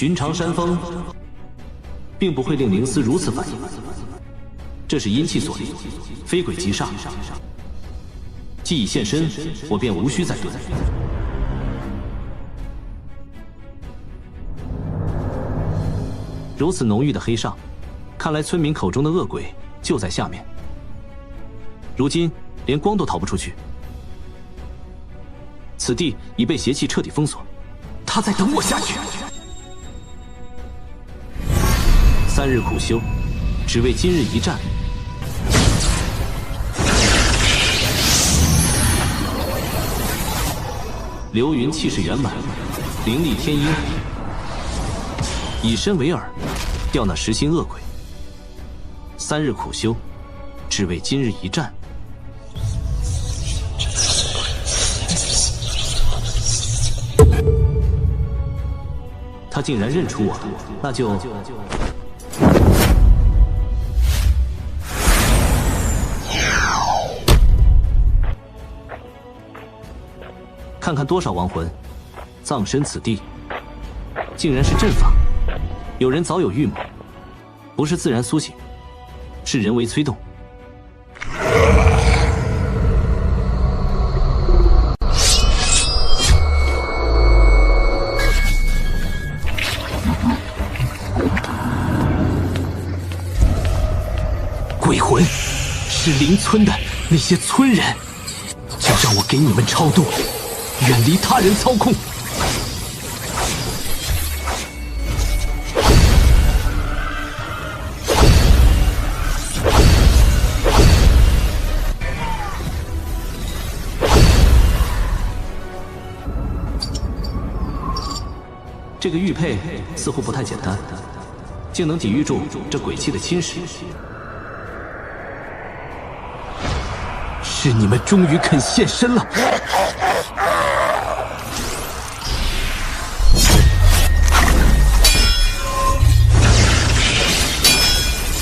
寻常山峰并不会令灵司如此反应，这是阴气所立，非鬼即煞。既已现身，我便无需再蹲。如此浓郁的黑煞，看来村民口中的恶鬼就在下面。如今连光都逃不出去，此地已被邪气彻底封锁。他在等我下去。3日苦修，只为今日一战。流云气势圆满，灵力天鹰，以身为饵，钓那实心恶鬼。3日苦修，只为今日一战。他竟然认出我了，那就……看看多少亡魂葬身此地，竟然是阵法。有人早有预谋，不是自然苏醒，是人为催动。鬼魂是邻村的那些村人，就让我给你们超度，远离他人操控。这个玉佩似乎不太简单，竟能抵御住这鬼气的侵蚀。是你们终于肯现身了。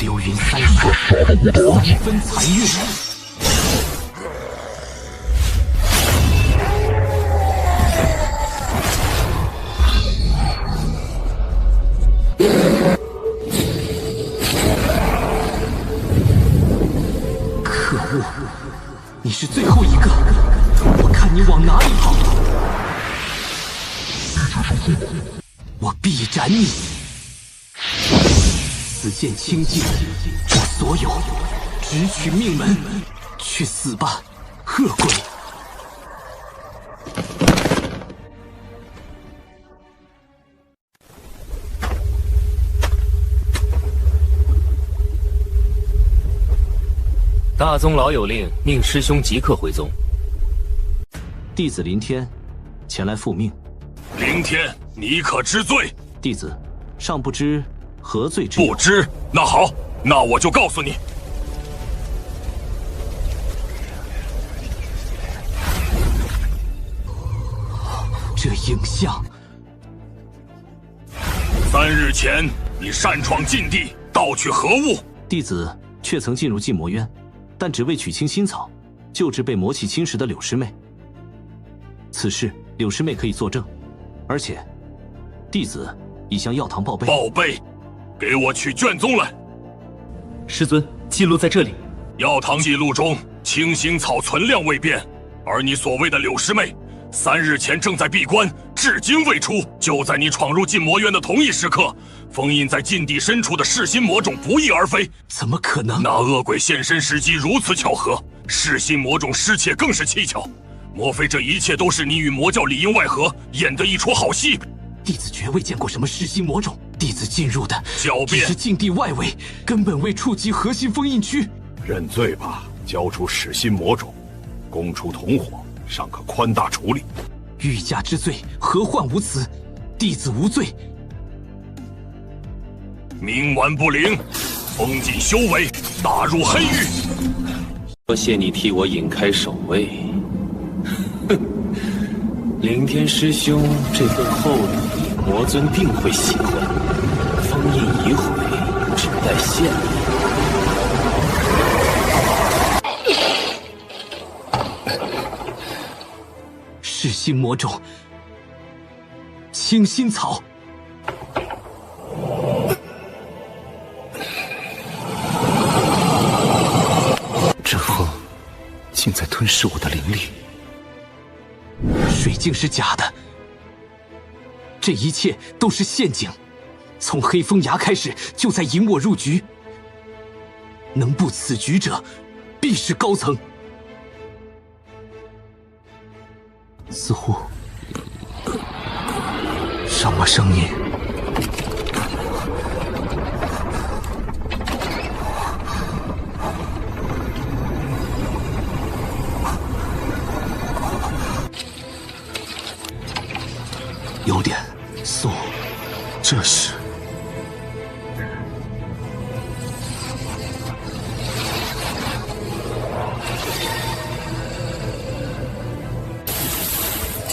流云3煞，分残月。可恶！你是最后一个，我看你往哪里跑！我必斩你！此剑清净，我所有，直取命门，去死吧，恶鬼！大宗老有令，命师兄即刻回宗。弟子林天前来复命。林天，你可知罪？弟子尚不知何罪之有。不知？那好，那我就告诉你。这影像，3日前你擅闯禁地，盗取何物？弟子确曾进入禁魔渊，但只为取清心草，救治被魔气侵蚀的柳师妹。此事柳师妹可以作证，而且弟子已向药堂报备。报备，给我取卷宗来。师尊，记录在这里。药堂记录中，清心草存量未变，而你所谓的柳师妹，3日前正在闭关，至今未出。就在你闯入禁魔渊的同一时刻，封印在禁地深处的噬心魔种不翼而飞。怎么可能？那恶鬼现身时机如此巧合，噬心魔种失窃更是蹊跷。莫非这一切都是你与魔教里应外合演的一出好戏？弟子绝未见过什么噬心魔种，弟子进入的狡辩，只是禁地外围，根本未触及核心封印区。认罪吧，交出噬心魔种，供出同伙，尚可宽大处理。欲加之罪，何患无辞？弟子无罪。冥顽不灵，封禁修为，打入黑狱。多谢你替我引开守卫。哼，凌天师兄这份厚礼，魔尊定会喜欢。封印已毁，只待献礼。噬心魔种，清心草。吞噬我的灵力。水镜是假的，这一切都是陷阱。从黑风崖开始就在引我入局，能布此局者，必是高层。似乎什么声音？有点松，这是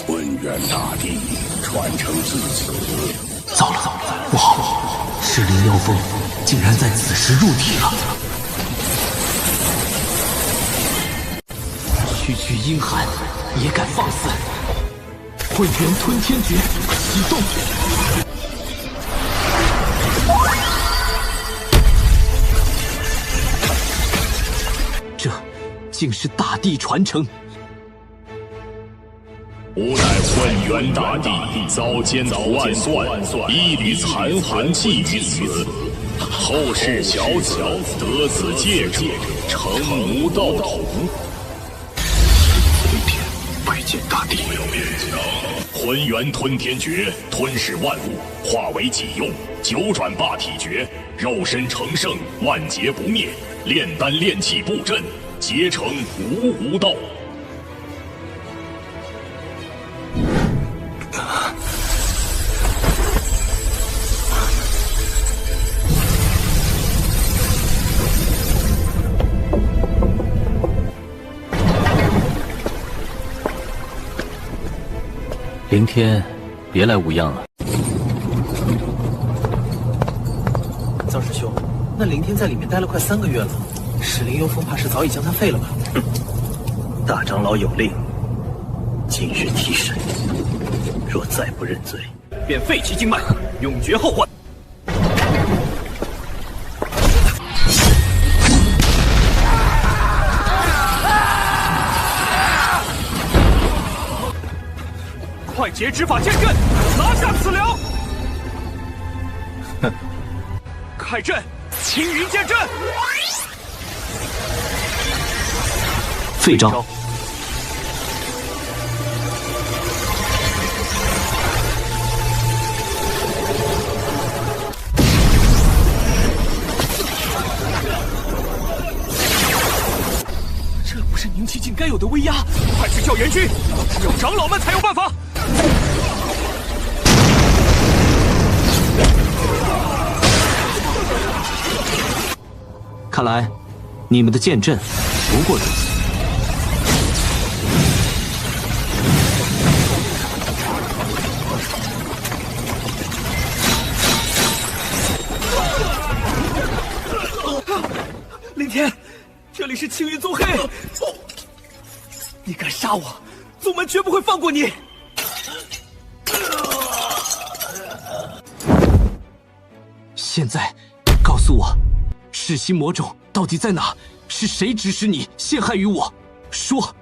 混元大帝传承至此。糟了，不好！噬灵妖风竟然在此时入体了。区区阴寒也敢放肆！混元吞天诀启动！这竟是大帝传承！吾乃混元大帝遭奸图暗算，一缕残魂寄于此。后世小子得此戒者，成无道统。飞天拜见大帝。混元吞天诀，吞噬万物，化为己用，九转霸体诀，肉身成圣，万劫不灭，炼丹炼气布阵，结成无道。凌天，别来无恙了。赵师兄，那凌天在里面待了快3个月了，噬灵幽风怕是早已将他废了吧？大长老有令，今日提审，若再不认罪，便废其经脉，永绝后患。快捷执法剑阵，拿下此辽！哼！开阵，青云剑阵！废招！这不是宁七境该有的威压！快去叫援军，只有长老们才有办法！看来，你们的剑阵不过如此。凌天，这里是青云宗黑，你敢杀我，宗门绝不会放过你！现在，告诉我。噬心魔种到底在哪？是谁指使你陷害于我？说！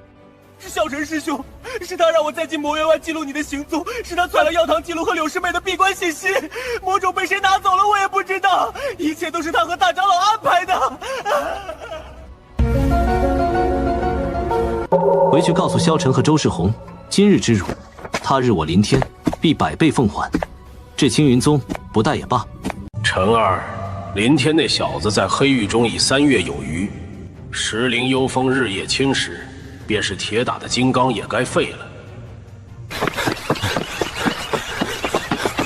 是萧晨师兄，是他让我再进魔渊湾记录你的行踪，是他篡了药堂记录和柳师妹的闭关信息。魔种被谁拿走了，我也不知道，一切都是他和大长老安排的。回去告诉萧晨和周世宏，今日之辱，他日我凌天必100倍奉还。这青云宗不带也罢。陈儿。林天那小子在黑狱中已3月有余，石灵幽风日夜侵蚀，便是铁打的金刚也该废了。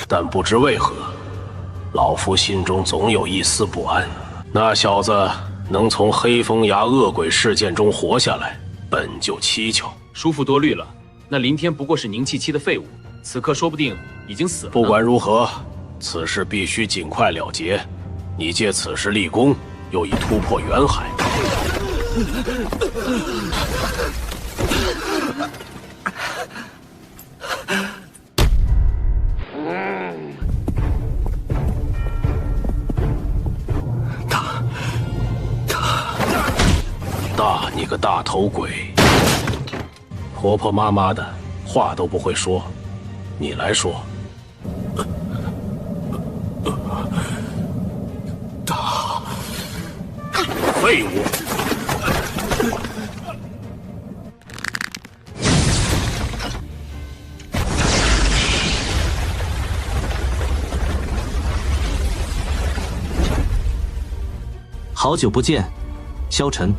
但不知为何，老夫心中总有一丝不安。那小子能从黑风崖恶鬼事件中活下来，本就蹊跷。叔父多虑了，那林天不过是宁气期的废物，此刻说不定已经死了。不管如何，此事必须尽快了结。你借此事立功，又已突破远海。大你个大头鬼！婆婆妈妈的话都不会说，你来说。大废物！好久不见，萧晨、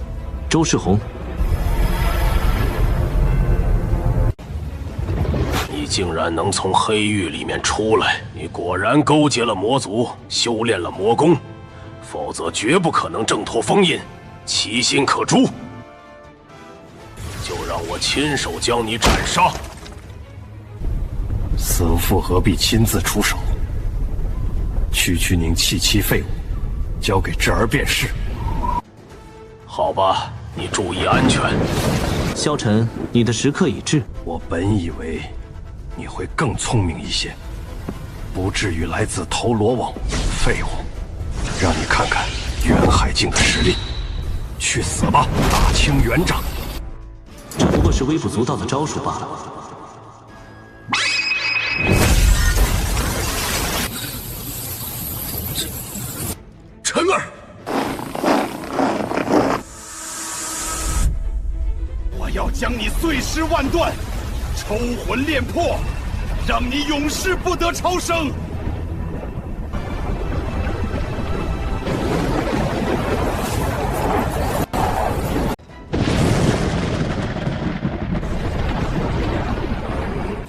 周世宏。你竟然能从黑域里面出来，你果然勾结了魔族，修炼了魔功，否则绝不可能挣脱封印，其心可诛。就让我亲手将你斩杀。僧父何必亲自出手？区宁气息废物，交给智儿便是。好吧，你注意安全。萧晨，你的时刻已至。我本以为你会更聪明一些，不至于来自头罗网。废物，让你看看元海境的实力。去死吧，大清元长！这不过是微不足道的招数罢了。晨儿，我要将你碎尸万段，抽魂炼魄，让你永世不得超生。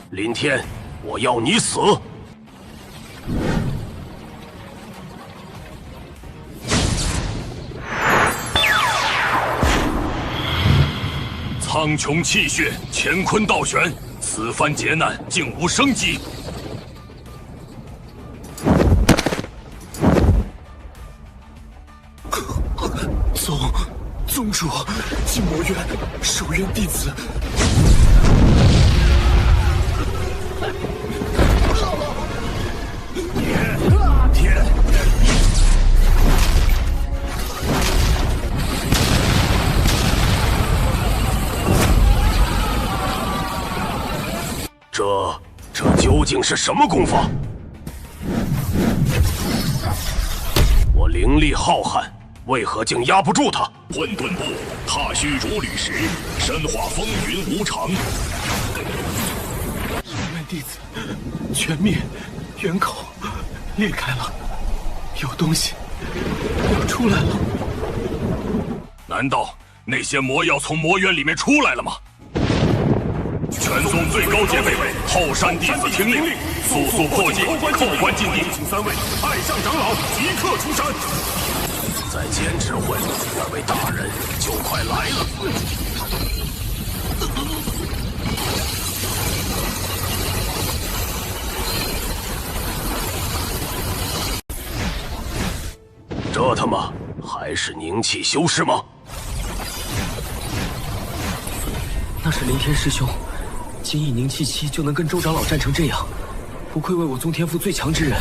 林天，我要你死！苍穹气血，乾坤倒悬，此番劫难竟无生机。宗主，禁魔院守院弟子。天！这究竟是什么功法？我灵力浩瀚，为何竟压不住他？混沌步，踏虚如履石，身化风云无常。守院弟子全灭，元口裂开了，有东西要出来了。难道那些魔要从魔渊里面出来了吗？全宗最高戒备，后山弟子听令，速速破戒，后关禁地。请3位太上长老即刻出山。再坚持会，那位大人就快来了。这他妈还是凝气修士吗？那是林天师兄，仅以凝气期就能跟周长老战成这样，不愧为我宗天赋最强之人。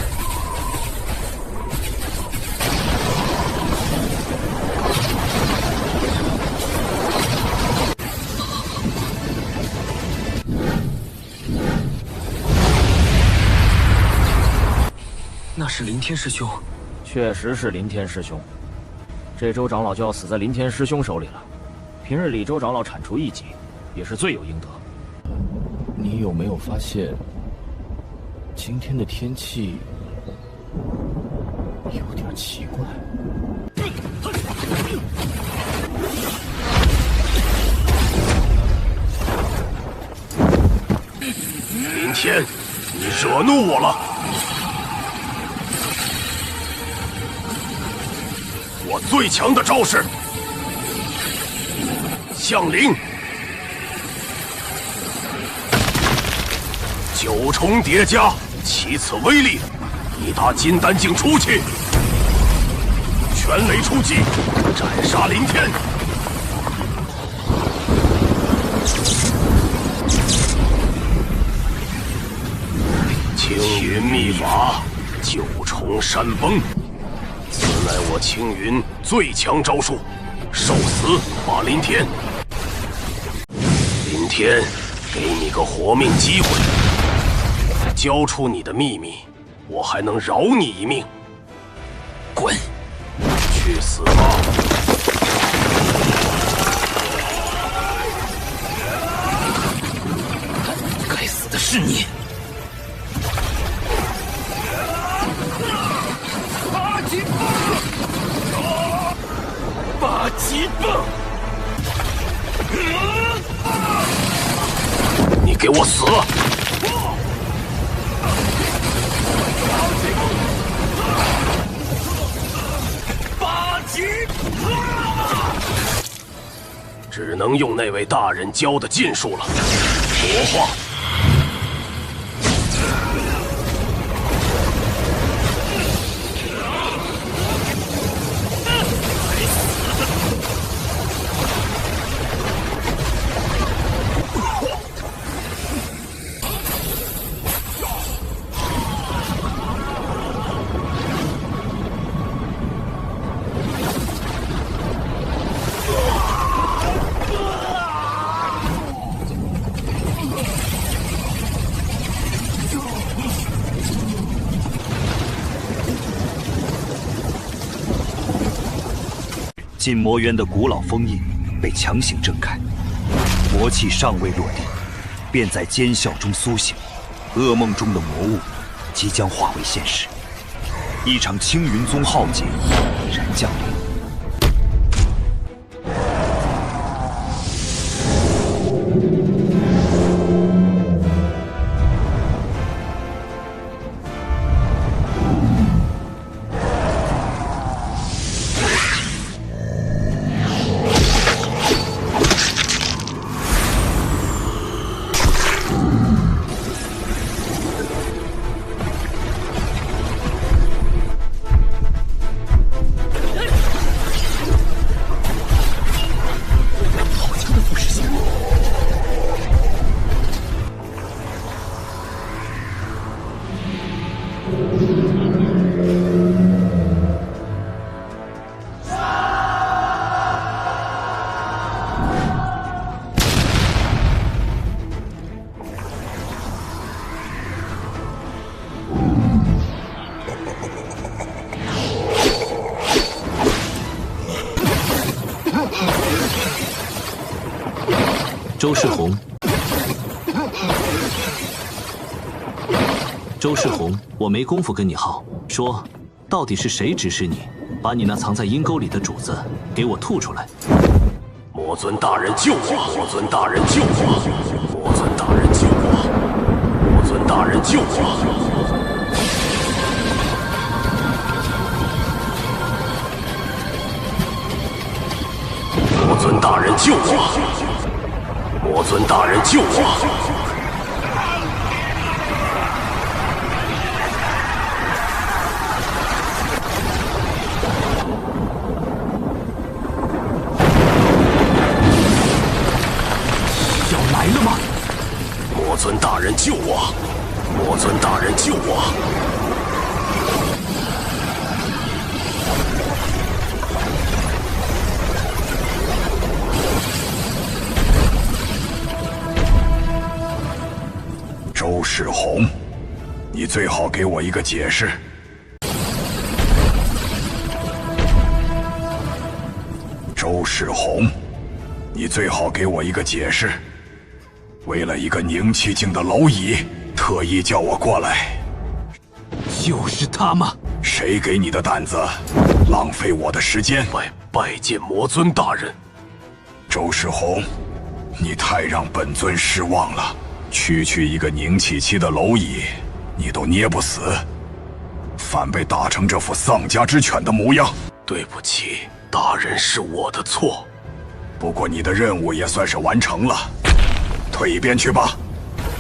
那是林天师兄，确实是林天师兄。这周长老就要死在林天师兄手里了。平日里周长老铲除异己，也是罪有应得。你有没有发现，今天的天气有点奇怪？林天，你惹怒我了。我最强的招式，降临9重叠加，其次威力，一打金丹境出去，全雷出击，斩杀林天。青云秘法，9重山崩。此乃我青云最强招数，受死吧林天！林天给你个活命机会，交出你的秘密，我还能饶你一命。滚，去死吧！该死的是你！八极棒！八极棒！你给我死！八极！只能用那位大人教的禁术了。魔化！禁魔渊的古老封印被强行挣开，魔气尚未落地，便在奸笑中苏醒。噩梦中的魔物即将化为现实，一场青云宗浩劫已然降临。周世宏，周世宏，我没工夫跟你耗，说，到底是谁指使你把你那藏在阴沟里的主子给我吐出来？魔尊大人救我！魔尊大人救我！魔尊大人救我！魔尊大人救我！魔尊大人救我！魔尊大人救我！要来了吗？魔尊大人救我！魔尊大人救我！周世宏，你最好给我一个解释。周世宏，你最好给我一个解释。为了一个凝气境的蝼蚁，特意叫我过来。就是他吗？谁给你的胆子，浪费我的时间？拜见魔尊大人。周世宏，你太让本尊失望了。区区一个凝气期的蝼蚁，你都捏不死，反被打成这副丧家之犬的模样。对不起，大人，是我的错。不过你的任务也算是完成了，退一边去吧。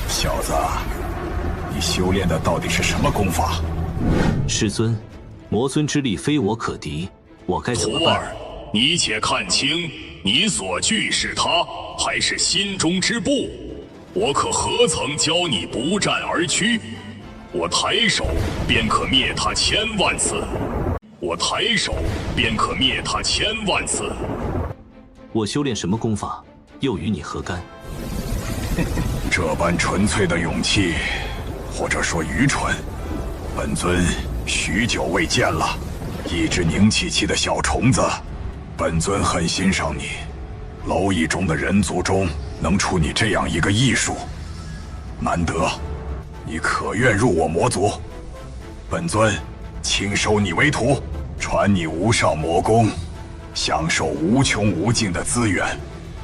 小子，你修炼的到底是什么功法？师尊，魔尊之力非我可敌，我该怎么办？徒儿，你且看清，你所惧是他，还是心中之布？我可何曾教你不战而屈？我抬手便可灭他1000万次，我抬手便可灭他1000万次。我修炼什么功法，又与你何干？这般纯粹的勇气，或者说愚蠢，本尊许久未见了。一只凝气期的小虫子，本尊很欣赏你。蝼蚁中的人族中能出你这样一个异术，难得。你可愿入我魔族？本尊亲收你为徒，传你无上魔功，享受无穷无尽的资源。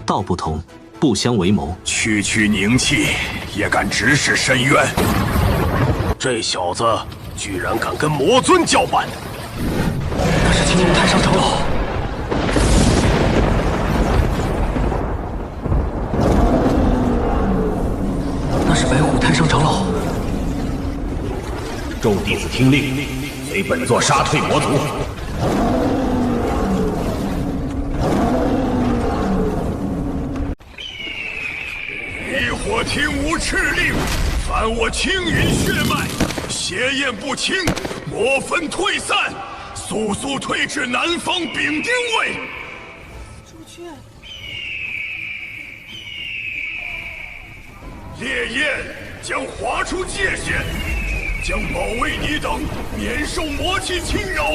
道不同，不相为谋。区凝气，也敢直视深渊？这小子居然敢跟魔尊叫板！那是青龙太上长老。那是白虎太上长老。众弟子听令，随本座杀退魔族。异火听吾敕令，凡我青云血脉，邪焰不侵，魔分退散，速速退至南方丙丁卫。朱雀，烈焰将划出界限，将保卫你等免受魔气侵扰。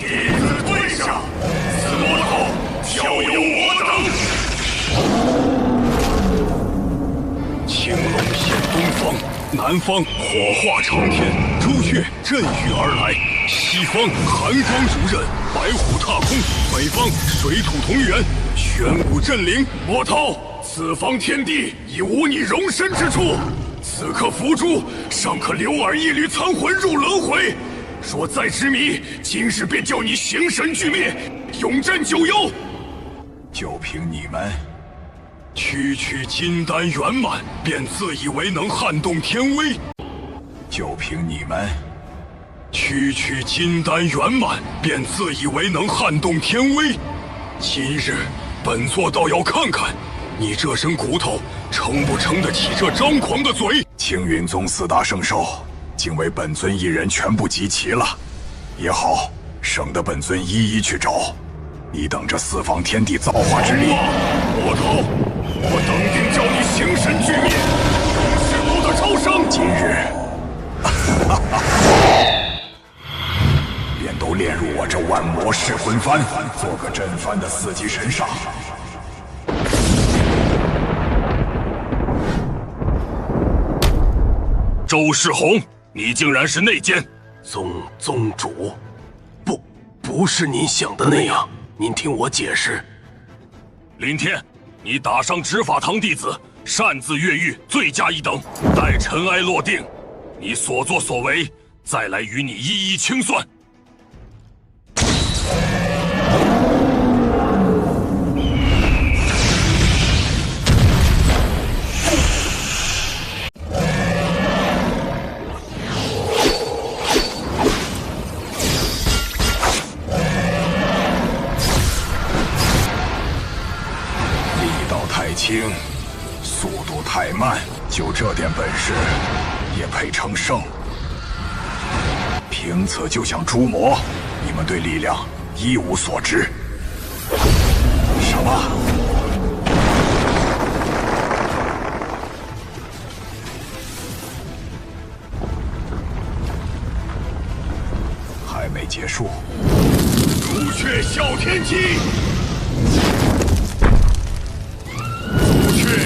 弟子跪下，此魔头教有我等。青龙显东方，南方火化长天，朱雀振羽而来，西方寒光如刃，白虎踏空，北方水土同源，玄武镇灵。魔头，此方天地已无你容身之处，此刻伏诛，尚可留尔一缕残魂入轮回。若再执迷，今日便叫你形神俱灭，永镇九幽。就凭你们，区金丹圆满，便自以为能撼动天威；就凭你们，区金丹圆满，便自以为能撼动天威。今日，本座倒要看看，你这身骨头撑不撑得起这张狂的嘴。青云宗4大圣兽，竟为本尊一人全部集齐了，也好，省得本尊一一去找。你等这四方天地造化之力，魔头，我等定叫你形神俱灭，永世不得超生。今日，便都炼入我这万魔噬魂幡，做个震幡的4级神煞。周世宏，你竟然是内奸！宗主，不是您想的那样。您听我解释。林天，你打伤执法堂弟子，擅自越狱，罪加一等。待尘埃落定，你所作所为，再来与你一一清算。轻，速度太慢，就这点本事，也配称圣？凭此就想诛魔？你们对力量一无所知。什么？还没结束。朱雀哮天机。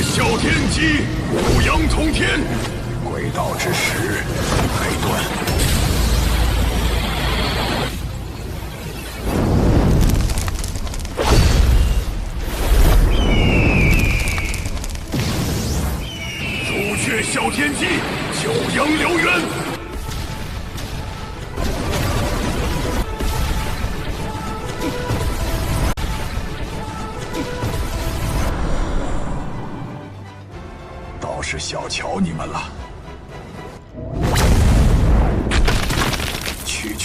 哮天机，五阳通天，鬼道之时，黑遁。朱雀哮天机，九阳燎原。是小瞧你们了。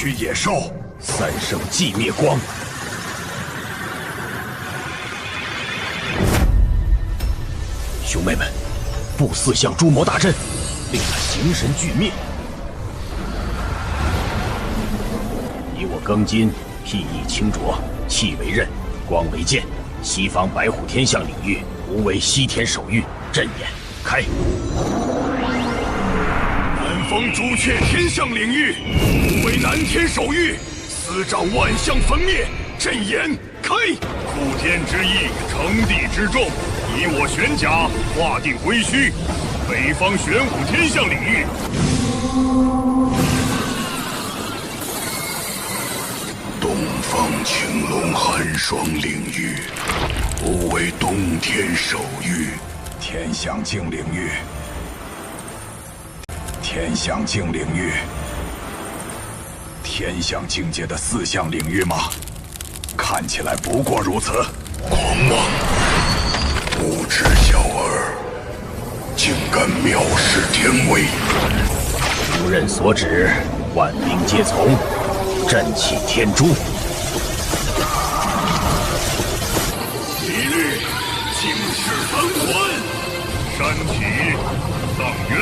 区野兽，3圣寂灭光。兄妹们，不4向诛魔大阵，令他形神俱灭。以我庚金，砥砺清浊，气为刃，光为剑，西方白虎天象领域，无为西天守御，阵眼开。南方朱雀天象领域，无为南天守御，司掌万象焚灭，阵眼开。覆天之意，承地之重，以我玄甲划定归墟。北方玄武天象领域。东方青龙寒霜领域，无为东天守御。天象镜领域，天象镜领域，天象境界的4项领域吗？看起来不过如此。狂妄，无知小儿，竟敢藐视天威！夫人所指，万兵皆从，震起天诛。一律惊世三魂，山体荡渊，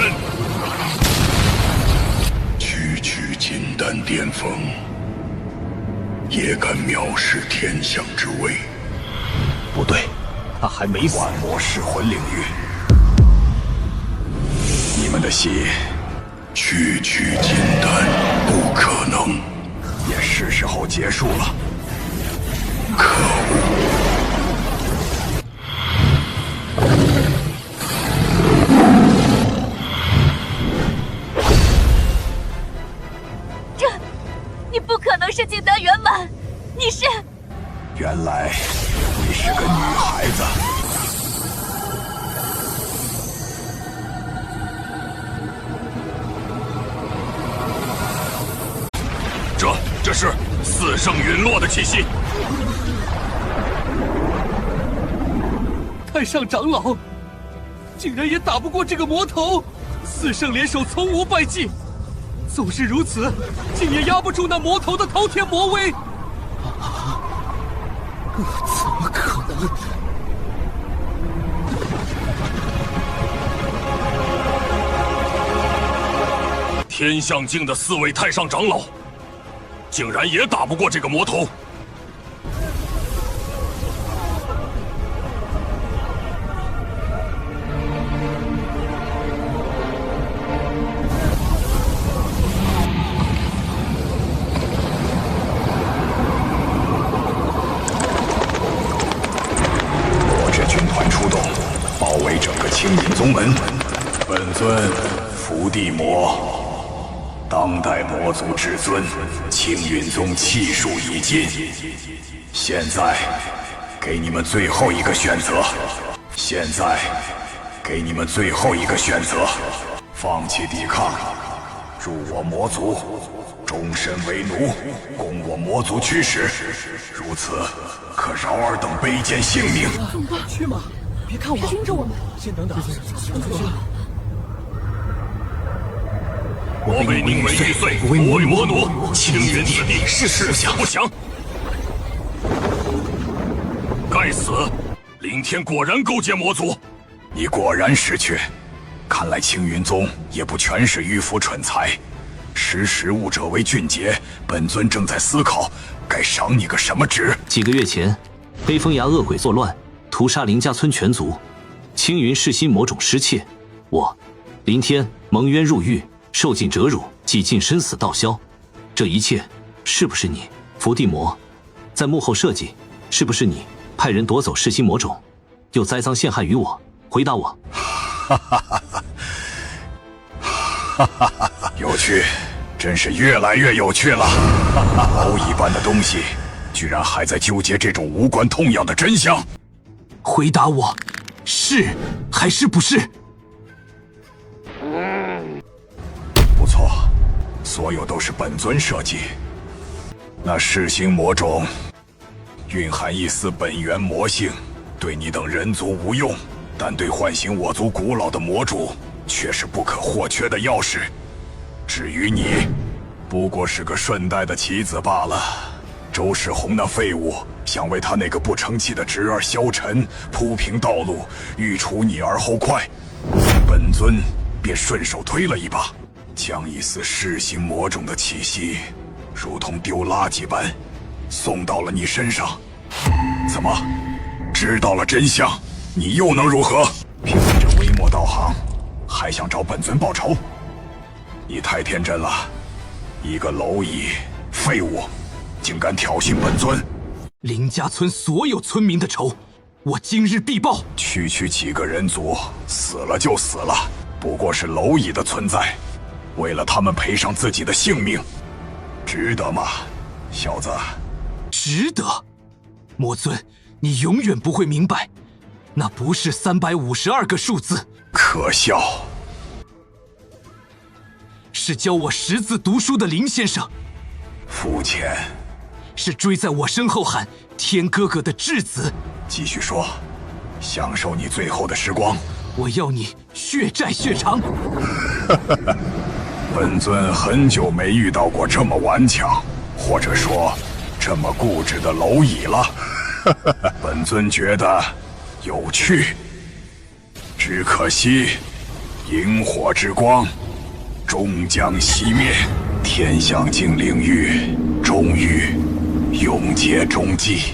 区区金丹巅峰，也敢藐视天象之威？不对，他还没死。万魔噬魂领域，你们的戏区区金丹不可能，也是时候结束了。可恶！你不可能是金丹圆满，你是……原来你是个女孩子。这是4圣陨落的气息。太上长老竟然也打不过这个魔头，4圣联手从无败绩。纵是如此，竟也压不住那魔头的滔天魔威。怎么可能？天象境的4位太上长老，竟然也打不过这个魔头。青云宗门，本尊伏地魔，当代魔族至尊，青云宗气数已尽。现在给你们最后一个选择，放弃抵抗，入我魔族，终身为奴，供我魔族驱使，如此可饶尔等卑贱性命。去吗？别看我，跟着我们。先等等，我被宁为玉碎，不为魔奴，青云此地誓死不降。该死！林天果然勾结魔族，你果然识趣。看来青云宗也不全是迂腐蠢材，识时务者为俊杰。本尊正在思考，该赏你个什么职。几个月前，黑风崖恶鬼作乱，屠杀林家村全族，青云噬心魔种失窃，我林天蒙冤入狱，受尽折辱，几近生死道消。这一切是不是你伏地魔在幕后设计？是不是你派人夺走噬心魔种，又栽赃陷害于我？回答我。有趣，真是越来越有趣了。蝼蚁般的东西，居然还在纠结这种无关痛痒的真相。回答我，是还是不是？不错，所有都是本尊设计。那噬心魔种蕴含一丝本源魔性，对你等人族无用，但对唤醒我族古老的魔主却是不可或缺的钥匙。至于你，不过是个顺带的棋子罢了。周世宏那废物想为他那个不成器的侄儿萧晨铺平道路，欲除你而后快，本尊便顺手推了一把，将一丝噬心魔种的气息，如同丢垃圾般送到了你身上。怎么，知道了真相，你又能如何？凭你这微末道行，还想找本尊报仇？你太天真了！一个蝼蚁废物，竟敢挑衅本尊！林家村所有村民的仇，我今日必报！区区几个人族，死了就死了，不过是蝼蚁的存在，为了他们赔上自己的性命，值得吗，小子？值得。魔尊，你永远不会明白，那不是352个数字，可笑。是教我识字读书的林先生，肤浅。是追在我身后喊天哥哥的质子。继续说，享受你最后的时光。我要你血债血偿。本尊很久没遇到过这么顽强，或者说这么固执的蝼蚁了。本尊觉得有趣，只可惜萤火之光终将熄灭，天象境领域终于永结终寂。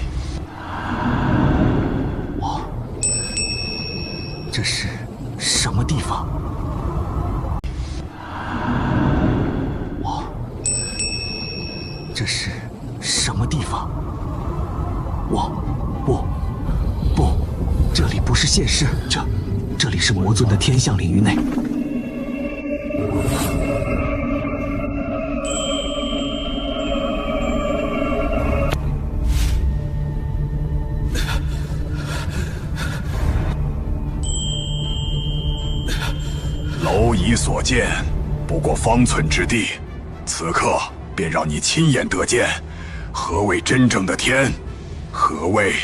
这是什么地方？这是什么地方？不，这里不是现世，这里是魔尊的天象领域内。蝼蚁所见，不过方寸之地，此刻便让你亲眼得见，何谓真正的天，何谓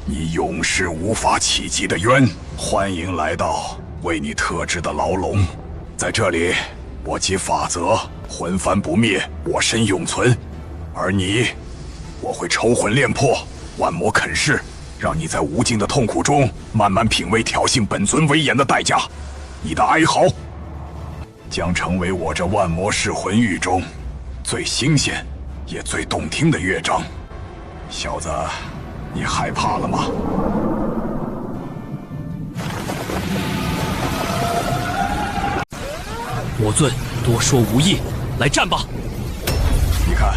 你永世无法企及的渊。欢迎来到为你特制的牢笼，在这里，我集法则，魂幡不灭，我身永存。而你，我会抽魂炼魄，万魔啃噬，让你在无尽的痛苦中慢慢品味挑衅本尊威严的代价。你的哀嚎将成为我这万魔噬魂域中最新鲜也最动听的乐章。小子，你害怕了吗？魔尊，多说无益，来战吧！你看，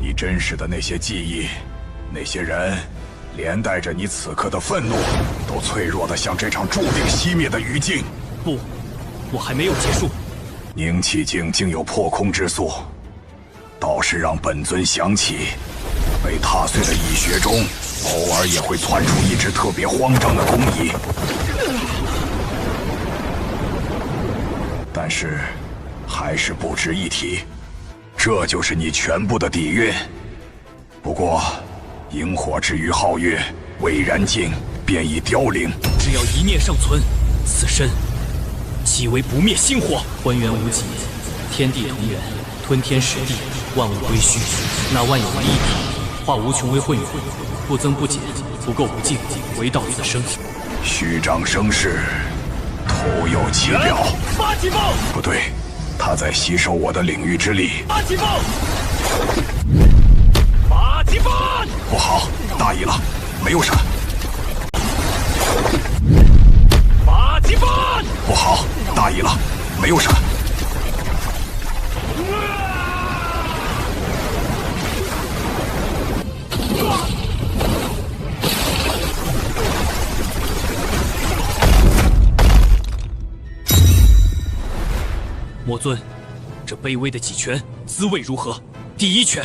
你真实的那些记忆，那些人，连带着你此刻的愤怒，都脆弱的像这场注定熄灭的余烬。不，我还没有结束。凝气境竟有破空之速，倒是让本尊想起，被踏碎的蚁穴中，偶尔也会窜出一只特别慌张的工蚁。但是，还是不值一提。这就是你全部的底蕴。不过，萤火之于皓月，未燃尽便已凋零。只要一念尚存，此身即为不灭星火。浑元无极，天地同源，吞天食地，万物归虚。那万有为一体，化无穷为混元，不增不减，不垢不净，唯道此生。虚张声势，徒有其表。发起报！不对，他在吸收我的领域之力。发起报！发起报！不好，大意了，没有闪。发起报！不好，大意了，没有闪。魔尊，这卑微的几拳滋味如何？第一拳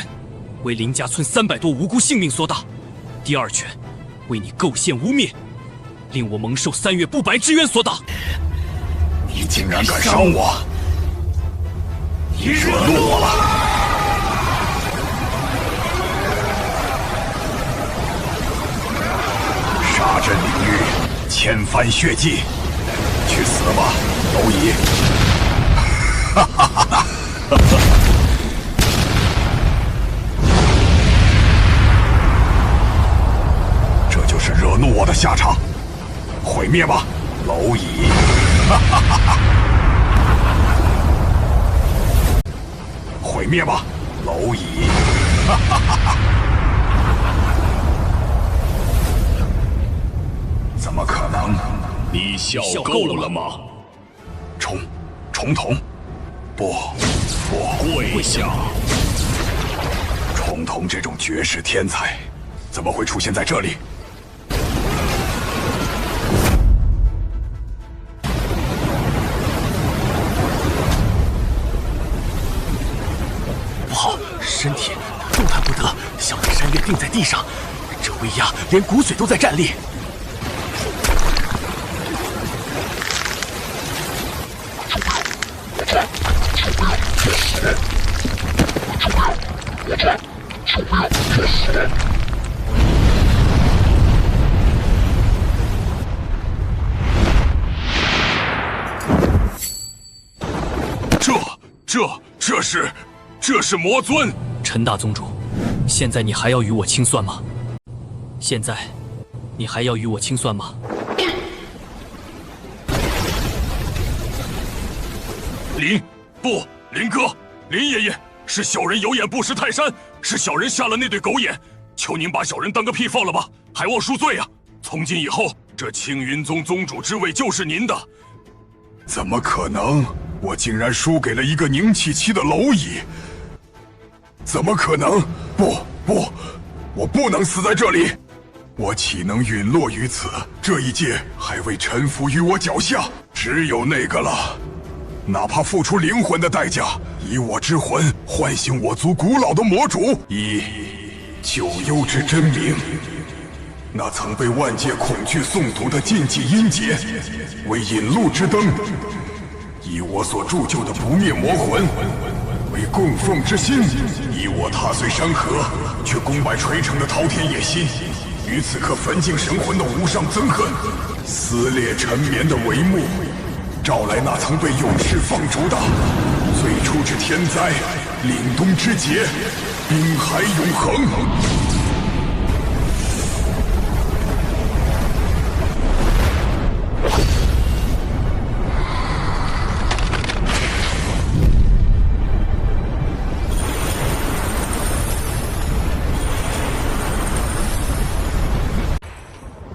为林家村300多无辜性命所打，第二拳为你构陷污蔑，令我蒙受3月不白之冤所打。你竟然敢伤我！你惹怒我了！杀阵领域，千帆血迹，去死吧，蝼蚁！哈哈哈哈！这就是惹怒我的下场，毁灭吧，蝼蚁！哈哈哈哈！毁灭吧，蝼蚁！哈哈哈哈！怎么可能？你笑够了吗？重瞳，不，跪下！重瞳这种绝世天才，怎么会出现在这里？不好，身体动弹不得，像被山岳钉在地上，这威压连骨髓都在战栗。这是魔尊。陈大宗主，现在你还要与我清算吗？现在，你还要与我清算吗？林哥，林爷爷，是小人有眼不识泰山，是小人下了那对狗眼，求您把小人当个屁放了吧，还望恕罪啊！从今以后，这青云宗宗主之位就是您的。怎么可能？我竟然输给了一个宁气期的蝼蚁！怎么可能？不，我不能死在这里！我岂能陨落于此？这一界还未臣服于我脚下，只有那个了。哪怕付出灵魂的代价，以我之魂唤醒我族古老的魔主，以九幽之真名，那曾被万界恐惧诵读的禁忌音节，为引路之灯，以我所铸就的不灭魔魂为供奉之心，以我踏碎山河却功败垂成的滔天野心，与此刻焚尽神魂的无上憎恨，撕裂沉眠的帷幕，召来那曾被永世放逐的最初之天灾，凛冬之劫，冰海永恒。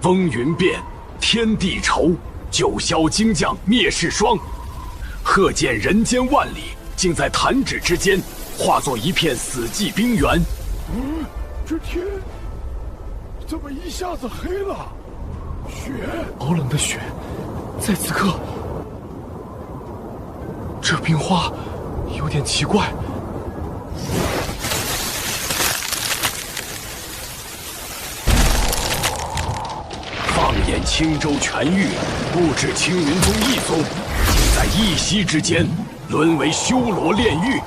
风云变，天地愁，九霄精将灭世霜。鹤见人间万里，竟在弹指之间，化作一片死寂冰原。这天怎么一下子黑了？雪，好冷的雪，在此刻，这冰花有点奇怪。放眼青州全域，不止青云宗一宗，竟在一夕之间沦为修罗炼狱。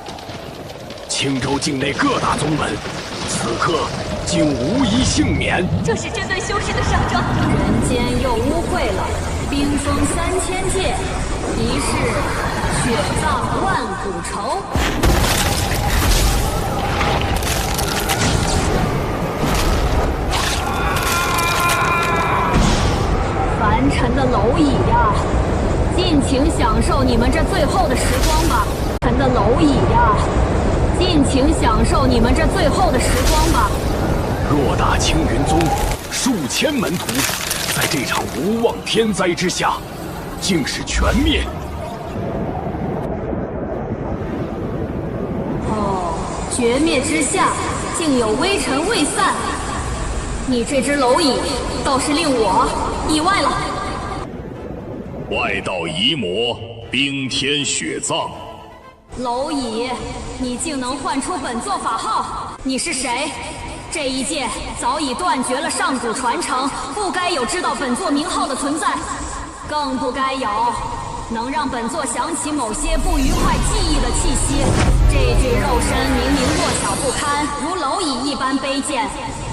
青州境内各大宗门，此刻竟无一幸免。这是针对修士的上招。人间又污秽了，冰封3000界，一世血葬万古愁。凡尘的蝼蚁呀，尽情享受你们这最后的时光吧！凡尘的蝼蚁呀，尽情享受你们这最后的时光吧！偌大青云宗，数千门徒，在这场无妄天灾之下，竟是全灭。哦，绝灭之下，竟有微尘未散。你这只蝼蚁，倒是令我意外了。外道移魔，冰天雪葬。蝼蚁，你竟能唤出本座法号？你是谁？这一界早已断绝了上古传承，不该有知道本座名号的存在，更不该有能让本座想起某些不愉快记忆的气息。这具肉身明明弱小不堪，如蝼蚁一般卑贱，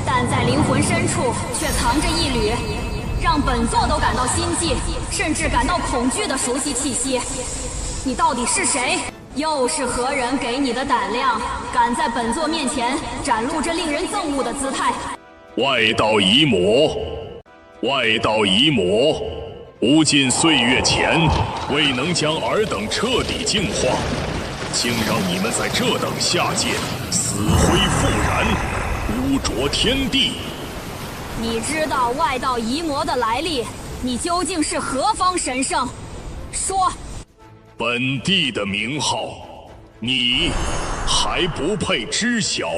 但在灵魂深处却藏着一缕让本座都感到心悸，甚至感到恐惧的熟悉气息。你到底是谁？又是何人给你的胆量，敢在本座面前展露这令人憎恶的姿态？外道移魔，外道移魔，无尽岁月前未能将尔等彻底净化，竟让你们在这等下界死灰复燃，污浊天地。你知道外道移魔的来历，你究竟是何方神圣？说。本帝的名号，你还不配知晓。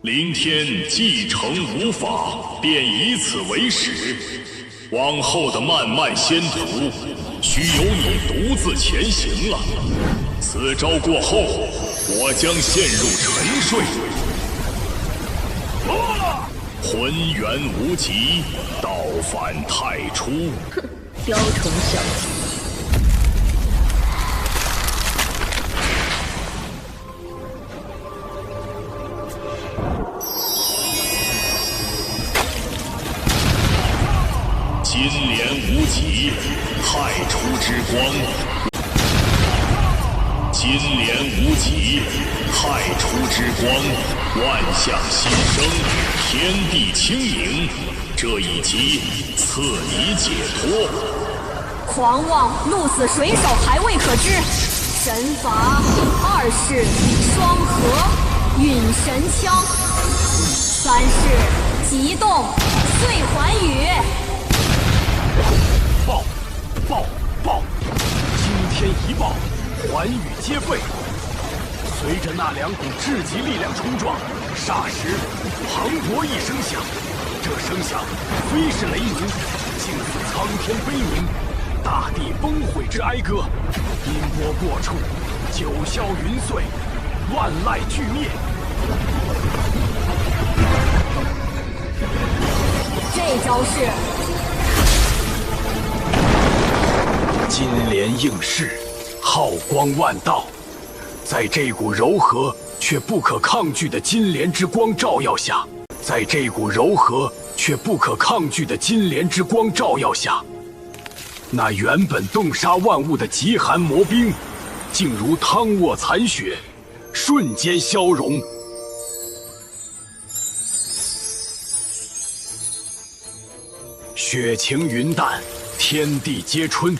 临天继承无法，便以此为始。往后的漫漫仙途，须由你独自前行了。此招过后，我将陷入沉睡。浑元无极，倒反太初。哼，雕虫小技。金莲无极，太初之光。金莲无极，太初之光，万象新生，天地清明。这一击赐你解脱。狂妄鹿死谁手还未可知，神法二式双合陨神枪，三式极动碎环雨。爆！爆！爆！惊天一爆，寰宇皆废。随着那两股至极力量冲撞，霎时磅礴一声响。这声响非是雷鸣，竟似苍天悲鸣，大地崩毁之哀歌。音波过处，九霄云碎，万籁俱灭。这招式金莲应世，浩光万道，在这股柔和却不可抗拒的金莲之光照耀下，在这股柔和却不可抗拒的金莲之光照耀下，那原本冻杀万物的极寒魔冰，竟如汤卧残雪，瞬间消融。雪晴云淡，天地皆春。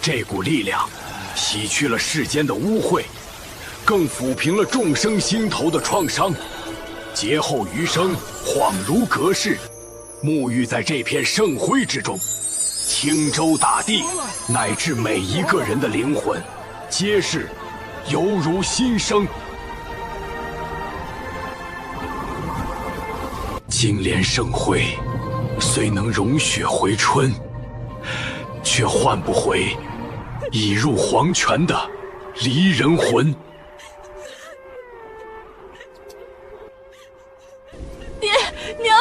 这股力量洗去了世间的污秽，更抚平了众生心头的创伤。劫后余生，恍如隔世，沐浴在这片圣辉之中。青州大地，乃至每一个人的灵魂，皆是犹如新生。金莲圣辉，虽能融雪回春，却换不回已入黄泉的离人魂。爹娘，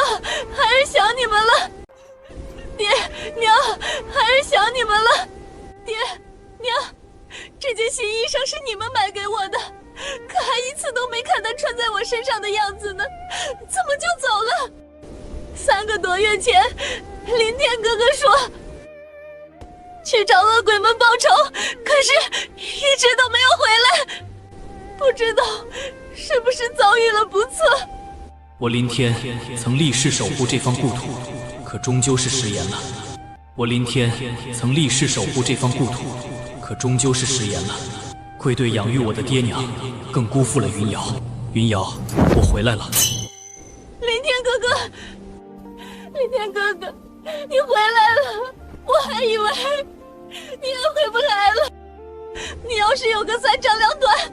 孩儿想你们了。爹娘，孩儿想你们了。爹娘，这件新衣裳是你们买给我的，可还一次都没看它穿在我身上的样子呢，怎么就走了？3个多月前，林天哥哥说去找恶鬼们报仇，可是一直都没有回来，不知道是不是遭遇了不测。我林天曾立誓守护这方故土，可终究是食言了。我林天曾立誓守护这方故土，可终究是食言了。愧对养育我的爹娘，更辜负了云瑶。云瑶，我回来了。林天哥哥，林天哥哥，你回来了，我还以为你也回不来了。你要是有个3长2短，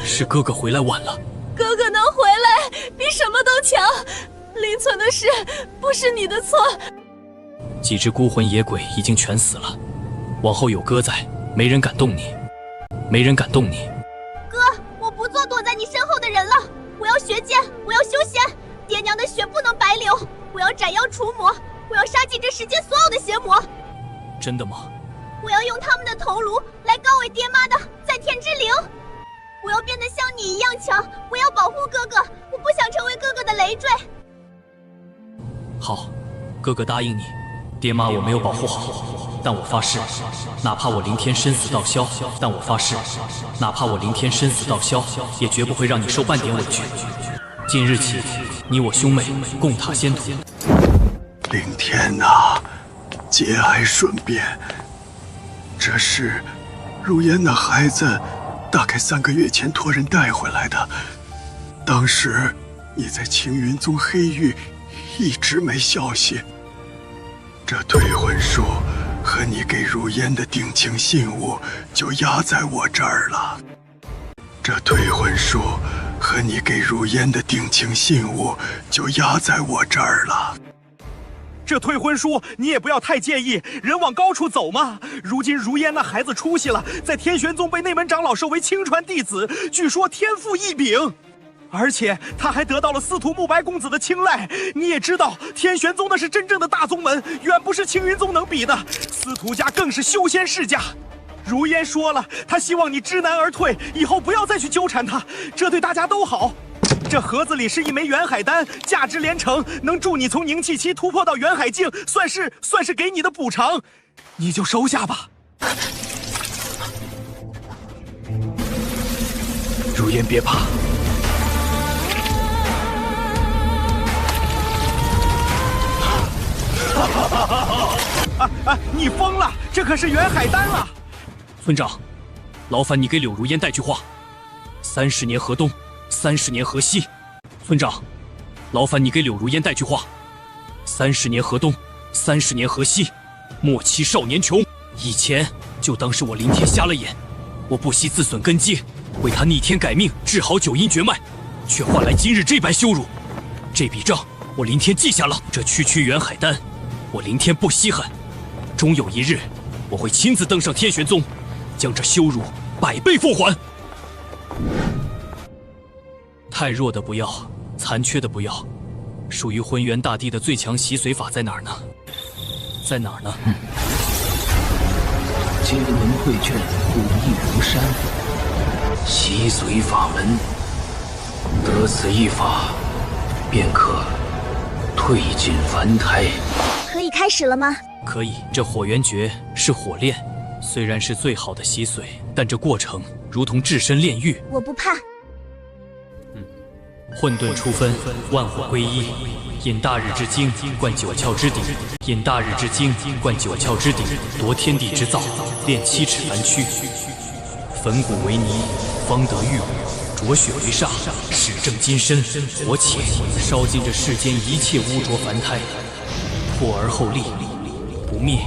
是哥哥回来晚了。哥哥能回来比什么都强。林村的事不是你的错。几只孤魂野鬼已经全死了，往后有哥在，没人敢动你，没人敢动你。哥，我不做躲在你身后的人了，我要学剑，我要修仙，爹娘的血不能白流，我要斩妖除魔，我要杀尽这世间所有的邪魔。真的吗？我要用他们的头颅来告慰爹妈的在天之灵。我要变得像你一样强，我要保护哥哥，我不想成为哥哥的累赘。好，哥哥答应你。爹妈我没有保护好，但我发誓，哪怕我凌天生死道消，但我发誓，哪怕我凌天生死道消，也绝不会让你受半点委屈。今日起，你我兄妹共踏仙途。凌天啊，节哀顺变。这是如烟那孩子大概3个月前托人带回来的，当时你在青云宗黑域一直没消息。这退魂书和你给如烟的定情信物就压在我这儿了。这退魂书和你给如烟的定情信物就压在我这儿了。这退婚书你也不要太介意，人往高处走嘛。如今如烟那孩子出息了，在天玄宗被内门长老收为亲传弟子，据说天赋异禀，而且他还得到了司徒慕白公子的青睐。你也知道，天玄宗那是真正的大宗门，远不是青云宗能比的。司徒家更是修仙世家。如烟说了，他希望你知难而退，以后不要再去纠缠他，这对大家都好。这盒子里是一枚元海丹，价值连城，能助你从凝气期突破到元海境，算是给你的补偿，你就收下吧。如烟别怕。你疯了！这可是元海丹啊！村长，劳烦你给柳如烟带句话：30年河东，30年河西。村长，劳烦你给柳如烟带句话：30年河东，30年河西。莫欺少年穷。以前就当是我林天瞎了眼，我不惜自损根基，为他逆天改命，治好九阴绝脉，却换来今日这般羞辱。这笔账我林天记下了。这区元海丹，我林天不稀罕。终有一日，我会亲自登上天玄宗，将这羞辱100倍奉还。太弱的不要，残缺的不要。属于浑元大帝的最强洗髓法在哪儿呢？在哪儿呢？接文会卷，武艺如山，洗髓法门，得此一法，便可退进凡胎。可以开始了吗？可以。这火元诀是火炼，虽然是最好的洗髓，但这过程如同置身炼狱。我不怕。混沌初分，万火归一。引大日之精，贯九窍之底；引大日之精，贯九窍之底。夺天地之造，炼7尺凡躯。粉骨为泥，方得玉骨；浊血为煞，始正金身。火且烧尽这世间一切污浊凡胎，破而后立，不灭，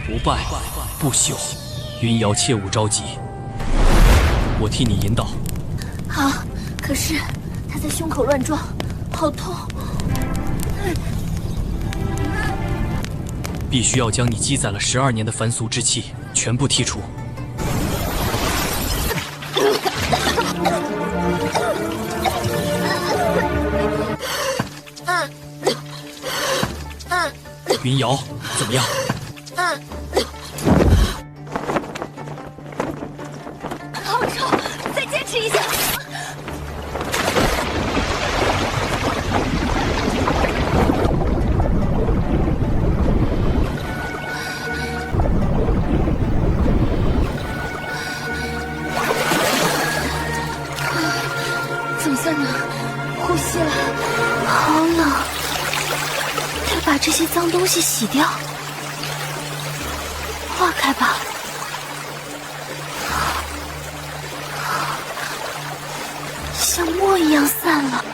不败，不朽。云瑶，切勿着急，我替你引导。好，可是他在胸口乱撞，好痛。必须要将你积攒了12年的凡俗之气全部剔除。云瑶，怎么样？好臭，再坚持一下。总算能呼吸了，好冷。得把这些脏东西洗掉，化开吧。像墨一样散了，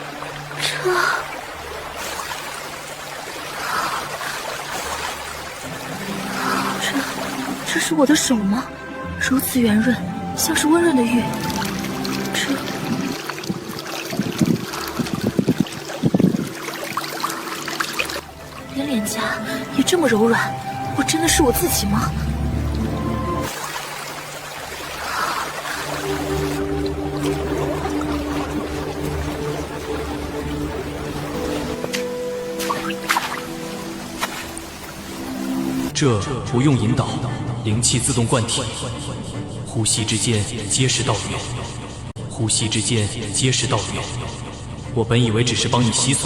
这是我的手吗？如此圆润，像是温润的玉。连脸颊也这么柔软，我真的是我自己吗？这不用引导，灵气自动灌体，呼吸之间皆是道流，呼吸之间皆是道流。我本以为只是帮你洗髓，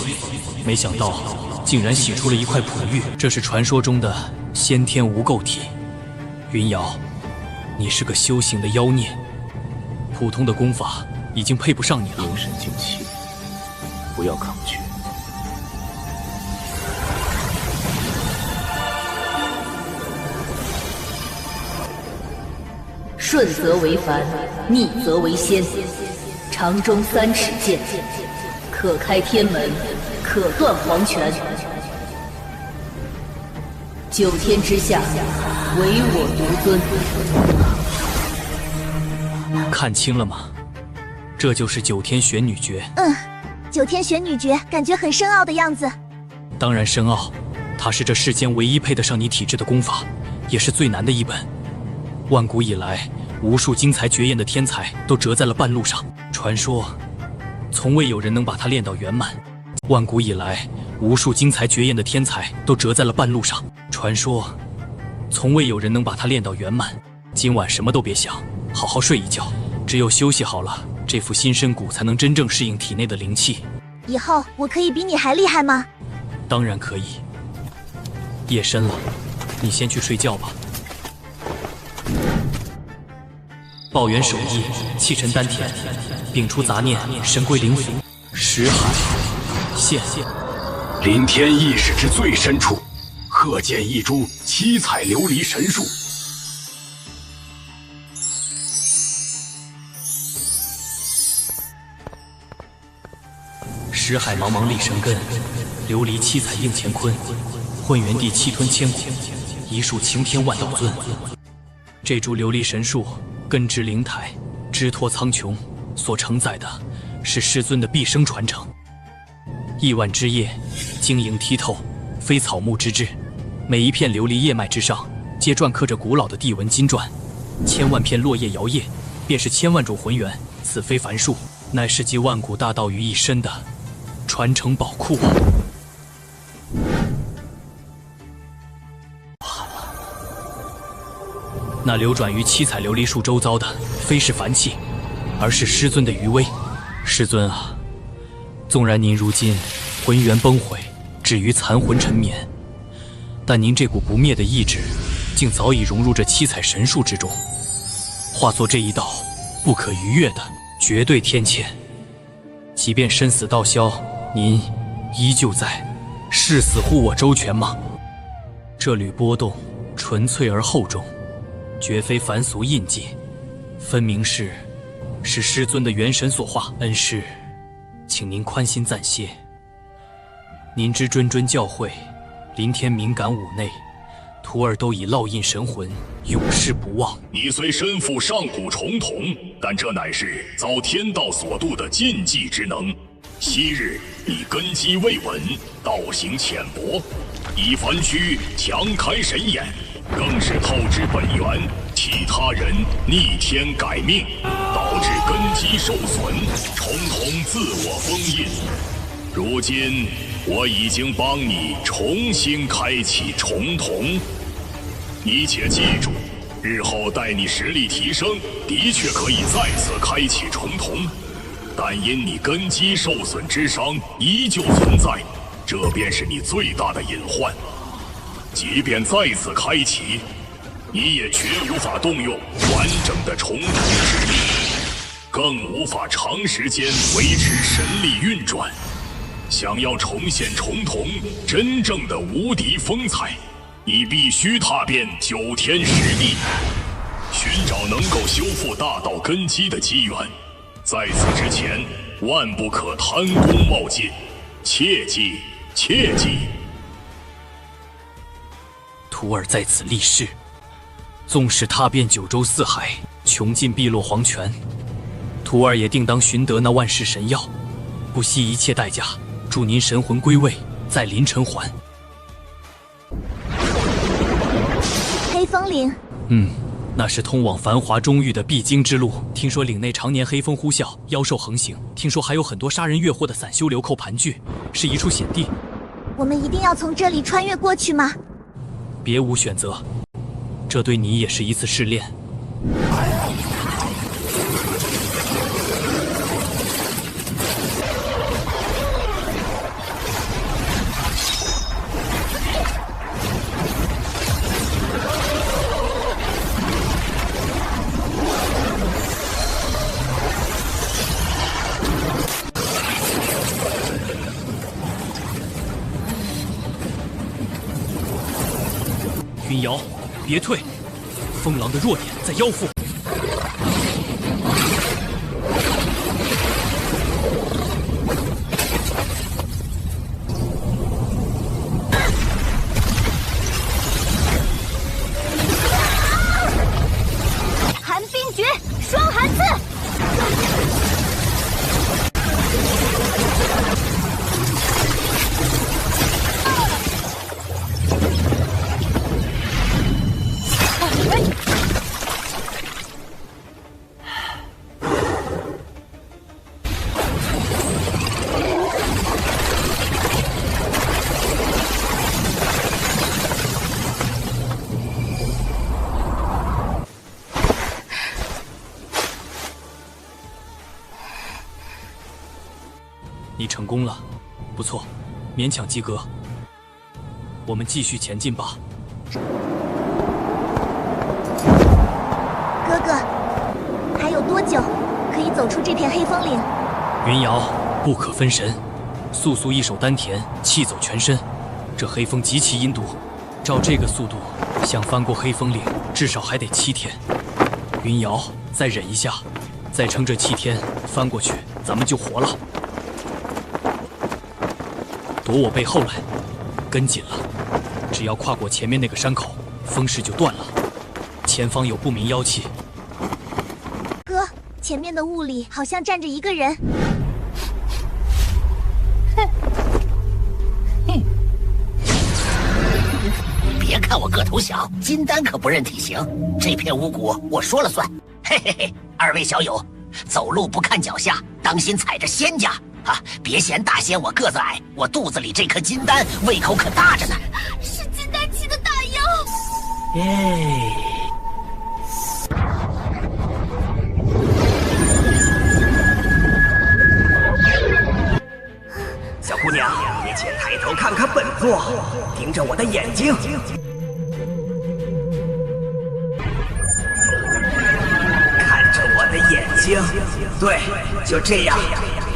没想到竟然洗出了一块璞玉，这是传说中的先天无垢体。云瑶，你是个修行的妖孽，普通的功法已经配不上你了。凝神静气，不要抗拒。顺则为凡，逆则为仙。长中3尺剑，可开天门，可断黄泉。9天之下，唯我独尊。看清了吗？这就是9天玄女诀。9天玄女诀感觉很深奥的样子。当然深奥，它是这世间唯一配得上你体质的功法，也是最难的一本。万古以来，无数精彩绝艳的天才都折在了半路上。传说，从未有人能把它练到圆满。万古以来，无数精彩绝艳的天才都折在了半路上。传说，从未有人能把它练到圆满。今晚什么都别想，好好睡一觉。只有休息好了，这副新身骨才能真正适应体内的灵气。以后我可以比你还厉害吗？当然可以。夜深了，你先去睡觉吧。抱元守意，气沉丹田，摒除杂念，神归灵府。识海现，临天意识之最深处，鹤见一株七彩琉璃神树。识海茫茫立神根，琉璃七彩映乾坤。混元地气吞千古，一树擎天万道尊。这株琉璃神树根植灵台，枝托苍穹，所承载的是师尊的毕生传承。亿万枝叶，晶莹剔透，非草木之质。每一片琉璃叶脉之上，皆篆刻着古老的地文金篆。千万片落叶摇曳，便是千万种浑元。此非凡数，乃是集万古大道于一身的传承宝库。那流转于七彩琉璃树周遭的，非是凡气，而是师尊的余威。师尊啊，纵然您如今魂元崩毁，止于残魂沉眠，但您这股不灭的意志，竟早已融入这七彩神树之中，化作这一道不可逾越的绝对天堑。即便生死道消，您依旧在誓死护我周全吗？这缕波动纯粹而厚重，绝非凡俗印记，分明是师尊的元神所化。恩师，请您宽心暂歇。您之谆谆教诲，临天敏感五内，徒儿都已烙印神魂，永世不忘。你虽身负上古重瞳，但这乃是遭天道所度的禁忌之能。昔日你根基未稳，道行浅薄，以凡躯强开神眼，更是透支本源，替他人逆天改命，导致根基受损，重瞳自我封印。如今我已经帮你重新开启重瞳，你且记住，日后待你实力提升，的确可以再次开启重瞳，但因你根基受损之伤依旧存在，这便是你最大的隐患。即便再次开启，你也绝无法动用完整的重瞳之力，更无法长时间维持神力运转。想要重现重瞳真正的无敌风采，你必须踏遍9天10地，寻找能够修复大道根基的机缘。在此之前，万不可贪功冒进，切记切记。徒儿在此立誓，纵使踏遍9州4海，穷尽碧落黄泉，徒儿也定当寻得那万世神药，不惜一切代价，助您神魂归位，再临尘寰。黑风岭，那是通往繁华中域的必经之路。听说岭内常年黑风呼啸，妖兽横行，听说还有很多杀人越货的散修流寇盘踞，是一处险地。我们一定要从这里穿越过去吗？别无选择，这对你也是一次试炼。云瑶，别退！风狼的弱点在妖腹。你成功了，不错，勉强及格。我们继续前进吧。哥哥，还有多久可以走出这片黑风岭？云瑶，不可分神，速速一手丹田，气走全身。这黑风极其阴毒，照这个速度，想翻过黑风岭，至少还得7天。云瑶，再忍一下，再撑这7天，翻过去，咱们就活了。躲我背后来，跟紧了。只要跨过前面那个山口，风势就断了。前方有不明妖气。哥，前面的雾里好像站着一个人。别看我个头小，金丹可不认体型。这片巫蛊我说了算。嘿嘿嘿，二位小友，走路不看脚下，当心踩着仙家啊！别嫌大仙我个子矮，我肚子里这颗金丹胃口可大着呢。是金丹期的大妖。耶！小姑娘，你且抬头看看本座，盯着我的眼睛。看着我的眼睛，对，就这样，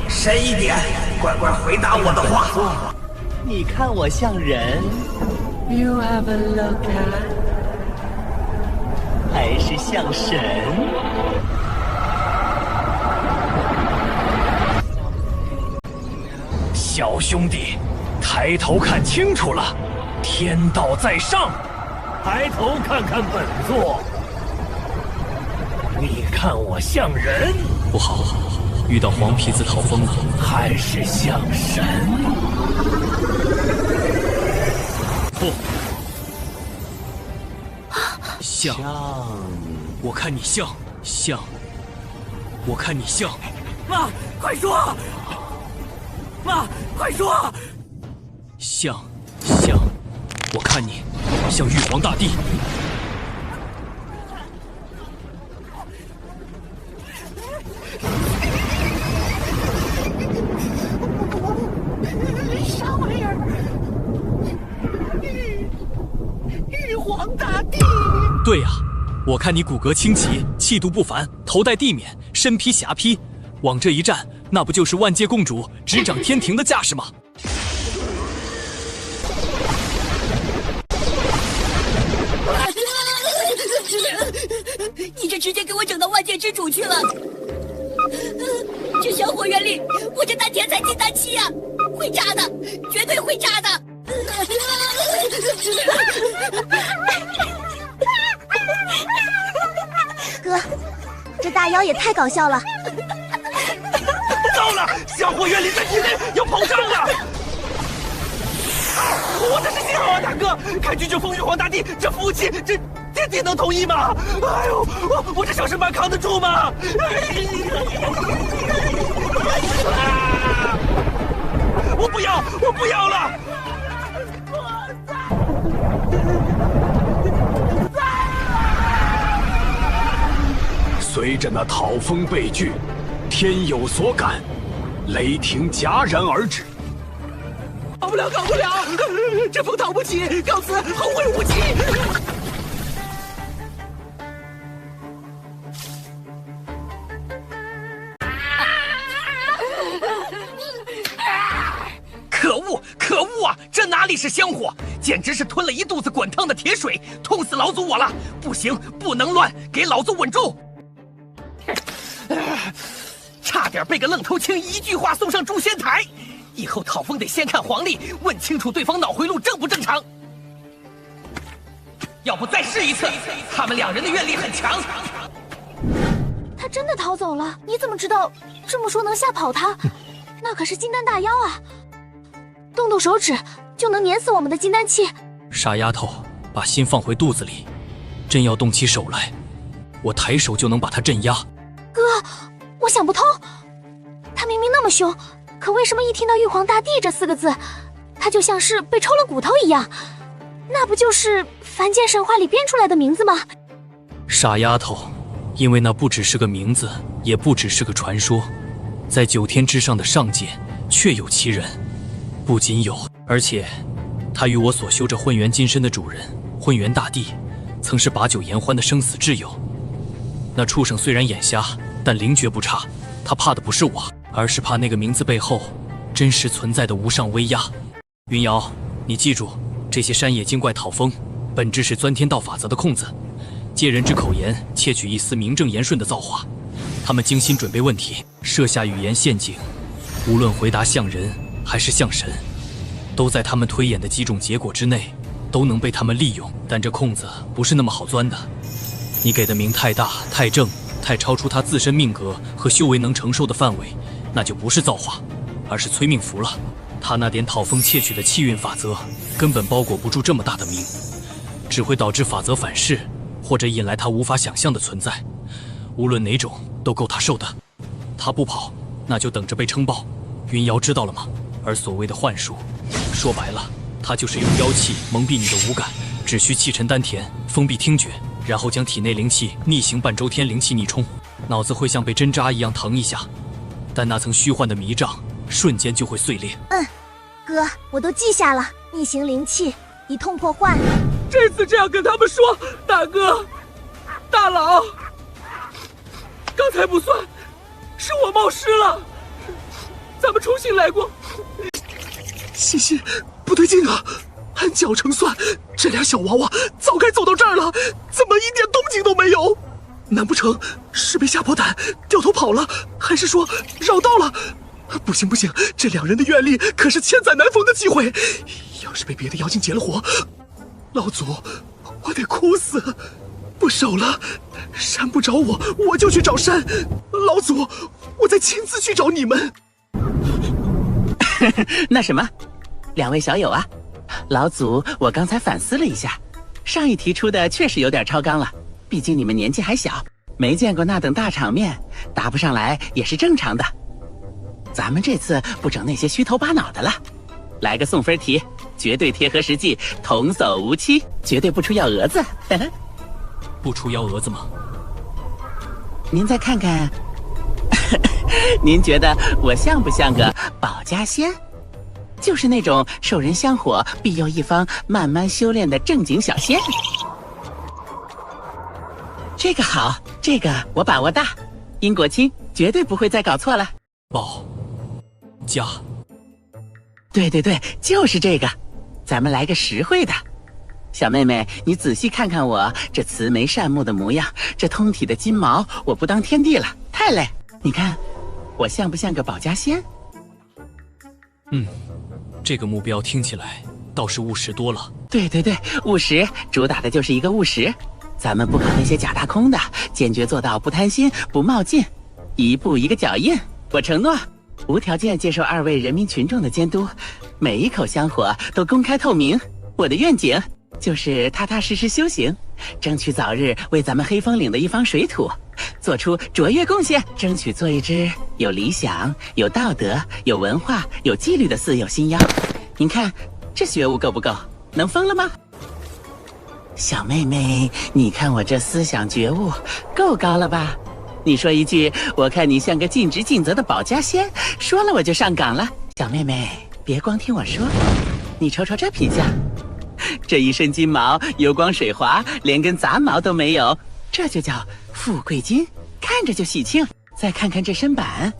深一点，乖乖回答我的话。你看我像人 ？You have a look at， 还是像神？小兄弟，抬头看清楚了，天道在上，抬头看看本座。你看我像人？不好，遇到黄皮子讨风了。还是像神？不，像。我看你像，我看你像。妈，快说！妈，快说！像，我看你像玉皇大帝。啥玩意儿？玉皇大帝？对呀，我看你骨骼清奇，气度不凡，头戴地冕，身披霞披，往这一站，那不就是万界共主执掌天庭的架势吗？你这直接给我整到万界之主去了！这小火源里，我这丹田才金丹期呀，会炸的，绝对会炸的！哥，这大妖也太搞笑了！糟了，小火源里在体内要膨胀了！我这是信号啊，大哥！看君就封玉皇大帝，这福气，这天帝能同意吗？哎呦，我这小身板扛得住吗？我不要了！随着那讨风被拒，天有所感，雷霆戛然而止。搞不了，这风讨不起，告辞，后会无期。可恶啊！这哪里是香火，简直是吞了一肚子滚烫的铁水，痛死老祖我了！不行，不能乱，给老子稳住！差点被个愣头青一句话送上诛仙台。以后讨风得先看黄历，问清楚对方脑回路正不正常。要不再试一次？他们两人的愿力很强。他真的逃走了？你怎么知道？这么说能吓跑他？那可是金丹大妖啊！动动手指就能碾死我们的金丹期。傻丫头，把心放回肚子里。真要动起手来，我抬手就能把他镇压。哥，我想不通，他明明那么凶，可为什么一听到玉皇大帝这4个字，他就像是被抽了骨头一样？那不就是凡间神话里编出来的名字吗？傻丫头，因为那不只是个名字，也不只是个传说，在9天之上的上界，确有其人。不仅有，而且他与我所修这混元金身的主人混元大帝，曾是把酒言欢的生死挚友。那畜生虽然眼瞎，但灵觉不差。他怕的不是我，而是怕那个名字背后真实存在的无上威压。云瑶，你记住，这些山野精怪讨风，本质是钻天道法则的空子，借人之口言窃取一丝名正言顺的造化。他们精心准备问题，设下语言陷阱，无论回答像人还是像神，都在他们推演的几种结果之内，都能被他们利用。但这空子不是那么好钻的，你给的名太大、太正、太超出他自身命格和修为能承受的范围，那就不是造化，而是催命符了。他那点讨风窃取的气运法则，根本包裹不住这么大的名，只会导致法则反噬，或者引来他无法想象的存在。无论哪种都够他受的。他不跑，那就等着被撑爆。云瑶知道了吗？而所谓的幻术，说白了，他就是用妖气蒙蔽你的五感，只需气沉丹田，封闭听觉，然后将体内灵气逆行半周天灵气逆冲，脑子会像被针扎一样疼一下，但那层虚幻的迷障瞬间就会碎裂。哥，我都记下了。逆行灵气，一通破幻。这次这样跟他们说，大哥、大佬，刚才不算，是我冒失了，咱们重新来过。西西，不对劲啊！按脚程算，这俩小娃娃早该走到这儿了，怎么一点动静都没有？难不成是被吓破胆掉头跑了，还是说绕道了？不行不行，这两人的愿力可是千载难逢的机会，要是被别的妖精劫了活，老祖我得哭死！不守了，山不找我，我就去找山。老祖，我再亲自去找你们。那什么，两位小友啊，老祖我刚才反思了一下，上一题出的确实有点超纲了，毕竟你们年纪还小，没见过那等大场面，答不上来也是正常的。咱们这次不整那些虚头巴脑的了，来个送分题，绝对贴合实际，童叟无欺，绝对不出幺蛾子。不出幺蛾子吗？您再看看，您觉得我像不像个保家仙？就是那种受人香火，庇佑一方，慢慢修炼的正经小仙。这个好，这个我把握大，因果亲绝对不会再搞错了。保家，对对对，就是这个。咱们来个实惠的。小妹妹，你仔细看看我这慈眉善目的模样，这通体的金毛，我不当天地了，太累。你看，我像不像个保家仙？这个目标听起来倒是务实多了。对对对，务实，主打的就是一个务实。咱们不搞那些假大空的，坚决做到不贪心、不冒进，一步一个脚印。我承诺，无条件接受二位人民群众的监督，每一口香火都公开透明。我的愿景就是踏踏实实修行，争取早日为咱们黑风岭的一方水土做出卓越贡献，争取做一只有理想、有道德、有文化、有纪律的四有新妖。您看这觉悟够不够？能疯了吗？小妹妹，你看我这思想觉悟够高了吧？你说一句，我看你像个尽职尽责的保家仙，说了我就上岗了。小妹妹，别光听我说，你瞅瞅这品相，这一身金毛油光水滑，连根杂毛都没有，这就叫富贵金，看着就喜庆。再看看这身板，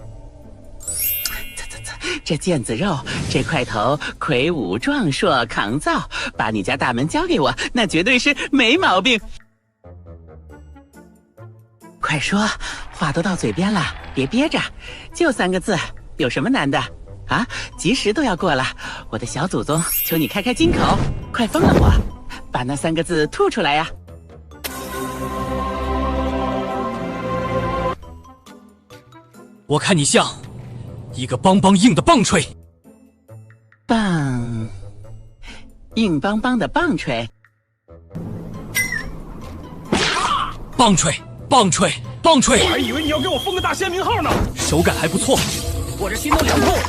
这腱子肉，这块头魁梧壮硕抗造，把你家大门交给我，那绝对是没毛病。快说，话都到嘴边了，别憋着，就3个字，有什么难的啊？吉时都要过了，我的小祖宗，求你开开金口，快封了我，把那3个字吐出来呀！我看你像一个梆梆硬的棒槌。棒，硬邦邦的棒槌。棒槌，棒槌，棒槌！我还以为你要给我封个大仙名号呢。手感还不错，我这心都凉透了。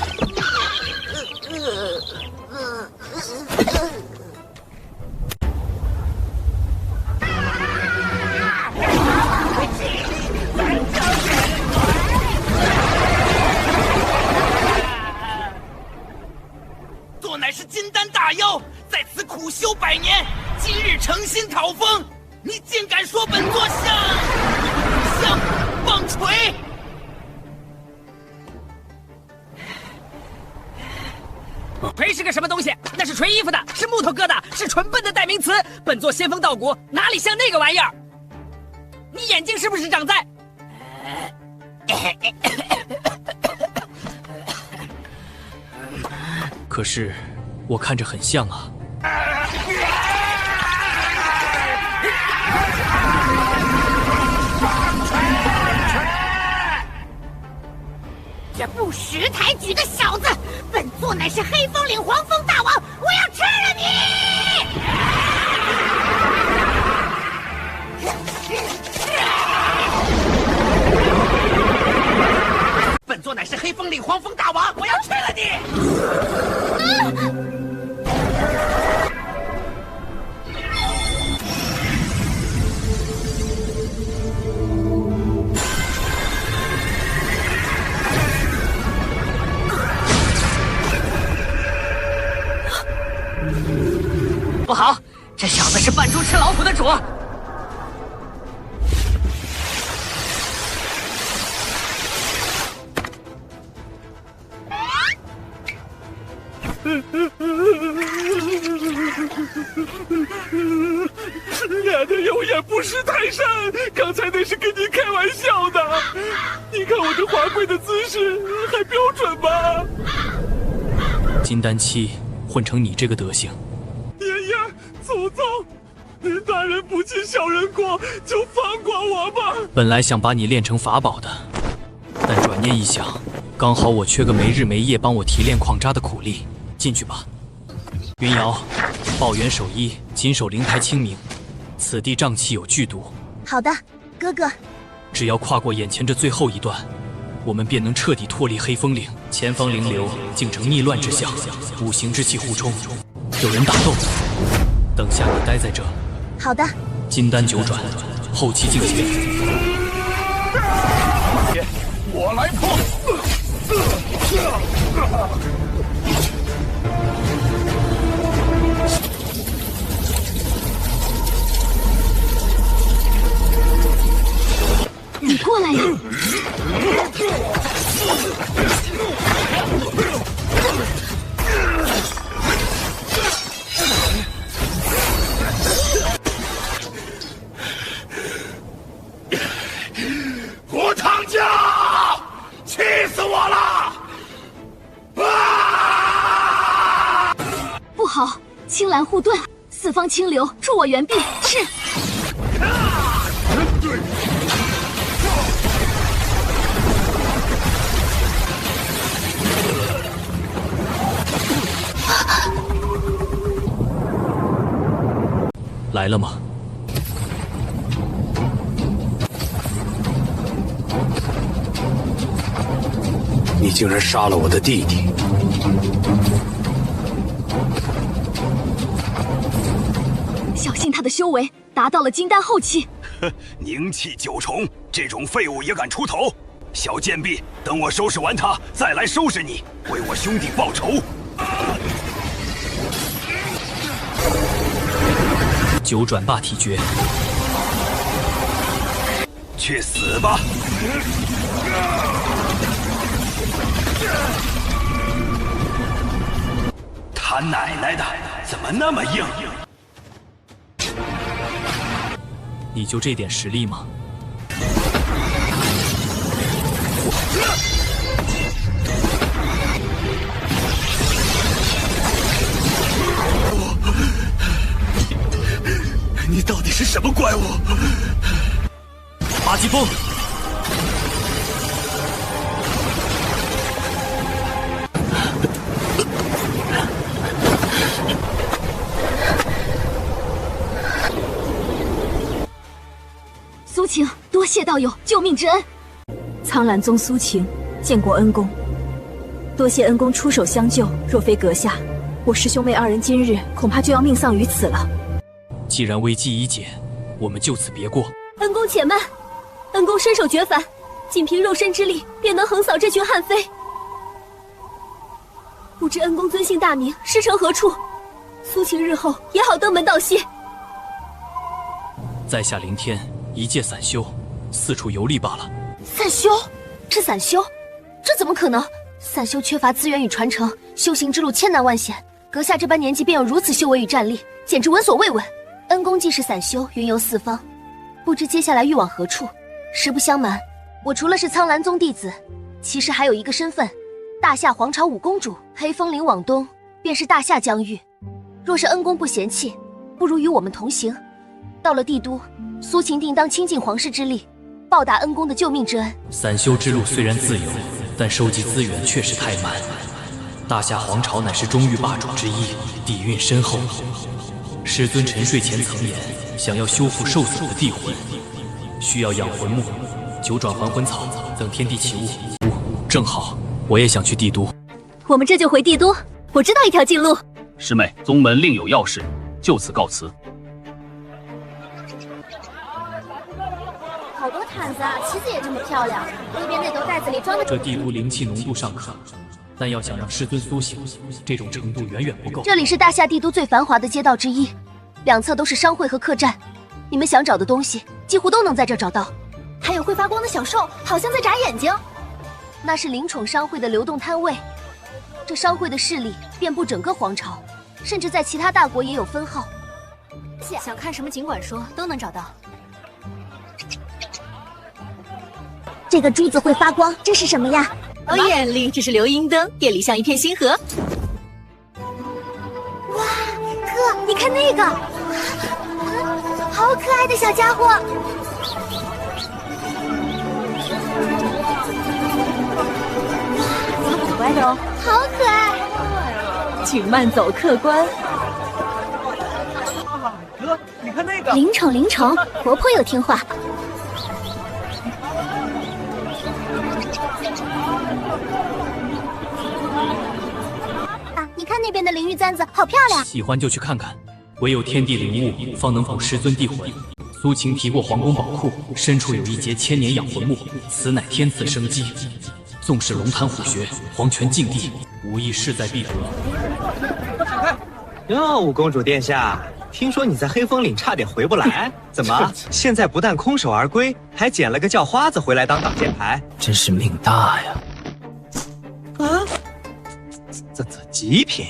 大妖，在此苦修百年，今日诚心讨封，你竟敢说本座像棒槌！锤是个什么东西？那是锤衣服的，是木头疙瘩，是蠢笨的代名词。本座仙风道骨，哪里像那个玩意儿？你眼睛是不是长在？可是，我看着很像啊。这不识抬举的小子，本座乃是黑风岭黄蜂大王，我要吃了你！本座乃是黑风岭黄蜂大王，我要吃了你！不好，这小子是扮猪吃老虎的主。俺的有眼不识泰山，刚才那是跟你开玩笑的。你看我这华贵的姿势还标准吧？金丹期混成你这个德行，爷爷，祖宗，您大人不计小人过，就放过我吧。本来想把你练成法宝的，但转念一想，刚好我缺个没日没夜帮我提炼矿渣的苦力，进去吧。云瑶，抱元守一，谨守灵台清明。此地瘴气有剧毒，好的，哥哥。只要跨过眼前这最后一段，我们便能彻底脱离黑风岭。前方灵流竟成逆乱之象，五行之气互冲，有人打斗。等下你待在这。好的。金丹九转，后期进行。我来破！你过来呀！我堂家，气死我了！啊！不好，青蓝护盾，四方清流，助我援臂。是。来了吗？你竟然杀了我的弟弟！小心他的修为达到了金丹后期。凝气九重，这种废物也敢出头？小贱婢，等我收拾完他，再来收拾你，为我兄弟报仇！九转霸体诀，去死吧！他奶奶的，怎么那么硬？你就这点实力吗？你到底是什么怪物？八极风！苏晴，多谢道友救命之恩。苍兰宗苏晴，见过恩公。多谢恩公出手相救，若非阁下，我师兄妹二人今日恐怕就要命丧于此了。既然危机已解，我们就此别过。恩公且慢，恩公身手绝凡，仅凭肉身之力便能横扫这群悍匪。不知恩公尊姓大名，师承何处？苏晴日后也好登门道谢。在下凌天一介散修，四处游历罢了。散修？是散修？这怎么可能？散修缺乏资源与传承，修行之路千难万险。阁下这般年纪便有如此修为与战力，简直闻所未闻。恩公既是散修，云游四方，不知接下来欲往何处。实不相瞒，我除了是苍蓝宗弟子，其实还有一个身份，大夏皇朝五公主。黑风岭往东便是大夏疆域，若是恩公不嫌弃，不如与我们同行。到了帝都，苏秦定当倾尽皇室之力，报答恩公的救命之恩。散修之路虽然自由，但收集资源确实太慢。大夏皇朝乃是中域霸主之一，底蕴深厚。师尊沉睡前曾言，想要修复受损的地魂，需要养魂木、九转还魂草等天地奇物。正好，我也想去帝都。我们这就回帝都，我知道一条近路。师妹，宗门另有要事，就此告辞。好多毯子啊，旗子也这么漂亮。那边那兜袋子里装的……这帝都灵气浓度尚可，但要想让师尊苏醒，这种程度远远不够。这里是大夏帝都最繁华的街道之一，两侧都是商会和客栈，你们想找的东西几乎都能在这找到。还有会发光的小兽，好像在眨眼睛。那是灵宠商会的流动摊位，这商会的势力遍布整个皇朝，甚至在其他大国也有分号。想看什么尽管说，都能找到。这个珠子会发光，这是什么呀？好眼力，这是流萤灯，夜里像一片星河。哇，哥，你看那个，好可爱的小家伙。古怪的哦，好可爱。请慢走，客官。哥，你看那个，灵宠灵宠，活泼又听话。你看那边的灵玉簪子，好漂亮。喜欢就去看看，唯有天地灵物，方能补师尊地魂。苏秦提过皇宫宝库，深处有一节千年养魂木，此乃天赐生机。纵使龙潭虎穴、黄泉禁地，无疑势在必得。哟，五公主殿下，听说你在黑风岭差点回不来，怎么现在不但空手而归，还捡了个叫花子回来当挡箭牌？真是命大呀！啊，这极品，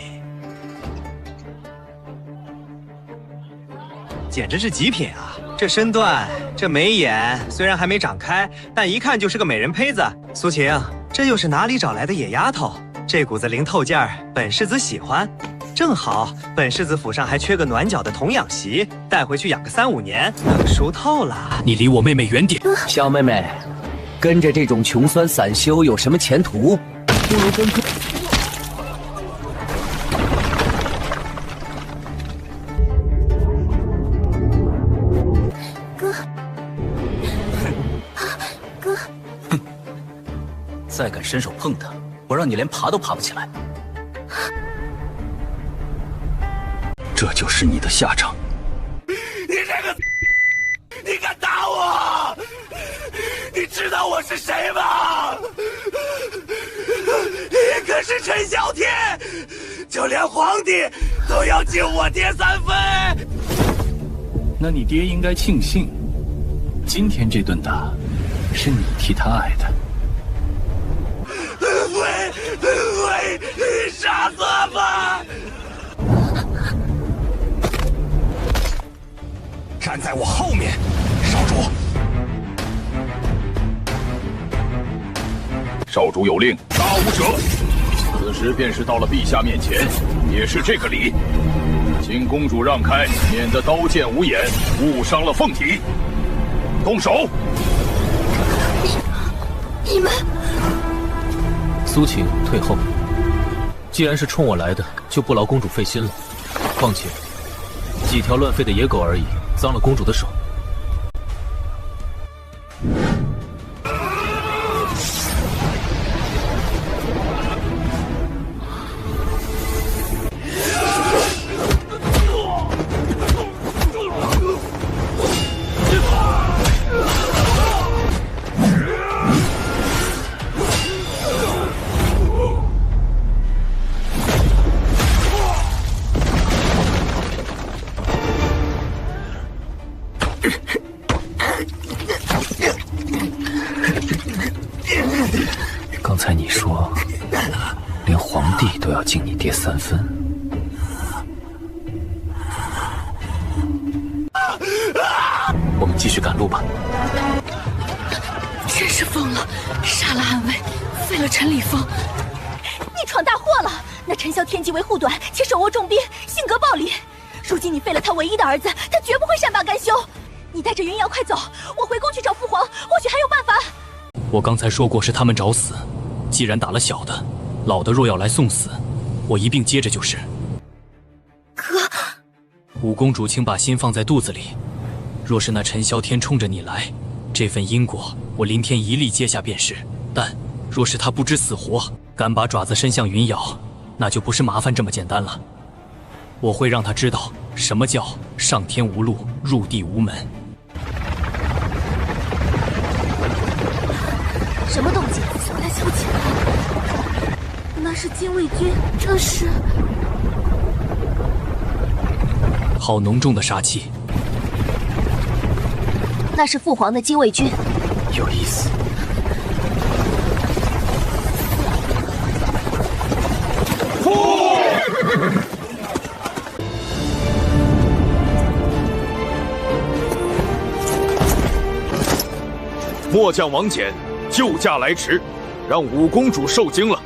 简直是极品啊！这身段，这眉眼，虽然还没长开，但一看就是个美人胚子。苏晴，这又是哪里找来的野丫头？这股子灵透劲儿，本世子喜欢。正好，本世子府上还缺个暖脚的童养媳，带回去养个3、5年，等熟透了。你离我妹妹远点。小妹妹，跟着这种穷酸散修有什么前途？不如跟哥。哥，再敢伸手碰她，我让你连爬都爬不起来。这就是你的下场。你这个，你敢打我？你知道我是谁吗？你可是陈小天，就连皇帝都要敬我爹3分。那你爹应该庆幸，今天这顿打是你替他挨的。会杀死我吧！站在我后面，少主。少主有令，杀无赦。此时便是到了陛下面前，也是这个礼。请公主让开，免得刀剑无眼，误伤了凤体。动手！你们，苏晴退后。既然是冲我来的，就不劳公主费心了。况且，几条乱吠的野狗而已，脏了公主的手。连皇帝都要敬你爹3分。我们继续赶路吧。真是疯了，杀了暗卫，废了陈礼峰。你闯大祸了！那陈霄天极为护短，且手握重兵，性格暴戾。如今你废了他唯一的儿子，他绝不会善罢甘休。你带着云瑶快走，我回宫去找父皇，或许还有办法。我刚才说过是他们找死，既然打了小的，老的若要来送死，我一并接着就是。哥，五公主，请把心放在肚子里。若是那陈霄天冲着你来，这份因果我林天一力接下便是。但若是他不知死活，敢把爪子伸向云瑶，那就不是麻烦这么简单了。我会让他知道什么叫上天无路，入地无门。什么动静？怎么来敲起了？那是禁卫军，这是……好浓重的杀气。那是父皇的禁卫军，有意思。末将王翦救驾来迟，让五公主受惊了，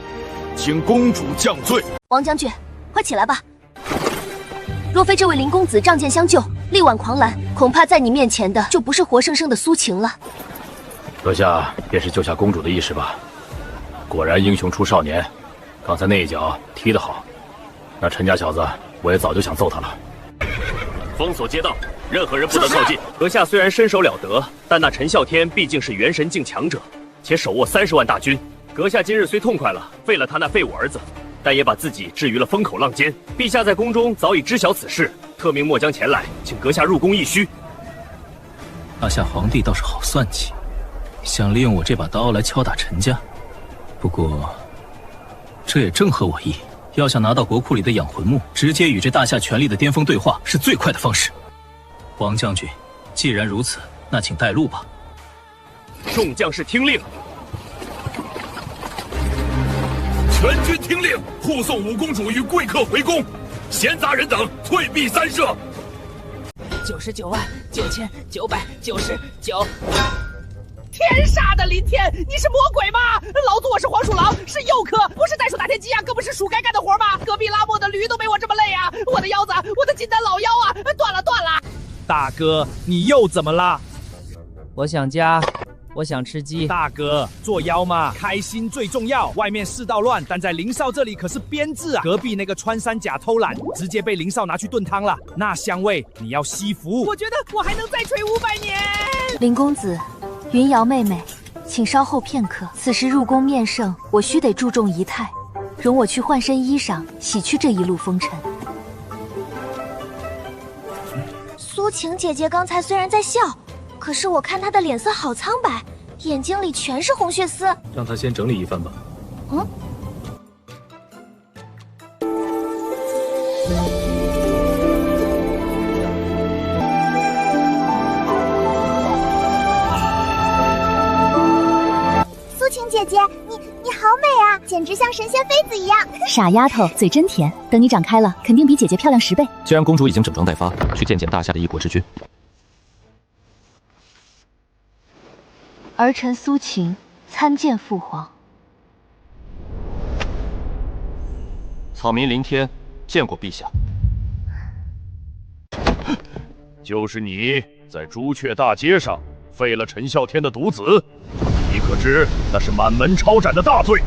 请公主降罪。王将军，快起来吧！若非这位林公子仗剑相救，力挽狂澜，恐怕在你面前的就不是活生生的苏晴了。阁下便是救下公主的意识吧？果然英雄出少年，刚才那一脚踢得好。那陈家小子，我也早就想揍他了。封锁街道，任何人不得靠近。阁下虽然身手了得，但那陈啸天毕竟是元神境强者，且手握30万大军。阁下今日虽痛快了，废了他那废物儿子，但也把自己置于了风口浪尖。陛下在宫中早已知晓此事，特命末将前来，请阁下入宫一叙。大夏皇帝倒是好算计，想利用我这把刀来敲打陈家。不过，这也正合我意。要想拿到国库里的养魂木，直接与这大夏权力的巅峰对话是最快的方式。王将军，既然如此，那请带路吧。众将士听令，全军听令，护送五公主与贵客回宫，闲杂人等退避三舍。999999。天杀的林天，你是魔鬼吗？老子我是黄鼠狼，是幼科，不是袋鼠打天机啊，更不是鼠该干的活吗？隔壁拉磨的驴都没我这么累啊！我的腰子，我的金丹老腰啊，断了！大哥，你又怎么了？我想家，我想吃鸡。大哥，做妖嘛，开心最重要。外面世道乱，但在林少这里可是编制啊。隔壁那个穿山甲偷懒，直接被林少拿去炖汤了，那香味你要惜福。我觉得我还能再吹500年。林公子。云瑶妹妹，请稍后片刻。此时入宫面圣，我须得注重仪态，容我去换身衣裳，洗去这一路风尘。苏晴姐姐刚才虽然在笑，可是我看她的脸色好苍白，眼睛里全是红血丝。让她先整理一番吧。嗯。苏晴姐姐，你好美啊，简直像神仙妃子一样。傻丫头，嘴真甜，等你长开了，肯定比姐姐漂亮10倍。既然公主已经整装待发，去见见大夏的一国之君。儿臣苏晴参见父皇。草民林天见过陛下。就是你在朱雀大街上废了陈啸天的独子，你可知那是满门抄斩的大罪？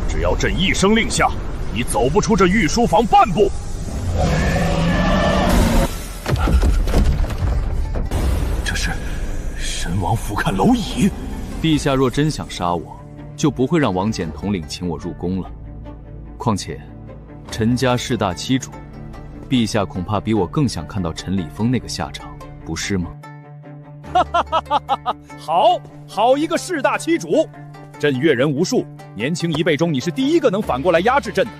只要朕一声令下，你走不出这御书房半步。这是神王俯瞰蝼蚁。陛下若真想杀我，就不会让王翦统领请我入宫了。况且，陈家势大欺主，陛下恐怕比我更想看到陈礼峰那个下场，不是吗？好一个势大欺主！朕阅人无数，年轻一辈中你是第一个能反过来压制朕的。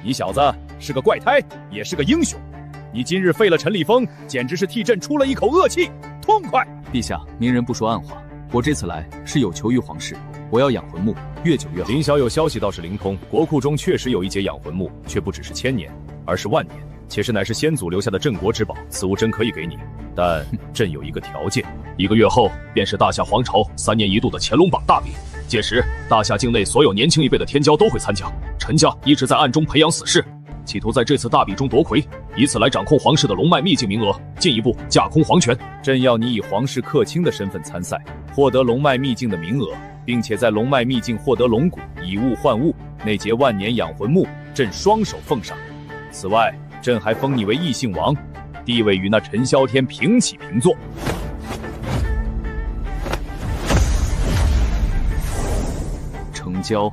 你小子是个怪胎，也是个英雄。你今日废了陈礼峰，简直是替朕出了一口恶气，痛快！陛下，明人不说暗话，我这次来是有求于皇室，我要养魂木，越久越好。林小友消息倒是灵通，国库中确实有一节养魂木，却不只是1000年，而是万年，且是乃是先祖留下的镇国之宝。此物真可以给你，但朕有一个条件：1个月后便是大夏皇朝3年1度的乾隆榜大比，届时大夏境内所有年轻一辈的天骄都会参加。陈家一直在暗中培养死士，企图在这次大比中夺魁，以此来掌控皇室的龙脉秘境名额，进一步架空皇权。朕要你以皇室客卿的身份参赛，获得龙脉秘境的名额，并且在龙脉秘境获得龙骨，以物换物。那节万年养魂木，朕双手奉上。此外，朕还封你为异姓王，地位与那陈霄天平起平坐。成交。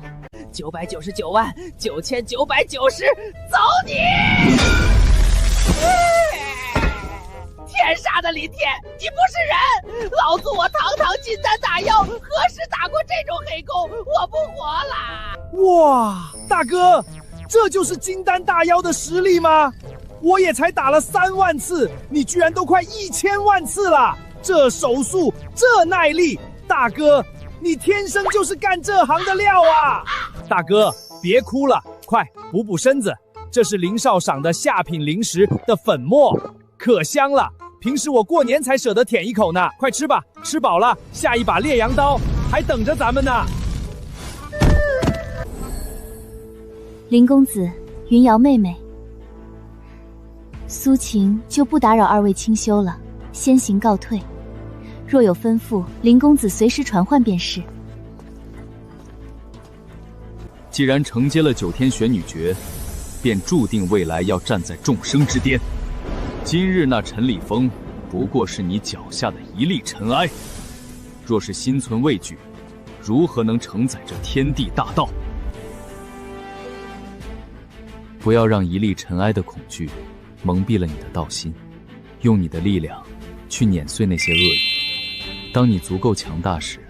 999万9990，走你！天杀的林天，你不是人！老子我堂堂金丹大妖，何时打过这种黑工？我不活了！哇，大哥，这就是金丹大妖的实力吗？我也才打了3万次，你居然都快1000万次了！这手速，这耐力，大哥，你天生就是干这行的料啊！大哥，别哭了，快补补身子。这是林少赏的下品灵石的粉末，可香了。平时我过年才舍得舔一口呢，快吃吧，吃饱了，下一把烈阳刀还等着咱们呢。林公子，云瑶妹妹，苏晴就不打扰2位清修了，先行告退。若有吩咐，林公子随时传唤便是。既然承接了9天玄女诀，便注定未来要站在众生之巅。今日那陈礼峰，不过是你脚下的一粒尘埃。若是心存畏惧，如何能承载这天地大道？不要让一粒尘埃的恐惧蒙蔽了你的道心，用你的力量去碾碎那些恶意。当你足够强大时，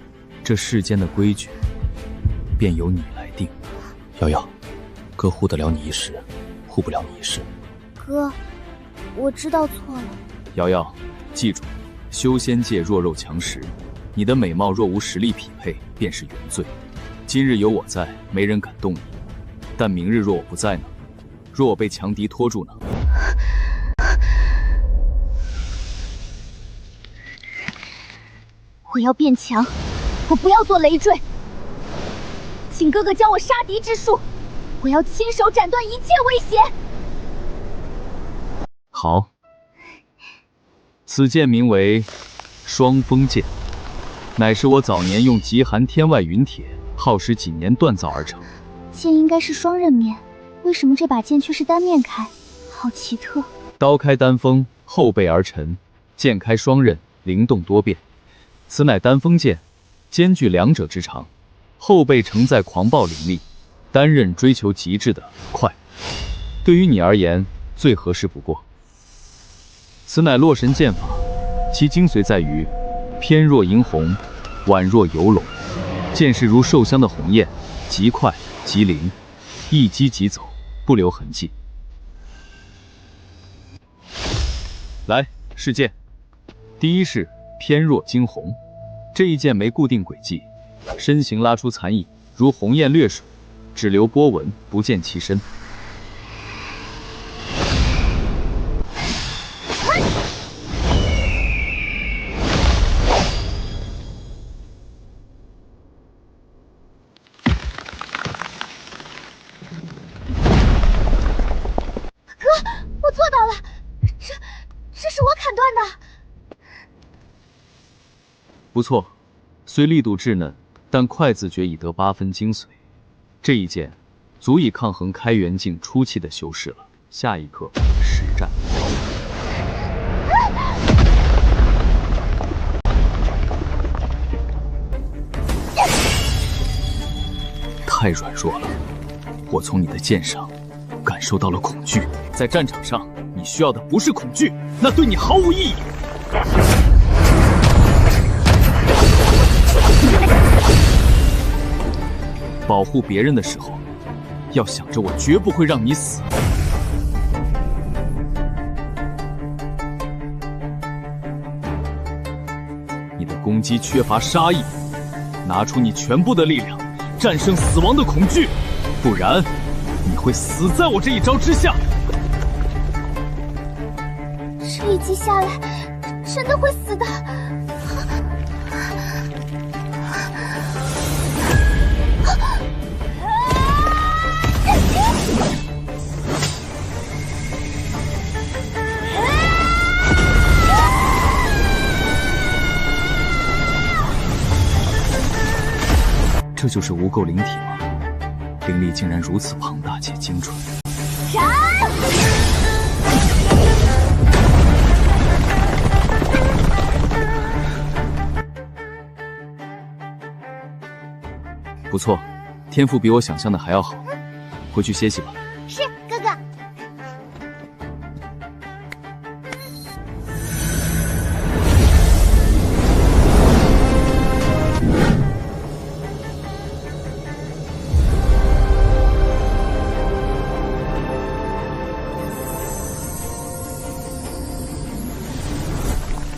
这世间的规矩便由你来定。瑶瑶，哥护得了你一时，护不了你一世。哥，我知道错了。瑶瑶，记住，修仙界弱肉强食，你的美貌若无实力匹配，便是原罪。今日有我在，没人敢动你，但明日若我不在呢？若我被强敌拖住呢？我要变强，我不要做累赘。请哥哥教我杀敌之术，我要亲手斩断一切威胁。好，此剑名为双锋剑，乃是我早年用极寒天外云铁耗时几年锻造而成。剑应该是双刃面，为什么这把剑却是单面开？好奇特。刀开单锋，后背而沉；剑开双刃，灵动多变。此乃单锋剑，兼具两者之长。后背承载狂暴凌厉，单刃追求极致的快。对于你而言，最合适不过。此乃洛神剑法，其精髓在于偏若银虹，宛若游龙。剑势如寿香的鸿雁，极快极灵，一击即走，不留痕迹。来，试剑。第一式偏若惊鸿，这一剑没固定轨迹，身形拉出残影，如鸿雁掠水，只留波纹，不见其身。哥，我做到了，这是我砍断的。不错，虽力度稚嫩，但快自觉已得8分精髓。这一剑足以抗衡开元境初期的修士了。下一刻，实战。太软弱了，我从你的剑上感受到了恐惧。在战场上，你需要的不是恐惧，那对你毫无意义。保护别人的时候，要想着我绝不会让你死。你的攻击缺乏杀意，拿出你全部的力量，战胜死亡的恐惧，不然你会死在我这一招之下。这一击下来，真的会死的。这就是无垢灵体吗？灵力竟然如此庞大且精纯。不错，天赋比我想象的还要好。回去歇息吧。是，哥哥。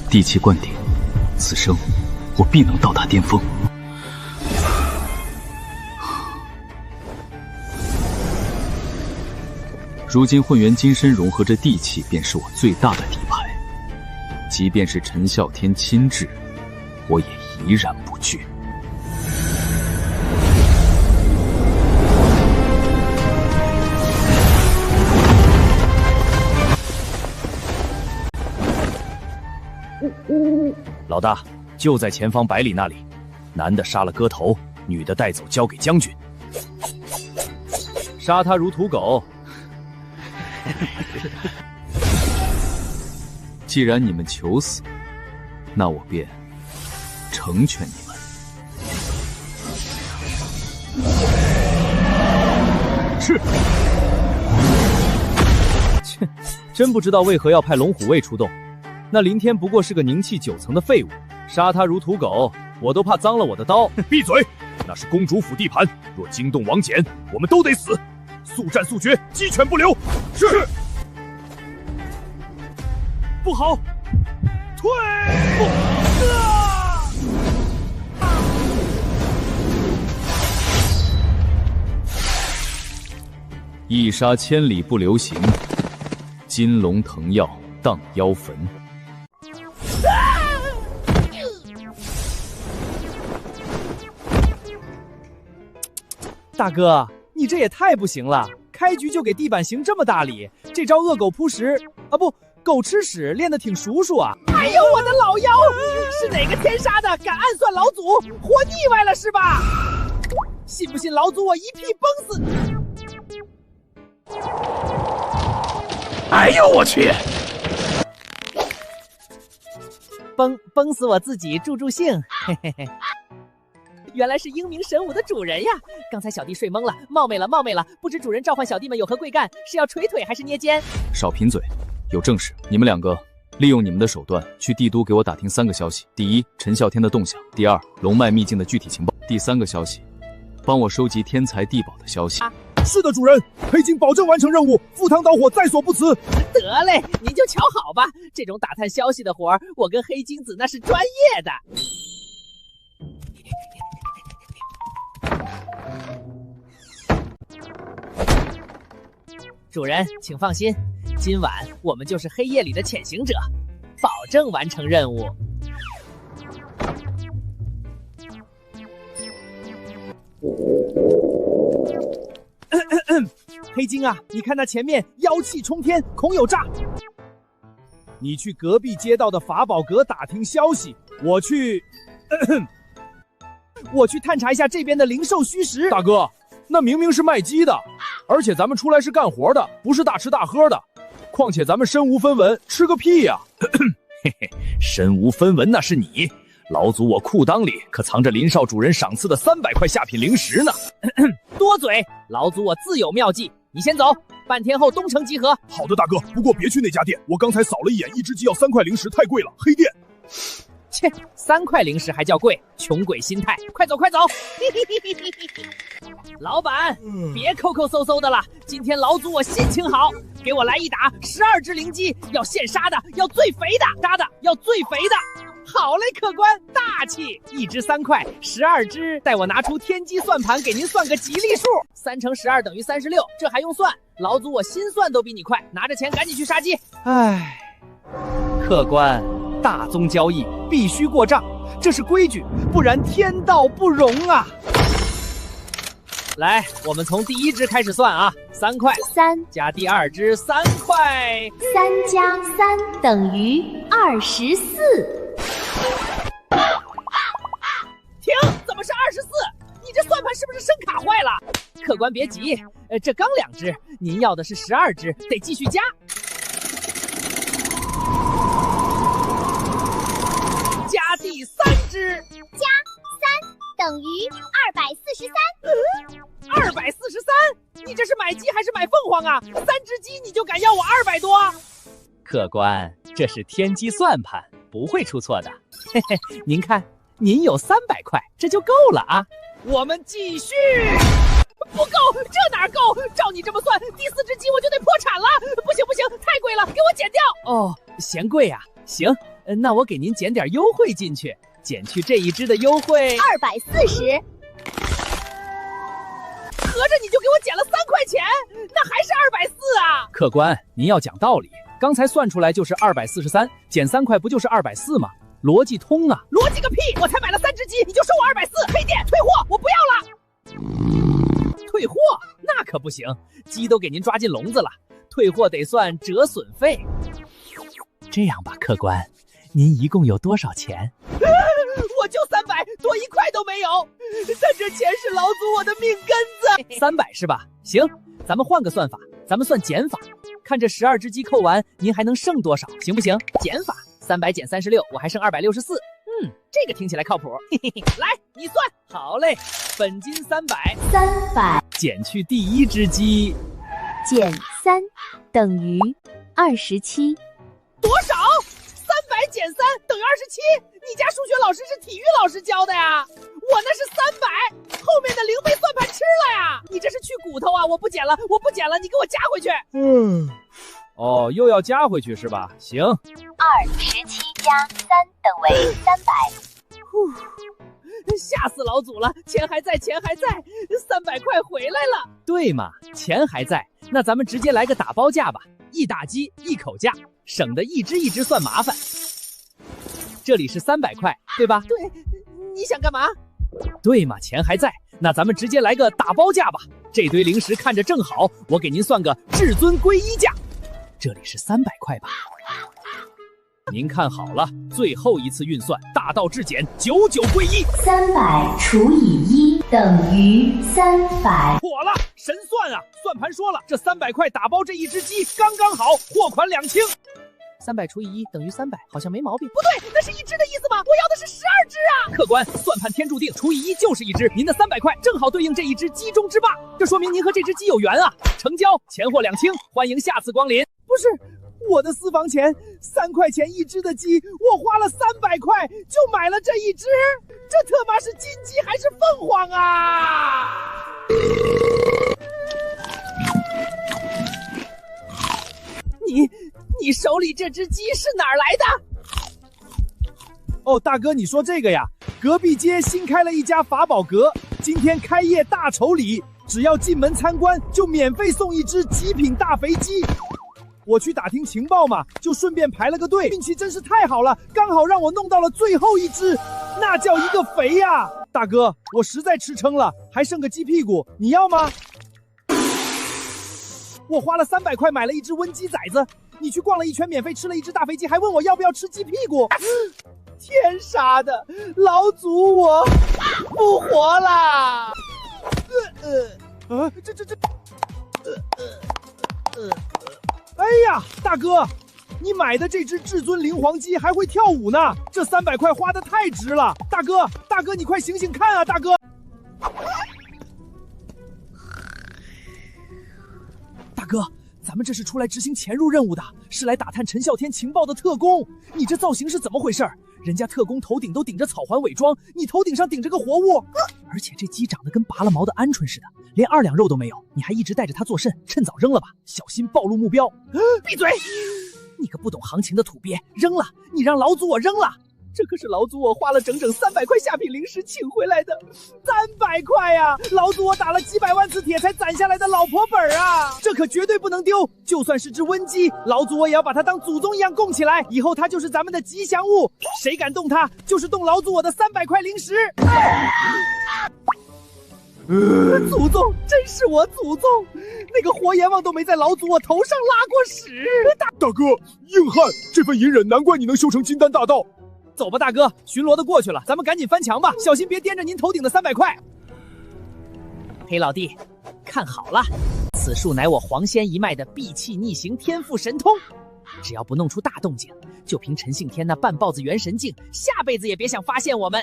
地气灌顶，此生我必能到达巅峰。如今混元金身融合着地气，便是我最大的底牌。即便是陈啸天亲至，我也怡然不惧。老大，就在前方100里那里，男的杀了割头，女的带走交给将军。杀他如土狗。既然你们求死，那我便成全你们。是。切，真不知道为何要派龙虎卫出动。那林天不过是个凝气9层的废物，杀他如土狗，我都怕脏了我的刀。闭嘴！那是公主府地盘，若惊动王翦，我们都得死。速战速决，鸡犬不留。是。不好，退！一杀千里不留行，金龙腾耀荡妖坟。大哥，你这也太不行了！开局就给地板行这么大礼，这招恶狗扑食啊不，狗吃屎练得挺熟熟啊！哎呦我的老妖，是哪个天杀的敢暗算老祖，活腻歪了是吧？信不信老祖我一屁崩死？哎呦我去！崩死我自己助兴，嘿嘿嘿。原来是英明神武的主人呀！刚才小弟睡懵了，冒昧了，不知主人召唤小弟们有何贵干？是要捶腿还是捏肩？少贫嘴，有正事。你们两个利用你们的手段去帝都给我打听3个消息：第一，陈啸天的动向；第二，龙脉秘境的具体情报；第3个消息，帮我收集天才地宝的消息。是的，主人，黑金保证完成任务，赴汤蹈火，在所不辞。得嘞，您就瞧好吧。这种打探消息的活儿，我跟黑金子那是专业的。主人，请放心，今晚我们就是黑夜里的潜行者，保证完成任务。黑金啊，你看那前面妖气冲天，恐有诈。你去隔壁街道的法宝阁打听消息，我去探查一下这边的灵兽虚实。大哥，那明明是卖鸡的，而且咱们出来是干活的，不是大吃大喝的。况且咱们身无分文，吃个屁呀！嘿嘿，身无分文那是你，老祖我裤裆里可藏着林少主人赏赐的300块下品灵石呢。多嘴，老祖我自有妙计，你先走，半天后东城集合。好的，大哥，不过别去那家店，我刚才扫了一眼，一只鸡要3块灵石，太贵了，黑店。切，3块灵石还叫贵？穷鬼心态，快走快走！老板，别抠抠搜搜的了，今天老祖我心情好，给我来一打12只灵鸡，要现杀的，要最肥的，杀的要最肥的。好嘞，客官，大气！1只3块，12只，待我拿出天机算盘给您算个吉利数。3乘12等于36，这还用算？老祖我心算都比你快，拿着钱赶紧去杀鸡。唉，客官，大宗交易必须过账，这是规矩，不然天道不容啊！来，我们从第1只开始算啊，3块，3加第2只3块，3加3等于24。停！怎么是24？你这算盘是不是声卡坏了？客官别急，这刚2只，您要的是12只，得继续加。加第3只，加3等于243。243？你这是买鸡还是买凤凰啊？3只鸡你就敢要我200多？客官，这是天机算盘，不会出错的。嘿嘿，您看，您有300块，这就够了啊。我们继续。不够，这哪够？照你这么算，第4只鸡我就得破产了。不行不行，太贵了，给我减掉。哦，嫌贵啊？行，那我给您减点优惠进去，减去这1只的优惠240。合着你就给我减了3块钱，那还是240啊！客官，您要讲道理，刚才算出来就是243，减3块不就是240吗？逻辑通啊！逻辑个屁！我才买了3只鸡，你就收我240，黑店退货，我不要了。退货？那可不行，鸡都给您抓进笼子了，退货得算折损费。这样吧，客官，您一共有多少钱？我就300，多1块都没有。但这钱是老祖我的命根子。300是吧？行，咱们换个算法，咱们算减法，看这12只鸡扣完，您还能剩多少，行不行？减法，300减36，我还剩264。这个听起来靠谱。嘿嘿嘿，来，你算。好嘞，本金300减去第1只鸡，减3等于27。多少？300减3等于27？你家数学老师是体育老师教的呀？我那是300，后面的0被算盘吃了呀！你这是去骨头啊！我不减了，我不减了，你给我加回去。哦，又要加回去是吧？行。217加3等为300。吓死老祖了！钱还在，钱还在，300块回来了。对嘛，钱还在，那咱们直接来个打包价吧，1打鸡1口价，省得一只算麻烦。这里是300块，对吧？对，你想干嘛？对嘛，钱还在，那咱们直接来个打包价吧。这堆零食看着正好，我给您算个至尊归一价。这里是300块吧？您看好了，最后一次运算，大道至简，99归一。300除以1等于300。妥了，神算啊！算盘说了，这300块打包这1只鸡刚刚好，货款2清。300除以1等于300，好像没毛病。不对，那是1只的意思吗？我要的是12只啊！客官，算盘天注定，除以1就是1只，您的300块正好对应这1只鸡中之霸，这说明您和这只鸡有缘啊！成交，钱货2清，欢迎下次光临。不是，我的私房钱，3块钱1只的鸡，我花了300块就买了这1只，这特妈是金鸡还是凤凰啊？你手里这只鸡是哪儿来的？哦，大哥，你说这个呀？隔壁街新开了一家法宝阁，今天开业大酬礼，只要进门参观就免费送1只极品大肥鸡。我去打听情报嘛，就顺便排了个队，运气真是太好了，刚好让我弄到了最后1只，那叫一个肥呀！大哥，我实在吃撑了，还剩个鸡屁股，你要吗？我花了300块买了1只温鸡崽子，你去逛了一圈，免费吃了1只大肥鸡，还问我要不要吃鸡屁股？天杀的，老祖我复活啦！哎呀，大哥，你买的这只至尊灵皇鸡还会跳舞呢，这300块花得太值了！大哥，你快醒醒看啊，大哥！大哥，咱们这是出来执行潜入任务的，是来打探陈啸天情报的特工。你这造型是怎么回事？人家特工头顶都顶着草环伪装，你头顶上顶着个活物，而且这鸡长得跟拔了毛的鹌鹑似的，连2两肉都没有，你还一直带着它做甚？趁早扔了吧，小心暴露目标。闭嘴！你个不懂行情的土鳖，扔了！你让老祖我扔了！这可是老祖我花了整整300块下品灵石请回来的，300块呀！老祖我打了几百万次铁才攒下来的老婆本啊！这可绝对不能丢，就算是只瘟鸡，老祖我也要把它当祖宗一样供起来，以后它就是咱们的吉祥物，谁敢动它，就是动老祖我的300块灵石。祖宗，真是我祖宗！那个活阎王都没在老祖我头上拉过屎。大哥，硬汉，这份隐忍难怪你能修成金丹大道。走吧，大哥，巡逻的过去了，咱们赶紧翻墙吧，小心别掂着您头顶的300块。黑老弟，看好了，此术乃我黄仙一脉的闭气逆行天赋神通，只要不弄出大动静，就凭陈信天那半豹子元神镜，下辈子也别想发现我们。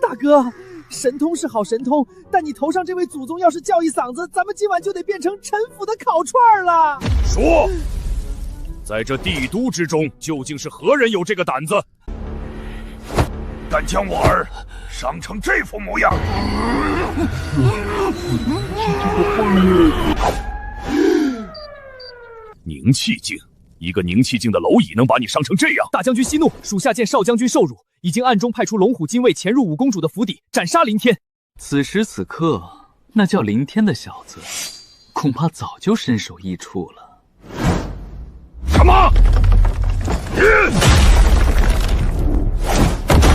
大哥，神通是好神通，但你头上这位祖宗要是叫一嗓子，咱们今晚就得变成陈府的烤串了。说，在这帝都之中，究竟是何人有这个胆子，敢将我儿伤成这副模样？凝气境，一个凝气境的蝼蚁能把你伤成这样？大将军息怒，属下见少将军受辱，已经暗中派出龙虎禁卫潜入五公主的府邸，斩杀林天。此时此刻，那叫林天的小子，恐怕早就身首异处了。什么？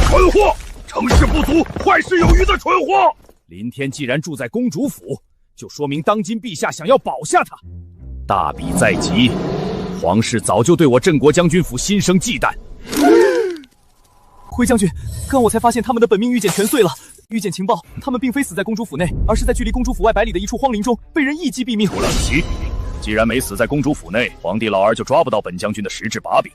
蠢货！成事不足，坏事有余的蠢货！林天既然住在公主府，就说明当今陛下想要保下他。大比在即，皇室早就对我镇国将军府心生忌惮。回将军，刚我才发现他们的本命玉简全碎了。玉简情报，他们并非死在公主府内，而是在距离公主府外100里的一处荒林中，被人一击毙命。不了奇，既然没死在公主府内，皇帝老儿就抓不到本将军的实质把柄。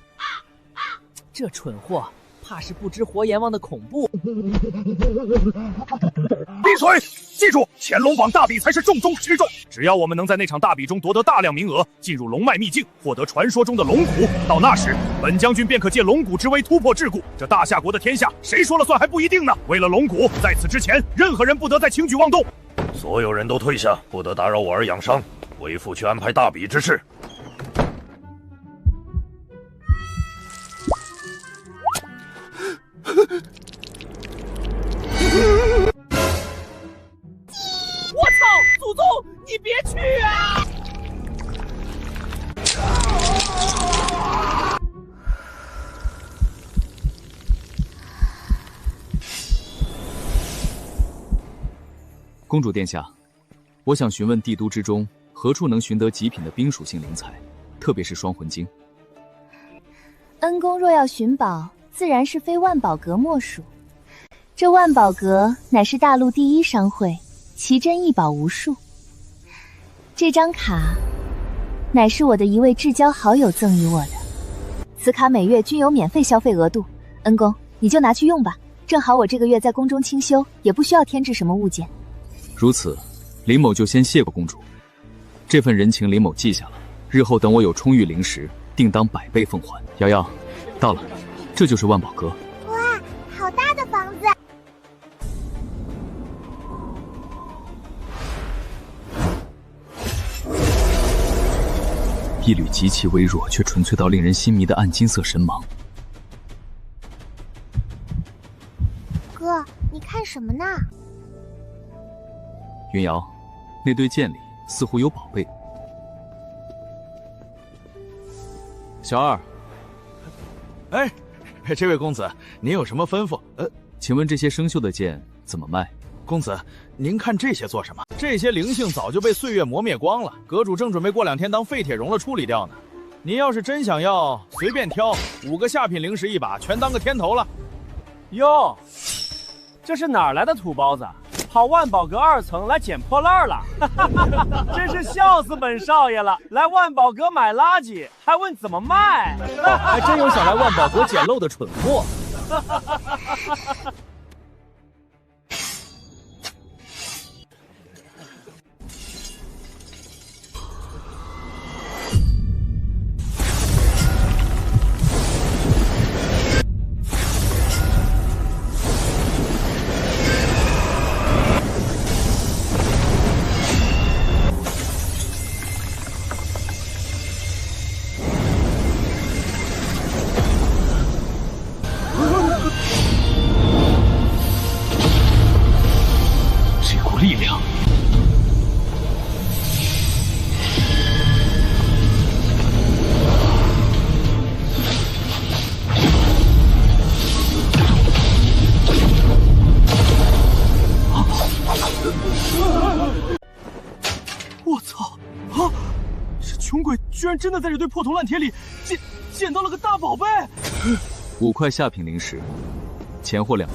这蠢货，怕是不知活阎王的恐怖。闭嘴！记住，潜龙榜大比才是重中之重。只要我们能在那场大比中夺得大量名额，进入龙脉秘境，获得传说中的龙骨，到那时，本将军便可借龙骨之威突破桎梏。这大夏国的天下，谁说了算还不一定呢。为了龙骨，在此之前，任何人不得再轻举妄动。所有人都退下，不得打扰我儿养伤。为父去安排大比之事。我操！祖宗，你别去啊！公主殿下，我想询问帝都之中何处能寻得极品的冰属性灵材，特别是双魂晶。恩公若要寻宝，自然是非万宝阁莫属。这万宝阁乃是大陆第一商会，奇珍异宝无数。这张卡乃是我的一位至交好友赠予我的，此卡每月均有免费消费额度。恩公，你就拿去用吧，正好我这个月在宫中清修，也不需要添置什么物件。如此，林某就先谢过公主。这份人情林某记下了，日后等我有充裕灵石，定当100倍奉还。瑶瑶，到了，这就是万宝阁。哇，好大的房子！一缕极其微弱却纯粹到令人心迷的暗金色神芒。哥，你看什么呢？云瑶，那堆剑里似乎有宝贝。小二，哎，这位公子，您有什么吩咐？请问这些生锈的剑怎么卖？公子，您看这些做什么？这些灵性早就被岁月磨灭光了，阁主正准备过2天当废铁熔了处理掉呢。您要是真想要，随便挑，5个下品灵石一把，全当个天头了。哟，这是哪儿来的土包子？跑万宝阁2层来捡破烂了，真是笑死本少爷了！来万宝阁买垃圾，还问怎么卖？还真有想来万宝阁捡漏的蠢货。我操！啊！这穷鬼居然真的在这堆破铜烂铁里捡到了个大宝贝！5块下品灵石，钱货2000。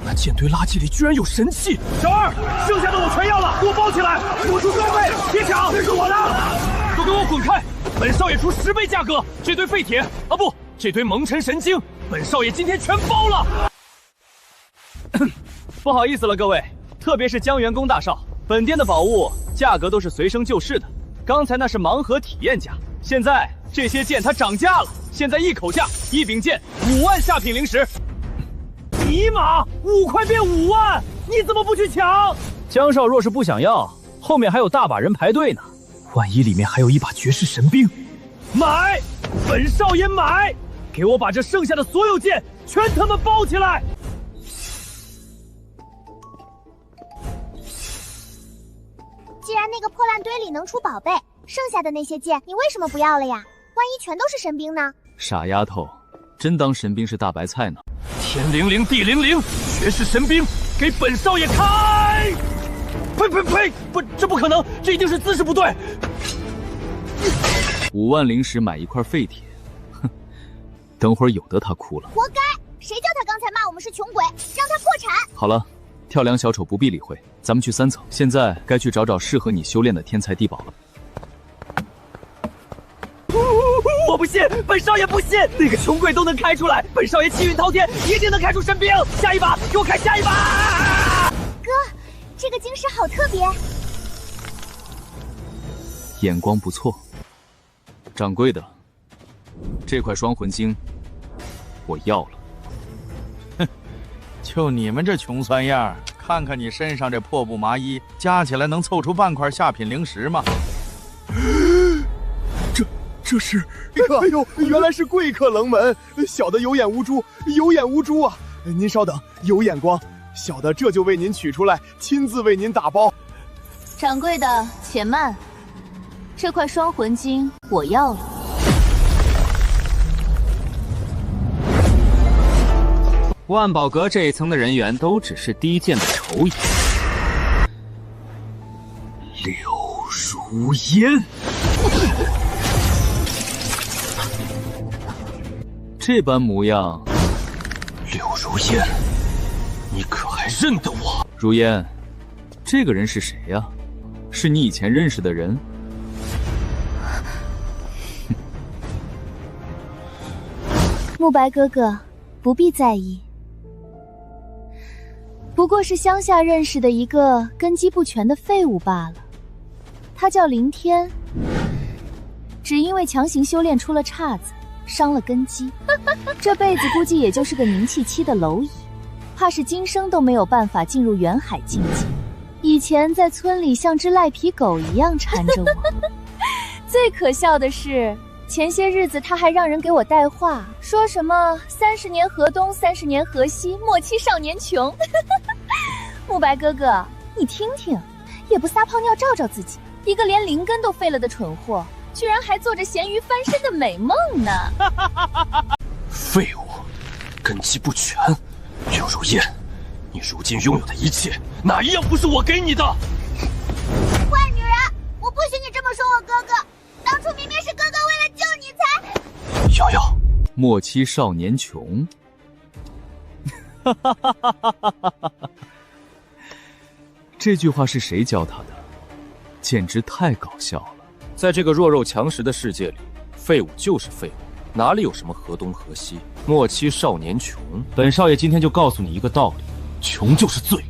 那建堆垃圾里居然有神器！小二，剩下的我全要了，给我包起来！我出双倍，别抢，这是我的！都给我滚开！本少爷出10倍价格，这堆废铁啊不，这堆蒙尘神晶，本少爷今天全包了。不好意思了，各位，特别是江员公大少，本店的宝物价格都是随升就市的。刚才那是盲盒体验价，现在这些剑它涨价了，现在一口价，1柄剑5万下品灵石。尼玛，5块变5万，你怎么不去抢？江少若是不想要，后面还有大把人排队呢。万一里面还有一把绝世神兵，买！本少爷买！给我把这剩下的所有剑全他妈包起来！既然那个破烂堆里能出宝贝，剩下的那些剑你为什么不要了呀？万一全都是神兵呢？傻丫头，真当神兵是大白菜呢？天灵灵，地灵灵，绝世神兵，给本少爷开！呸呸呸！不，这不可能，这一定是姿势不对。5万灵石买1块废铁，哼，等会儿有的他哭了。活该！谁叫他刚才骂我们是穷鬼，让他破产！好了，跳梁小丑不必理会，咱们去3层。现在该去找找适合你修炼的天才地宝了。我不信，本少爷不信，那个穷鬼都能开出来，本少爷气运滔天，一定能开出神兵。下一把，给我开下一把！哥，这个晶石好特别，眼光不错。掌柜的，这块双魂晶我要了。哼，就你们这穷酸样，看看你身上这破布麻衣，加起来能凑出半块下品灵石吗？这是，哎呦，原来是贵客冷门，小的有眼无珠，有眼无珠啊！您稍等，有眼光，小的这就为您取出来，亲自为您打包。掌柜的，且慢，这块双魂晶我要了。万宝阁这一层的人员都只是低贱的蝼蚁。柳如烟。这般模样，柳如烟，你可还认得我？如烟，这个人是谁呀？是你以前认识的人？慕白哥哥，不必在意，不过是乡下认识的一个根基不全的废物罢了。他叫林天，只因为强行修炼出了岔子，伤了根基，这辈子估计也就是个名气期的蝼蚁，怕是今生都没有办法进入远海境界。以前在村里像只赖皮狗一样缠着我，最可笑的是，前些日子他还让人给我带话，说什么30年河东30年河西，莫欺少年穷。慕白哥哥，你听听，也不撒泡尿照照自己，一个连灵根都废了的蠢货，居然还做着咸鱼翻身的美梦呢！废物，根基不全。柳如烟，你如今拥有的一切，哪一样不是我给你的？坏女人，我不许你这么说我哥哥，当初明明是哥哥为了救你才……瑶瑶，莫欺少年穷。这句话是谁教他的？简直太搞笑了。在这个弱肉强食的世界里，废物就是废物，哪里有什么河东河西？莫欺少年穷。本少爷今天就告诉你一个道理：穷就是罪，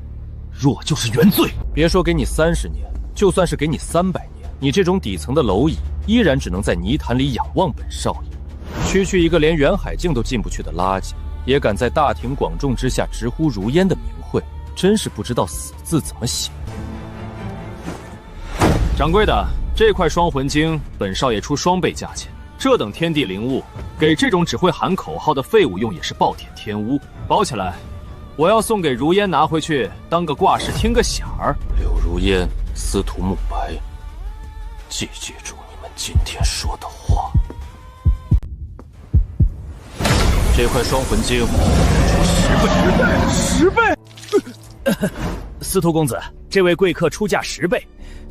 弱就是原罪。别说给你30年，就算是给你300年，你这种底层的蝼蚁，依然只能在泥潭里仰望本少爷。区一个连远海境都进不去的垃圾，也敢在大庭广众之下直呼如烟的名讳，真是不知道死字怎么写。掌柜的，这块双魂晶，本少爷出2倍价钱。这等天地灵物，给这种只会喊口号的废物用也是暴殄天物。包起来，我要送给如烟拿回去当个挂饰，听个响儿。柳如烟，司徒慕白，记住你们今天说的话。这块双魂晶出10倍，司徒公子，这位贵客出价10倍，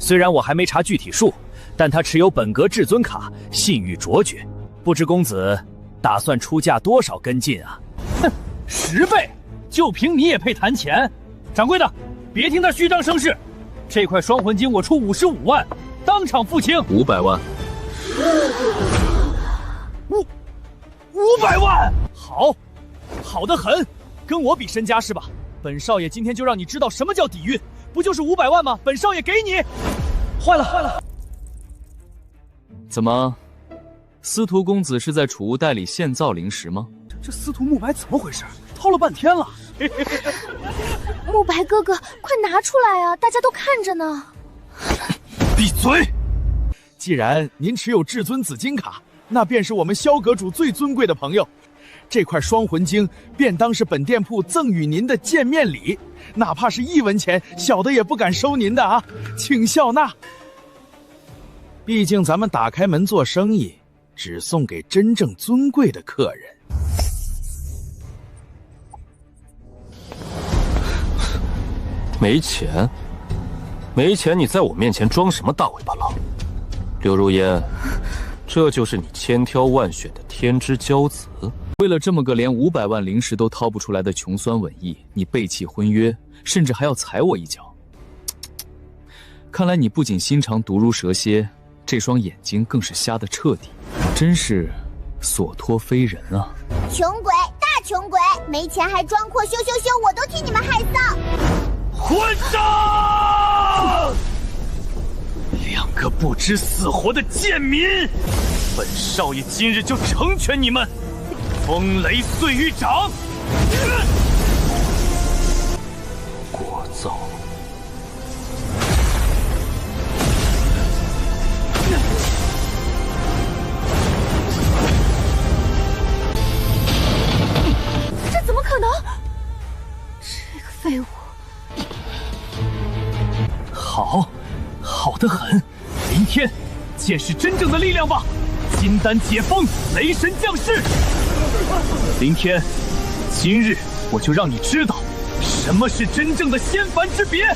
虽然我还没查具体数，但他持有本格至尊卡，信誉卓绝。不知公子打算出价多少跟进啊？哼，10倍，就凭你也配谈钱？掌柜的，别听他虚张声势，这块双魂晶我出55万，当场付清。500万。500万，好得很，跟我比身家是吧？本少爷今天就让你知道什么叫底蕴，不就是500万吗？本少爷给你。坏了！怎么，司徒公子是在储物袋里现造灵石吗？这司徒慕白怎么回事？掏了半天了。慕白哥哥，快拿出来啊！大家都看着呢。闭嘴！既然您持有至尊紫金卡，那便是我们萧阁主最尊贵的朋友。这块双魂晶便当是本店铺赠与您的见面礼，哪怕是1文钱，小的也不敢收您的啊，请笑纳。毕竟咱们打开门做生意，只送给真正尊贵的客人。没钱？没钱你在我面前装什么大尾巴狼？柳如烟，这就是你千挑万选的天之骄子？为了这么个连500万灵石都掏不出来的穷酸稳意，你背弃婚约，甚至还要踩我一脚。看来你不仅心肠毒如蛇蝎，这双眼睛更是瞎得彻底，真是所托非人啊！穷鬼，大穷鬼，没钱还装阔，羞，我都替你们害臊！混账！2个不知死活的贱民！本少爷今日就成全你们！风雷碎玉掌！聒噪！这怎么可能？这个废物！好得很！明天见识真正的力量吧！金丹解封，雷神降世！明天，今日我就让你知道什么是真正的仙凡之别！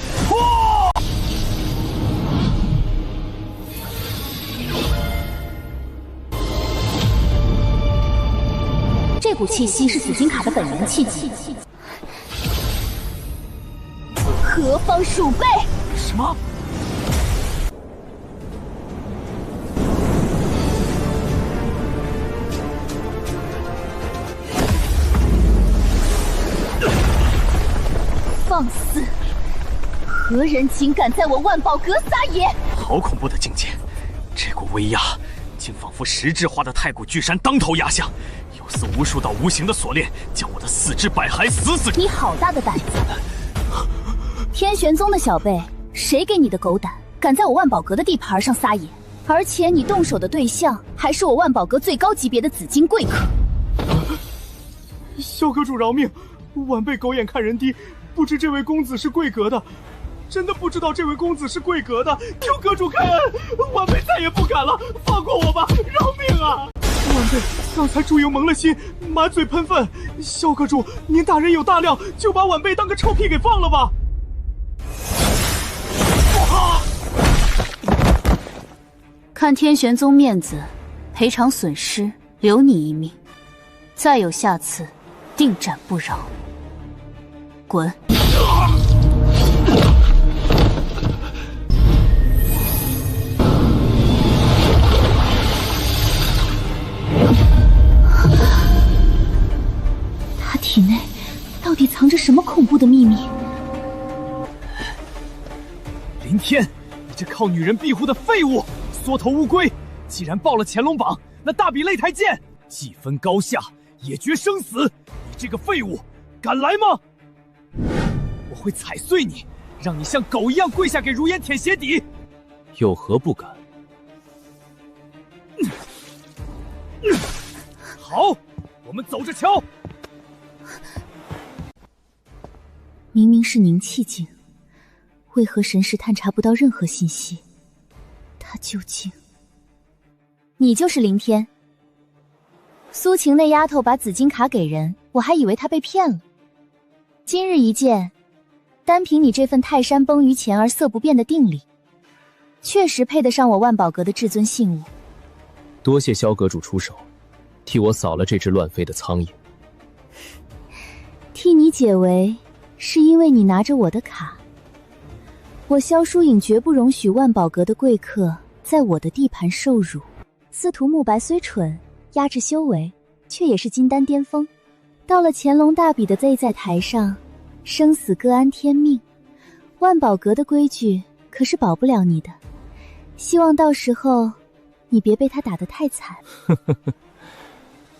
这股气息是紫金卡的本源气息。何方鼠辈？什么？放肆！何人竟敢在我万宝阁撒野？好恐怖的境界！这股威压，竟仿佛实质化的太古巨山当头压下，有似无数道无形的锁链，将我的4肢百骸死死。你好大的胆子！天玄宗的小辈，谁给你的狗胆，敢在我万宝阁的地盘上撒野？而且你动手的对象还是我万宝阁最高级别的紫金贵客。萧阁主饶命，晚辈狗眼看人低，不知这位公子是贵阁的，真的不知道这位公子是贵阁的，求阁主开恩，晚辈再也不敢了，放过我吧，饶命啊！晚辈刚才猪油蒙了心，满嘴喷粪，萧阁主您大人有大量，就把晚辈当个臭屁给放了吧。看天玄宗面子，赔偿损失，留你一命。再有下次，定斩不饶。滚！他体内到底藏着什么恐怖的秘密？林天，你这靠女人庇护的废物！缩头乌龟，既然报了乾隆榜，那大比擂台见，既分高下，也决生死。你这个废物，敢来吗？我会踩碎你，让你像狗一样跪下给如烟舔鞋底。有何不敢？好，我们走着瞧。明明是凝气境，为何神识探查不到任何信息？他究竟……你就是林天？苏晴那丫头把紫金卡给人，我还以为她被骗了。今日一见，单凭你这份泰山崩于前而色不变的定力，确实配得上我万宝阁的至尊信物。多谢萧阁主出手，替我扫了这只乱飞的苍蝇。替你解围，是因为你拿着我的卡。我萧疏影绝不容许万宝阁的贵客在我的地盘受辱。司徒慕白虽蠢，压制修为，却也是金丹巅峰。到了乾隆大比的 Z 在台上，生死各安天命。万宝阁的规矩可是保不了你的，希望到时候你别被他打得太惨。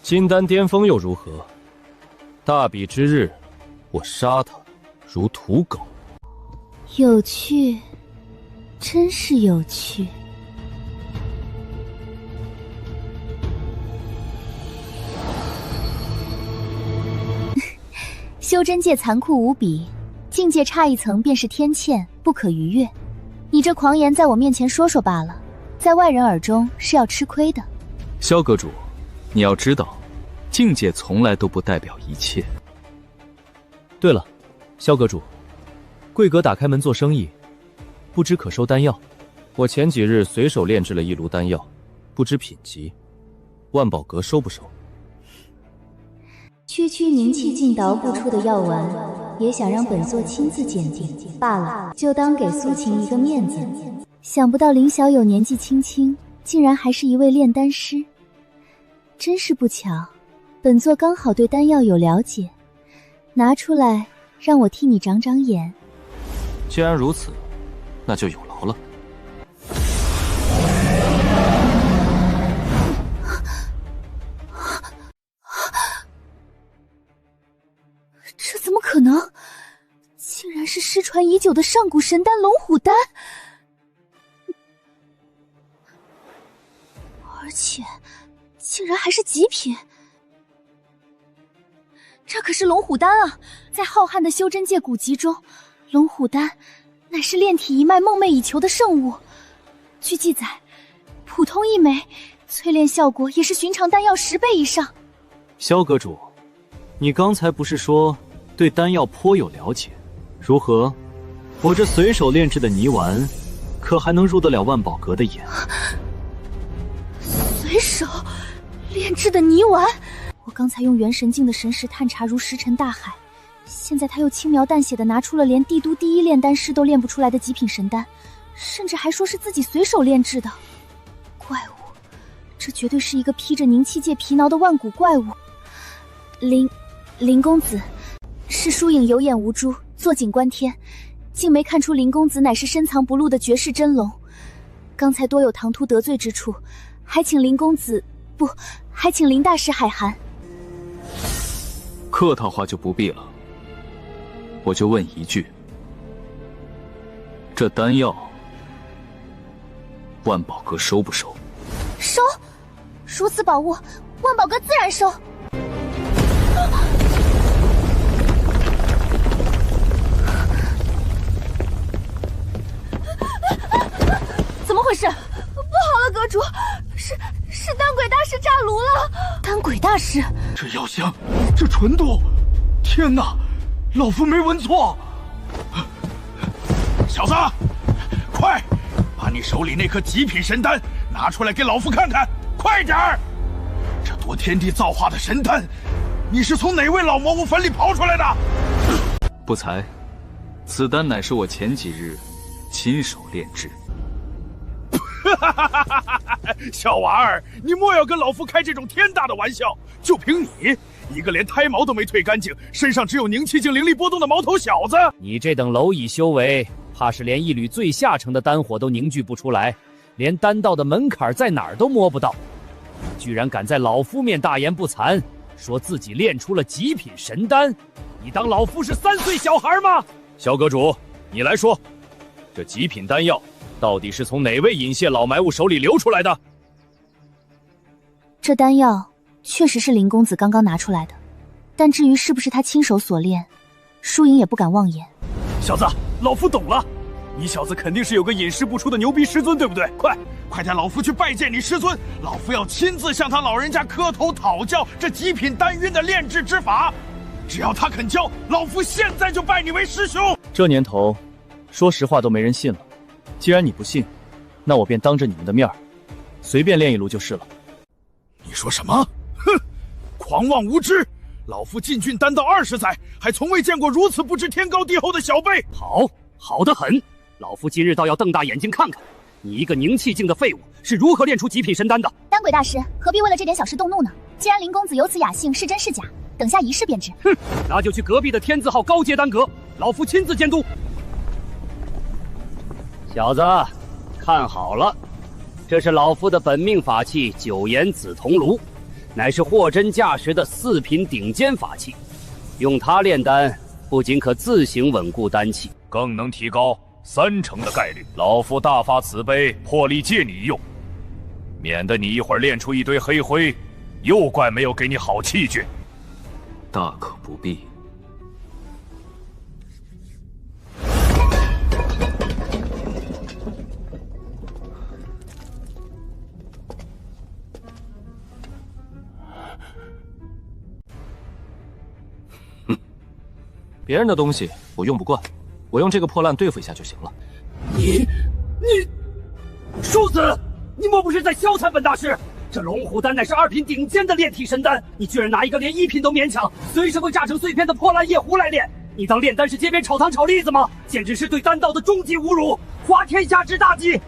金丹巅峰又如何？大比之日，我杀他如土狗。有趣，真是有趣。修真界残酷无比，境界差一层便是天堑，不可逾越。你这狂言在我面前说说罢了，在外人耳中是要吃亏的。萧阁主，你要知道，境界从来都不代表一切。对了，萧阁主，贵阁打开门做生意，不知可收丹药？我前几日随手炼制了一炉丹药，不知品级，万宝阁收不收？区区名气尽捣鼓出的药丸，也想让本座亲自鉴定罢了，就当给苏晴一个面子。想不到林小友年纪轻轻，竟然还是一位炼丹师，真是不巧。本座刚好对丹药有了解，拿出来让我替你长长眼。既然如此，那就有劳了。这怎么可能？竟然是失传已久的上古神丹龙虎丹，而且竟然还是极品。这可是龙虎丹啊！在浩瀚的修真界古籍中，龙虎丹乃是炼体一脉梦寐以求的圣物。据记载，普通一枚，淬炼效果也是寻常丹药10倍以上。萧阁主，你刚才不是说对丹药颇有了解？如何？我这随手炼制的泥丸，可还能入得了万宝阁的眼？随手炼制的泥丸，我刚才用元神境的神识探查如石沉大海，现在他又轻描淡写的拿出了连帝都第一炼丹师都炼不出来的极品神丹，甚至还说是自己随手炼制的。怪物，这绝对是一个披着凝气界皮囊的万古怪物。林公子，是疏影有眼无珠，坐井观天，竟没看出林公子乃是深藏不露的绝世真龙。刚才多有唐突得罪之处，还请林公子还请林大师海涵。客套话就不必了，我就问一句，这丹药万宝阁收不收？收，如此宝物，万宝阁自然收。怎么回事？不好了，阁主，是丹鬼大师炸炉了！丹鬼大师，这药香，这纯度，天哪，老夫没闻错。小子，快把你手里那颗极品神丹拿出来给老夫看看，快点儿！这夺天地造化的神丹，你是从哪位老魔物坟里刨出来的？不才，此丹乃是我前几日亲手炼制。小娃儿，你莫要跟老夫开这种天大的玩笑！就凭你一个连胎毛都没褪干净，身上只有凝气境灵力波动的毛头小子，你这等蝼蚁修为，怕是连一缕最下乘的丹火都凝聚不出来，连丹道的门槛在哪儿都摸不到，居然敢在老夫面大言不惭，说自己炼出了极品神丹，你当老夫是3岁小孩吗？萧阁主，你来说，这极品丹药到底是从哪位隐泄老埋物手里流出来的？这丹药确实是林公子刚刚拿出来的，但至于是不是他亲手所炼，疏影也不敢妄言。小子，老夫懂了，你小子肯定是有个隐世不出的牛逼师尊，对不对？快带老夫去拜见你师尊，老夫要亲自向他老人家磕头讨教这极品丹晕的炼制之法。只要他肯教，老夫现在就拜你为师兄。这年头，说实话都没人信了。既然你不信，那我便当着你们的面随便练一炉就是了。你说什么？哼，狂妄无知！老夫进郡丹道20载，还从未见过如此不知天高地厚的小辈。好得很！老夫今日倒要瞪大眼睛看看，你一个凝气境的废物是如何练出极品神丹的。丹鬼大师何必为了这点小事动怒呢？既然林公子有此雅兴，是真是假，等下一试便知。哼，那就去隔壁的天字号高阶丹阁，老夫亲自监督。小子，看好了，这是老夫的本命法器九岩紫铜炉，乃是货真价实的4品顶尖法器。用它炼丹，不仅可自行稳固丹气，更能提高30%的概率。老夫大发慈悲，破例借你一用，免得你一会儿练出一堆黑灰，又怪没有给你好器具。大可不必。别人的东西我用不惯，我用这个破烂对付一下就行了。你，庶子，你莫不是在笑惨本大师？这龙虎丹乃是2品顶尖的炼体神丹，你居然拿一个连1品都勉强，随时会炸成碎片的破烂夜壶来炼，你当炼丹是街边炒糖炒栗子吗？简直是对丹道的终极侮辱，滑天下之大稽！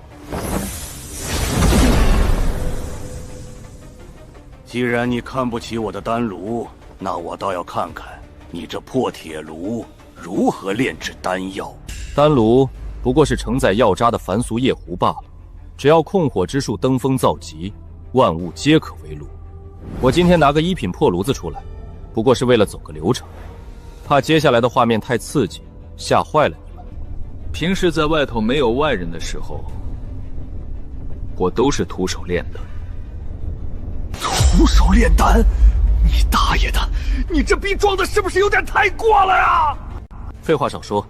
既然你看不起我的丹炉，那我倒要看看你这破铁炉如何炼制丹药。丹炉不过是承载药渣的凡俗夜壶罢了，只要控火之术登峰造极，万物皆可为炉。我今天拿个1品破炉子出来，不过是为了走个流程，怕接下来的画面太刺激，吓坏了你们。平时在外头没有外人的时候，我都是徒手炼的。徒手炼丹？你大爷的！你这逼装的是不是有点太过了呀？废话少说，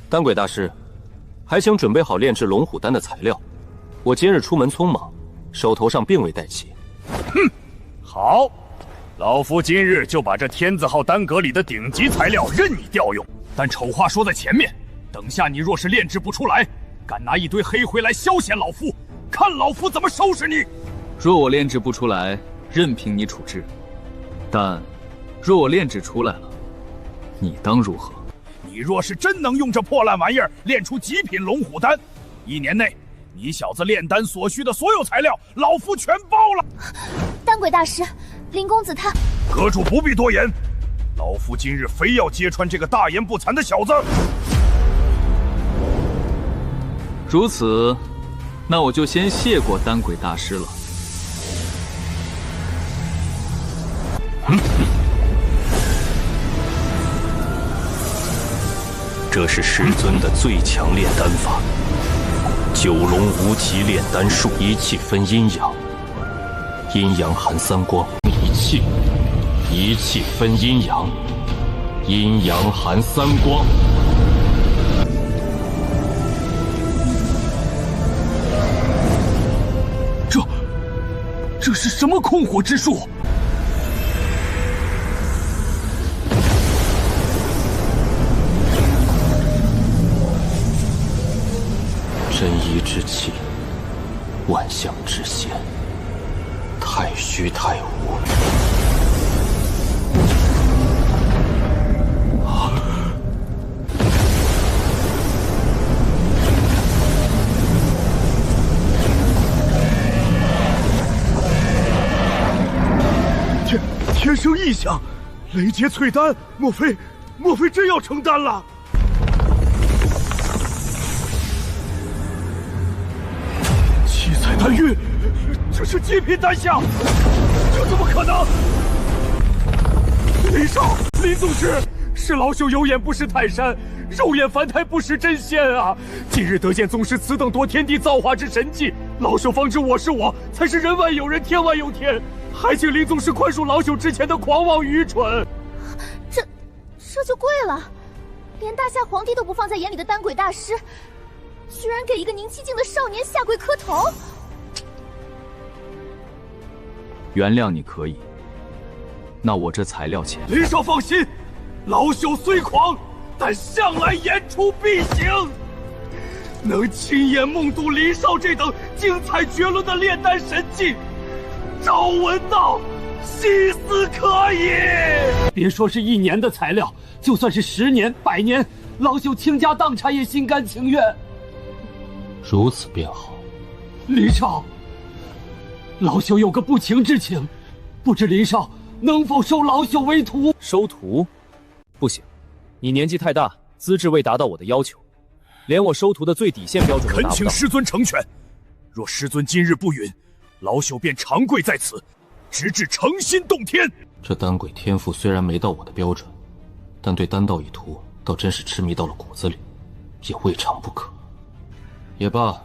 丹鬼大师，还请准备好炼制龙虎丹的材料。我今日出门匆忙，手头上并未带齐。哼，好，老夫今日就把这天字号丹阁里的顶级材料任你调用。但丑话说在前面，等下你若是炼制不出来，敢拿一堆黑灰来消遣老夫，看老夫怎么收拾你！若我炼制不出来，任凭你处置。但若我炼制出来了，你当如何？你若是真能用这破烂玩意儿炼出极品龙虎丹，1年内你小子炼丹所需的所有材料，老夫全包了。丹鬼大师，林公子他……阁主不必多言，老夫今日非要揭穿这个大言不惭的小子。如此，那我就先谢过丹鬼大师了。这是师尊的最强炼丹法——九龙无极炼丹术。一气分阴阳，阴阳含3光；一气分阴阳，阴阳含3光。这是什么控火之术？真一之气，万象之先，太虚太无。天生异象，雷劫淬丹，莫非真要成丹了？七彩丹玉，这是极品丹相，这怎么可能？林少，林宗师，是老朽有眼不识泰山，肉眼凡胎不识真仙啊！今日得见宗师此等夺天地造化之神迹，老朽方知我是我，才是人外有人，天外有天。还请林宗师宽恕老朽之前的狂妄愚蠢。这就贵了，连大夏皇帝都不放在眼里的丹鬼大师，居然给一个凝气境的少年下跪磕头。原谅你可以，那我这材料钱……林少放心，老朽虽狂，但向来言出必行。能亲眼目睹林少这等精彩绝伦的炼丹神技，朝闻道，细思可以。别说是1年的材料，就算是10年、100年，老朽倾家荡产也心甘情愿。如此便好。林少，老朽有个不情之请，不知林少能否收老朽为徒？收徒？不行，你年纪太大，资质未达到我的要求。连我收徒的最底线标准都达不到。恳请师尊成全，若师尊今日不允，老朽便长跪在此，直至诚心动天。这丹鬼天赋虽然没到我的标准，但对丹道一途倒真是痴迷到了骨子里，也未尝不可。也罢，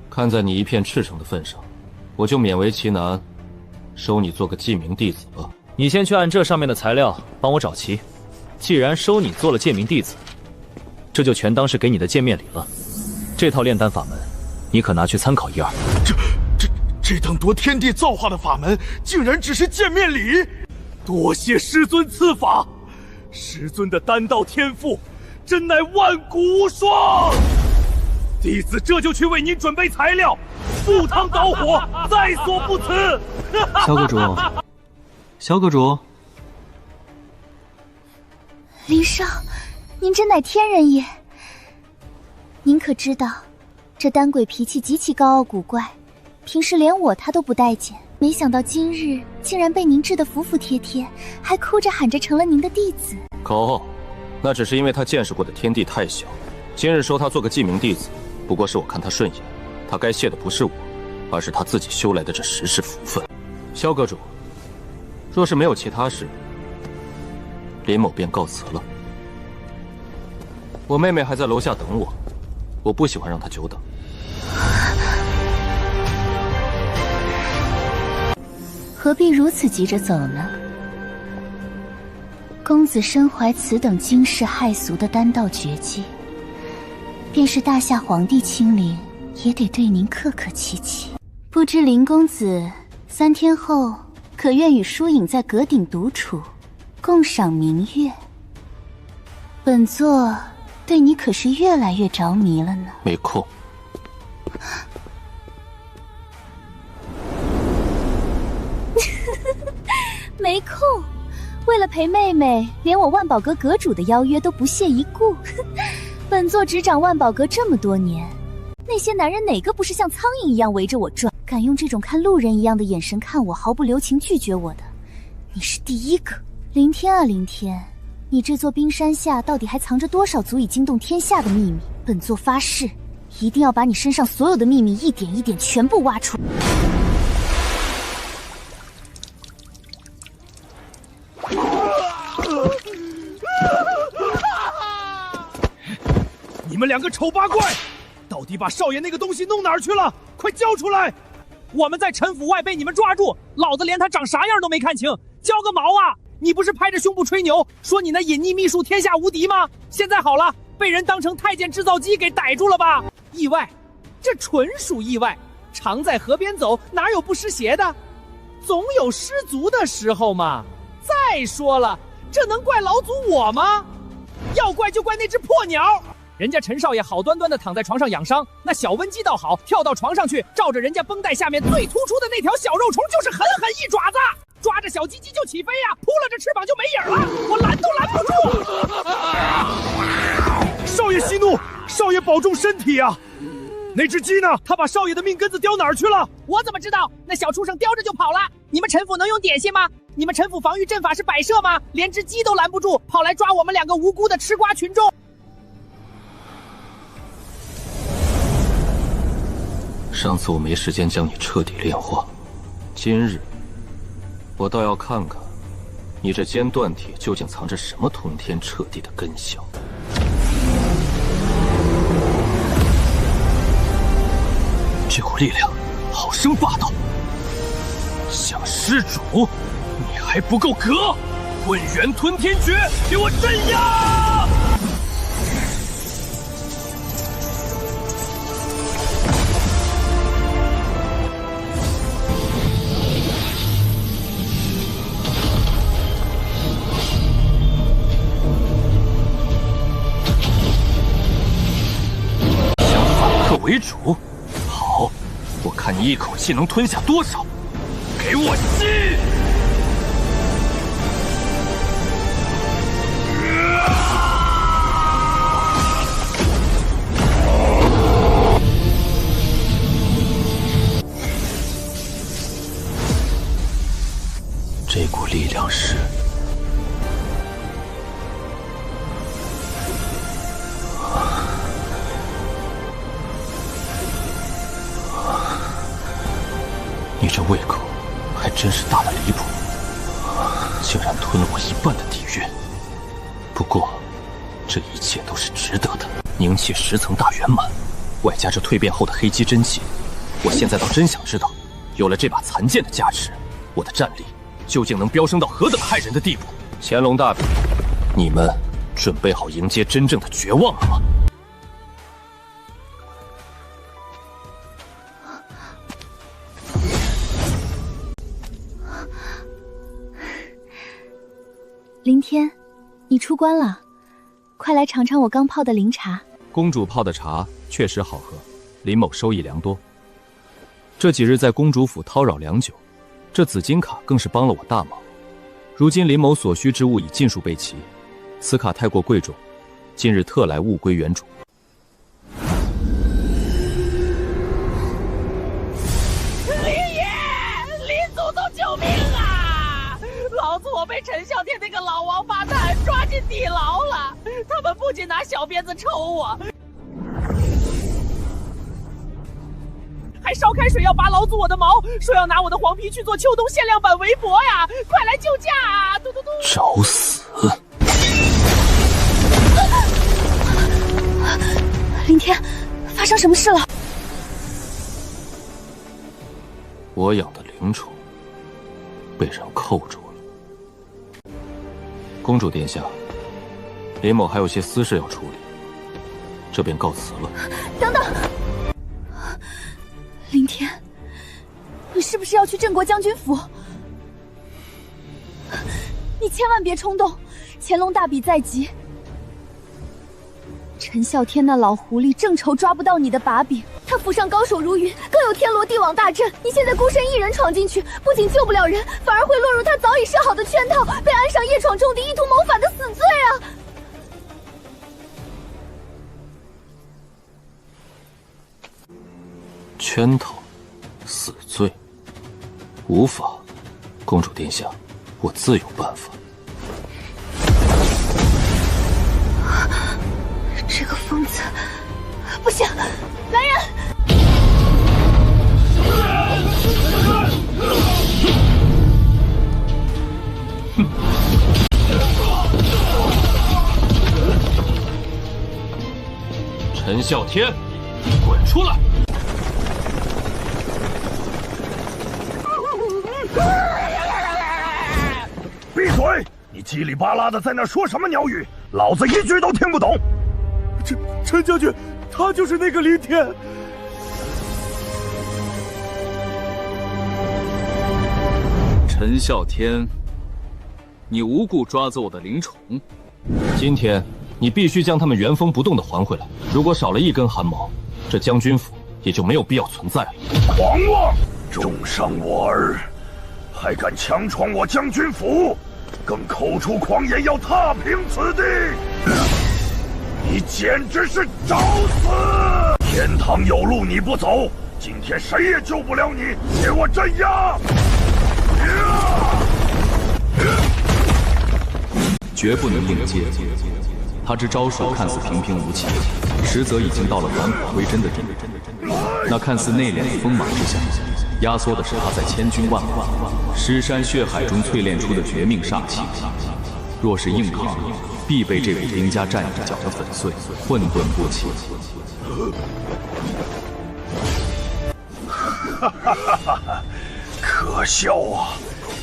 看在你一片赤诚的份上，我就勉为其难，收你做个记名弟子吧。你先去按这上面的材料帮我找齐。既然收你做了戒名弟子，这就全当是给你的见面礼了。这套炼丹法门，你可拿去参考一二。这等夺天地造化的法门，竟然只是见面礼！多谢师尊赐法，师尊的丹道天赋，真乃万古无双。弟子这就去为您准备材料，赴汤蹈火，在所不辞。萧阁主，萧阁主，林少，您真乃天人也。您可知道，这丹鬼脾气极其高傲古怪，平时连我他都不待见，没想到今日竟然被您治得服服帖帖，还哭着喊着成了您的弟子。口后，那只是因为他见识过的天地太小，今日收他做个记名弟子，不过是我看他顺眼，他该谢的不是我，而是他自己修来的这10世福分。萧阁主，若是没有其他事，林某便告辞了。我妹妹还在楼下等我，我不喜欢让她久等。何必如此急着走呢？公子身怀此等惊世骇俗的丹道绝技，便是大夏皇帝亲临，也得对您客客气气。不知林公子3天后可愿与疏影在阁顶独处，共赏明月？本座对你可是越来越着迷了呢。没空。没空，为了陪妹妹，连我万宝阁阁主的邀约都不屑一顾。本座执掌万宝阁这么多年，那些男人哪个不是像苍蝇一样围着我转？敢用这种看路人一样的眼神看我，毫不留情拒绝我的，你是第一个。凌天啊凌天，你这座冰山下到底还藏着多少足以惊动天下的秘密？本座发誓，一定要把你身上所有的秘密一点一点全部挖出来。你们2个丑八怪，到底把少爷那个东西弄哪儿去了？快交出来！我们在陈府外被你们抓住，老子连他长啥样都没看清，交个毛啊！你不是拍着胸脯吹牛，说你那隐匿秘术天下无敌吗？现在好了，被人当成太监制造机给逮住了吧？意外，这纯属意外。常在河边走，哪有不湿鞋的？总有失足的时候嘛。再说了，这能怪老祖我吗？要怪就怪那只破鸟。人家陈少爷好端端的躺在床上养伤，那小温姬倒好，跳到床上去，照着人家绷带下面最突出的那条小肉虫，就是狠狠一爪子，抓着小鸡鸡就起飞呀，扑了着翅膀就没影了，我拦都拦不住。少爷息怒，少爷保重身体啊！那只鸡呢？他把少爷的命根子叼哪儿去了？我怎么知道？那小畜生叼着就跑了。你们陈府能用点心吗？你们陈府防御阵法是摆设吗？连只鸡都拦不住，跑来抓我们2个无辜的吃瓜群众。上次我没时间将你彻底炼化，今日我倒要看看你这尖断铁究竟藏着什么通天彻地的根效。这股力量好生霸道，想施主，你还不够格！混元吞天诀，给我镇压！想我看你一口气能吞下多少！给我吸！这股力量是……你这胃口还真是大得离谱，竟然吞了我1半的底蕴。不过，这一切都是值得的。凝气10层大圆满，外加这蜕变后的黑肌真气，我现在倒真想知道，有了这把残剑的加持，我的战力究竟能飙升到何等骇人的地步？乾隆大帝，你们准备好迎接真正的绝望了吗？林天，你出关了，快来尝尝我刚泡的灵茶。公主泡的茶确实好喝，林某收益良多。这几日在公主府叨扰良久，这紫金卡更是帮了我大忙。如今林某所需之物已尽数备齐，此卡太过贵重，今日特来物归原主。林爷，林祖宗救命啊！老子我被陈啸天那个老王八蛋抓进地牢了，他们不仅拿小鞭子抽我，还烧开水要拔老祖我的毛，说要拿我的黄皮去做秋冬限量版围脖呀！快来救驾啊！嘟嘟嘟！找死！林天，发生什么事了？我养的灵宠被人扣住了。公主殿下，林某还有些私事要处理，这便告辞了。等等，林天，你是不是要去镇国将军府？你千万别冲动，乾隆大比在即。陈啸天那老狐狸正愁抓不到你的把柄，他府上高手如云，更有天罗地网大阵。你现在孤身一人闯进去，不仅救不了人，反而会落入他早已设好的圈套，被安上夜闯重敌，意图谋反的死罪啊！圈套，死罪，无法。公主殿下，我自有办法。这个疯子，不行！来人！陈啸天，滚出来！闭嘴！你叽里巴拉的在那说什么鸟语？老子一句都听不懂。陈将军，他就是那个林天。陈啸天，你无故抓走我的灵宠，今天你必须将他们原封不动的还回来。如果少了一根汗毛，这将军府也就没有必要存在了。狂妄！重伤我儿，还敢强闯我将军府，更口出狂言要踏平此地！你简直是找死！天堂有路你不走，今天谁也救不了你，给我镇压！绝不能应接。他之招数看似平平无奇，实则已经到了返璞归真的地步。那看似内敛的锋芒之下，压缩的是他在千军万马、尸山血海中淬炼出的绝命煞气。若是硬抗，必被这位林家战友搅得粉碎，混沌不起。可笑啊！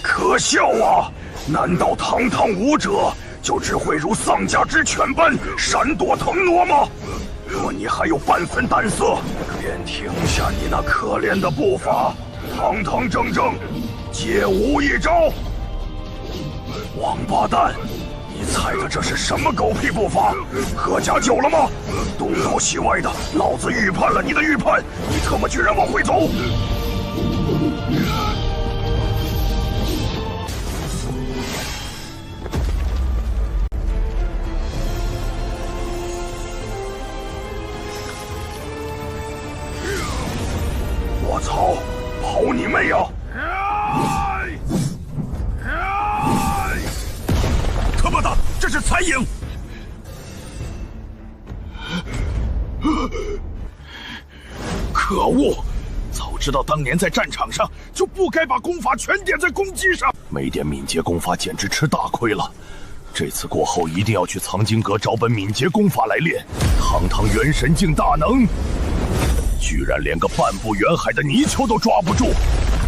可笑啊！难道堂堂武者就只会如丧家之犬般闪躲腾挪吗？若你还有半分胆色，便停下你那可怜的步伐，堂堂正正，借吾一招。王八蛋！你踩的这是什么狗屁步伐？喝假酒了吗？东倒西歪的，老子预判了你的预判，你他妈居然往回走！我操，跑你妹呀！他妈的，这是残影！可恶！早知道当年在战场上就不该把功法全点在攻击上，没点敏捷功法简直吃大亏了。这次过后一定要去藏经阁找本敏捷功法来练。堂堂元神境大能，居然连个半步远海的泥鳅都抓不住，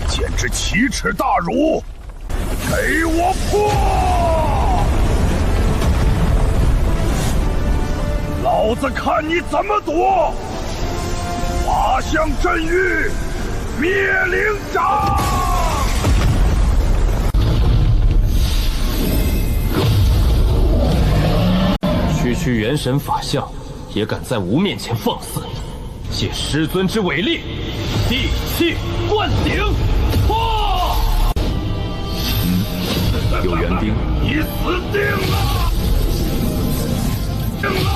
简直奇耻大辱！给我破！老子看你怎么躲！法相震狱，灭灵掌！区元神法相，也敢在吾面前放肆！借师尊之伟力，地气灌顶！破！有援兵，你死定了！定了！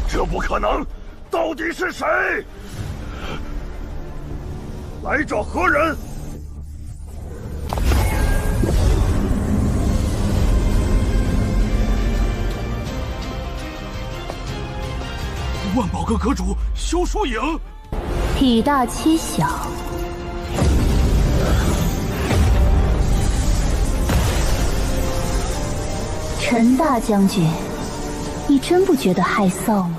这不可能！到底是谁？来者何人？万宝阁阁主萧疏影。体大欺小。陈大将军，你真不觉得害臊吗？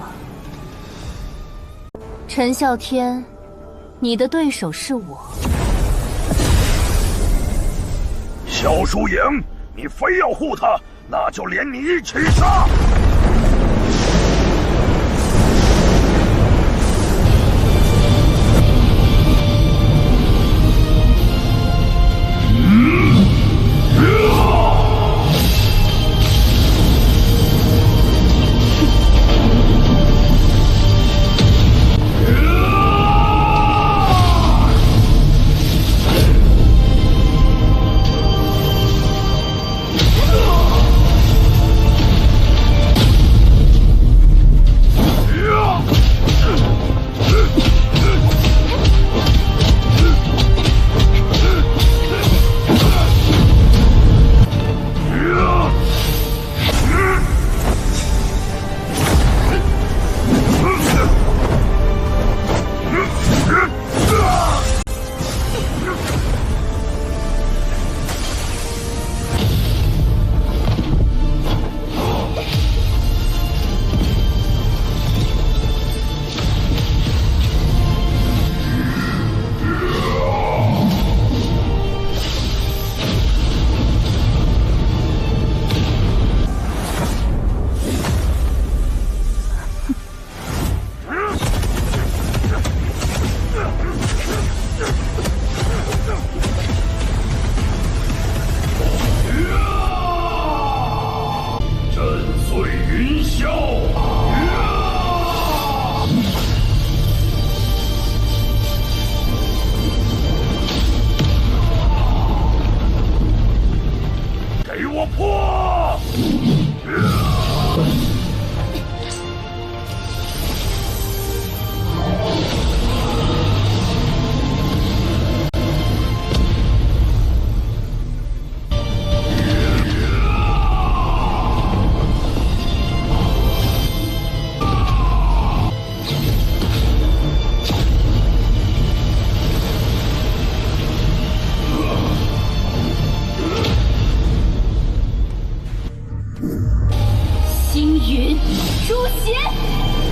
陈啸天，你的对手是我。萧疏影，你非要护他，那就连你一起杀！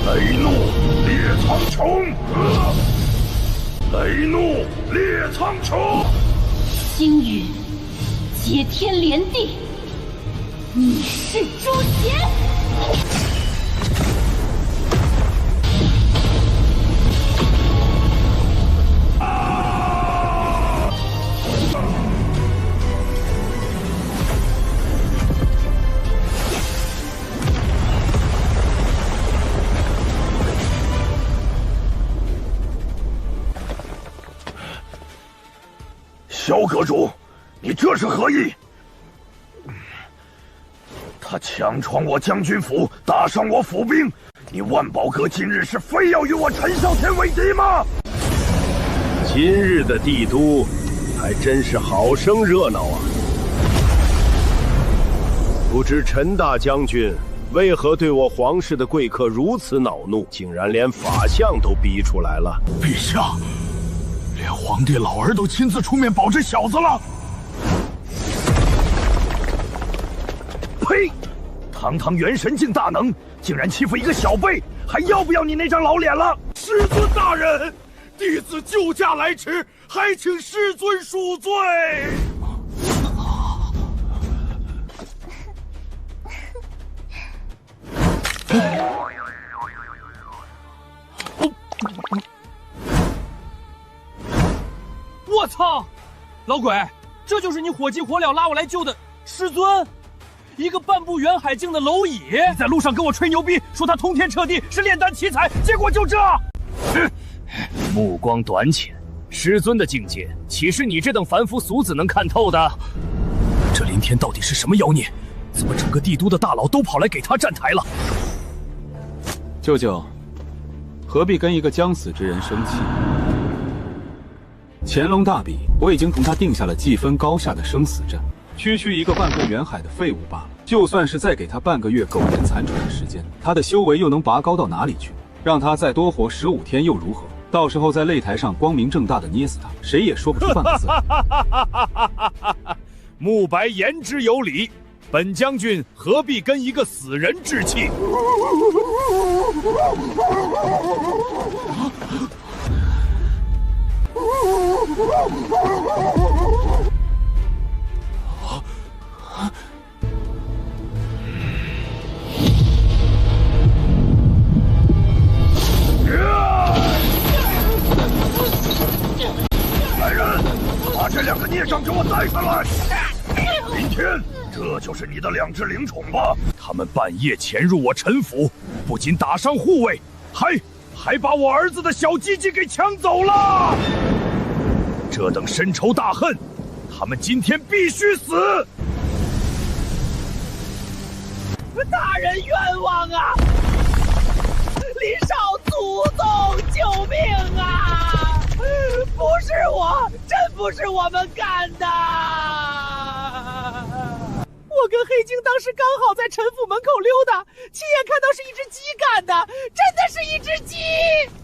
雷怒裂苍穹，雷怒裂苍穹，星陨接天连地，你是诛仙。萧阁主，你这是何意？他强闯我将军府，打伤我府兵，你万宝阁今日是非要与我陈啸天为敌吗？今日的帝都，还真是好生热闹啊！不知陈大将军为何对我皇室的贵客如此恼怒，竟然连法相都逼出来了？陛下，连皇帝老儿都亲自出面保这小子了。呸！堂堂元神境大能，竟然欺负一个小辈，还要不要你那张老脸了？师尊大人，弟子救驾来迟，还请师尊恕罪。我操！老鬼，这就是你火急火燎拉我来救的师尊？一个半步远海境的蝼蚁，你在路上跟我吹牛逼，说他通天彻地是炼丹奇才，结果就这。目光短浅，师尊的境界岂是你这等凡夫俗子能看透的？这林天到底是什么妖孽？怎么整个帝都的大佬都跑来给他站台了？舅舅，何必跟一个将死之人生气？乾隆大帝，我已经同他定下了既分高下的生死战。区区一个半步远海的废物罢了，就算是再给他半个月苟延残喘的时间，他的修为又能拔高到哪里去？让他再多活15天又如何？到时候在擂台上光明正大的捏死他，谁也说不出半个字。慕白言之有理，本将军何必跟一个死人置气？来人，把这2个孽障给我带上来！林天，这就是你的2只灵宠吧？他们半夜潜入我陈府，不仅打伤护卫，还把我儿子的小鸡鸡给抢走了。这等深仇大恨，他们今天必须死！大人冤枉啊！林少祖宗救命啊！不是我，真不是我们干的。我跟黑精当时刚好在陈府门口溜达，亲眼看到是一只鸡干的，真的是一只鸡。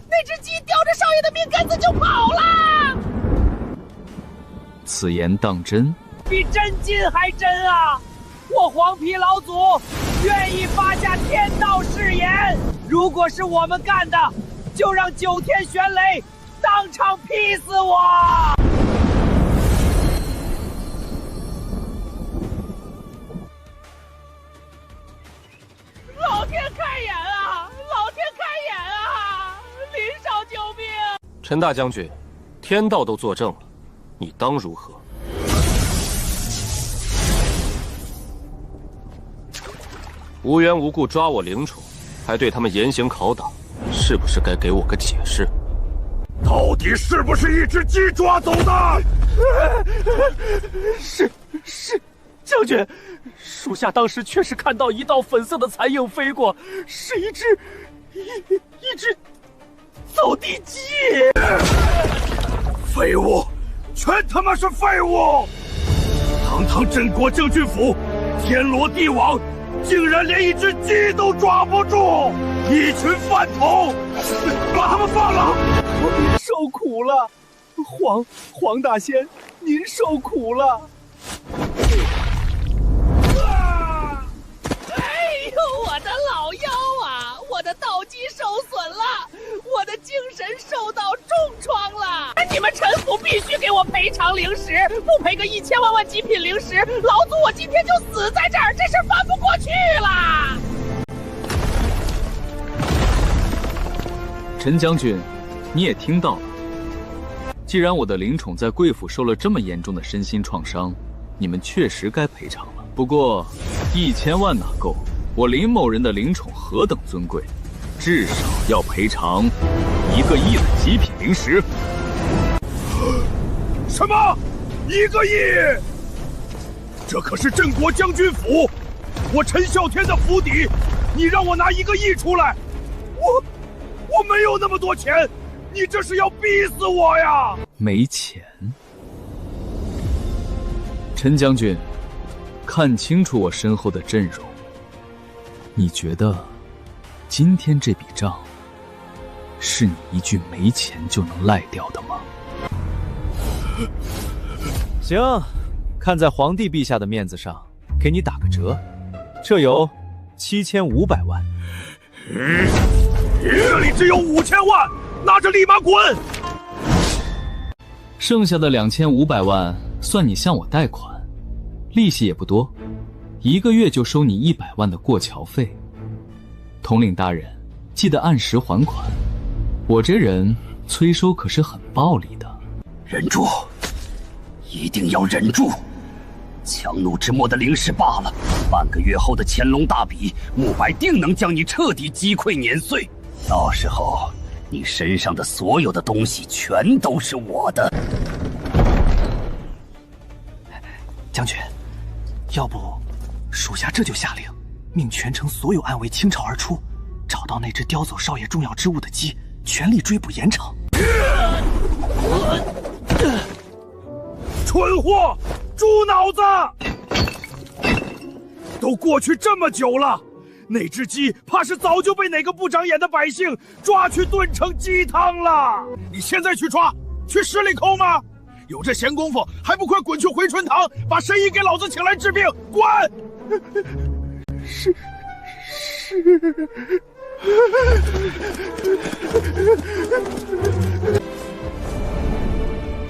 那只鸡叼着少爷的命根子就跑了。此言当真？比真金还真啊！我黄皮老祖愿意发下天道誓言，如果是我们干的，就让9天玄雷当场劈死我！老天开眼啊！老天开眼啊！林少救命！陈大将军，天道都作证了，你当如何？无缘无故抓我灵宠，还对他们严刑拷打，是不是该给我个解释？到底是不是一只鸡抓走的？是，将军，属下当时确实看到一道粉色的残影飞过，是一只走地鸡。废物，全他妈是废物！堂堂镇国将军府，天罗地网，竟然连一只鸡都抓不住！一群饭桶，把他们放了！您受苦了，黄大仙，您受苦了。哎呦，我的老腰啊！我的道基受损了，我的精神受到重创了。你们陈府必须给我赔偿灵石，不赔个1000万极品灵石，老祖我今天就死在这儿，这事翻不过去了。陈将军，你也听到了。既然我的灵宠在贵府受了这么严重的身心创伤，你们确实该赔偿了。不过，1000万哪够？我林某人的灵宠何等尊贵，至少要赔偿1个亿的极品灵石。什么？ 1个亿！这可是镇国将军府，我陈啸天的府邸，你让我拿1个亿出来，我没有那么多钱，你这是要逼死我呀！没钱？陈将军，看清楚我身后的阵容，你觉得今天这笔账是你一句没钱就能赖掉的吗？行，看在皇帝陛下的面子上，给你打个折，这有7500万。这里只有5000万，拿着立马滚！剩下的2500万算你向我贷款，利息也不多，1个月就收你100万的过桥费。统领大人，记得按时还款。我这人催收可是很暴力的。忍住，一定要忍住！强弩之末的灵石罢了，半个月后的乾隆大比，慕白定能将你彻底击溃碾碎。到时候，你身上的所有的东西全都是我的。将军，要不属下这就下令，命全城所有暗卫倾巢而出，找到那只叼走少爷重要之物的鸡，全力追捕严惩。蠢货，猪脑子！都过去这么久了，那只鸡怕是早就被哪个不长眼的百姓抓去炖成鸡汤了。你现在去抓，去十里抠吗？有这闲工夫，还不快滚去回春堂，把神医给老子请来治病！滚！是。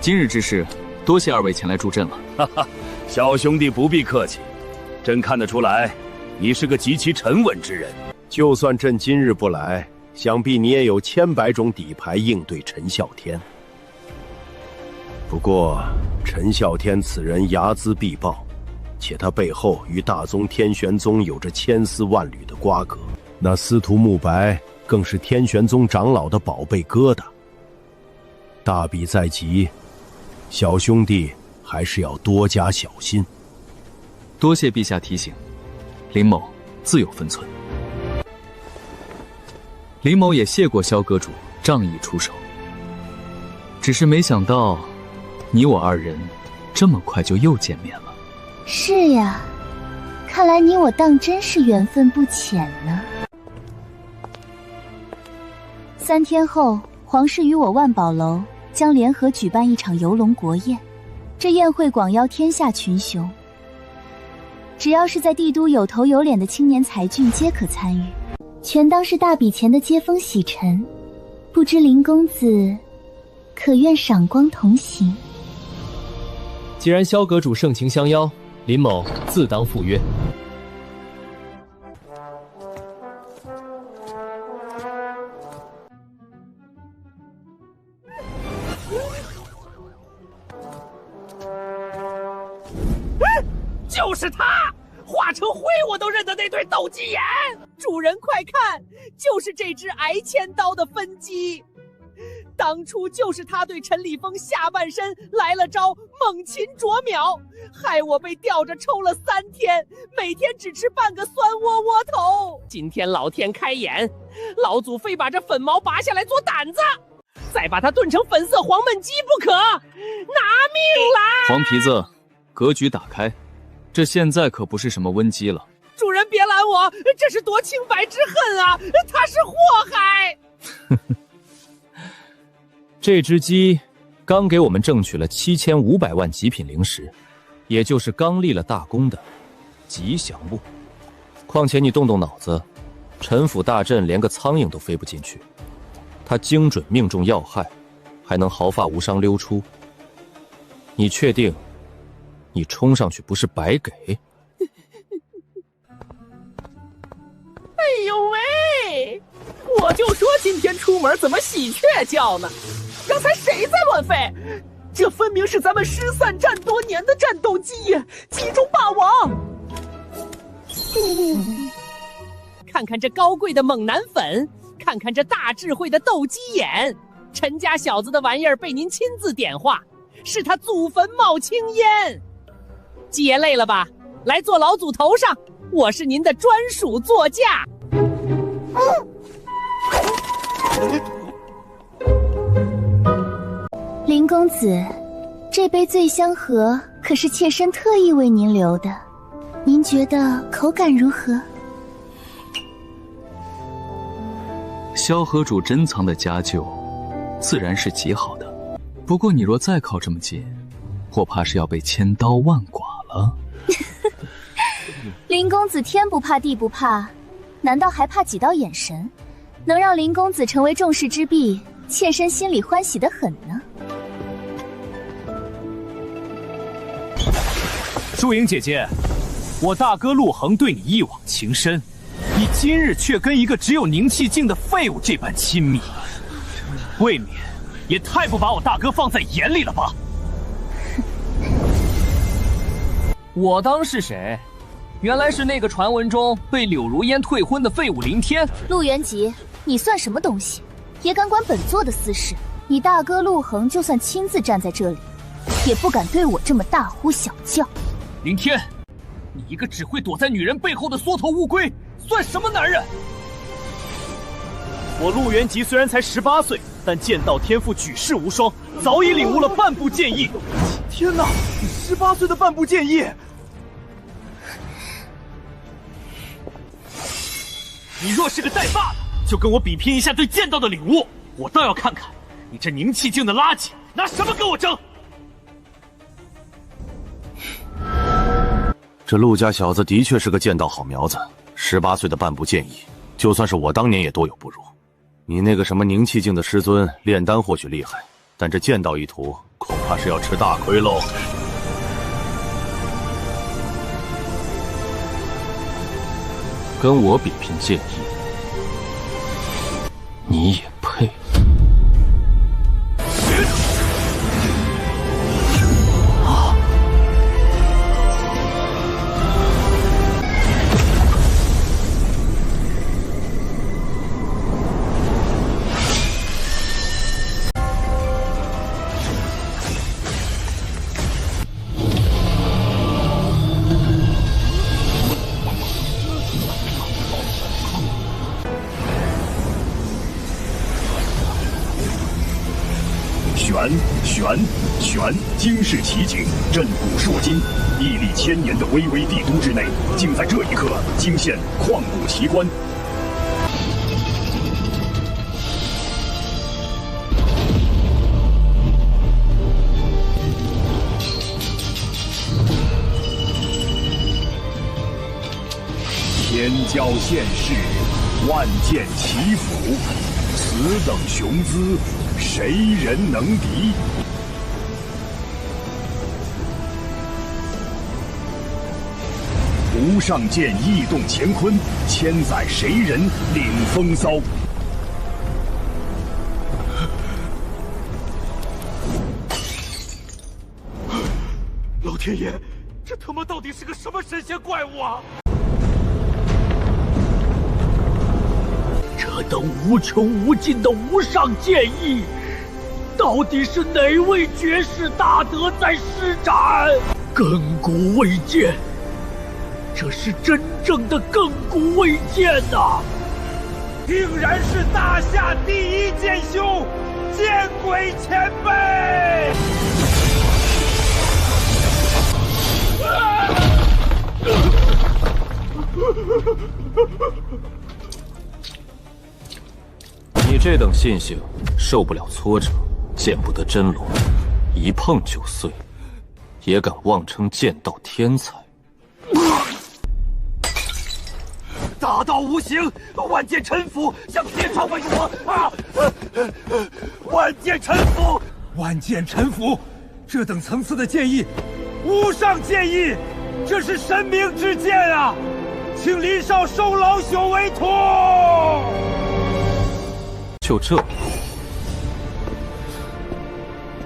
今日之事，多谢2位前来助阵了。哈哈，小兄弟不必客气，朕看得出来，你是个极其沉稳之人。就算朕今日不来，想必你也有千百种底牌应对陈啸天。不过，陈啸天此人睚眦必报，且他背后与大宗天玄宗有着千丝万缕的瓜葛。那司徒慕白更是天玄宗长老的宝贝疙瘩。大比在即，小兄弟还是要多加小心。多谢陛下提醒，林某自有分寸。林某也谢过萧阁主仗义出手，只是没想到，你我2人这么快就又见面了。是呀，看来你我当真是缘分不浅呢。3天后，皇室与我万宝楼将联合举办一场游龙国宴，这宴会广邀天下群雄，只要是在帝都有头有脸的青年才俊皆可参与，全当是大比前的接风洗尘。不知林公子可愿赏光同行？既然萧阁主盛情相邀，林某自当赴约。就是他，化成灰我都认得那对斗鸡眼。主人快看，就是这只挨千刀的分鸡。当初就是他对陈礼峰下半身来了招猛禽啄秒，害我被吊着抽了3天，每天只吃半个酸窝窝头。今天老天开眼，老祖非把这粉毛拔下来做胆子，再把它炖成粉色黄焖鸡不可。拿命来！黄皮子，格局打开，这现在可不是什么温鸡了。主人别拦我，这是夺清白之恨啊！他是祸害。这只鸡刚给我们挣取了7500万极品灵石，也就是刚立了大功的吉祥物。况且你动动脑子，陈府大阵连个苍蝇都飞不进去，它精准命中要害，还能毫发无伤溜出。你确定你冲上去不是白给？哎呦喂！我就说今天出门怎么喜鹊叫呢？刚才谁在乱吠？这分明是咱们失散战多年的战斗机，机中霸王。看看这高贵的猛男粉，看看这大智慧的斗鸡眼，陈家小子的玩意儿被您亲自点化，使他祖坟冒青烟。季爷累了吧？来坐老祖头上，我是您的专属座驾。林公子，这杯醉香河可是妾身特意为您留的，您觉得口感如何？萧河主珍藏的佳酒，自然是极好的。不过你若再靠这么近，我怕是要被千刀万剐了。林公子天不怕地不怕，难道还怕几道眼神？能让林公子成为众矢之的，妾身心里欢喜得很呢。祝莹姐姐，我大哥陆恒对你一往情深，你今日却跟一个只有凝气境的废物这般亲密，未免也太不把我大哥放在眼里了吧？我当是谁？原来是那个传闻中被柳如烟退婚的废物林天。陆元吉，你算什么东西，也敢管本座的私事？你大哥陆恒就算亲自站在这里，也不敢对我这么大呼小叫。林天，你一个只会躲在女人背后的缩头乌龟，算什么男人？我陆元吉虽然才18岁，但剑道天赋举世无双，早已领悟了半步剑意。天哪，18岁的半步剑意！你若是个带把的，就跟我比拼一下对剑道的领悟，我倒要看看你这凝气境的垃圾拿什么跟我争！这陆家小子的确是个剑道好苗子，18岁的半步剑意，就算是我当年也多有不如。你那个什么凝气境的师尊炼丹或许厉害，但这剑道一途恐怕是要吃大亏喽。跟我比拼剑意，你也配？玄，惊世奇景，震古烁今，屹立千年的巍巍帝都之内，竟在这一刻惊现旷古奇观。天骄现世，万剑齐俯，此等雄姿，谁人能敌？无上剑异动乾坤，千载谁人领风骚？老天爷，这他妈到底是个什么神仙怪物啊！这等无穷无尽的无上剑意，到底是哪位绝世大德在施展？亘古未见，这是真正的亘古未见呐！定然是大夏第一剑兄，剑鬼前辈！你这等信性，受不了挫折，见不得真龙，一碰就碎，也敢妄称剑道天才？大道无形，万剑臣服，向天朝为国啊！万剑臣服，万剑臣服，这等层次的剑意，无上剑意，这是神明之剑啊！请林少收老朽为徒。就这，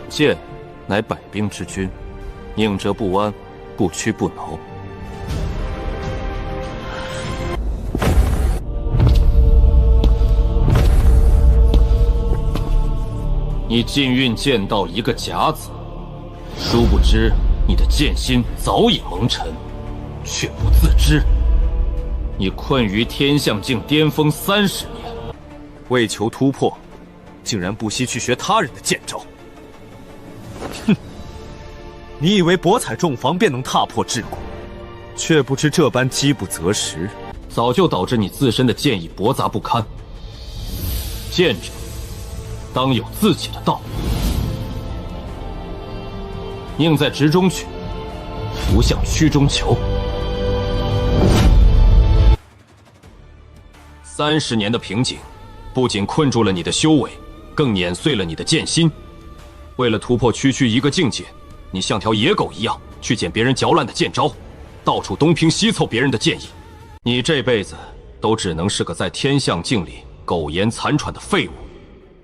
剑乃百兵之君，宁折不弯，不屈不挠。你禁运剑道一个甲子，殊不知，你的剑心早已蒙尘，却不自知。你困于天象境巅峰30年，为求突破，竟然不惜去学他人的剑招。哼！你以为博采重防便能踏破桎梏，却不知这般饥不择食，早就导致你自身的剑意驳杂不堪。剑者当有自己的道，宁在直中取，不向曲中求。30年的瓶颈，不仅困住了你的修为，更碾碎了你的剑心。为了突破区区一个境界，你像条野狗一样去捡别人嚼烂的剑招，到处东拼西凑别人的剑意。你这辈子都只能是个在天象境里苟延残喘的废物。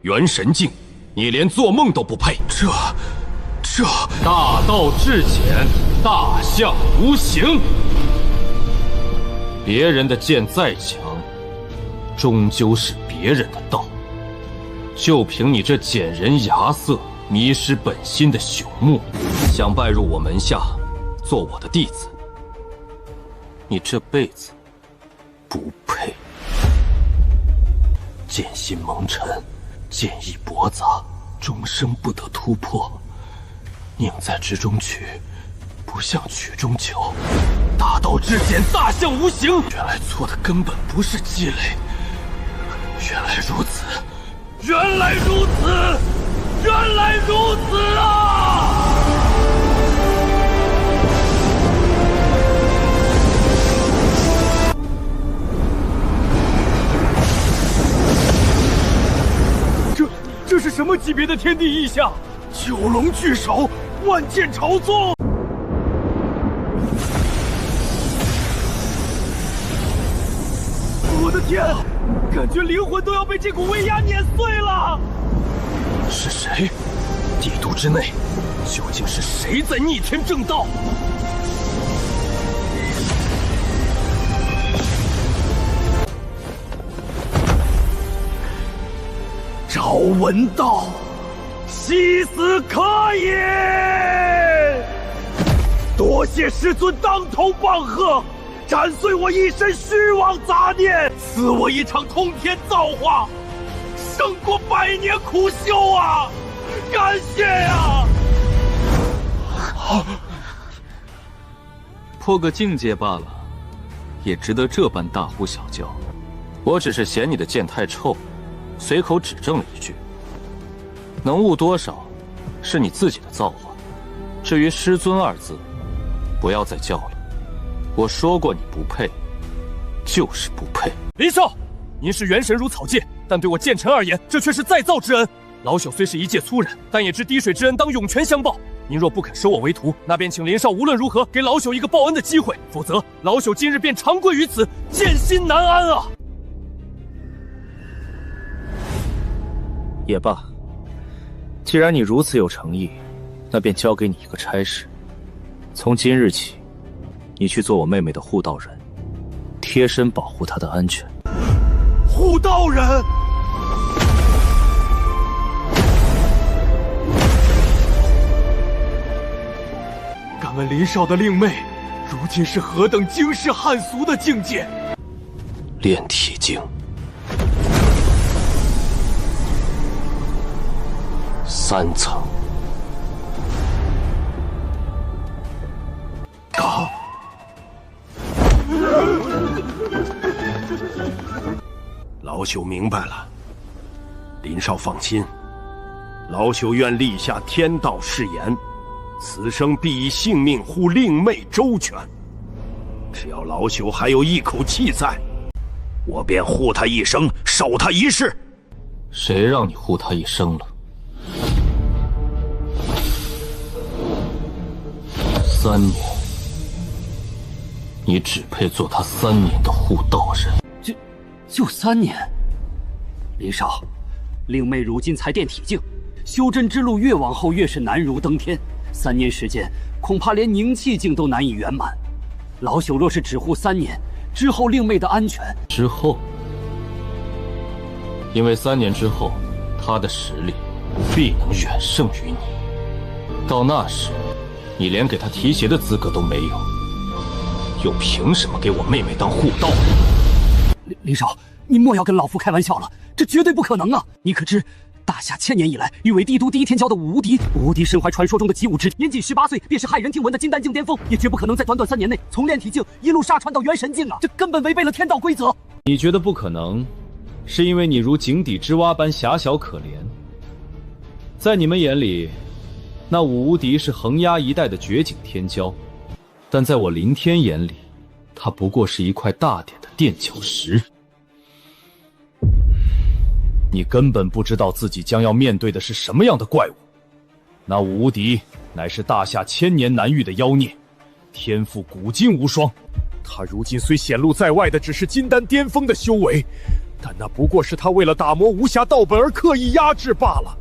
元神境，你连做梦都不配。这大道至简，大象无形。别人的剑再强，终究是别人的道。就凭你这捡人牙色、迷失本心的朽木，想拜入我门下，做我的弟子，你这辈子不配。剑心蒙尘，剑意驳杂，终生不得突破。宁在直中取，不向曲中求。大道至简，大象无形。原来错的根本不是积累。原来如此，原来如此，原来如此啊！这是什么级别的天地异象？九龙聚首，万剑朝宗。我的天，感觉灵魂都要被这股威压碾碎了。是谁？帝都之内，究竟是谁在逆天正道？朝闻道，夕死可也。多谢师尊当头棒喝，斩碎我一身虚妄杂念，赐我一场通天造化，胜过100年苦修啊！感谢呀！破个境界罢了，也值得这般大呼小叫。我只是嫌你的剑太臭，随口指正了一句。能悟多少，是你自己的造化。至于师尊2字，不要再叫了。我说过你不配，就是不配。林少，您是元神如草芥，但对我剑臣而言，这却是再造之恩。老朽虽是一介粗人，但也知滴水之恩当涌泉相报。您若不肯收我为徒，那便请林少无论如何给老朽一个报恩的机会，否则老朽今日便长跪于此，剑心难安啊！也罢，既然你如此有诚意，那便交给你一个差事。从今日起，你去做我妹妹的护道人，贴身保护她的安全。护道人，敢问林少的令妹，如今是何等惊世骇俗的境界？炼体境，3层。老朽明白了，林少放心，老朽愿立下天道誓言，此生必以性命护令妹周全。只要老朽还有一口气在，我便护她一生，守她一世。谁让你护她一生了？3年，你只配做她3年的护道人。就3年。林少，令妹如今才炼体境，修真之路越往后越是难如登天。3年时间，恐怕连凝气境都难以圆满。老朽若是只护3年，之后令妹的安全……之后，因为3年之后，她的实力必能远胜于你。到那时，你连给他提鞋的资格都没有，又凭什么给我妹妹当护道？林少，你莫要跟老夫开玩笑了，这绝对不可能啊！你可知，大夏1000年以来，誉为帝都第一天骄的武无敌，武无敌身怀传说中的极武之体，年仅18岁便是骇人听闻的金丹境巅峰，也绝不可能在短短3年内从炼体境一路杀传到元神境啊！这根本违背了天道规则。你觉得不可能，是因为你如井底之蛙般狭小可怜。在你们眼里，那武无敌是横压一代的绝景天骄，但在我林天眼里，他不过是一块大点的垫脚石。你根本不知道自己将要面对的是什么样的怪物。那武无敌乃是大夏1000年难遇的妖孽，天赋古今无双。他如今虽显露在外的只是金丹巅峰的修为，但那不过是他为了打磨无暇道本而刻意压制罢了。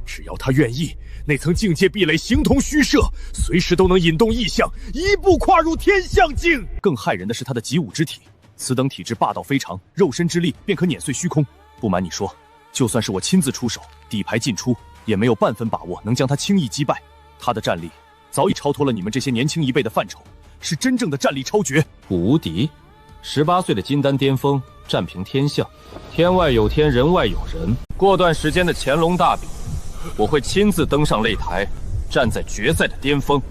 只要他愿意，那层境界壁垒形同虚设，随时都能引动异象，一步跨入天象境。更骇人的是他的极武之体，此等体质霸道非常，肉身之力便可碾碎虚空。不瞒你说，就算是我亲自出手，底牌进出，也没有半分把握能将他轻易击败。他的战力早已超脱了你们这些年轻一辈的范畴，是真正的战力超绝。武无敌，18岁的金丹巅峰，战平天象，天外有天，人外有人。过段时间的乾隆大比，我会亲自登上擂台，站在决赛的巅峰。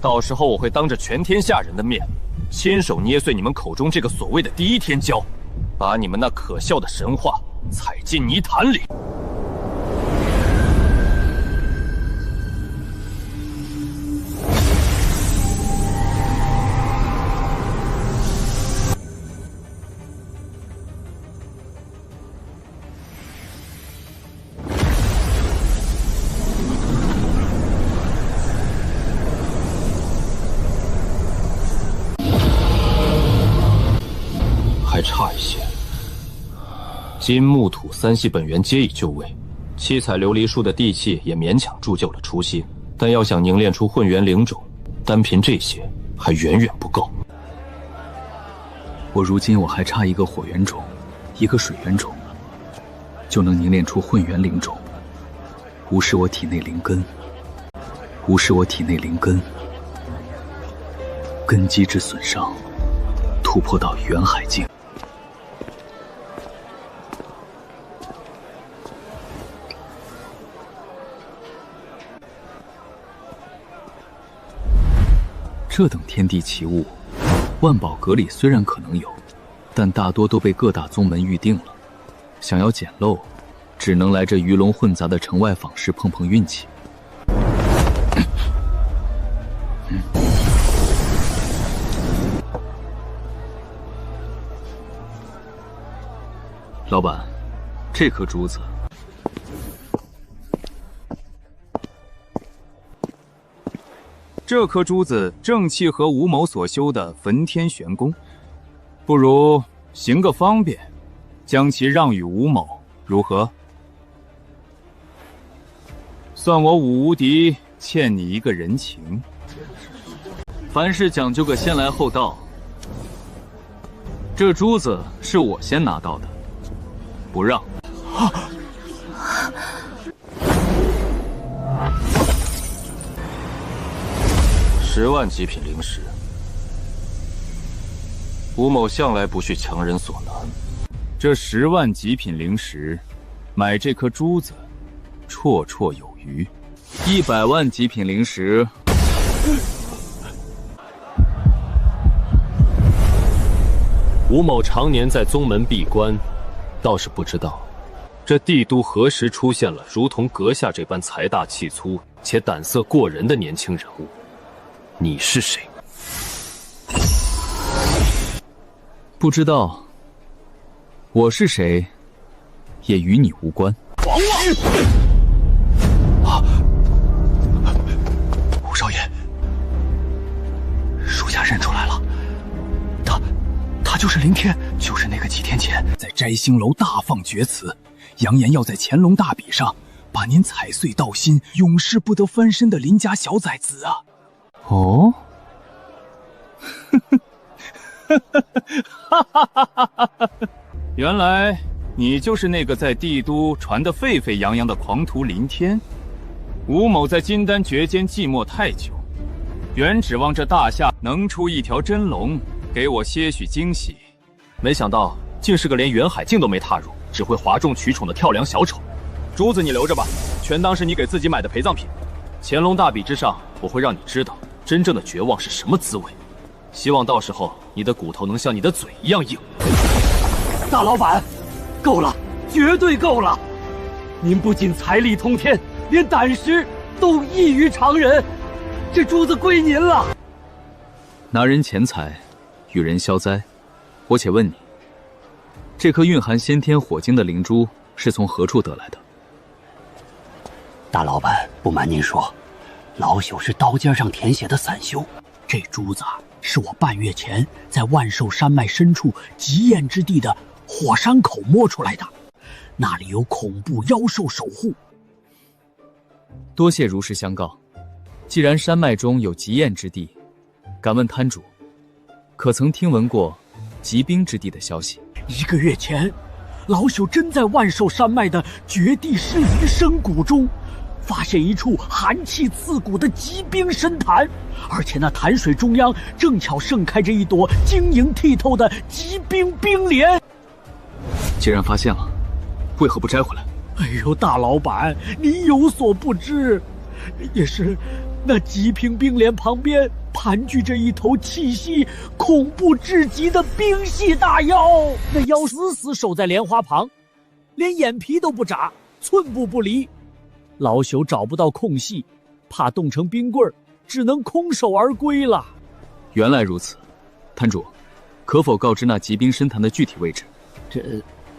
到时候我会当着全天下人的面，亲手捏碎你们口中这个所谓的第一天骄，把你们那可笑的神话踩进泥潭里。还差一些，金木土3系本源皆已就位，7彩琉璃树的地气也勉强铸就了雏形，但要想凝练出混元灵种，单凭这些还远远不够。如今我还差一个火元种，一个水元种，就能凝练出混元灵种，无视我体内灵根，无视我体内灵根，根基之损伤，突破到元海境。这等天地奇物，万宝阁里虽然可能有，但大多都被各大宗门预定了。想要捡漏，只能来这鱼龙混杂的城外坊市碰碰运气。老板，这颗珠子。这颗珠子正契合吴某所修的焚天玄功，不如行个方便，将其让与吴某，如何？算我武无敌欠你一个人情。凡事讲究个先来后到，这珠子是我先拿到的，不让。10万极品灵石，吴某向来不恤强人所难。这10万极品灵石，买这颗珠子，绰绰有余。100万极品灵石，吴某常年在宗门闭关，倒是不知道，这帝都何时出现了如同阁下这般财大气粗且胆色过人的年轻人物。你是谁？不知道。我是谁，也与你无关。狂妄！吴少爷，属下认出来了，他就是林天，就是那个几天前在摘星楼大放厥词，扬言要在乾隆大比上把您踩碎道心，永世不得翻身的林家小崽子啊！哦，原来你就是那个在帝都传得沸沸扬扬的狂徒林天。吴某在金丹绝间寂寞太久，原指望这大夏能出一条真龙，给我些许惊喜，没想到竟是个连远海境都没踏入，只会哗众取宠的跳梁小丑。珠子你留着吧，全当是你给自己买的陪葬品。乾隆大比之上，我会让你知道真正的绝望是什么滋味。希望到时候你的骨头能像你的嘴一样硬。大老板，够了，绝对够了！您不仅财力通天，连胆识都异于常人。这珠子归您了。拿人钱财，与人消灾。我且问你，这颗蕴含先天火晶的灵珠是从何处得来的？大老板，不瞒您说，老朽是刀尖上舔血的散修。这珠子是我半月前在万寿山脉深处极艳之地的火山口摸出来的，那里有恐怖妖兽守护。多谢如实相告。既然山脉中有极艳之地，敢问摊主，可曾听闻过极冰之地的消息？1个月前，老朽真在万寿山脉的绝地尸鱼深谷中，发现一处寒气刺骨的极冰深潭，而且那潭水中央正巧盛开着一朵晶莹剔透的极冰冰莲。既然发现了，为何不摘回来？哎呦，大老板，您有所不知，也是那极冰冰莲旁边盘踞着一头气息恐怖至极的冰系大妖，那妖死死守在莲花旁，连眼皮都不眨，寸步不离。老朽找不到空隙，怕冻成冰棍，只能空手而归了。原来如此，摊主，可否告知那极冰深潭的具体位置？这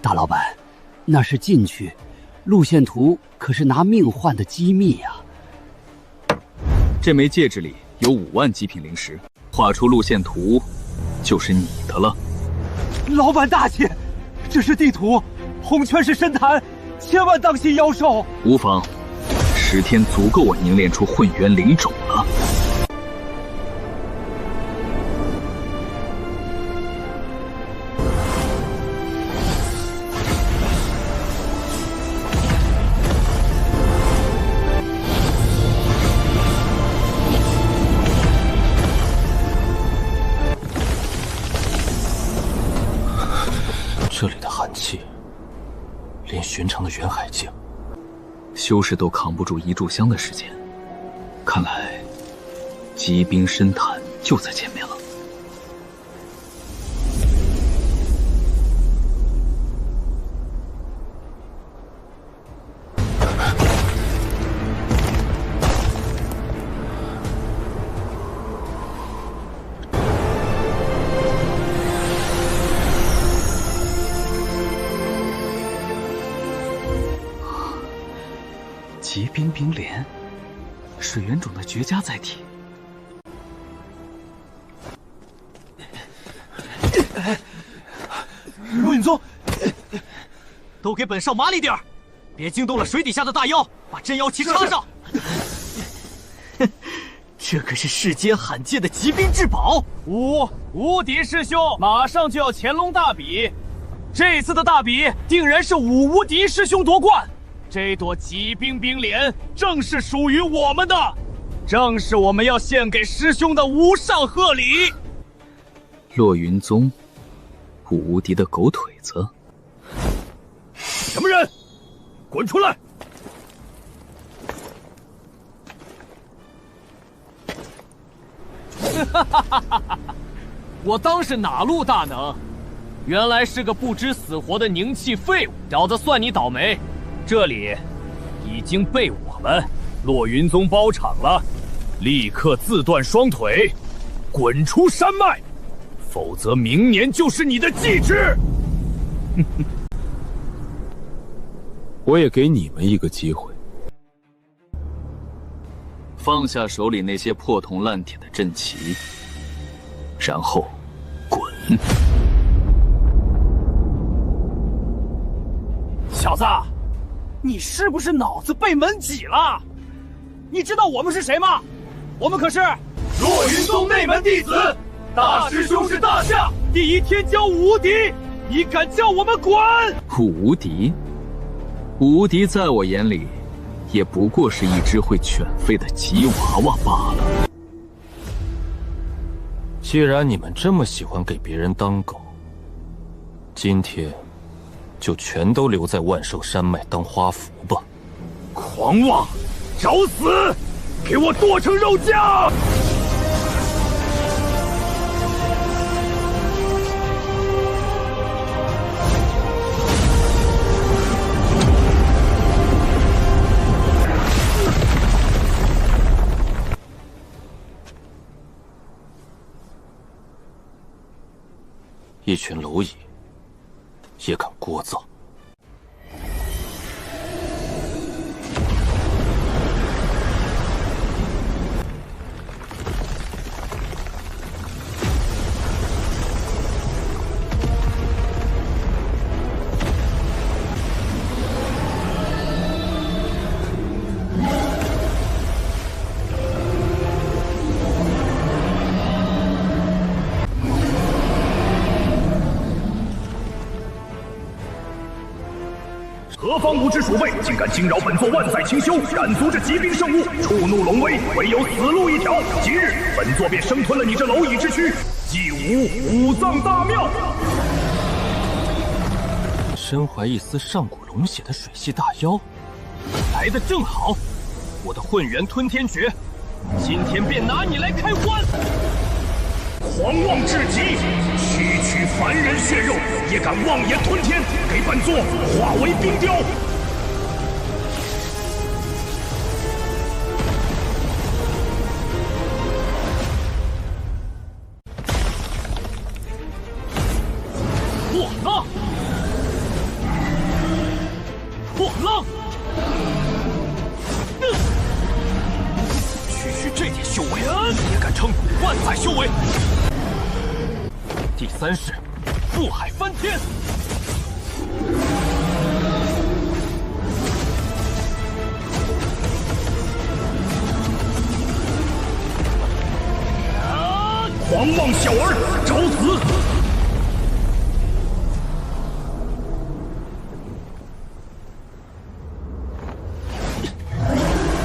大老板，那是禁区，路线图可是拿命换的机密呀。这枚戒指里有5万极品灵石，画出路线图就是你的了。老板大气，这是地图，红圈是深潭，千万当心妖兽。无妨，10天足够我凝练出混元灵种了。这里的寒气，连寻常的远海境修士都扛不住1炷香的时间，看来极冰深潭就在前面了。极冰冰莲，水源种的绝佳载体。陆允宗，都给本少麻利点儿，别惊动了水底下的大妖，把镇妖旗插上。这可是世间罕见的极冰至宝。无敌师兄，马上就要乾隆大比，这次的大比定然是无敌师兄夺冠。这朵极冰冰莲正是属于我们的，正是我们要献给师兄的无上贺礼。落云宗，无敌的狗腿子！什么人？滚出来！我当是哪路大能，原来是个不知死活的宁气废物，小子算你倒霉。这里已经被我们落云宗包场了，立刻自断双腿，滚出山脉，否则明年就是你的祭之。我也给你们一个机会，放下手里那些破铜烂铁的阵旗，然后滚！小子，你是不是脑子被门挤了？你知道我们是谁吗？我们可是落云宗内门弟子，大师兄是大夏第一天骄无敌，你敢叫我们滚？无敌？无敌在我眼里，也不过是一只会犬吠的吉娃娃罢了。既然你们这么喜欢给别人当狗，今天就全都留在万寿山脉当花符吧！狂妄，找死！给我剁成肉酱！一群蝼蚁也敢聒噪！何方无知鼠辈，竟敢惊扰本座万载清修，染足这极冰圣物，触怒龙威，唯有死路一条。今日本座便生吞了你这蝼蚁之躯，祭吾五脏大庙。身怀一丝上古龙血的水系大妖，来得正好！我的混元吞天诀，今天便拿你来开棺！狂妄至极，区区凡人血肉也敢妄言吞天，给本座化为冰雕！破浪！破浪！区这点修为，也敢称万载修为？第三式，覆海翻天！狂妄小儿，找死！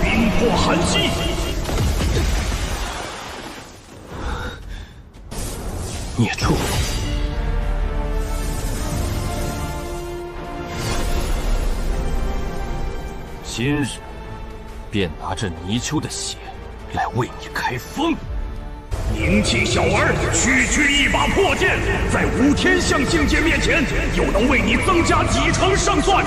冰破寒息！孽畜！今日便拿这泥鳅的血来为你开封！宁气小儿，区一把破剑，在五天象境界面前，又能为你增加几成胜算？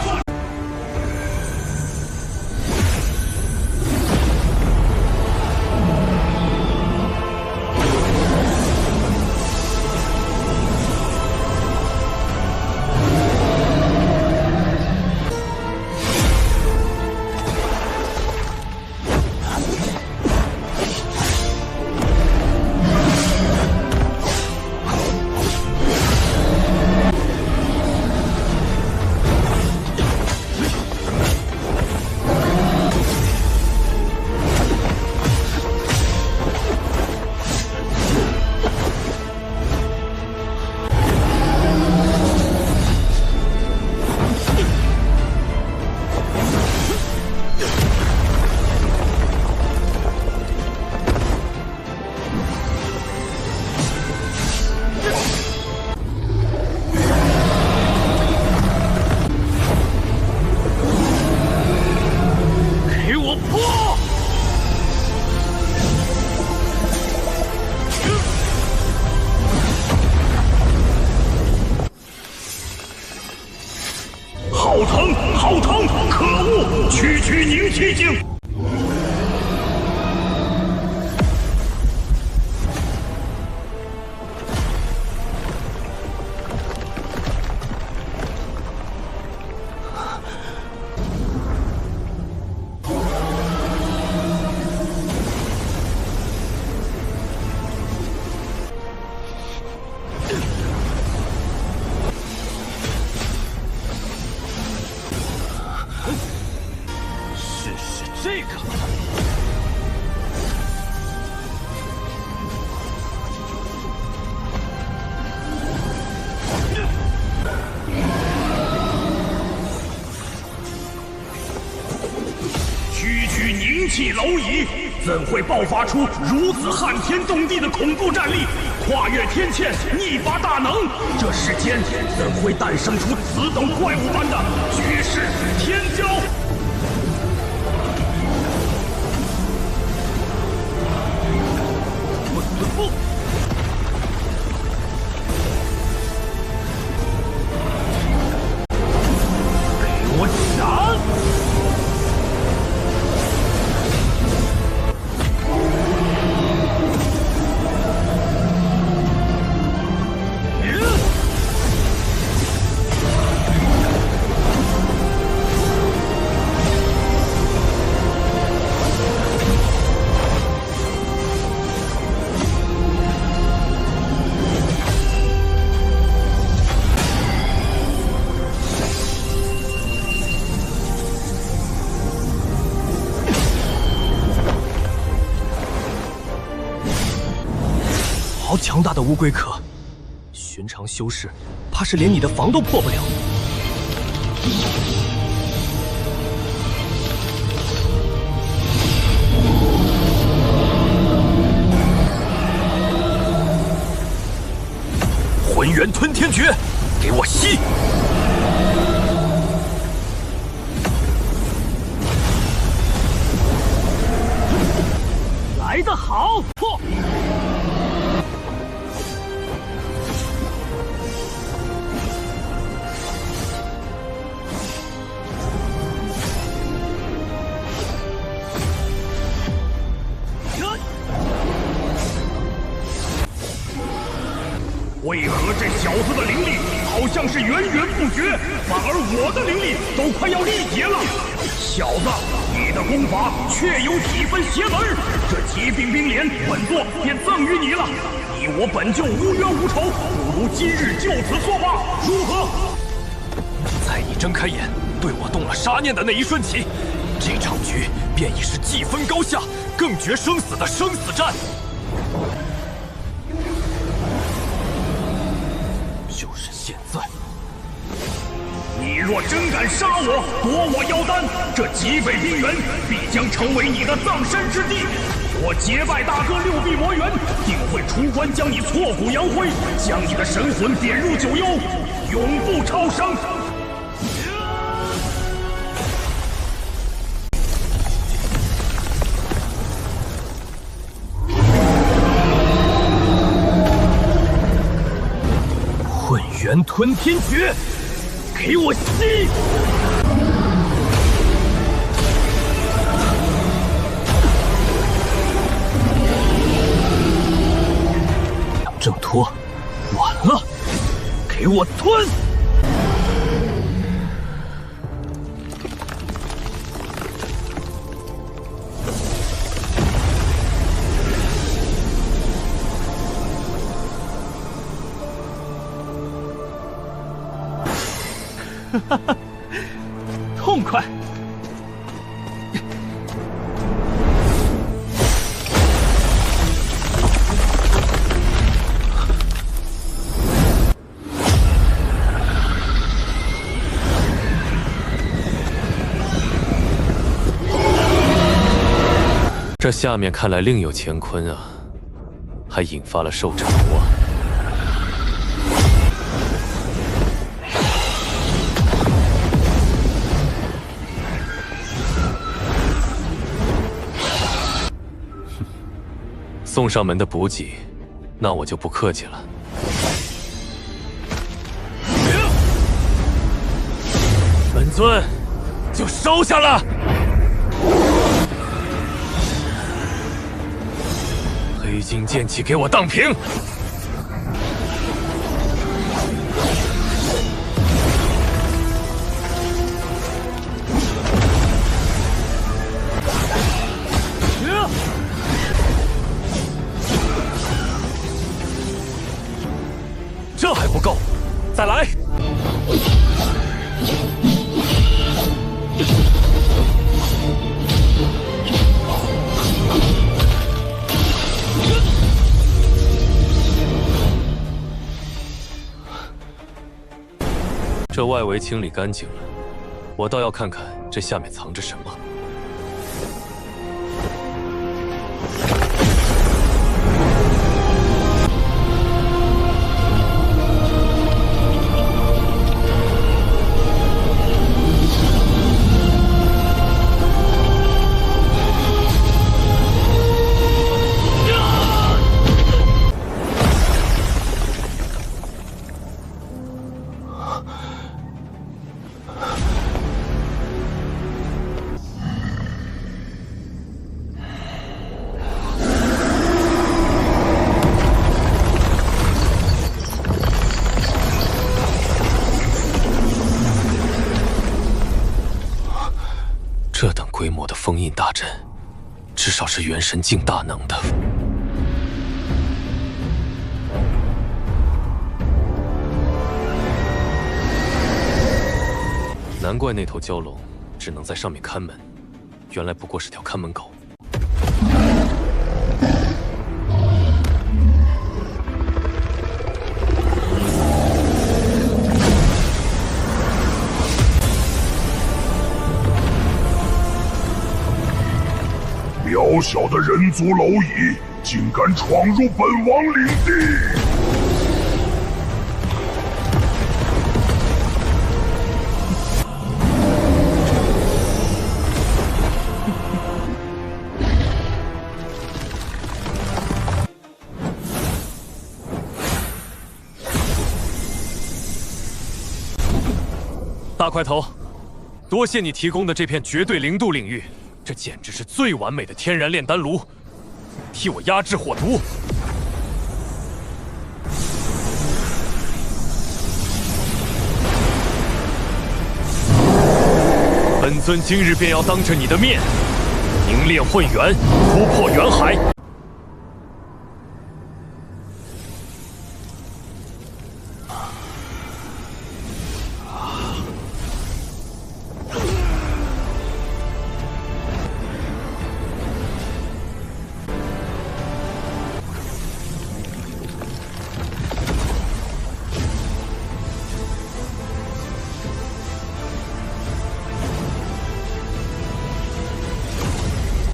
好疼！可恶！区凝气境。这个。区凝气蝼蚁，怎会爆发出如此撼天动地的恐怖战力？跨越天堑，逆伐大能。这世间怎会诞生出此等怪物般的绝世天骄？不！给我斩！好强大的乌龟壳，寻常修士怕是连你的防都破不了。浑元吞天诀，给我吸！来得好！破！为何这小子的灵力好像是源源不绝，反而我的灵力都快要力竭了？小子，你的功法确有几分邪门，这疾病冰莲本座便赠予你了。你我本就无冤无仇，不如今日就此作罢，如何？在你睁开眼对我动了杀念的那一瞬起，这场局便已是既分高下，更决生死的生死战。就是现在！你若真敢杀我，夺我妖丹，这极北冰原必将成为你的葬身之地。我结拜大哥六臂魔猿，定会出关将你挫骨扬灰，将你的神魂贬入九幽，永不超生。混元吞天诀，给我吸！杨挣脱，晚了，给我吞！哈哈，痛快！这下面看来另有乾坤啊，还引发了兽之毒啊！送上门的补给，那我就不客气了。本尊就收下了。黑金剑气给我荡平！这还不够，再来！这外围清理干净了，我倒要看看这下面藏着什么。我的封印大阵，至少是元神境大能的。难怪那头蛟龙只能在上面看门，原来不过是条看门狗。渺小的人族蝼蚁，竟敢闯入本王领地！大块头，多谢你提供的这片绝对零度领域。这简直是最完美的天然炼丹炉，替我压制火毒。本尊今日便要当着你的面，凝练混元，突破元海。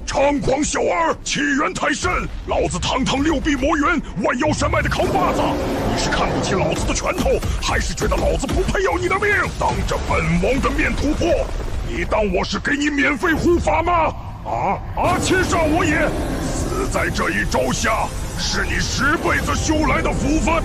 猖狂小儿，气源太甚！老子堂堂6臂魔元，弯腰山脉的扛把子，你是看不起老子的拳头，还是觉得老子不配要你的命？当着本王的面突破，你当我是给你免费护法吗？切煞我也！死在这一招下，是你10辈子修来的福分。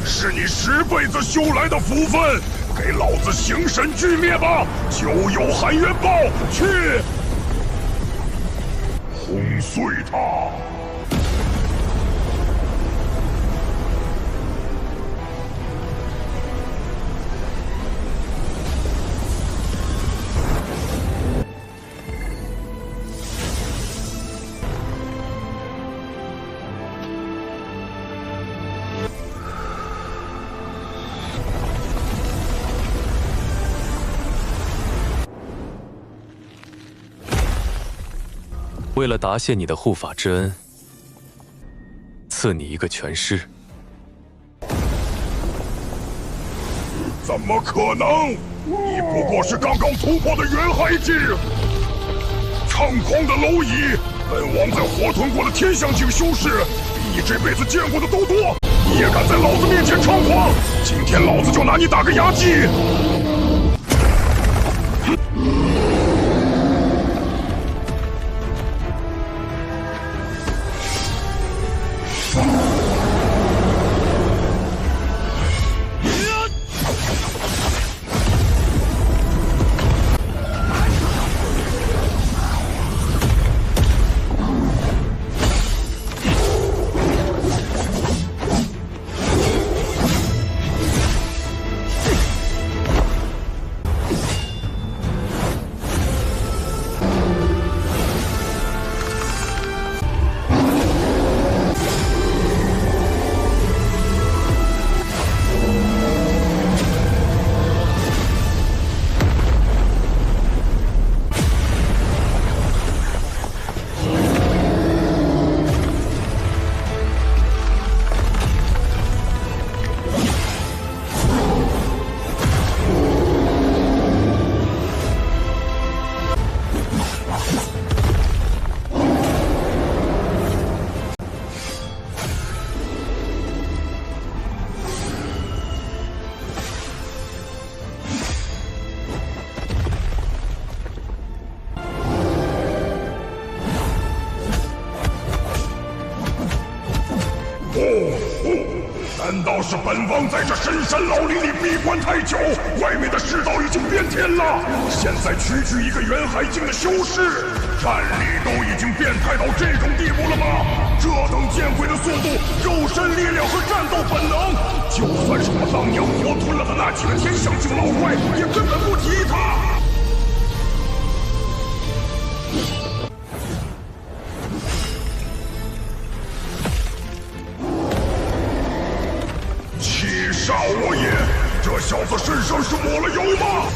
是你10辈子修来的福分，给老子形神俱灭吧！就有含元豹，去轰碎他！为了答谢你的护法之恩，赐你一个拳师。怎么可能？你不过是刚刚突破的元海境！猖狂的蝼蚁！本王在火吞国的天象境修士，比你这辈子见过的都多，你也敢在老子面前猖狂？今天老子就拿你打个牙祭！难道是本王在这深山老林里闭关太久，外面的世道已经变天了？现在区区一个元海境的修士，战力都已经变态到这种地步了吗？这等见鬼的速度、肉身力量和战斗本能，就算是我当年活吞了的那几个天象境老怪，也根本不敌他。 气煞我也！这小子身上是抹了油吗？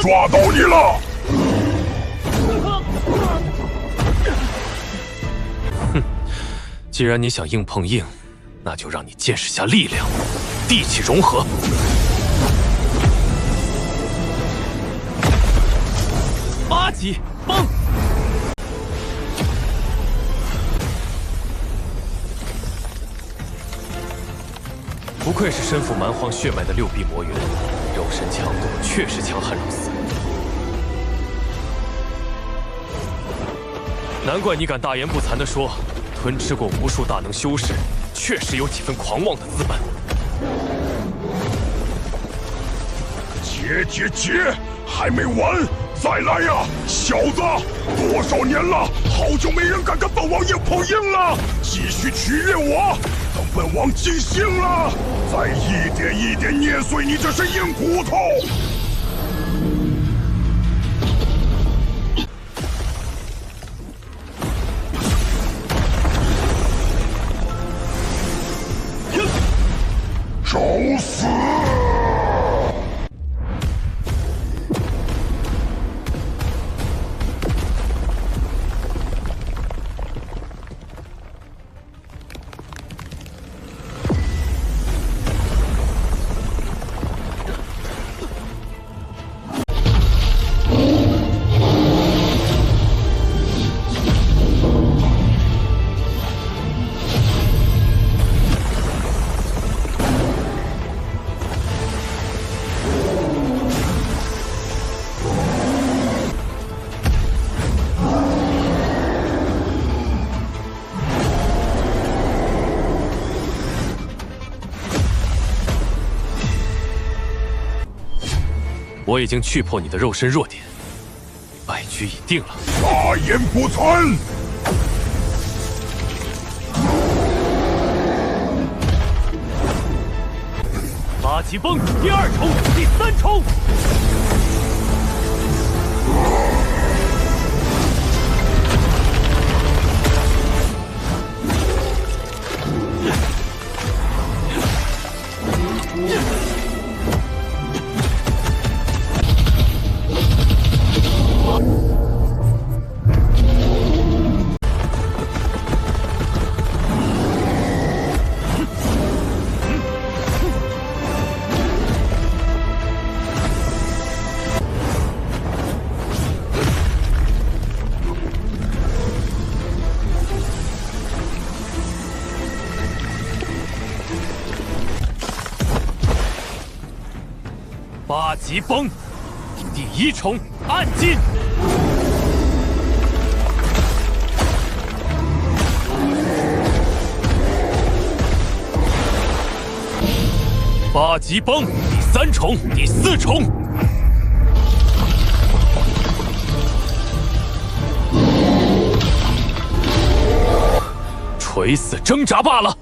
抓到你了！哼，既然你想硬碰硬，那就让你见识下力量，地气融合。8级崩！不愧是身负蛮荒血脉的六臂魔猿，肉身强度确实强悍如斯。 难怪你敢大言不惭地说，吞吃过无数大能修士，确实有几分狂妄的资本。结，还没完，再来呀，小子！多少年了，好久没人敢跟本王硬碰硬了，继续取悦我，等本王尽兴了，再一点一点捏碎你这身硬骨头。 找死！我已经去破你的肉身弱点，败局已定了。大言不惭！8级崩，第2重，第3重。8级崩，第1重暗劲。8级崩，第3重，第4重。垂死挣扎罢了。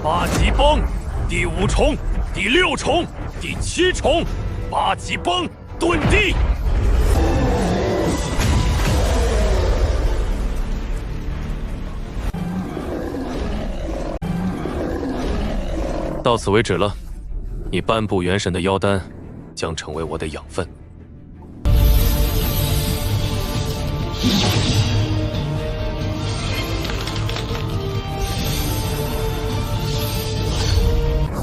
八级崩，第5重，第6重，第7重，八级崩，遁地。到此为止了，你半步元神的妖丹将成为我的养分。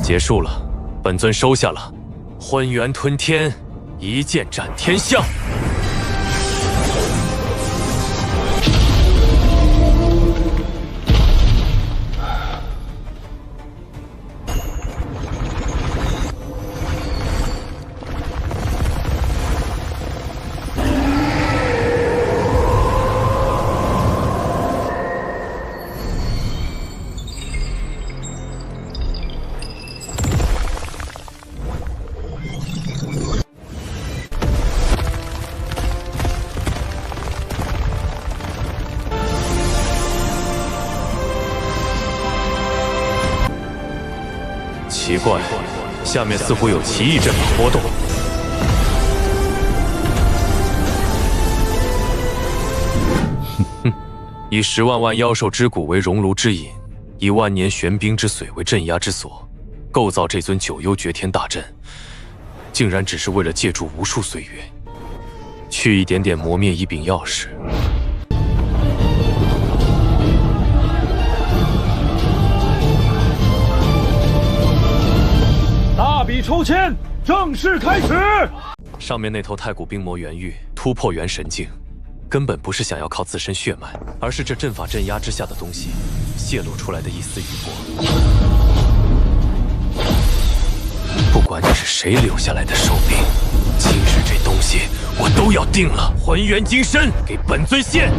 结束了，本尊收下了。浑元吞天，一剑斩天象。奇怪，下面似乎有奇异阵法波动。以10万万妖兽之骨为熔炉之引，以万年玄冰之髓为镇压之所，构造这尊九幽绝天大阵，竟然只是为了借助无数岁月，去一点点磨灭一柄钥匙。大比抽签正式开始。上面那头太古冰魔元玉突破元神境，根本不是想要靠自身血脉，而是这阵法镇压之下的东西泄露出来的一丝余波。不管你是谁留下来的手柄，今日这东西我都要定了。浑元金身，给本尊现！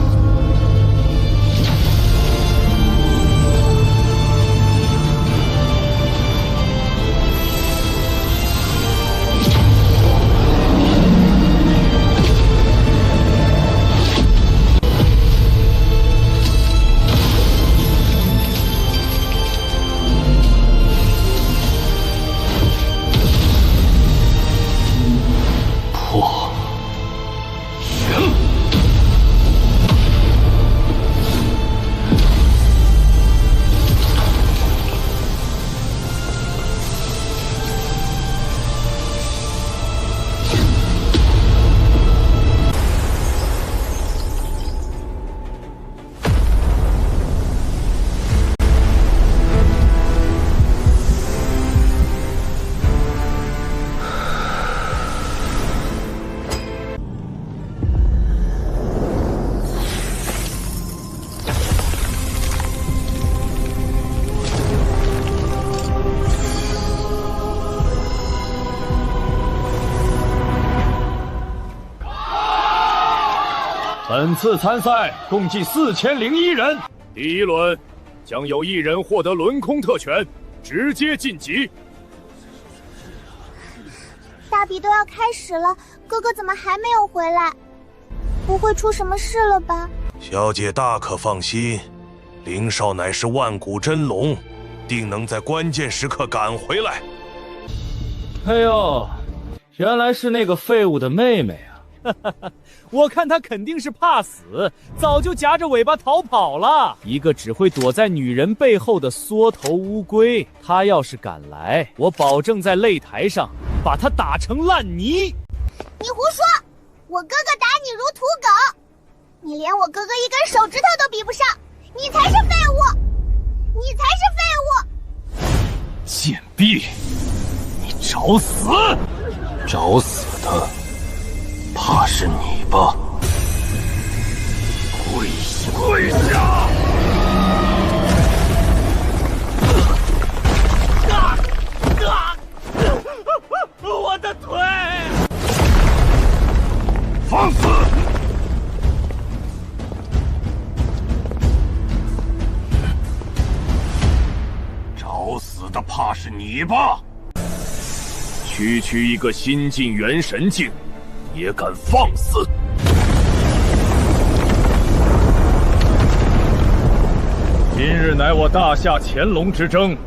本次参赛共计4001人，第1轮将有1人获得轮空特权，直接晋级。大比都要开始了，哥哥怎么还没有回来？不会出什么事了吧？小姐大可放心，灵少乃是万古真龙，定能在关键时刻赶回来。哎呦，原来是那个废物的妹妹啊！我看他肯定是怕死，早就夹着尾巴逃跑了。一个只会躲在女人背后的缩头乌龟，他要是敢来，我保证在擂台上把他打成烂泥。你胡说！我哥哥打你如土狗，你连我哥哥一根手指头都比不上，你才是废物！你才是废物！贱婢，你找死！找死的怕是你吧？跪下！我的腿！放肆！找死的怕是你吧？区一个新晋元神境，也敢放肆！今日乃我大夏乾隆之争，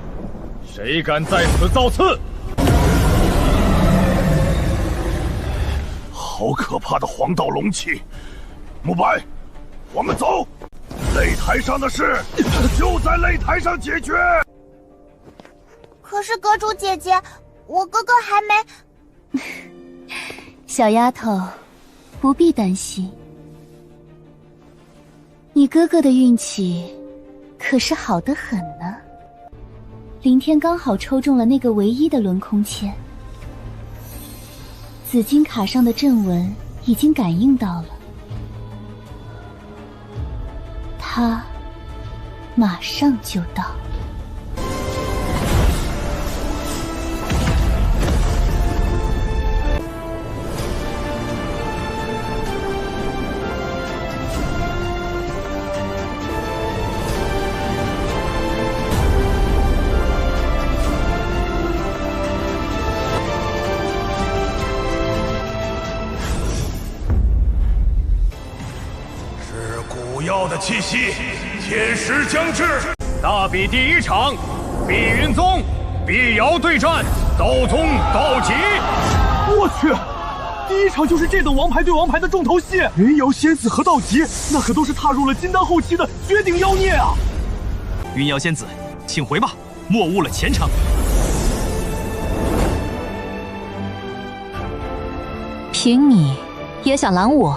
谁敢在此造次？好可怕的黄道龙气！慕白，我们走。擂台上的事就在擂台上解决。可是阁主姐姐，我哥哥还没……小丫头，不必担心，你哥哥的运气可是好得很呢。林天刚好抽中了那个唯一的轮空签，紫金卡上的阵纹已经感应到了，他马上就到。气息，天时将至。大比第一场，碧云宗、碧瑶对战道宗道吉。我去，第一场就是这等王牌对王牌的重头戏。云瑶仙子和道吉，那可都是踏入了金丹后期的绝顶妖孽啊！云瑶仙子，请回吧，莫误了前程。凭你也想拦我？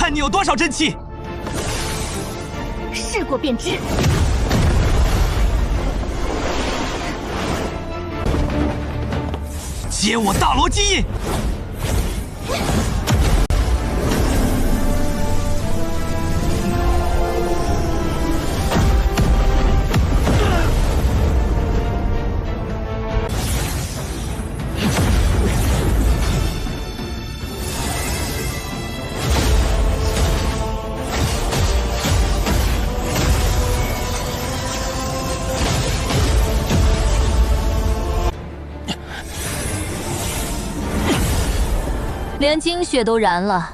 你有多少真气？试过便知。接我大罗基印！连精血都燃了，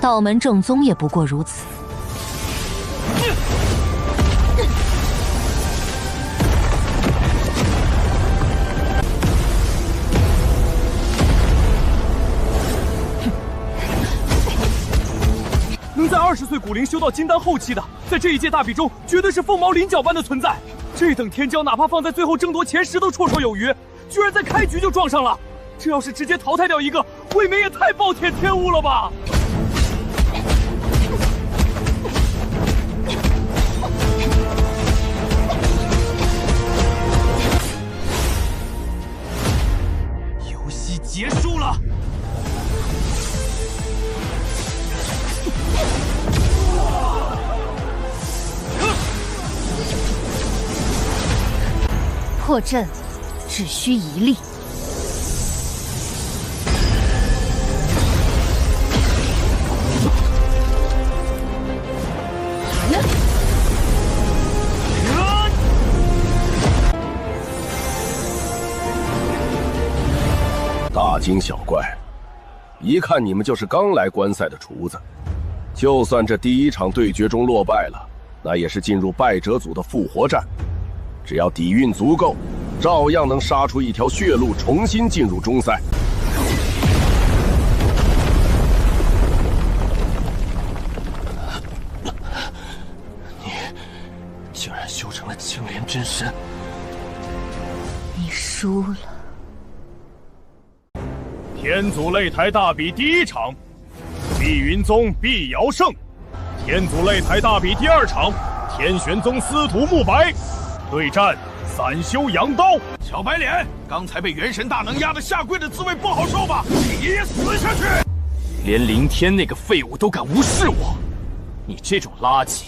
道门正宗也不过如此。能在20岁古龄修到金丹后期的，在这一届大比中绝对是凤毛麟角般的存在。这等天骄哪怕放在最后争夺前10都绰绰有余，居然在开局就撞上了。这要是直接淘汰掉一个，未免也太暴殄天物了吧！游戏结束了。破阵只需一力。大惊小怪，一看你们就是刚来观赛的厨子。就算这第一场对决中落败了，那也是进入败者组的复活战。只要底蕴足够，照样能杀出一条血路，重新进入中赛。你竟然修成了青莲真身！你输了。天祖擂台大比第一场，碧云宗碧瑶胜；天祖擂台大比第二场，天玄宗司徒慕白对战散修阳刀。小白脸，刚才被元神大能压得下跪的滋味不好受吧？你也死下去！连凌天那个废物都敢无视我，你这种垃圾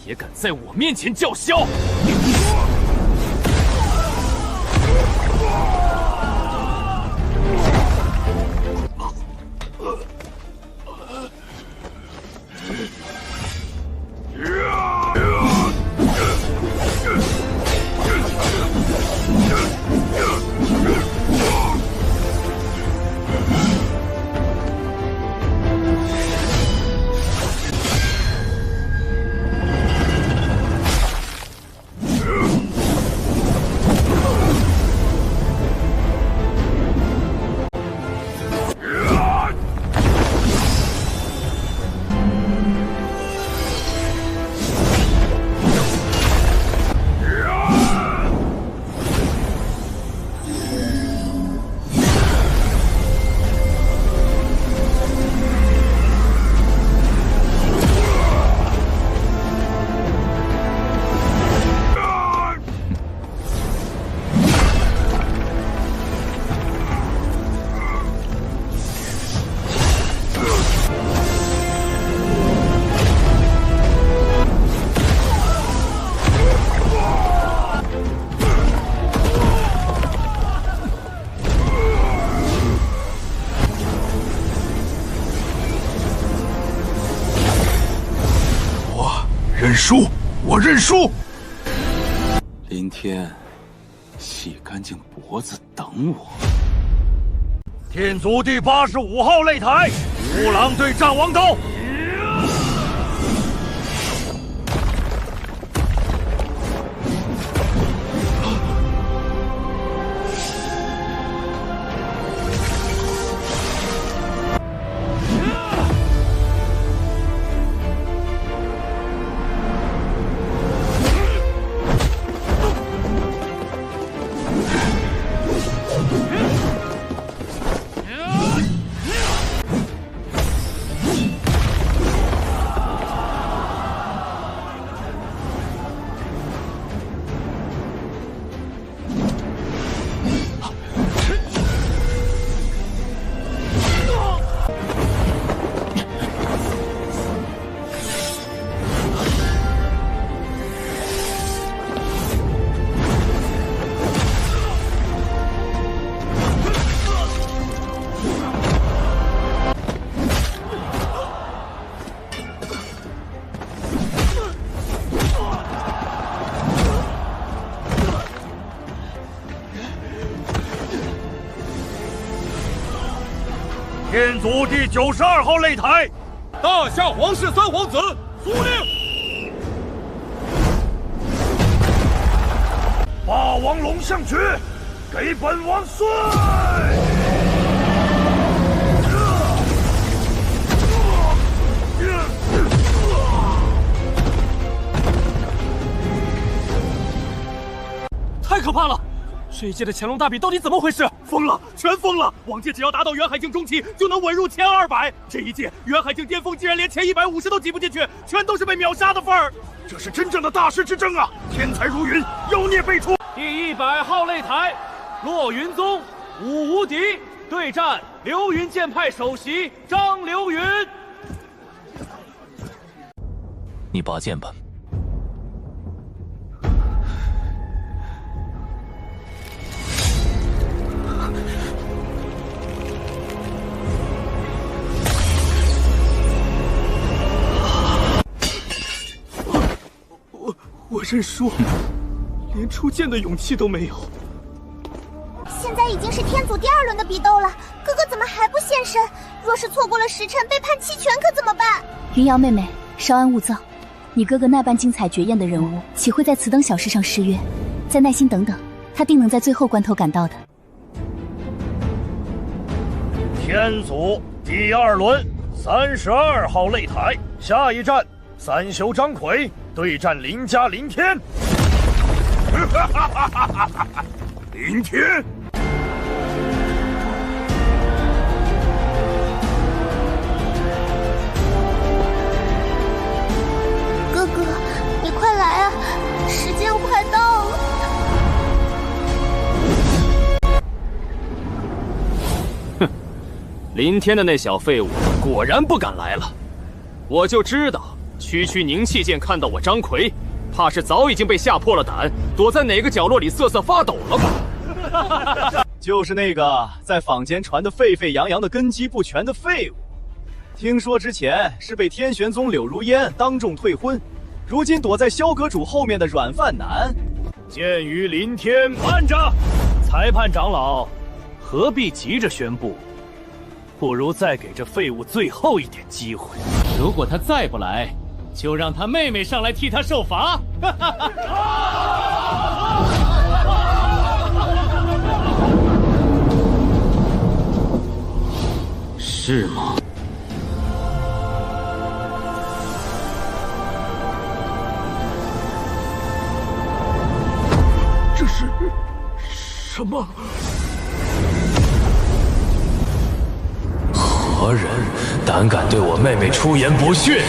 也敢在我面前叫嚣！认输，我认输。林天，洗干净脖子等我。天族第85号擂台，乌狼对战王刀。天族第92号擂台，大夏皇室三皇子苏令，霸王龙象诀，给本王碎！太可怕了！这一届的乾隆大比到底怎么回事？疯了，全疯了！往届只要达到元海境中期就能稳入前200，这一届元海境巅峰竟然连前150都挤不进去，全都是被秒杀的份儿！这是真正的大师之争啊！天才如云，妖孽辈出。第100号擂台，洛云宗武无敌对战流云剑派首席张流云。你拔剑吧。我认输，连出剑的勇气都没有。现在已经是天祖第2轮的比斗了，哥哥怎么还不现身？若是错过了时辰，被判弃权可怎么办？云瑶妹妹，稍安勿躁。你哥哥那般精彩绝艳的人物，岂会在此等小事上失约？再耐心等等，他定能在最后关头赶到的。天祖第2轮32号擂台，下一站三修张奎对战林家林天。林天。哥哥，你快来啊！时间快到了。哼，林天的那小废物果然不敢来了。我就知道，区凝气剑看到我张奎，怕是早已经被吓破了胆，躲在哪个角落里瑟瑟发抖了吧？就是那个在坊间传得沸沸扬扬的根基不全的废物。听说之前是被天玄宗柳如烟当众退婚，如今躲在萧阁主后面的软饭男。鉴于林天，慢着！裁判长老，何必急着宣布？不如再给这废物最后一点机会。如果他再不来，就让他妹妹上来替他受罚。是吗？这是什么？何人胆敢对我妹妹出言不逊？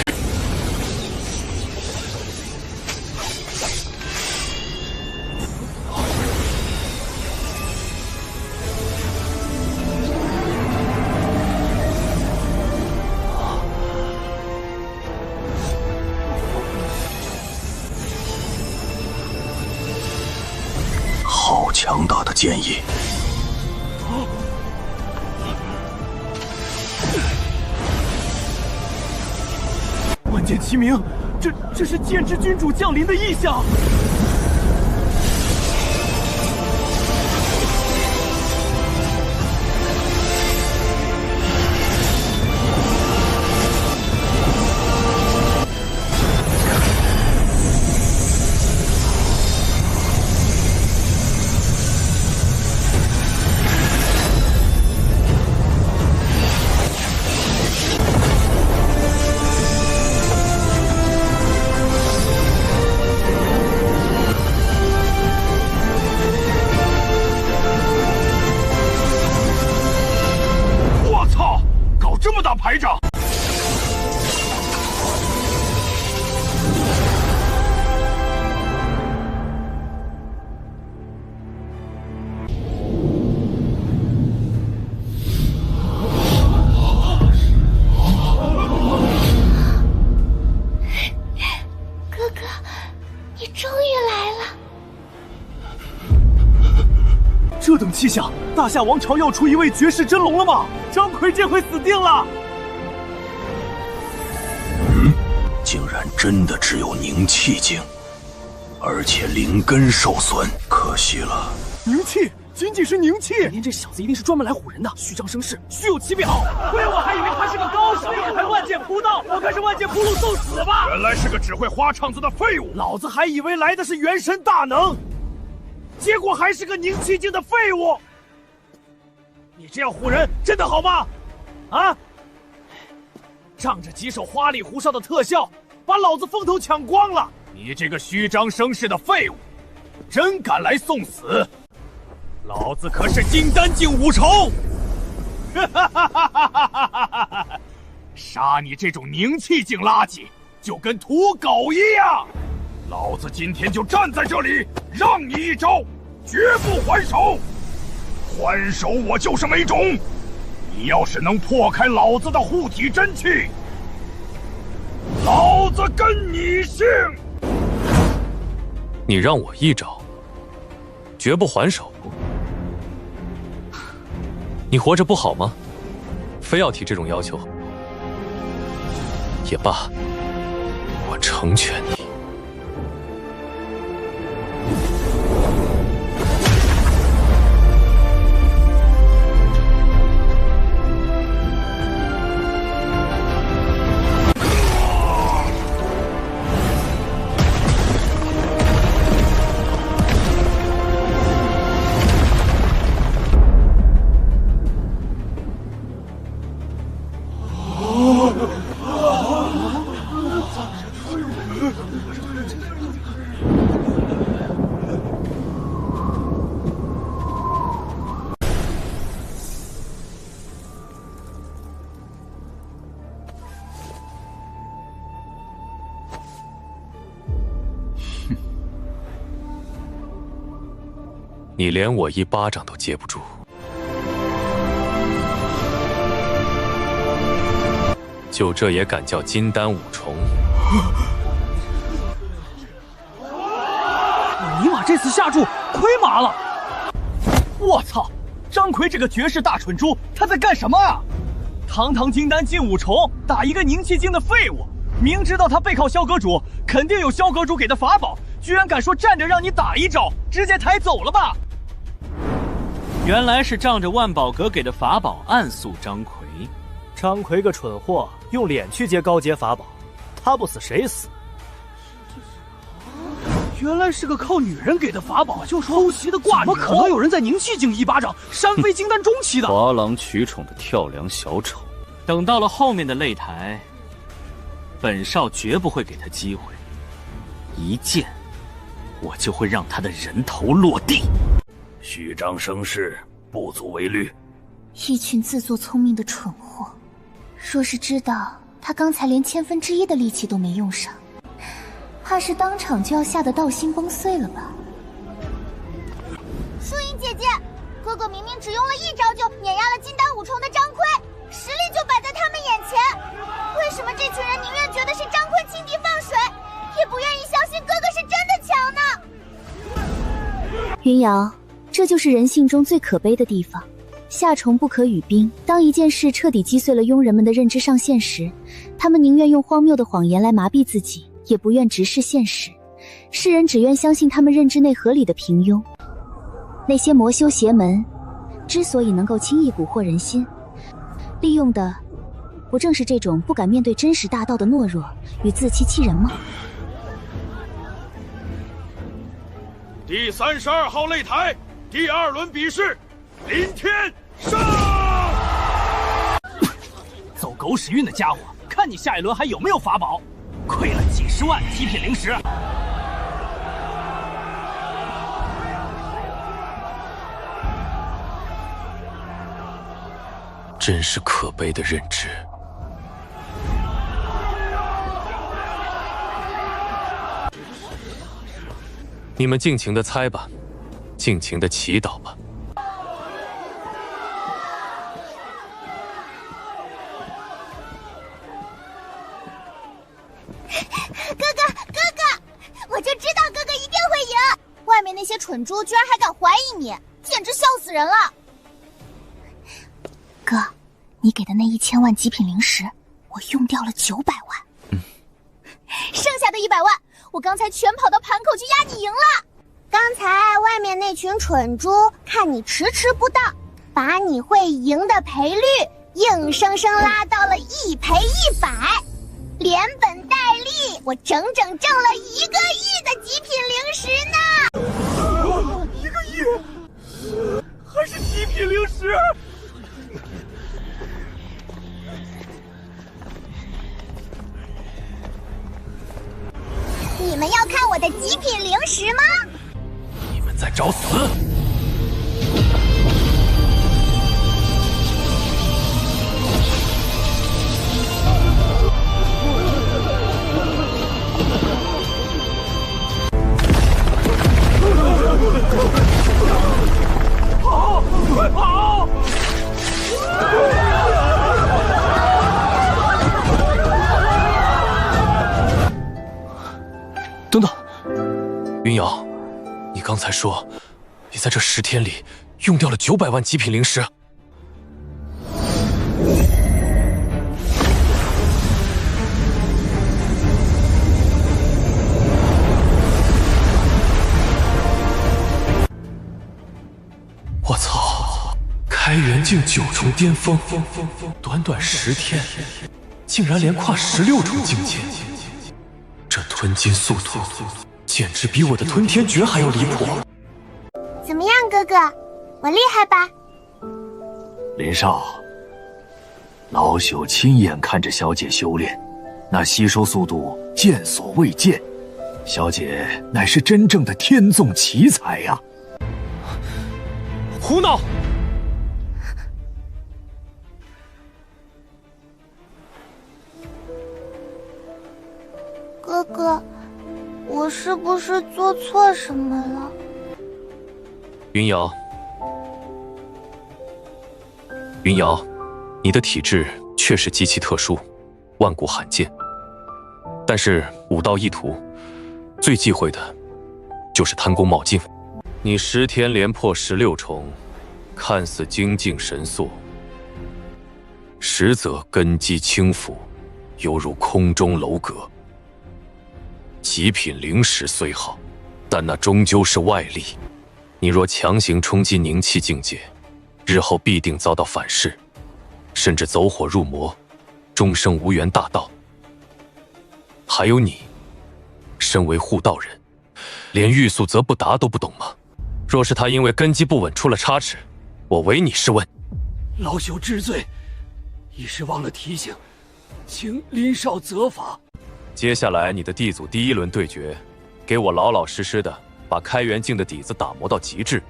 好强大的剑意！万剑齐鸣，这是剑之君主降临的意象。排长，哥哥，你终于来了！这等气象，大夏王朝要出一位绝世真龙了吗？张奎这回死定了！竟然真的只有凝气境，而且灵根受损，可惜了。凝气，仅仅是凝气！连这小子一定是专门来唬人的，虚张声势，虚有其表。亏我还以为他是个高手，还万剑扑道，我可是万剑扑路送死吧！原来是个只会花唱子的废物，老子还以为来的是元神大能，结果还是个凝气境的废物。你这样唬人真的好吗？啊！仗着几手花里胡哨的特效，把老子风头抢光了！你这个虚张声势的废物，真敢来送死！老子可是金丹境五重！杀你这种凝气境垃圾，就跟土狗一样！老子今天就站在这里，让你一招，绝不还手！还手我就是没种！你要是能破开老子的护体真气，老子跟你姓！你让我一招，绝不还手？你活着不好吗？非要提这种要求？也罢，我成全你。你连我一巴掌都接不住。就这也敢叫金丹五重？我尼玛，这次下注亏麻了！我操，张奎这个绝世大蠢猪，他在干什么啊？堂堂金丹进五重，打一个凝气境的废物，明知道他背靠萧阁主，肯定有萧阁主给的法宝，居然敢说站着让你打一招，直接抬走了吧？原来是仗着万宝阁给的法宝暗速张奎。张奎个蠢货，用脸去接高阶法宝，他不死谁死？原来是个靠女人给的法宝，就说偷袭的挂女，怎么可能有人在凝气境一巴掌扇飞金丹中期的？华郎取宠的跳梁小丑。等到了后面的擂台，本少绝不会给他机会，一剑，我就会让他的人头落地。虚张声势，不足为虑。一群自作聪明的蠢货。若是知道他刚才连1/1000的力气都没用上，怕是当场就要吓得道心崩碎了吧。淑英姐姐，哥哥明明只用了1招就碾压了金丹五重的张奎，实力就摆在他们眼前，为什么这群人宁愿觉得是张奎轻敌放水，也不愿意相信哥哥是真的强呢？云瑶，这就是人性中最可悲的地方。夏虫不可语冰。当一件事彻底击碎了庸人们的认知上限时，他们宁愿用荒谬的谎言来麻痹自己，也不愿直视现实。世人只愿相信他们认知内合理的平庸。那些魔修邪门之所以能够轻易蛊惑人心，利用的不正是这种不敢面对真实大道的懦弱与自欺欺人吗？第32号擂台，第2轮比试，林天上！走狗屎运的家伙，看你下一轮还有没有法宝！亏了几10万极品灵石。真是可悲的认知。你们尽情的猜吧，尽情的祈祷吧。我就知道哥哥一定会赢！外面那些蠢猪居然还敢怀疑你，简直笑死人了！哥，你给的那1000万极品灵石，我用掉了900万。剩下的100万，我刚才全跑到盘口去压你赢了。刚才外面那群蠢猪看你迟迟不到，把你会赢的赔率硬生生拉到了1赔100。连本带利，我整整挣了1个亿的极品灵石呢！1个亿，还是极品灵石！你们要看我的极品灵石吗？你们在找死！跑！快跑！等等，云瑶，你刚才说你在这10天里用掉了900万极品灵石。我操！开元境9重巅峰，短短10天，竟然连跨16重境界。这吞金速度，简直比我的吞天诀还要离谱。怎么样，哥哥，我厉害吧？林少，老朽亲眼看着小姐修炼，那吸收速度见所未见，小姐乃是真正的天纵奇才呀！胡闹！哥哥，我是不是做错什么了？云瑶，云瑶，你的体质确实极其特殊，万古罕见。但是武道一途，最忌讳的就是贪功冒进。你10天连破16重，看似精进神速，实则根基轻浮，犹如空中楼阁。极品灵石虽好，但那终究是外力。你若强行冲击凝气境界，日后必定遭到反噬，甚至走火入魔，终生无缘大道。还有你，身为护道人，连欲速则不达都不懂吗？若是他因为根基不稳出了差池，我唯你是问。老朽知罪，一时忘了提醒，请林少责罚。接下来你的地祖第1轮对决，给我老老实实的把开元境的底子打磨到极致。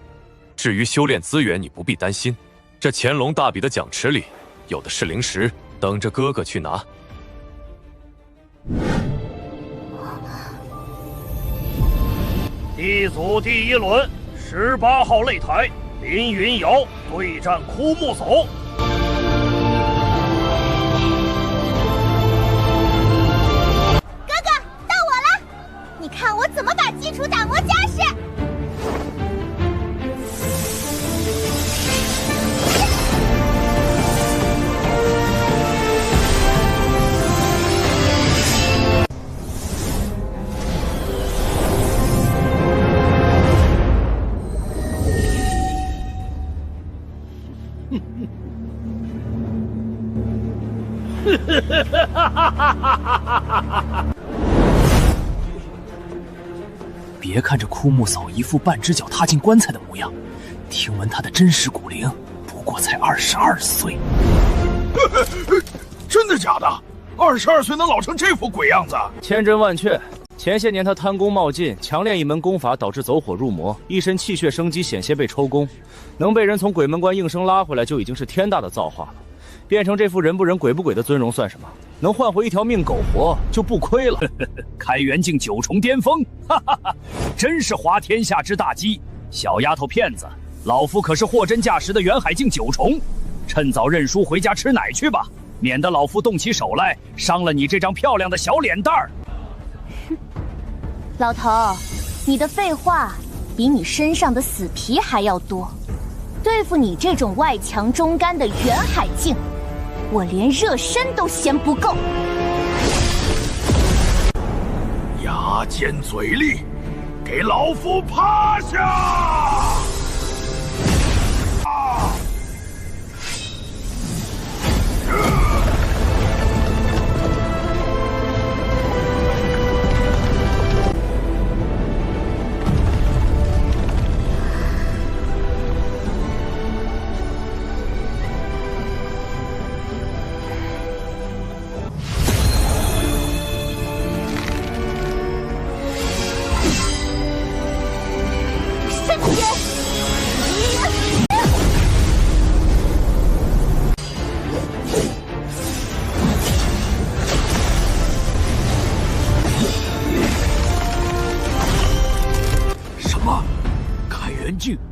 至于修炼资源，你不必担心，这乾隆大比的奖池里有的是灵石，等着哥哥去拿。地祖第1轮18号擂台，林云瑶对战枯木叟。哥哥，到我了！你看我怎么把基础打磨扎实！别看这枯木叟一副半只脚踏进棺材的模样，听闻他的真实骨龄不过才22岁。真的假的？22岁能老成这副鬼样子？千真万确。前些年他贪功冒进，强练一门功法，导致走火入魔，一身气血生机险些被抽功，能被人从鬼门关硬生拉回来，就已经是天大的造化了。变成这副人不人鬼不鬼的尊容算什么？能换回一条命苟活就不亏了。开元境9重巅峰，哈哈哈，真是滑天下之大稽！小丫头片子，老夫可是货真价实的元海境9重，趁早认输回家吃奶去吧，免得老夫动起手来伤了你这张漂亮的小脸蛋儿。老头，你的废话比你身上的死皮还要多。对付你这种外强中干的元海境，我连热身都嫌不够。牙尖嘴利，给老夫趴下！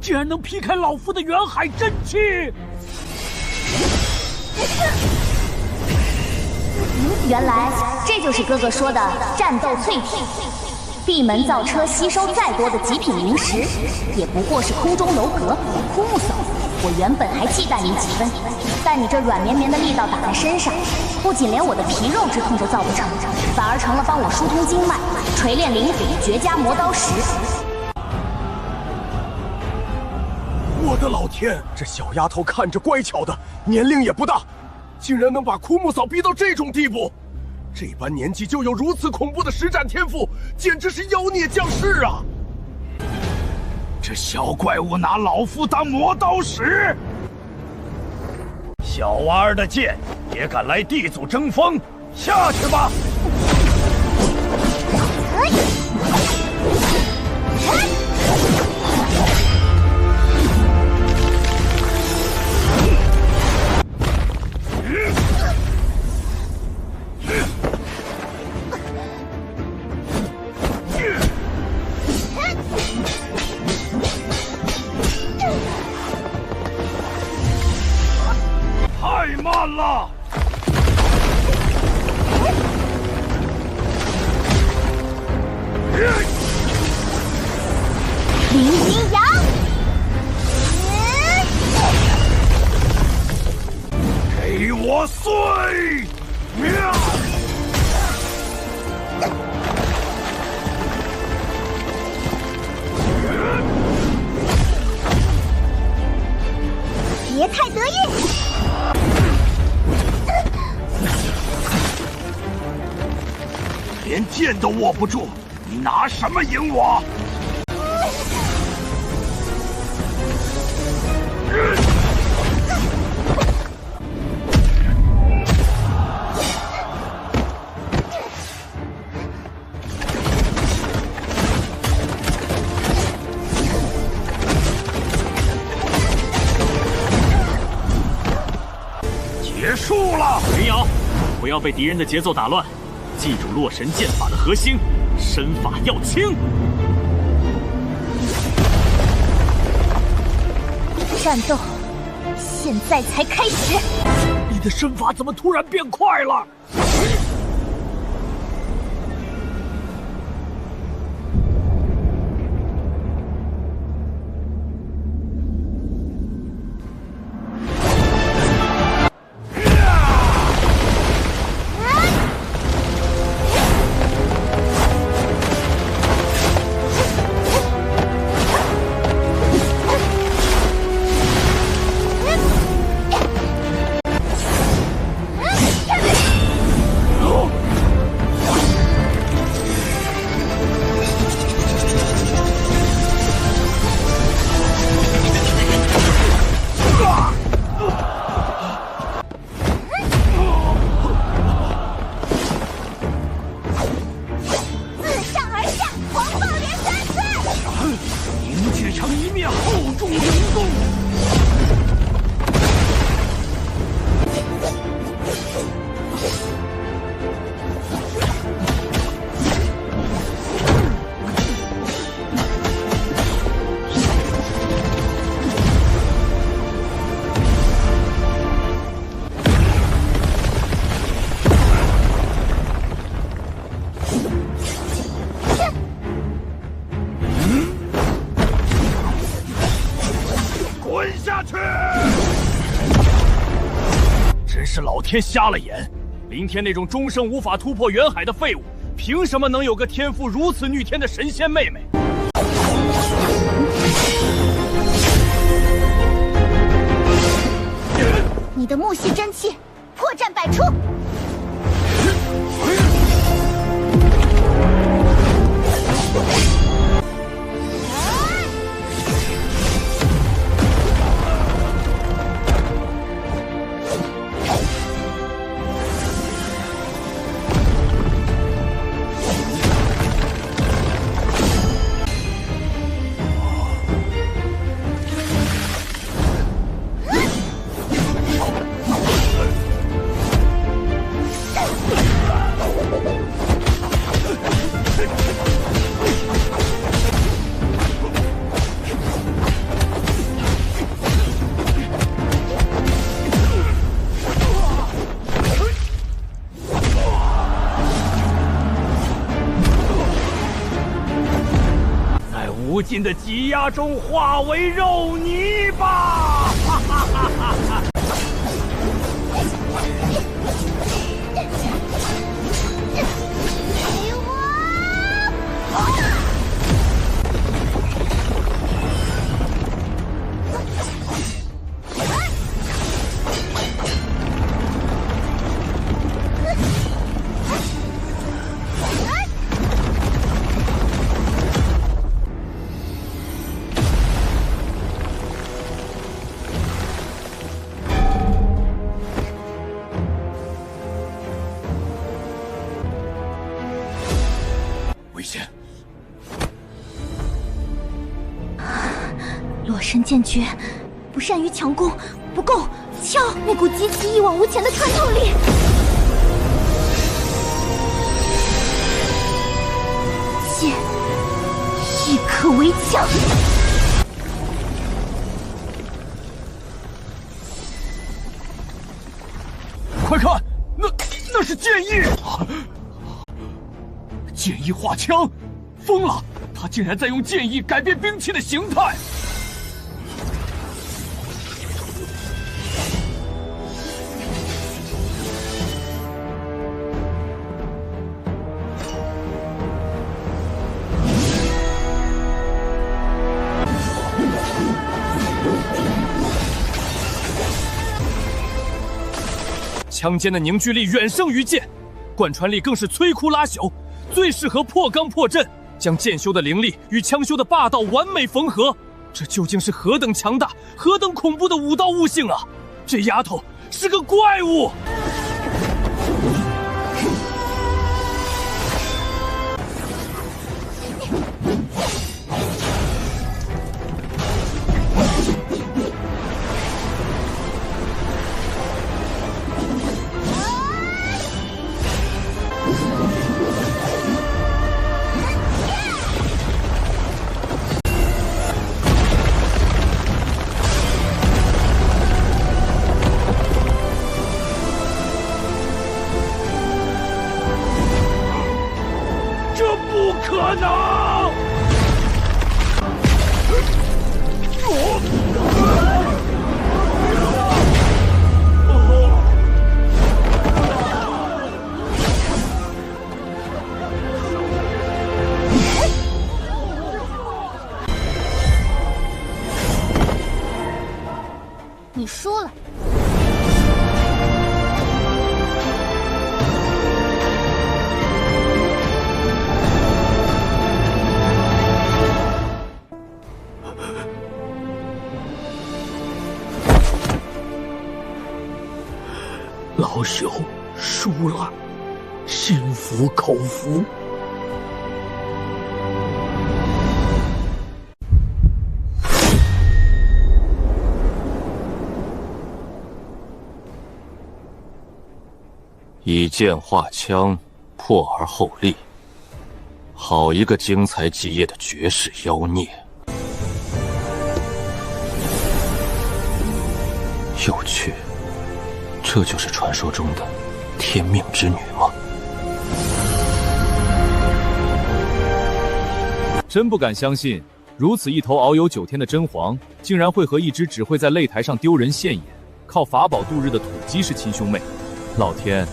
竟然能劈开老夫的元海真气！原来这就是哥哥说的战斗淬体。闭门造车吸收再多的极品灵石，也不过是空中楼阁。枯木叟，我原本还忌惮你几分，但你这软绵绵的力道打在身上，不仅连我的皮肉之痛都造不成，反而成了帮我疏通经脉、锤炼灵骨绝佳磨刀石。我的老天，这小丫头看着乖巧的，年龄也不大，竟然能把枯木叟逼到这种地步！这般年纪就有如此恐怖的实战天赋，简直是妖孽降世啊！这小怪物拿老夫当磨刀石，小娃儿的剑也敢来地祖争锋，下去吧！连剑都握不住，你拿什么赢我？结束了。云瑶，不要被敌人的节奏打乱，记住洛神剑法的核心，身法要轻。战斗现在才开始。你的身法怎么突然变快了？天瞎了眼，林天那种终生无法突破元海的废物，凭什么能有个天赋如此逆天的神仙妹妹？你的木系真气破绽百出。无尽的挤压中化为肉泥吧！哈哈哈哈哈！洛神剑诀不善于强攻，不够敲那股极其一往无前的穿透力。剑亦可为强。快看，那是剑意！剑意化枪，疯了！他竟然在用剑意改变兵器的形态。枪尖的凝聚力远胜于剑，贯穿力更是摧枯拉朽。最适合破刚破阵，将剑修的灵力与枪修的霸道完美缝合。这究竟是何等强大、何等恐怖的武道悟性啊！这丫头是个怪物！可能！你输了。老朽输了，心服口服。以剑化枪，破而后立。好一个经才极业的绝世妖孽！有趣。这就是传说中的天命之女吗？真不敢相信，如此一头遨游9天的真皇，竟然会和一只只会在擂台上丢人现眼、靠法宝度日的土鸡是亲兄妹。老天，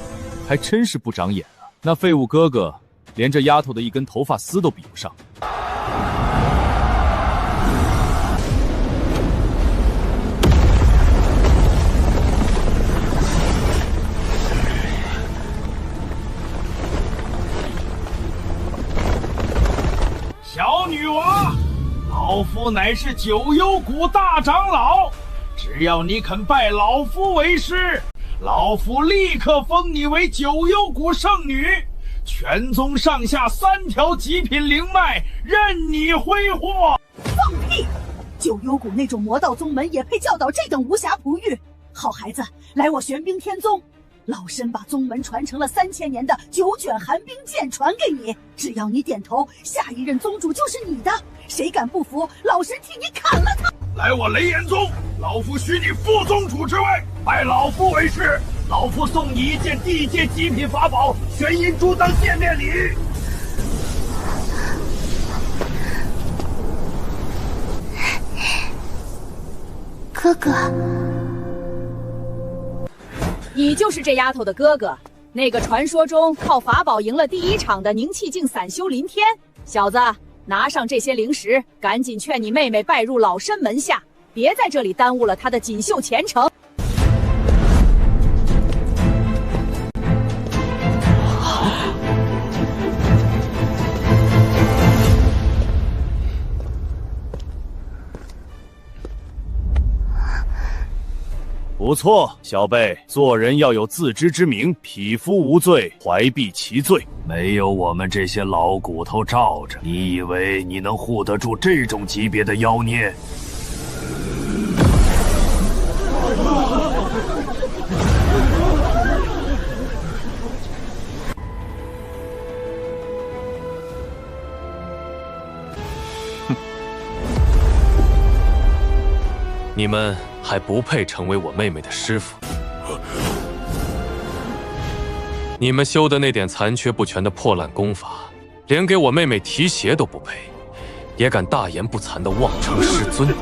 还真是不长眼啊！那废物哥哥，连这丫头的一根头发丝都比不上。小女娃，老夫乃是九幽谷大长老，只要你肯拜老夫为师，老夫立刻封你为九幽谷圣女，全宗上下3条极品灵脉任你挥霍。放屁！九幽谷那种魔道宗门也配教导这等无暇璞玉？好孩子，来我玄冰天宗。老身把宗门传承了3000年的9卷寒冰剑传给你，只要你点头，下一任宗主就是你的。谁敢不服，老身替你砍了他！来我雷炎宗，老夫许你副宗主之位，拜老夫为师，老夫送你一件地阶极品法宝玄阴珠当见面礼。哥哥。你就是这丫头的哥哥，那个传说中靠法宝赢了第1场的凝气境散修林天。小子，拿上这些灵石，赶紧劝你妹妹拜入老身门下，别在这里耽误了她的锦绣前程。不错，小辈，做人要有自知之明，匹夫无罪，怀璧其罪。没有我们这些老骨头罩着，你以为你能护得住这种级别的妖孽？你们还不配成为我妹妹的师傅。你们修的那点残缺不全的破烂功法，连给我妹妹提鞋都不配，也敢大言不惭地妄称师尊。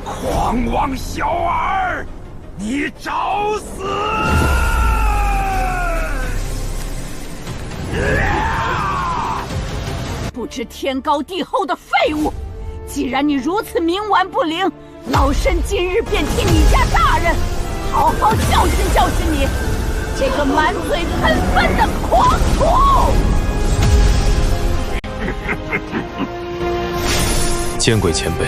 狂妄小儿，你找死！不知天高地厚的废物！既然你如此冥顽不灵，老身今日便替你家大人好好教教训教训你，这个满嘴喷粪的狂徒！见鬼前辈，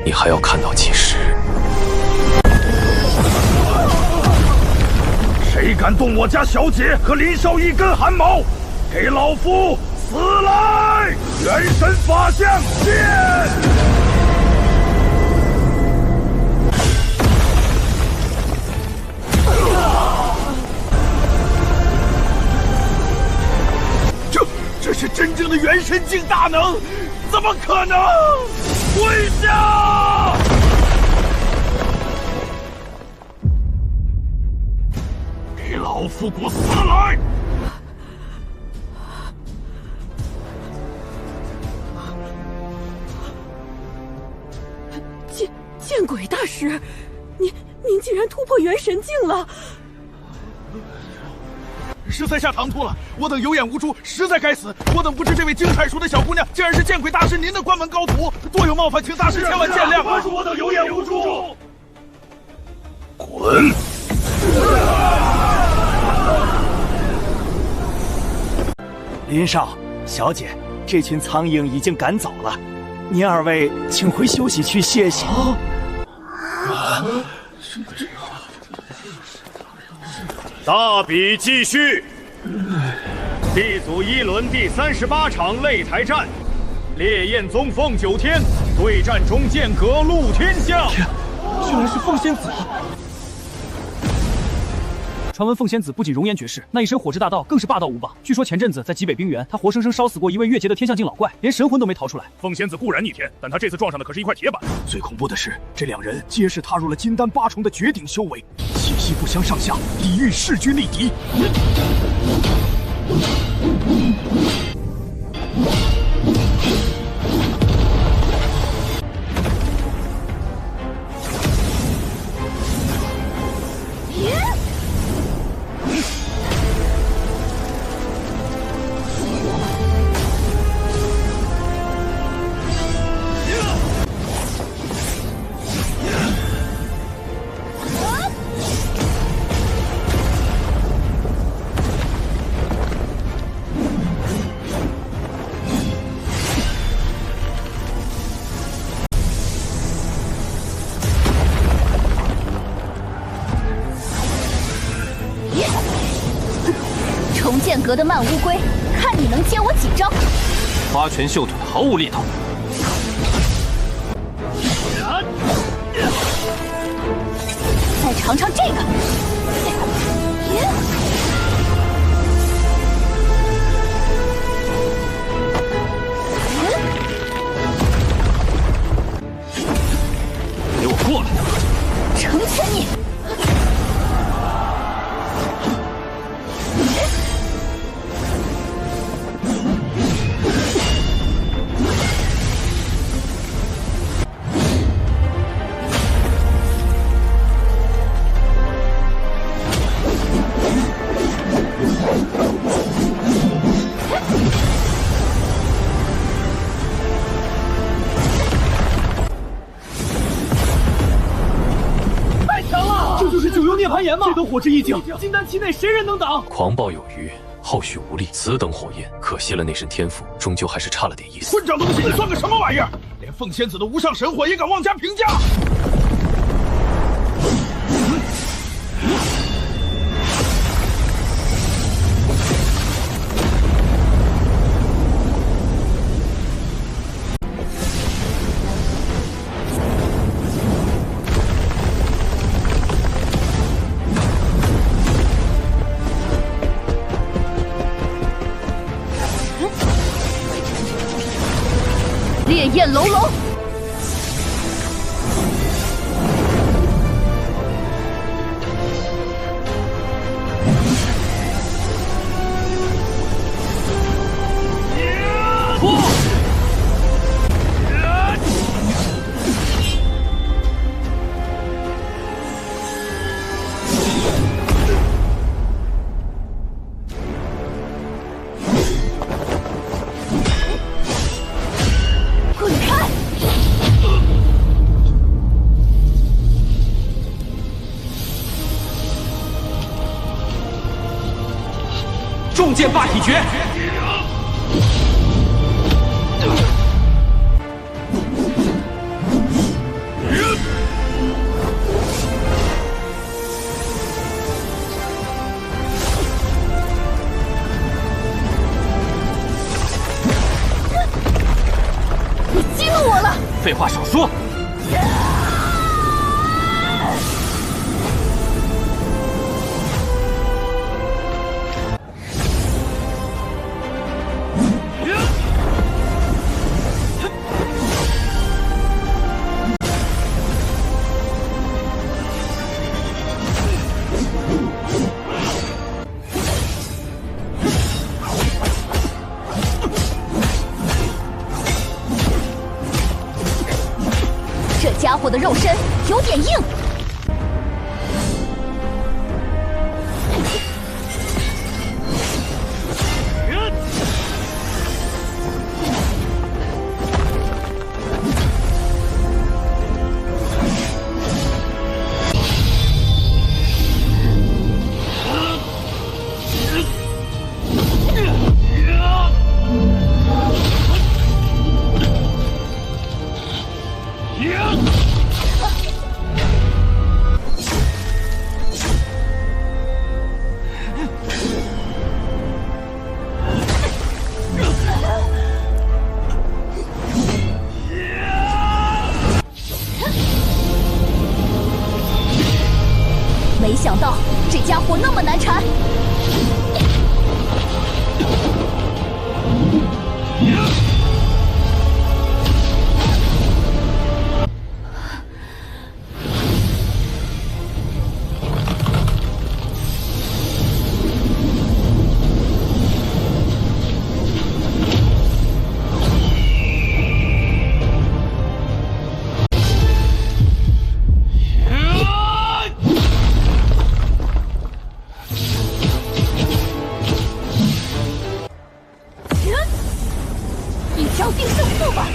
你还要看到几时？谁敢动我家小姐和林少一根汗毛，给老夫死来！元神法相见！这是真正的元神境大能，怎么可能？跪下！给老夫给我死来！见鬼大师，您竟然突破元神境了！实在下唐突了，我等有眼无珠，实在该死。我等不知这位金彩淑的小姑娘，竟然是见鬼大师您的关门高徒，多有冒犯，请大师千万见谅。我等有眼无珠。滚！林少，小姐，这群苍蝇已经赶走了，您二位请回休息区歇息。大比继续。D组1轮第38场擂台战，烈焰宗凤九天对战中剑阁陆天象。原来是凤仙子。传闻凤仙子不仅容颜绝世，那一身火之大道更是霸道无榜。据说前阵子在极北冰原，她活生生烧死过一位越界的天象境老怪，连神魂都没逃出来。凤仙子固然逆天，但她这次撞上的可是一块铁板。最恐怖的是，这两人皆是踏入了金丹8重的绝顶修为，气息不相上下，抵御势均力敌。剑阁的慢乌龟，看你能接我几招！花拳绣腿，毫无力道。再尝尝这个。给我过来！成全你！这等火之一境，金丹期内谁人能挡？狂暴有余，后续无力。此等火焰，可惜了那身天赋，终究还是差了点意思。混账东西，你算个什么玩意儿？连凤仙子的无上神火也敢妄加评价！烈焰楼龙，滚开！重剑霸体诀。你激怒我了！废话少说。家伙的肉身有点硬。没想到这家伙那么难缠。定胜负吧！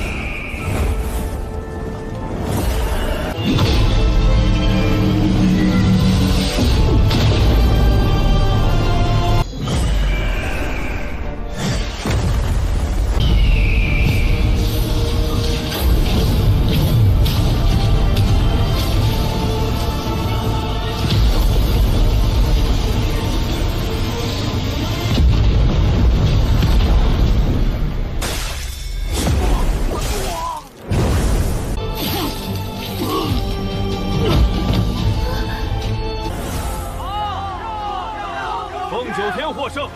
凤九天获胜。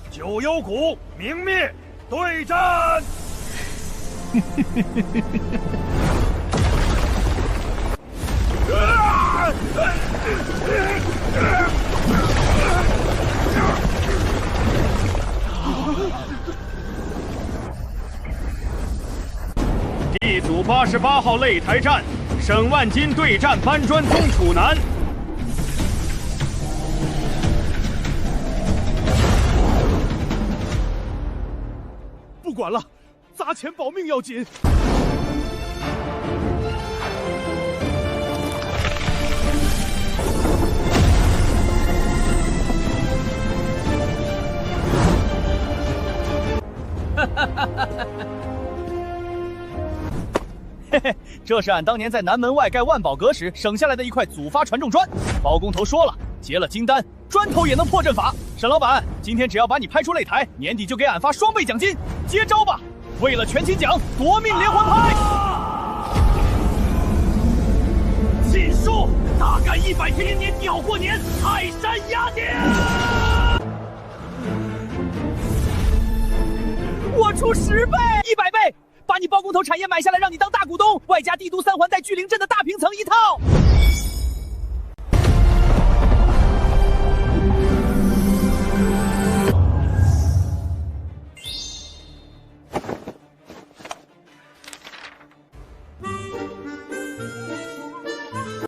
九幽谷明灭，对战！D组88号擂台战，沈万金对战搬砖宗楚南。不管了，砸钱保命要紧。嘿嘿，这是俺当年在南门外盖万宝阁时省下来的一块祖发传重砖。包工头说了，结了金丹，砖头也能破阵法。沈老板，今天只要把你拍出擂台，年底就给俺发双倍奖金。接招吧！为了全勤奖，夺命连环拍！禁术，大干100天年鸟过年，泰山压顶！我出10倍、100倍。把你包工头产业买下来，让你当大股东，外加帝都3环带巨灵阵的大平层一套。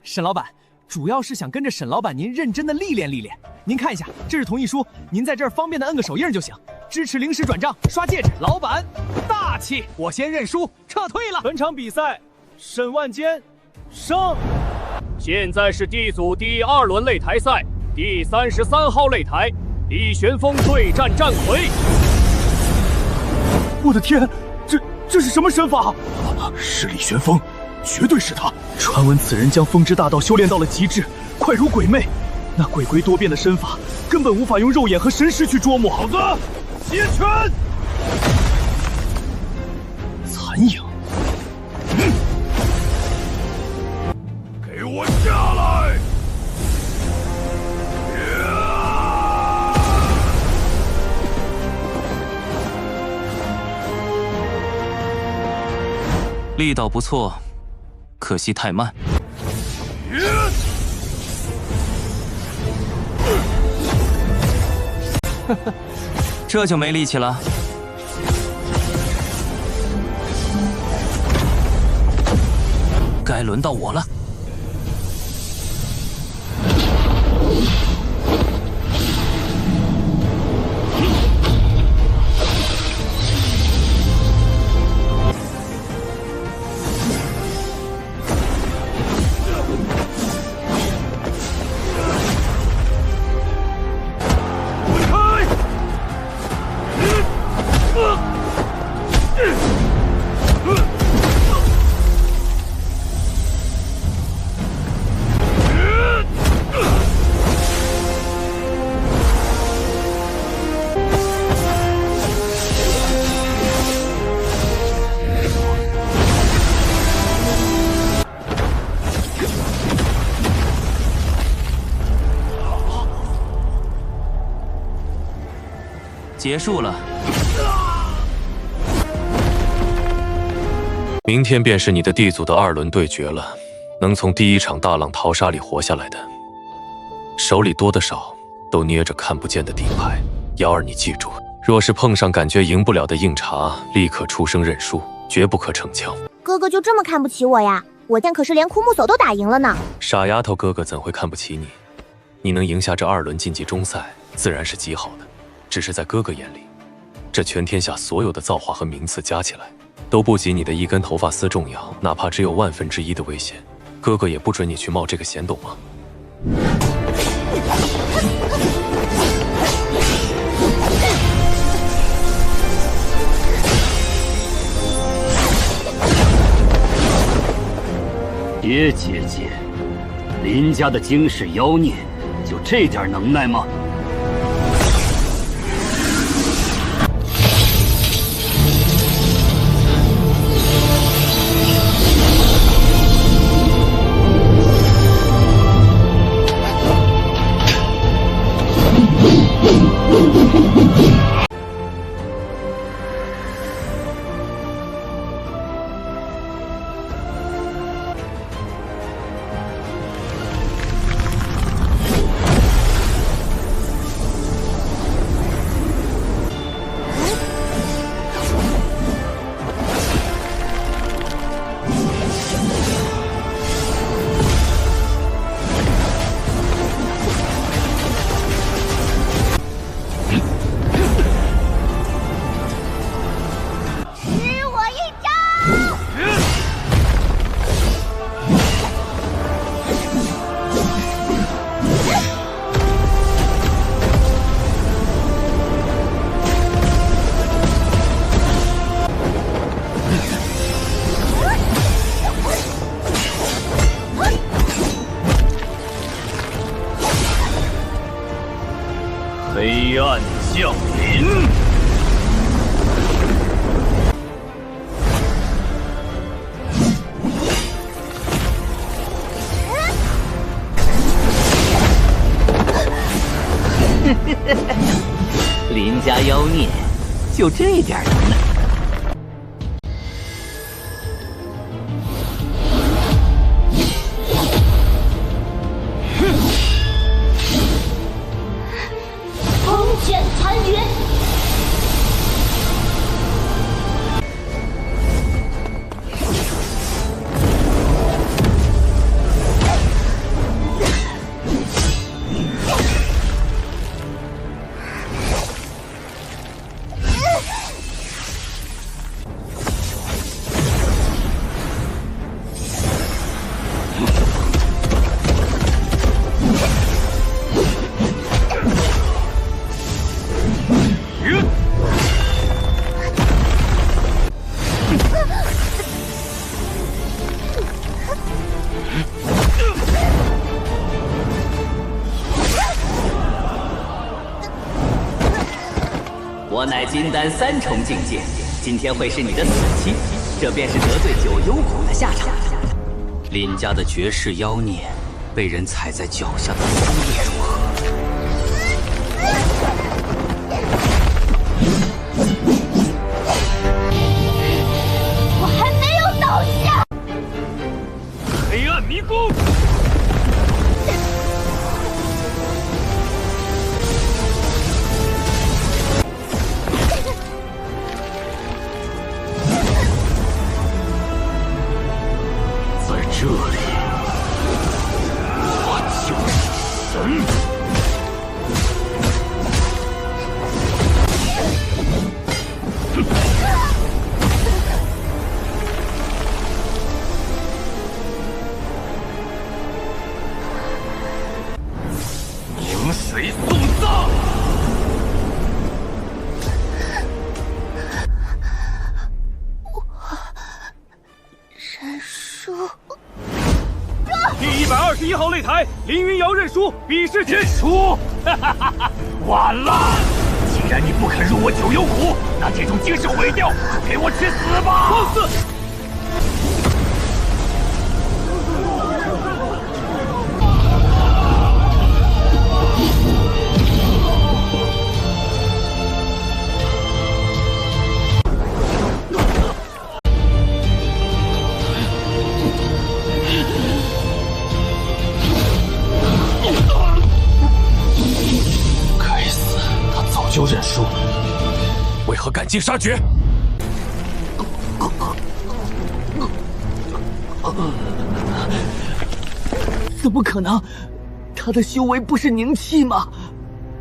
沈老板，主要是想跟着沈老板您认真的历练历练。您看一下，这是同意书，您在这儿方便的摁个手印就行。支持零食转账，刷戒指。老板，大气！我先认输，撤退了。本场比赛，沈万坚胜。现在是D组第2轮擂台赛，第33号擂台，李玄风对战战魁。我的天，这是什么身法？是李玄风，绝对是他！传闻此人将风之大道修炼到了极致，快如鬼魅。那鬼鬼多变的身法，根本无法用肉眼和神识去捉摸。好子，接拳！残影。给我下来！力道不错，可惜太慢。这就没力气了。该轮到我了。结束了。明天便是你的D组的2轮对决了。能从第1场大浪淘沙里活下来的，手里多的少都捏着看不见的底牌。瑶儿，你记住，若是碰上感觉赢不了的硬茬，立刻出声认输，绝不可逞强。哥哥就这么看不起我呀？我现在可是连枯木叟都打赢了呢。傻丫头，哥哥怎会看不起你？你能赢下这2轮晋级中赛，自然是极好的。只是在哥哥眼里，这全天下所有的造化和名次加起来，都不及你的一根头发丝重要。哪怕只有1/1000的危险，哥哥也不准你去冒这个险，懂吗？姐姐，林家的惊世妖孽，就这点能耐吗？黑暗降临。林家妖孽，就这点能耐。风卷残云。金丹3重境界，今天会是你的死期，这便是得罪九幽谷的下场。林家的绝世妖孽，被人踩在脚下的滋味如何？我还没有倒下。黑暗迷宫。这里，我就是神。饮水送葬。认输。第121号擂台，林云瑶认输，比试结束。完了！既然你不肯入我九幽谷，那这种精神毁掉，给我去死吧！放肆！就认输，为何赶尽杀绝？怎么可能？他的修为不是凝气吗？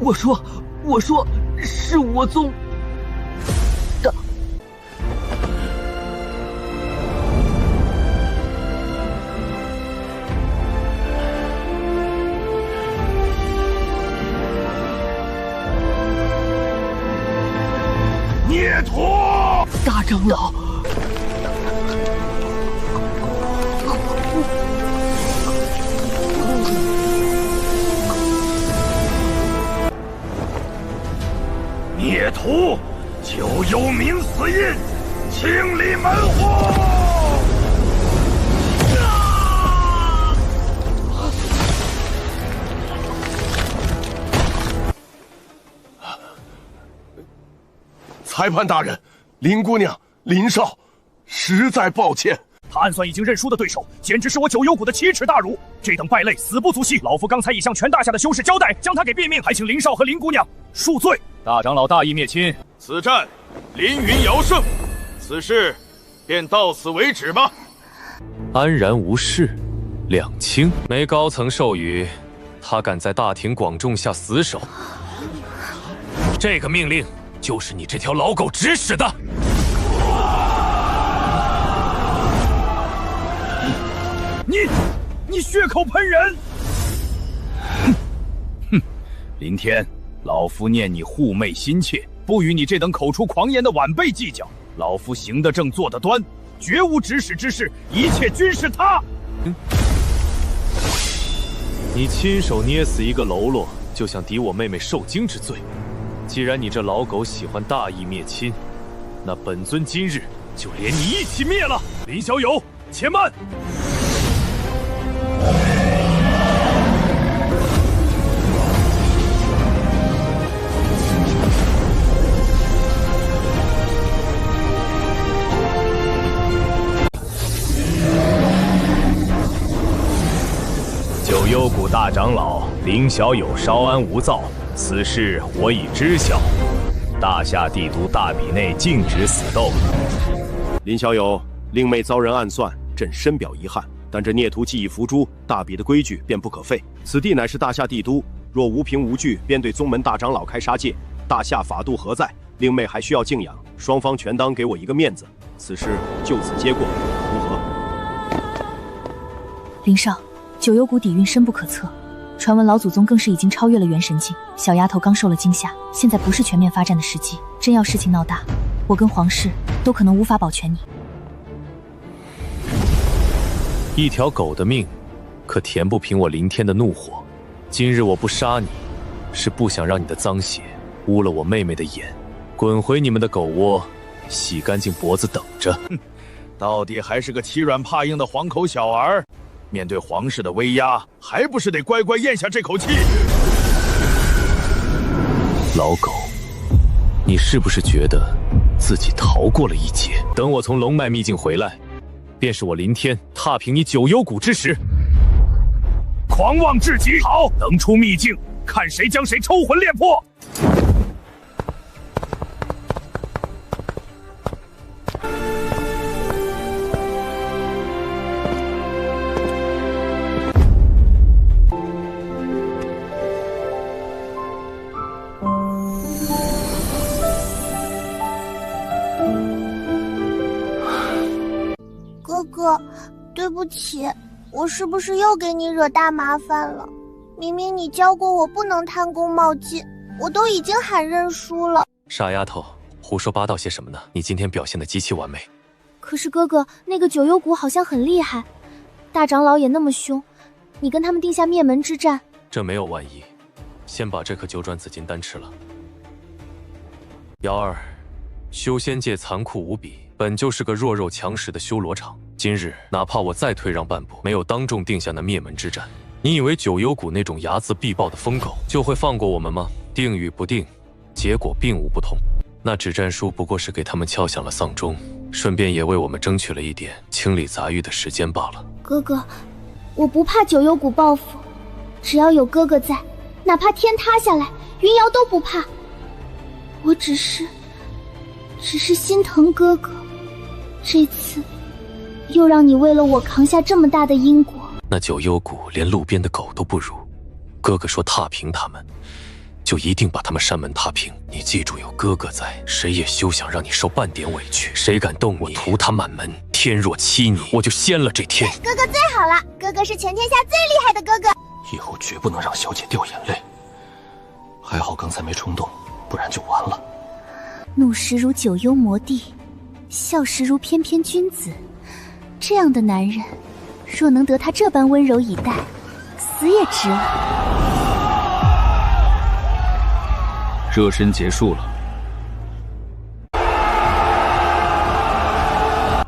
我说，是我宗的。孽徒！大长老，孽徒，九幽冥死印，清理门户！裁判大人，林姑娘、林少，实在抱歉。他暗算已经认输的对手，简直是我九幽谷的奇耻大辱。这等败类，死不足惜。老夫刚才已向全大夏的修士交代，将他给毙命，还请林少和林姑娘恕罪。大长老大义灭亲，此战林云瑶胜，此事便到此为止吧。安然无事，两清。没高层授予，他敢在大庭广众下死守，这个命令就是你这条老狗指使的。你血口喷人！哼，林天，老夫念你护妹心切，不与你这等口出狂言的晚辈计较。老夫行得正，坐得端，绝无指使之事，一切均是他。你亲手捏死一个喽啰，就想抵我妹妹受惊之罪。既然你这老狗喜欢大义灭亲，那本尊今日就连你一起灭了。林小友，且慢！九幽谷大长老林小友稍安勿躁，此事我已知晓。大夏帝都大比内禁止死斗。林小友，令妹遭人暗算，朕深表遗憾。但这孽徒既已伏诛，大比的规矩便不可废。此地乃是大夏帝都，若无凭无据，便对宗门大长老开杀戒，大夏法度何在？令妹还需要敬仰，双方全当给我一个面子。此事就此接过，如何？林少，九幽谷底蕴深不可测，传闻老祖宗更是已经超越了元神境。小丫头刚受了惊吓，现在不是全面发战的时机。真要事情闹大，我跟皇室都可能无法保全你。一条狗的命，可填不平我林天的怒火。今日我不杀你，是不想让你的脏血污了我妹妹的眼，滚回你们的狗窝，洗干净脖子等着。到底还是个欺软怕硬的黄口小儿，面对皇室的威压，还不是得乖乖咽下这口气。老狗，你是不是觉得自己逃过了一劫？等我从龙脉秘境回来，便是我林天踏平你九幽谷之时。狂妄至极！好，能出秘境，看谁将谁抽魂炼魄。哥哥，对不起，我是不是又给你惹大麻烦了？明明你教过我不能贪功冒进，我都已经喊认输了。傻丫头，胡说八道些什么呢？你今天表现得极其完美。可是哥哥，那个九幽谷好像很厉害，大长老也那么凶，你跟他们定下灭门之战。这没有万一，先把这颗九转紫金丹吃了。瑶儿，修仙界残酷无比，本就是个弱肉强食的修罗场。今日哪怕我再退让半步，没有当众定下那灭门之战，你以为九幽谷那种睚眦必报的疯狗就会放过我们吗？定与不定，结果并无不同。那纸战书不过是给他们敲响了丧钟，顺便也为我们争取了一点清理杂欲的时间罢了。哥哥，我不怕九幽谷报复，只要有哥哥在，哪怕天塌下来，云瑶都不怕。我只是心疼哥哥，这次又让你为了我扛下这么大的因果。那九幽谷连路边的狗都不如，哥哥说踏平他们，就一定把他们山门踏平。你记住，有哥哥在，谁也休想让你受半点委屈。谁敢动你，我屠他满门。天若欺你，我就掀了这天。哥哥最好了，哥哥是全天下最厉害的哥哥。以后绝不能让小姐掉眼泪。还好刚才没冲动，不然就完了。怒时如九幽魔帝，笑时如翩翩君子。这样的男人，若能得他这般温柔以待，死也值了。热身结束了。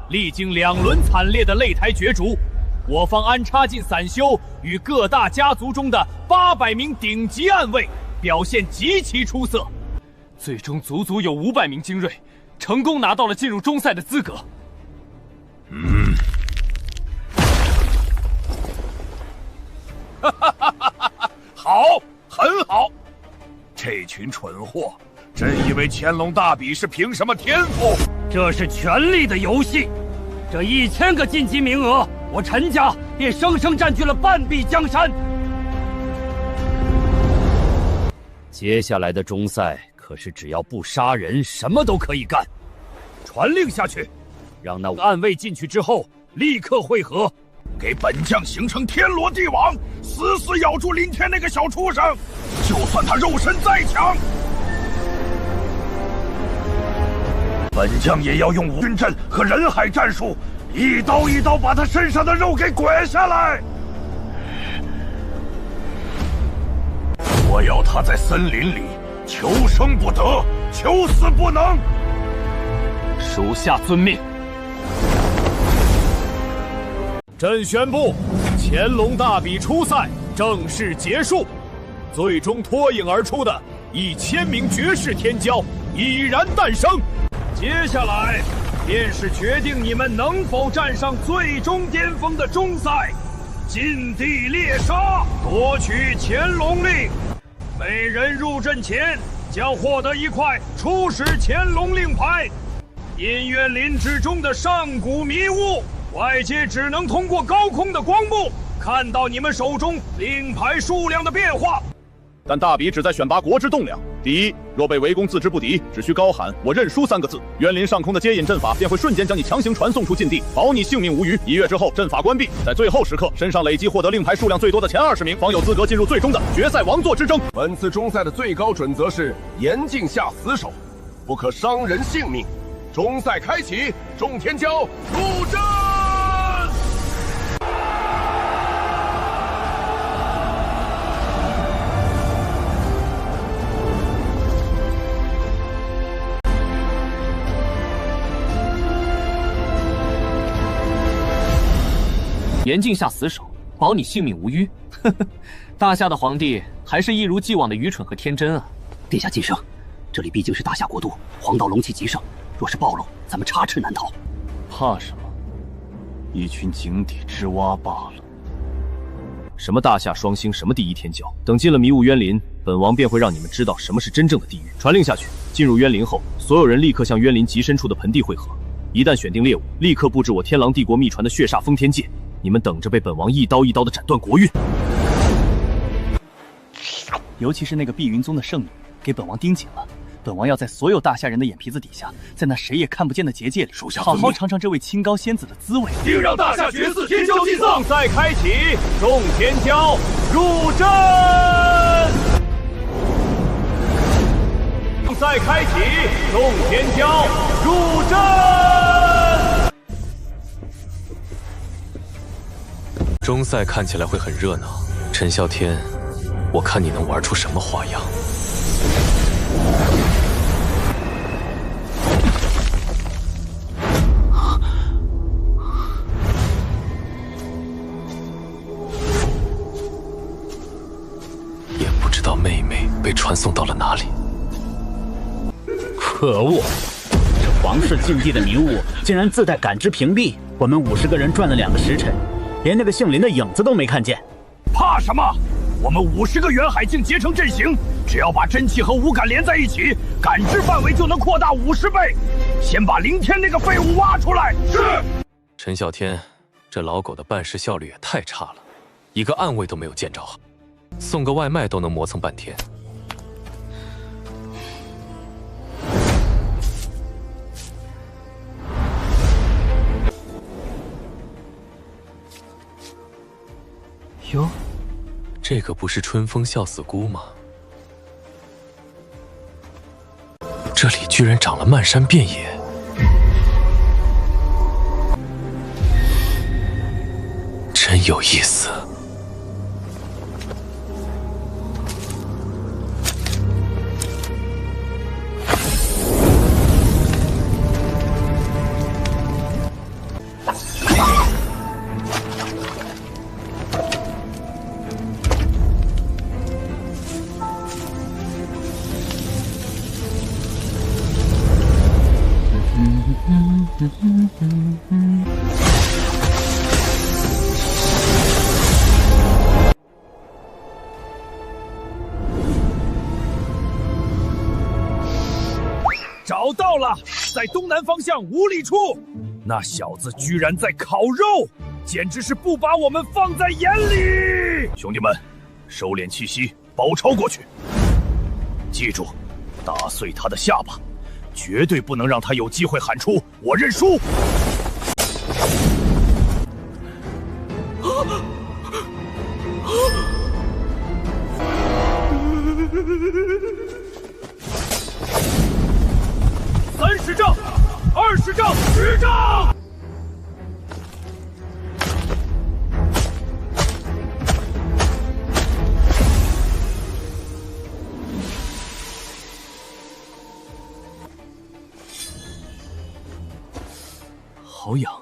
历经2轮惨烈的擂台角逐，我方安插进散修与各大家族中的800名顶级暗卫表现极其出色，最终足足有500名精锐，成功拿到了进入中赛的资格。好，很好。这群蠢货，真以为乾隆大比是凭什么天赋？这是权力的游戏。这1000个晋级名额，我陈家便生生占据了半壁江山。接下来的中赛可是只要不杀人，什么都可以干。传令下去，让那暗卫进去之后立刻会合，给本将形成天罗地网，死死咬住林天那个小畜生。就算他肉身再强，本将也要用无军阵和人海战术，一刀一刀把他身上的肉给滚下来。我要他在森林里求生不得，求死不能。属下遵命。朕宣布，乾隆大比初赛正式结束，最终脱颖而出的1000名绝世天骄已然诞生。接下来便是决定你们能否站上最终巅峰的中赛——禁地猎杀，夺取乾隆令。每人入阵前将获得一块出使乾隆令牌。因院林之中的上古迷雾，外界只能通过高空的光幕看到你们手中令牌数量的变化。但大比只在选拔国之栋梁。第一，若被围攻自知不敌，只需高喊“我认输”3个字，园林上空的接引阵法便会瞬间将你强行传送出禁地，保你性命无虞。1月之后，阵法关闭，在最后时刻，身上累计获得令牌数量最多的前20名，方有资格进入最终的决赛王座之争。本次中赛的最高准则是严禁下死手，不可伤人性命。中赛开启，众天骄入阵！严禁下死手，保你性命无虞。呵呵，大夏的皇帝还是一如既往的愚蠢和天真啊！殿下晋升，这里毕竟是大夏国都，黄道龙气极盛，若是暴露，咱们插翅难逃。怕什么？一群井底之蛙罢了。什么大夏双星，什么第一天骄，等进了迷雾渊林，本王便会让你们知道什么是真正的地狱。传令下去，进入渊林后，所有人立刻向渊林极深处的盆地汇合。一旦选定猎物，立刻布置我天狼帝国秘传的血煞封天戒。你们等着被本王一刀一刀的斩断国运。尤其是那个碧云宗的圣女，给本王盯紧了。本王要在所有大夏人的眼皮子底下，在那谁也看不见的结界里，好好尝尝这位清高仙子的滋味。定让大夏决死天骄祭祀赛开启，众天骄入阵。赛开启，众天骄入阵。中赛看起来会很热闹，陈啸天，我看你能玩出什么花样。也不知道妹妹被传送到了哪里。可恶！这皇室禁地的迷雾竟然自带感知屏蔽，我们50个人转了2个时辰，连那个姓林的影子都没看见。怕什么？我们50个远海境结成阵型，只要把真气和五感连在一起，感知范围就能扩大50倍。先把凌天那个废物挖出来。是。陈啸天，这老狗的办事效率也太差了，一个暗卫都没有见着，送个外卖都能磨蹭半天。哟，这个不是春风笑死姑吗？这里居然长了漫山遍野，真有意思。找到了，在东南方向5里处。那小子居然在烤肉，简直是不把我们放在眼里。兄弟们，收敛气息，包抄过去。记住，打碎他的下巴，绝对不能让他有机会喊出“我认输”。30丈，20丈，10丈。好痒。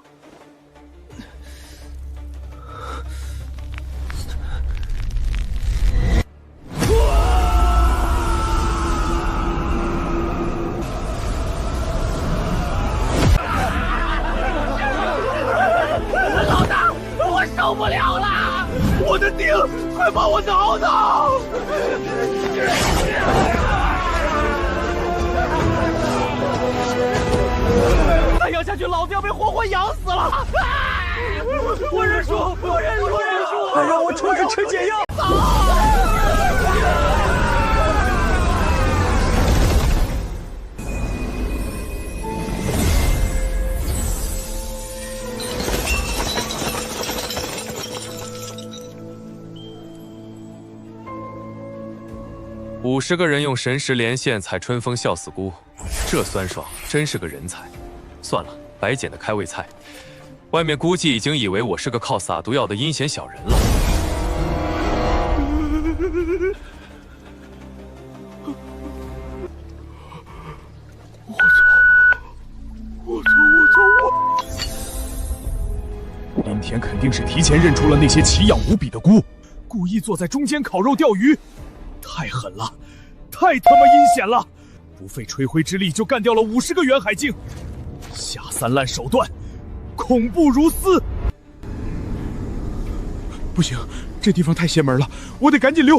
老大，我受不了了！我的腚，快帮我挠挠！再咬下去，老子要被活活咬死了！我认输，我认输，我认输！快让我出去吃解药！50个人用神识连线采春风笑死菇，这酸爽真是个人才。算了，白捡的开胃菜。外面估计已经以为我是个靠撒毒药的阴险小人了。林林天肯定是提前认出了那些奇痒无比的菇，故意坐在中间烤肉钓鱼，太狠了，太他妈阴险了！不费吹灰之力就干掉了50个远海境，下三滥手段，恐怖如斯！不行，这地方太邪门了，我得赶紧溜！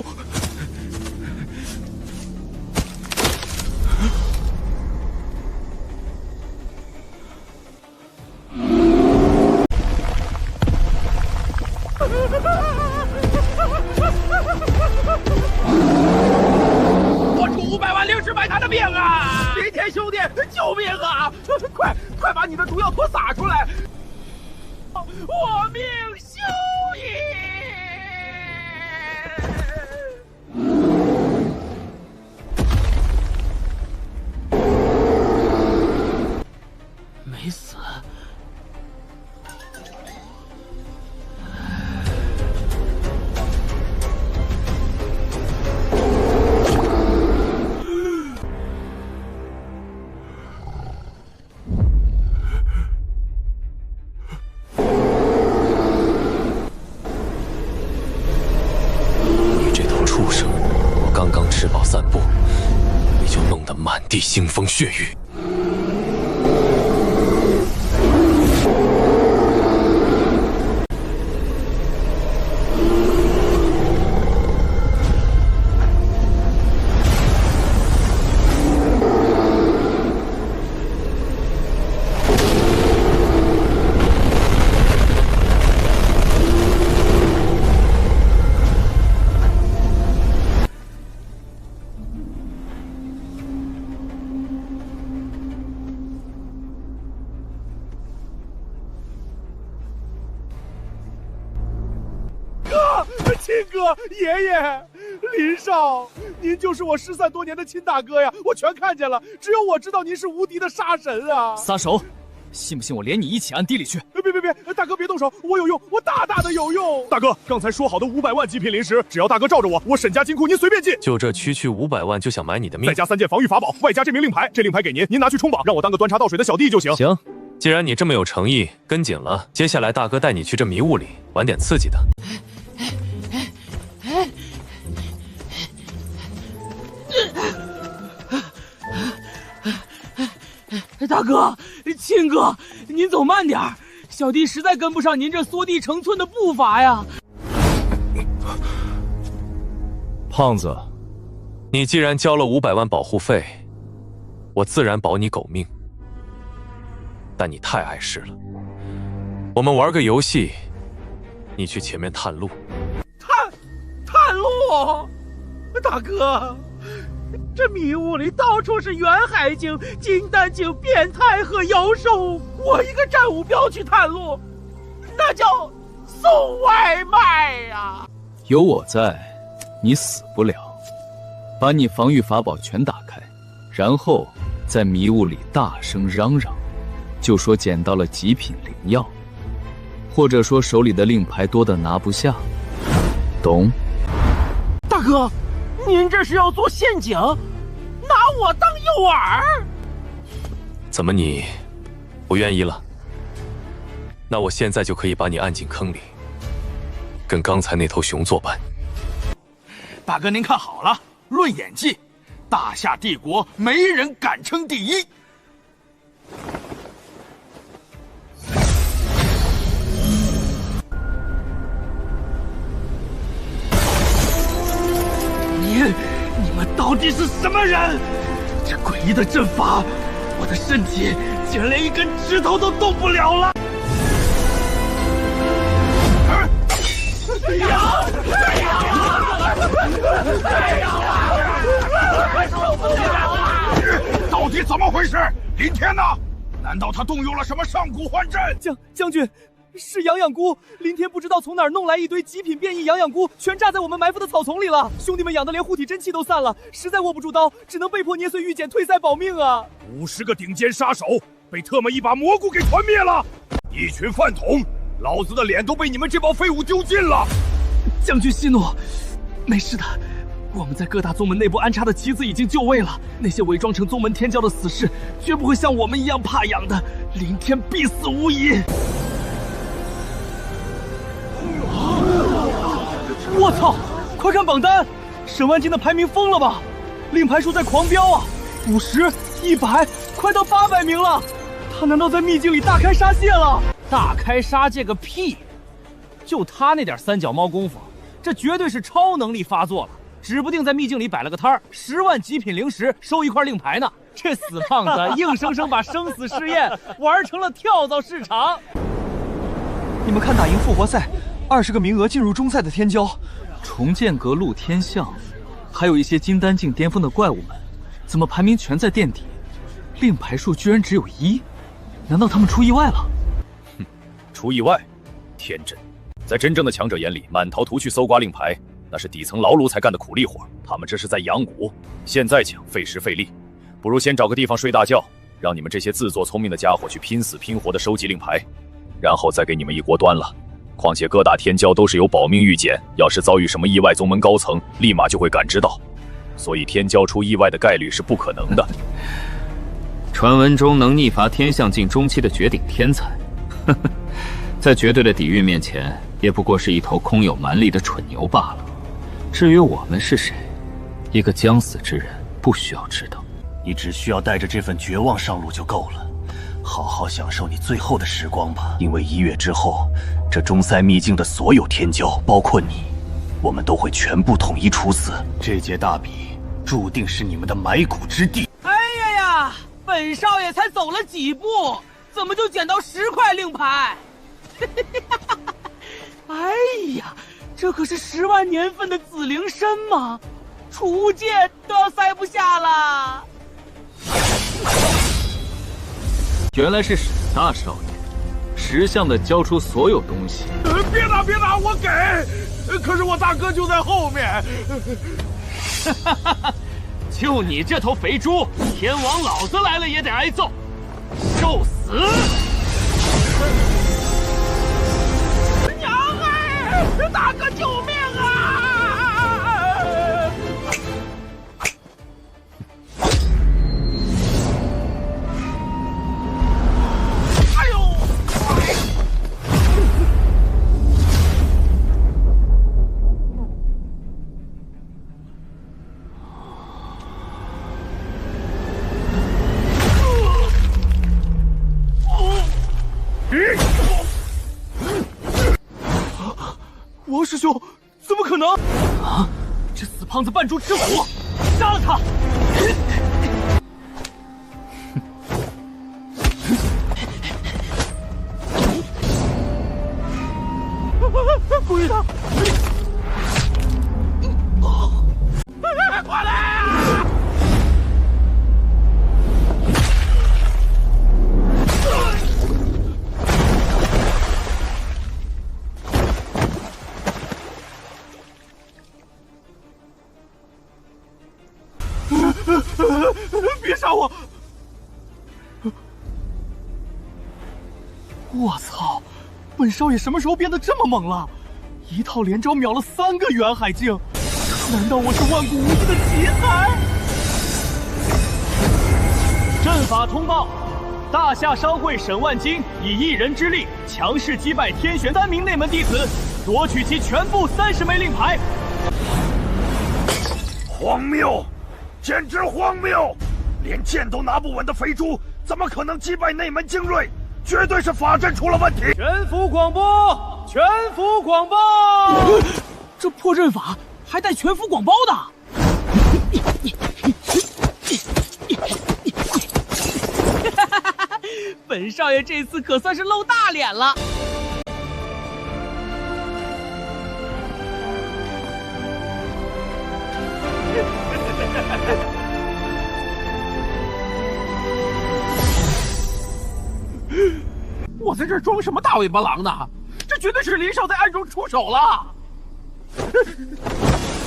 我出500万灵石买他的命啊！林天兄弟，救命啊！快把你的毒药坨撒出来！我命休矣！没死。吃饱散步，你就弄得满地腥风血雨。亲哥、爷爷、林少，您就是我失散多年的亲大哥呀！我全看见了，只有我知道您是无敌的杀神啊！撒手！信不信我连你一起按地里去？别，大哥别动手，我有用，我大的有用！大哥，刚才说好的500万极品灵石，只要大哥罩着我，我沈家金库您随便进。就这区500万就想买你的命？再加3件防御法宝，外加这名令牌，这令牌给您，您拿去冲榜，让我当个端茶倒水的小弟就行。行，既然你这么有诚意，跟紧了，接下来大哥带你去这迷雾里玩点刺激的。大哥，亲哥，您走慢点，小弟实在跟不上您这缩地成寸的步伐呀。胖子，你既然交了500万保护费，我自然保你狗命。但你太碍事了，我们玩个游戏，你去前面探路。探路，大哥。这迷雾里到处是远海境、金丹境、变态和妖兽，我一个战五镖去探路，那叫送外卖呀！有我在，你死不了。把你防御法宝全打开，然后在迷雾里大声嚷嚷，就说捡到了极品灵药，或者说手里的令牌多得拿不下，懂？大哥。您这是要做陷阱，拿我当诱饵？怎么你不愿意了？那我现在就可以把你按进坑里，跟刚才那头熊作伴。大哥，您看好了，论演技，大夏帝国没人敢称第一。你们到底是什么人？这诡异的阵法，我的身体竟然连一根指头都动不了了！到底怎么回事？林天呢？难道他动用了什么上古幻阵？将军。是痒痒菇，林天不知道从哪儿弄来一堆极品变异痒痒菇，全炸在我们埋伏的草丛里了。兄弟们养的连护体真气都散了，实在握不住刀，只能被迫捏碎玉简退赛保命啊！50个顶尖杀手被特么一把蘑菇给团灭了，一群饭桶，老子的脸都被你们这帮废物丢尽了。将军息怒，没事的。我们在各大宗门内部安插的棋子已经就位了，那些伪装成宗门天骄的死士，绝不会像我们一样怕痒的。林天必死无疑。快看榜单，沈万金的排名疯了吧？令牌数在狂飙啊，50、100，快到800名了。他难道在秘境里大开杀戒了？大开杀戒个屁！就他那点三脚猫功夫，这绝对是超能力发作了。指不定在秘境里摆了个摊儿，10万极品零食收一块令牌呢。这死胖子硬生生把生死试验玩成了跳蚤市场。你们看，打赢复活赛，20个名额进入中赛的天骄，重建阁陆天象，还有一些金丹境巅峰的怪物们，怎么排名全在垫底？令牌数居然只有1，难道他们出意外了？哼，出意外？天真！在真正的强者眼里，满逃图去搜刮令牌，那是底层劳碌才干的苦力活，他们这是在养蛊。现在抢费时费力，不如先找个地方睡大觉，让你们这些自作聪明的家伙去拼死拼活的收集令牌，然后再给你们一锅端了。况且各大天骄都是有保命预检，要是遭遇什么意外，宗门高层立马就会感知到，所以天骄出意外的概率是不可能的。传闻中能逆伐天象境中期的绝顶天才，呵呵，在绝对的底蕴面前，也不过是一头空有蛮力的蠢牛罢了。至于我们是谁，一个将死之人不需要知道。你只需要带着这份绝望上路就够了，好好享受你最后的时光吧。因为1月之后，这中赛秘境的所有天骄，包括你，我们都会全部统一处死。这届大比注定是你们的埋骨之地。哎呀呀，本少爷才走了几步，怎么就捡到10块令牌？哎呀，这可是10万年份的紫灵参嘛，储物界都要塞不下了。原来是沈大少爷，识相的交出所有东西。别打别打，我给，可是我大哥就在后面。就你这头肥猪，天王老子来了也得挨揍，受死！娘哎，大哥救命啊！哎呦！王师兄，怎么可能？啊！这死胖子扮猪吃虎，杀了他！故意的！过来啊！别杀我！我操！本少爷什么时候变得这么猛了？一套连招秒了3个远海境，难道我是万古无敌的奇才？阵法通报：大夏商会沈万金以1人之力强势击败天玄3名内门弟子，夺取其全部30枚令牌。荒谬！简直荒谬！连剑都拿不稳的肥猪，怎么可能击败内门精锐？绝对是法阵出了问题！全服广播，全服广播！这破阵法还带全服广播的？本少爷这次可算是露大脸了。我在这儿装什么大尾巴狼呢？这绝对是林少在暗中出手了。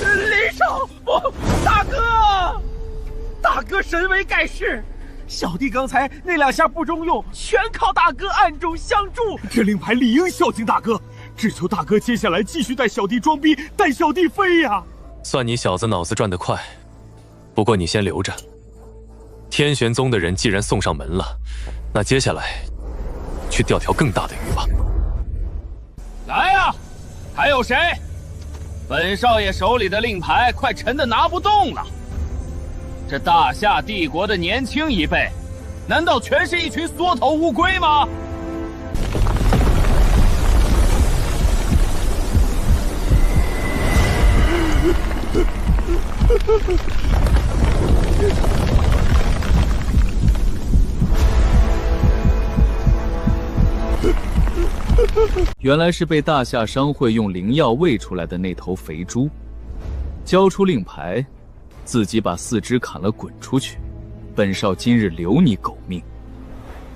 林少，不，大哥，大哥神威盖世，小弟刚才那2下不中用，全靠大哥暗中相助。这令牌理应孝敬大哥，只求大哥接下来继续带小弟装逼，带小弟飞呀！算你小子脑子转得快，不过你先留着。天玄宗的人既然送上门了，那接下来去钓条更大的鱼吧。来呀，还有谁？本少爷手里的令牌快沉得拿不动了。这大夏帝国的年轻一辈，难道全是一群缩头乌龟吗？原来是被大夏商会用灵药喂出来的那头肥猪。交出令牌，自己把四肢砍了滚出去，本少今日留你狗命。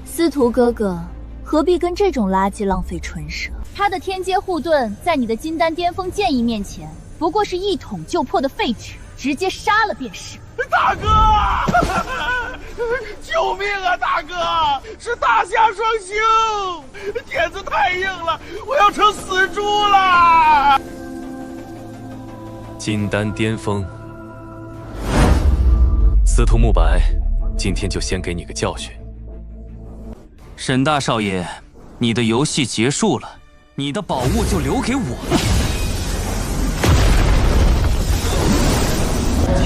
司徒哥哥，何必跟这种垃圾浪费唇舌？他的天阶护盾在你的金丹巅峰剑意面前，不过是一捅就破的废纸，直接杀了便是。大哥，救命啊！大哥，是大夏双星，天子太硬了，我要成死猪了。金丹巅峰，司徒慕白，今天就先给你个教训。沈大少爷，你的游戏结束了，你的宝物就留给我了。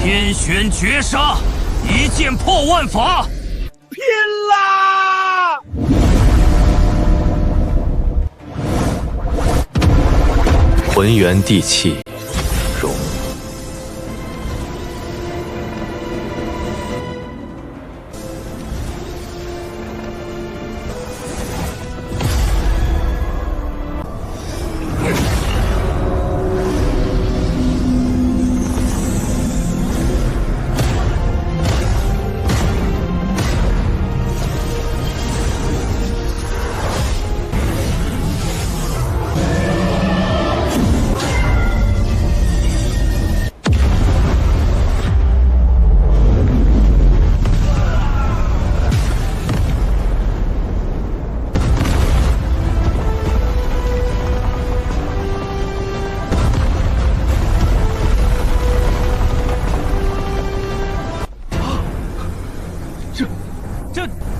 天旋绝杀，一剑破万法，拼啦！浑元地气，融。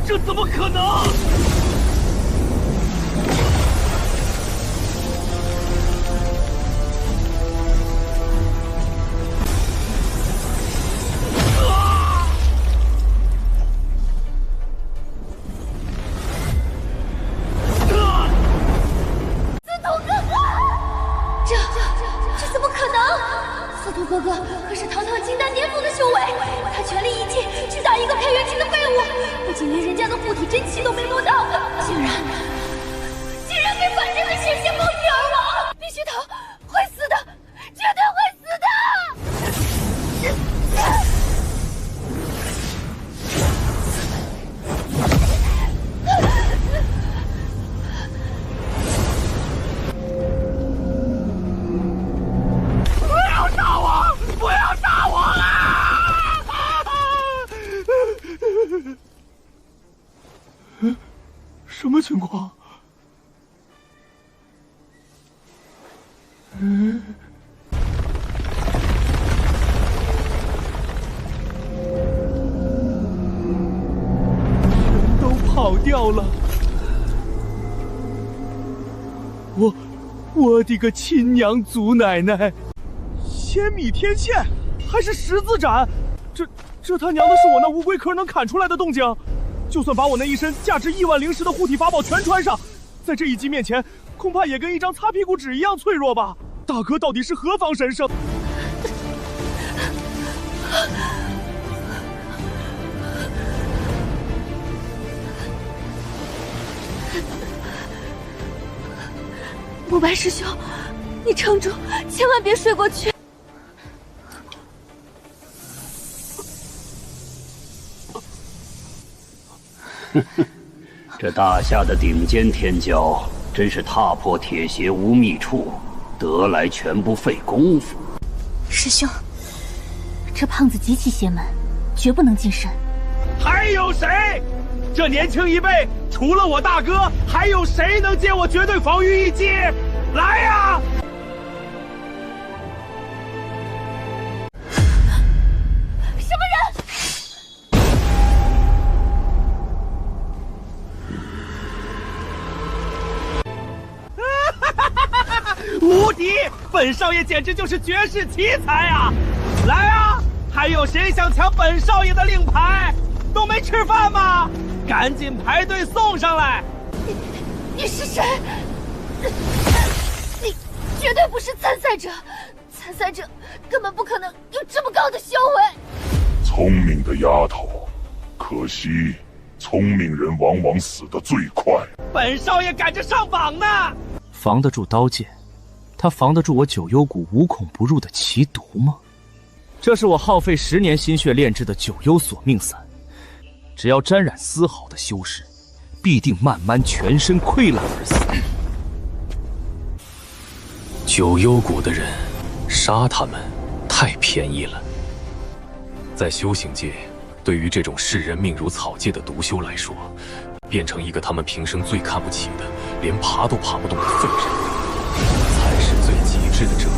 这怎么可能？这怎么可能？司徒哥哥可是堂堂金丹巅峰的修为，他全力一击去打一个开元境的废物，不仅连人家的护体真气都没摸到，竟然被凡人的血线包围而亡！必须逃，会死的，绝对会死的！不要杀我！不要杀我啊！什么情况？人都跑掉了，我的个亲娘祖奶奶！千米天线，还是十字斩，这他娘的是我那乌龟壳能砍出来的动静！就算把我那一身价值1万灵石的护体法宝全穿上，在这一击面前，恐怕也跟一张擦屁股纸一样脆弱吧？大哥到底是何方神圣？慕白师兄，你撑住，千万别睡过去。这大夏的顶尖天骄，真是踏破铁鞋无觅处，得来全不费功夫。师兄，这胖子极其邪门，绝不能近身。还有谁？这年轻一辈，除了我大哥，还有谁能接我绝对防御一击？来呀！什么人？无敌，本少爷简直就是绝世奇才啊！来啊，还有谁想抢本少爷的令牌？都没吃饭吗？赶紧排队送上来！你是谁？你绝对不是参赛者，参赛者根本不可能有这么高的修为。聪明的丫头，可惜聪明人往往死得最快。本少爷赶着上榜呢。防得住刀剑，他防得住我九幽谷无孔不入的奇毒吗？这是我耗费10年心血炼制的九幽索命散，只要沾染丝毫的修士，必定慢慢全身溃烂而死。九幽谷的人杀他们太便宜了。在修行界，对于这种视人命如草芥的毒修来说，变成一个他们平生最看不起的，连爬都爬不动的废人，才是最极致的折磨。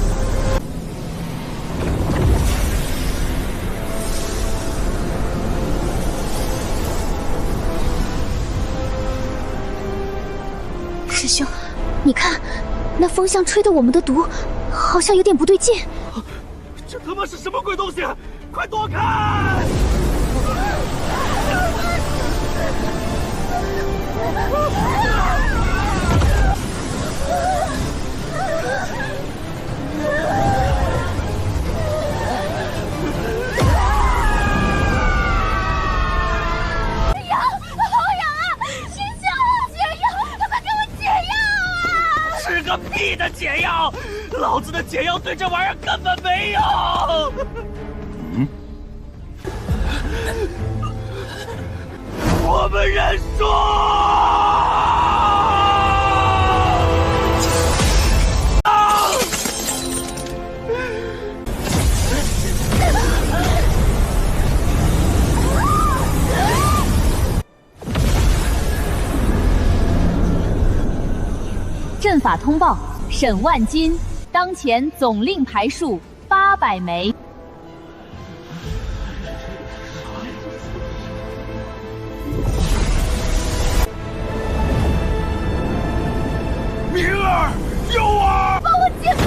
师兄，你看，那风向吹得我们的毒好像有点不对劲。这他妈是什么鬼东西？快躲开！吃个屁的解药！老子的解药对这玩意儿根本没用。我们认输。阵法通报：沈万金，当前总令牌数800枚。明儿，诱饵！帮我解毒！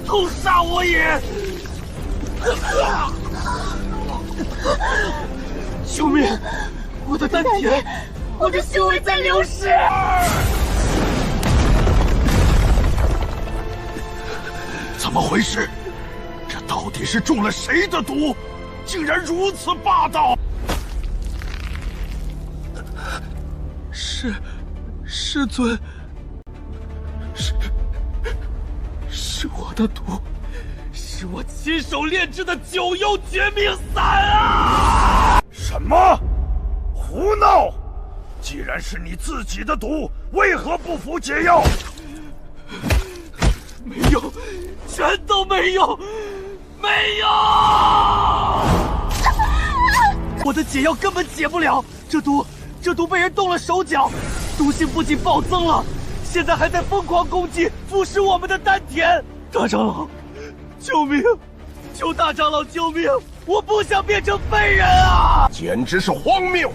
痛杀我也！救命！我的丹田，我的修为在流失。怎么回事？这到底是中了谁的毒？竟然如此霸道！师尊，是我的毒，是我亲手炼制的九幽绝命散啊！什么？胡闹！既然是你自己的毒，为何不服解药？没用，全都没用，没用！我的解药根本解不了，这毒被人动了手脚，毒性不仅暴增了，现在还在疯狂攻击，腐蚀我们的丹田。大长老，救命！求大长老救命！我不想变成废人啊！简直是荒谬！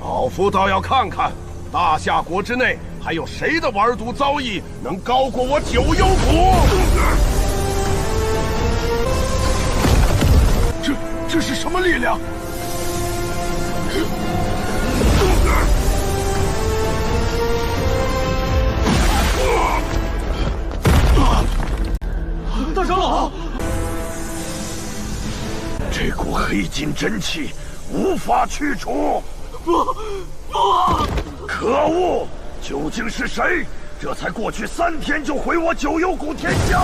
老夫倒要看看，大夏国之内还有谁的玩毒造诣能高过我九幽谷？这是什么力量？大长老，这股黑金真气无法去除。不！可恶！究竟是谁？这才过去3天就毁我九幽谷天骄，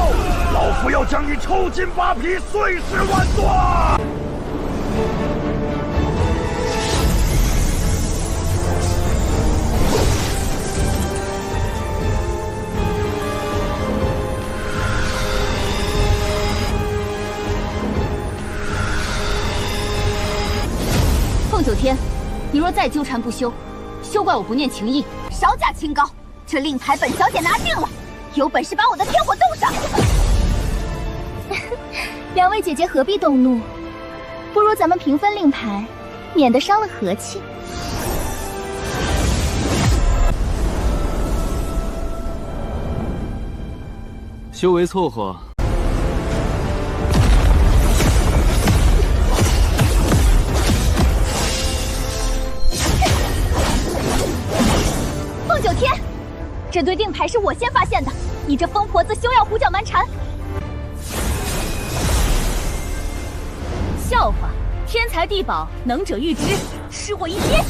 老夫要将你抽筋扒皮，碎尸万段！凤九天，你若再纠缠不休，休怪我不念情义。少假清高，这令牌本小姐拿定了，有本事把我的天火动上！两位姐姐何必动怒？不如咱们平分令牌，免得伤了和气。修为凑合。凤九天，这堆令牌是我先发现的，你这疯婆子休要胡搅蛮缠。笑话，天才地宝，能者欲知，吃我一噎！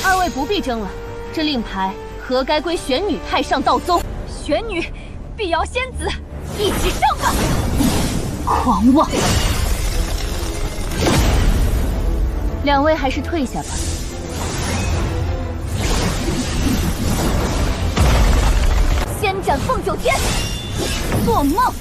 二位不必争了，这令牌何该归玄女太上道宗？玄女，碧瑶仙子，一起上吧！狂妄！两位还是退下吧。先斩凤九天！做梦！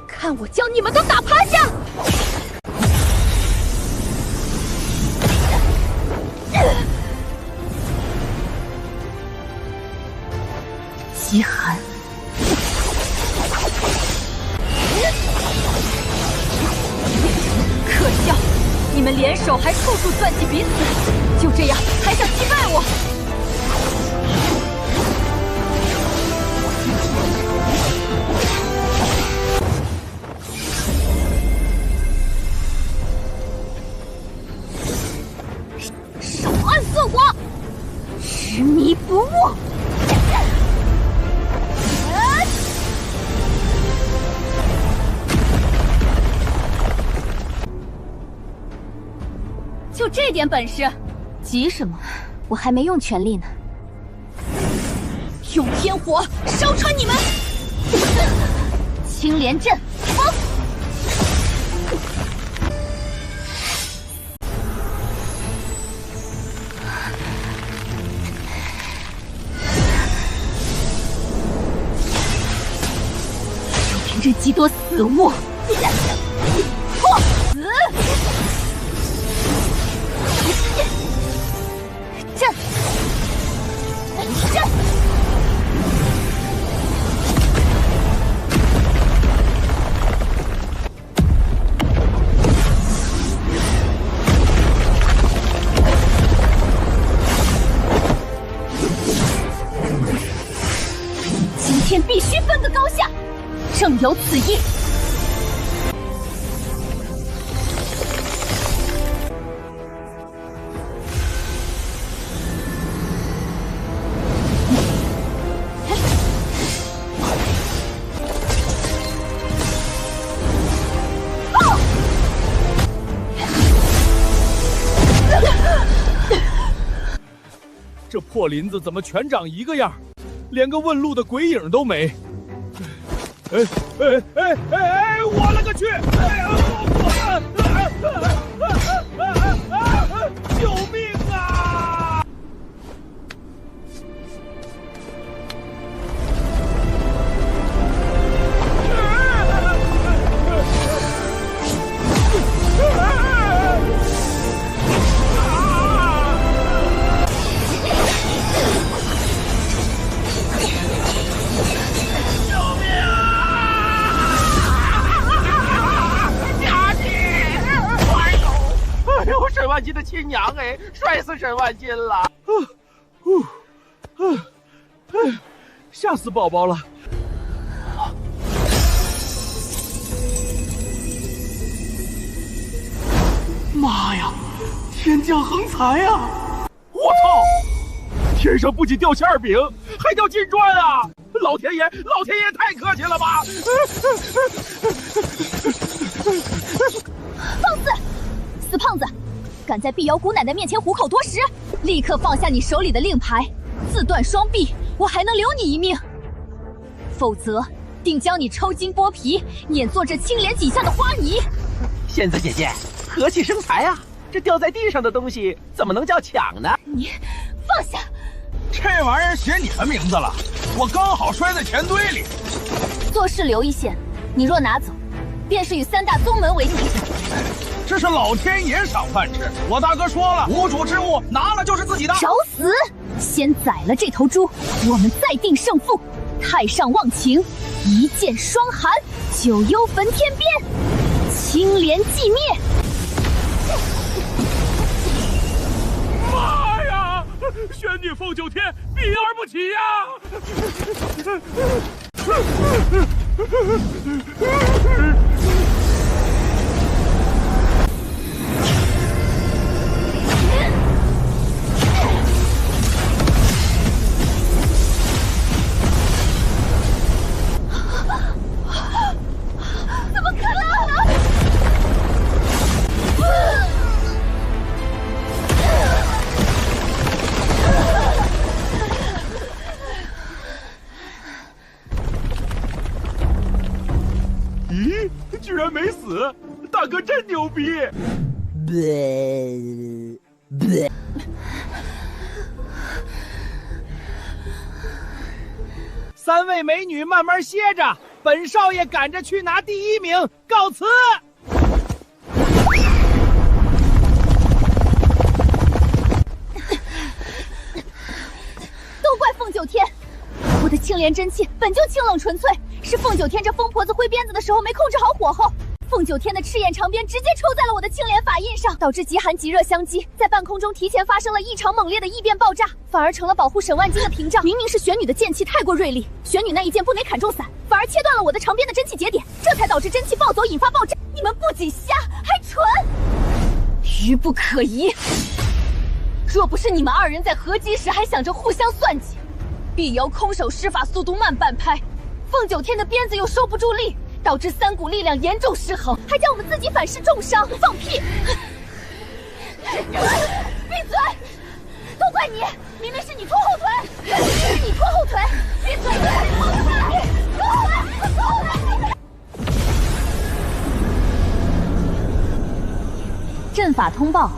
看我将你们都打趴下！极寒！可笑，你们联手还处处算计彼此，就这样还想击败我？色我，执迷不悟。就这点本事，急什么？我还没用全力呢。用天火烧穿你们！青莲阵，风！这几朵死物，破死！震！震！今天必须分个高下！正有此意。这破林子怎么全长一个样，连个问路的鬼影都没。我勒个去！救命啊！沈万金的亲娘哎，摔死沈万金了！吓死宝宝了！妈呀，天降横财啊！我操！天上不仅掉馅饼，还掉金砖啊！老天爷太客气了吧！放肆！死胖子！敢在碧瑶姑奶奶面前虎口夺食，立刻放下你手里的令牌，自断双臂，我还能留你一命。否则，定将你抽筋剥皮，碾作这青莲底下的花泥。仙子姐姐，和气生财啊！这掉在地上的东西怎么能叫抢呢？你放下！这玩意儿写你的名字了，我刚好摔在钱堆里。做事留一线，你若拿走，便是与3大宗门为敌。这是老天爷赏饭吃，我大哥说了，无主之物拿了就是自己的。找死！先宰了这头猪，我们再定胜负。太上忘情，一剑双寒，九幽焚天边，青莲寂灭。妈呀！玄女凤九天，避而不起呀！怎么可能？咦，居然没死！大哥真牛逼！三位美女慢慢歇着，本少爷赶着去拿第1名，告辞。都怪凤九天，我的青莲真气本就清冷纯粹，是凤九天这疯婆子挥鞭子的时候没控制好火候，凤九天的赤焰长鞭直接抽在了我的青莲法印上，导致极寒极热相击，在半空中提前发生了异常猛烈的异变爆炸，反而成了保护沈万金的屏障。明明是玄女的剑气太过锐利，玄女那一剑不没砍中伞，反而切断了我的长鞭的真气节点，这才导致真气暴走引发爆炸。你们不仅瞎，还蠢，愚不可移。若不是你们2人在合击时还想着互相算计，碧瑶空手施法速度慢半拍，凤九天的鞭子又收不住力，导致3股力量严重失衡，还将我们自己反噬重伤。放屁！闭嘴！都怪你，明明是你拖后腿，是你拖后腿！闭嘴！拖后腿！拖后腿！阵法通报。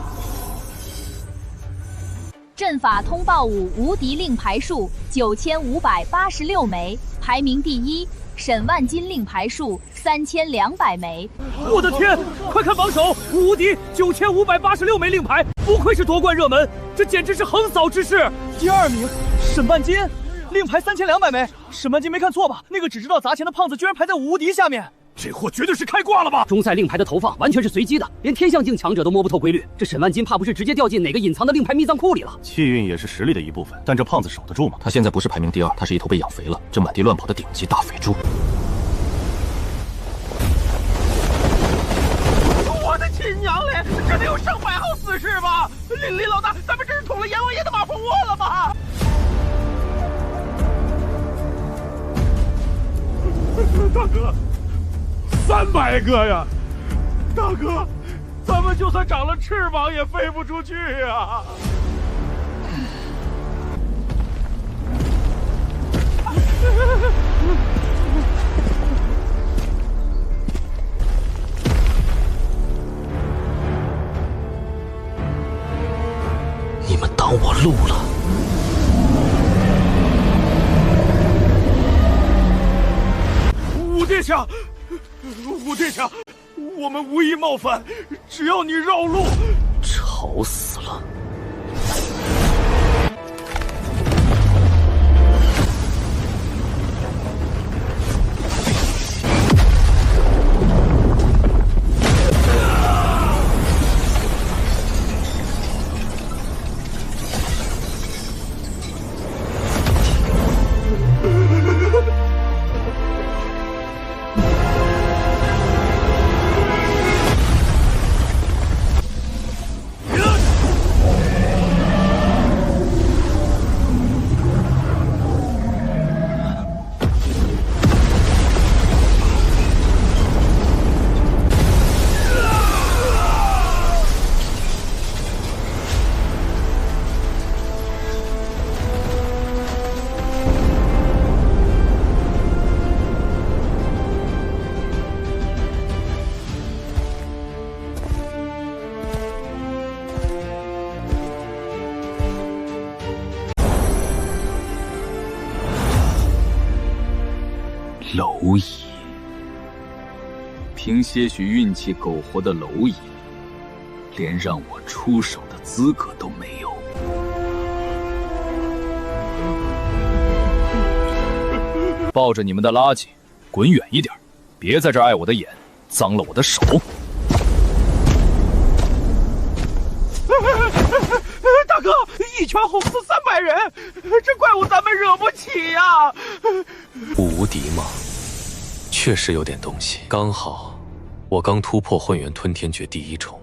阵法通报5无敌令牌数9586枚，排名第1。沈万金令牌数3200枚。我的天！快看榜首，无敌9586枚令牌，不愧是夺冠热门，这简直是横扫之势。第2名，沈万金，令牌3200枚。沈万金没看错吧？那个只知道砸钱的胖子居然排在5无敌下面。这货绝对是开挂了吧？中赛令牌的投放完全是随机的，连天象境强者都摸不透规律。这沈万金怕不是直接掉进哪个隐藏的令牌秘藏库里了？气运也是实力的一部分，但这胖子守得住吗？他现在不是排名第2，他是一头被养肥了，这满地乱跑的顶级大肥猪。我的亲娘嘞！真的有上百号死士吗？林老大，咱们这是捅了阎王爷的马蜂窝了吧？大哥，300个呀！大哥，咱们就算长了翅膀也飞不出去呀！你们当我录了？武殿下，武殿下，我们无意冒犯，只要你绕路。吵死了！蝼蚁，凭些许运气苟活的蝼蚁，连让我出手的资格都没有。抱着你们的垃圾，滚远一点，别在这儿碍我的眼，脏了我的手。大哥，一拳轰死300人，这怪物咱们惹不起呀！无敌吗？确实有点东西。刚好，我刚突破混元吞天诀第1重，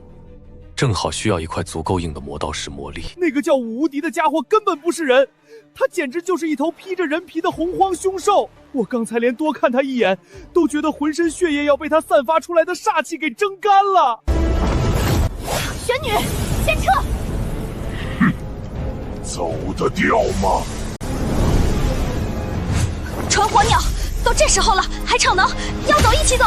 正好需要一块足够硬的魔道石魔力。那个叫无敌的家伙根本不是人，他简直就是一头披着人皮的洪荒凶兽。我刚才连多看他一眼，都觉得浑身血液要被他散发出来的煞气给蒸干了。玄女，先撤！走得掉吗？传火鸟，都这时候了还逞能，要走一起走。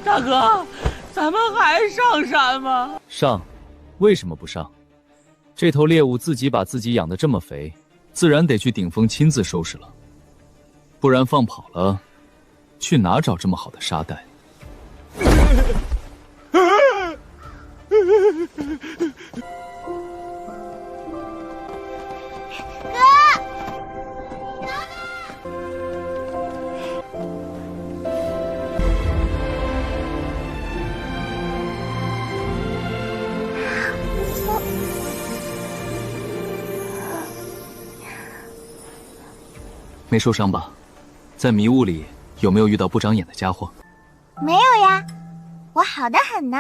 大哥，咱们还上山吗？上，为什么不上？这头猎物自己把自己养得这么肥，自然得去顶峰亲自收拾了，不然放跑了，去哪找这么好的沙袋？没受伤吧？在迷雾里有没有遇到不长眼的家伙？没有呀，我好得很呢。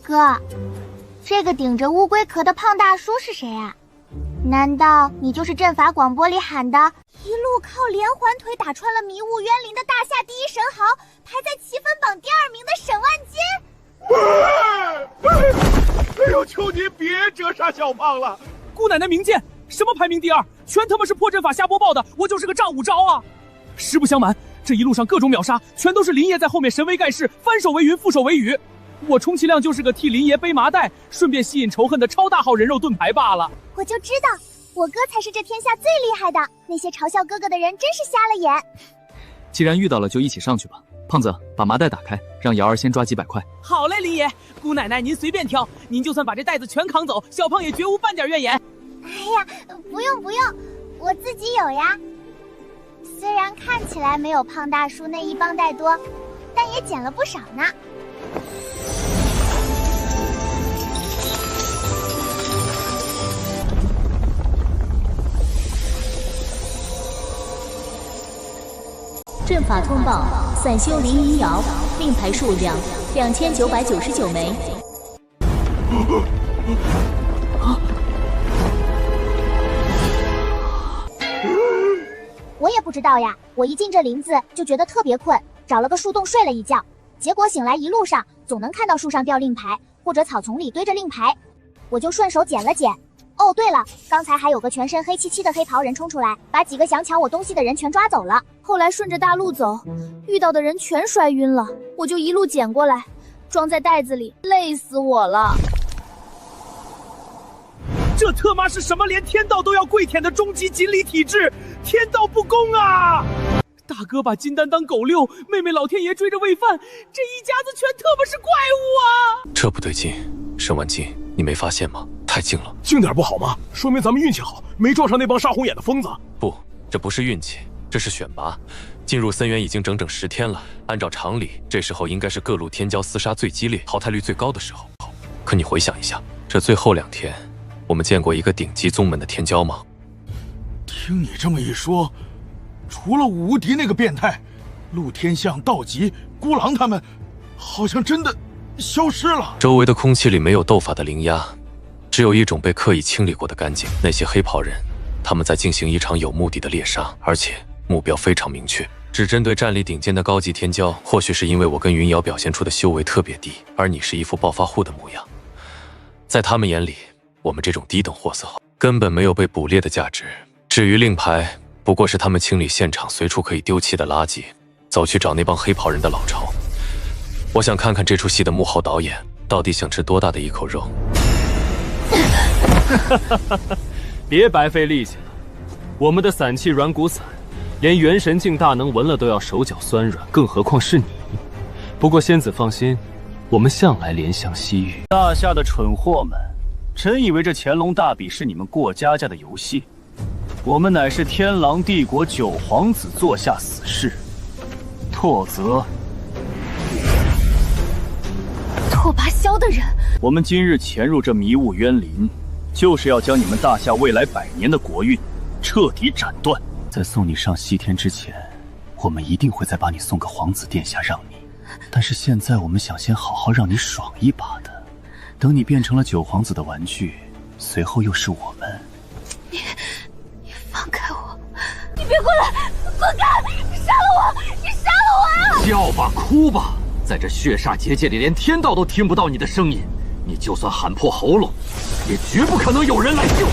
哥，这个顶着乌龟壳的胖大叔是谁啊？难道你就是阵法广播里喊的一路靠连环腿打穿了迷雾渊灵的大夏第一神豪，排在积分榜第2名的沈万金？哎呦，求您别折杀小胖了！姑奶奶明鉴，什么排名第2，全他妈是破阵法瞎播报的，我就是个丈五招啊！实不相瞒，这一路上各种秒杀，全都是林爷在后面神威盖世，翻手为云，覆手为雨。我充其量就是个替林爷背麻袋，顺便吸引仇恨的超大号人肉盾牌罢了。我就知道，我哥才是这天下最厉害的，那些嘲笑哥哥的人真是瞎了眼。既然遇到了，就一起上去吧。胖子，把麻袋打开，让瑶儿先抓几百块。好嘞，林爷，姑奶奶您随便挑，您就算把这袋子全扛走，小胖也绝无半点怨言。哎呀，不用不用，我自己有呀。虽然看起来没有胖大叔那一帮带多，但也捡了不少呢。阵法通报：散修林银瑶，令牌数量2999枚。我也不知道呀，我一进这林子就觉得特别困，找了个树洞睡了一觉，结果醒来一路上总能看到树上掉令牌，或者草丛里堆着令牌，我就顺手捡了捡。哦，对了，刚才还有个全身黑漆漆的黑袍人冲出来，把几个想抢我东西的人全抓走了。后来顺着大路走，遇到的人全摔晕了，我就一路捡过来，装在袋子里，累死我了。这特妈是什么连天道都要跪舔的终极锦鲤体质，天道不公啊！大哥把金丹当狗遛，妹妹老天爷追着喂饭，这一家子全特么是怪物啊！这不对劲，沈万金，你没发现吗？太近了，近点不好吗？说明咱们运气好，没撞上那帮杀红眼的疯子。不，这不是运气，这是选拔。进入森源已经整整10天了，按照常理，这时候应该是各路天骄厮杀最激烈、淘汰率最高的时候。可你回想一下，这最后2天，我们见过一个顶级宗门的天骄吗？听你这么一说，除了武无敌那个变态，陆天象、道吉、孤狼他们，好像真的消失了。周围的空气里没有斗法的灵压，只有一种被刻意清理过的干净。那些黑袍人，他们在进行一场有目的的猎杀，而且目标非常明确，只针对战力顶尖的高级天骄。或许是因为我跟云瑶表现出的修为特别低，而你是一副暴发户的模样，在他们眼里，我们这种低等货色根本没有被捕猎的价值。至于令牌，不过是他们清理现场随处可以丢弃的垃圾，走去找那帮黑袍人的老巢。我想看看这出戏的幕后导演到底想吃多大的一口肉。别白费力气了，我们的散气软骨散，连元神境大能闻了都要手脚酸软，更何况是你。不过仙子放心，我们向来怜香惜玉。大夏的蠢货们，真以为这乾隆大比是你们过家家的游戏？我们乃是天狼帝国九皇子座下死士，拓泽。拓跋萧的人。我们今日潜入这迷雾渊林，就是要将你们大夏未来100年的国运彻底斩断。在送你上西天之前，我们一定会再把你送个皇子殿下让你。但是现在我们想先好好让你爽一把的，等你变成了九皇子的玩具，随后又是我们。你放开我！你别过来！滚开！你杀了我！你杀了我啊！叫吧，哭吧，在这血煞结界里，连天道都听不到你的声音。你就算喊破喉咙，也绝不可能有人来救你。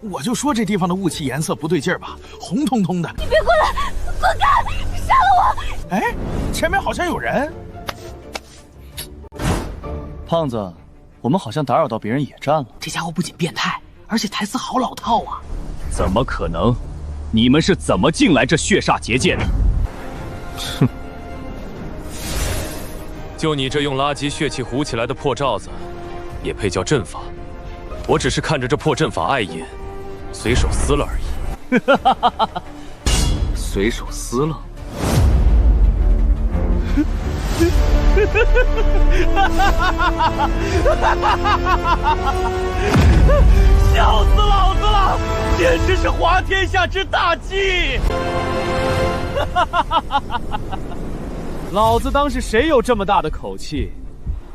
我就说这地方的雾气颜色不对劲儿吧，红彤彤的。你别过来！滚开！你杀了我！哎，前面好像有人。胖子，我们好像打扰到别人野战了。这家伙不仅变态，而且台词好老套啊！怎么可能？你们是怎么进来这血煞结界的？哼！就你这用垃圾血气糊起来的破罩子，也配叫阵法？我只是看着这破阵法碍眼，随手撕了而已。随手撕了？笑死老子了！简直是滑天下之大稽！老子当是谁有这么大的口气？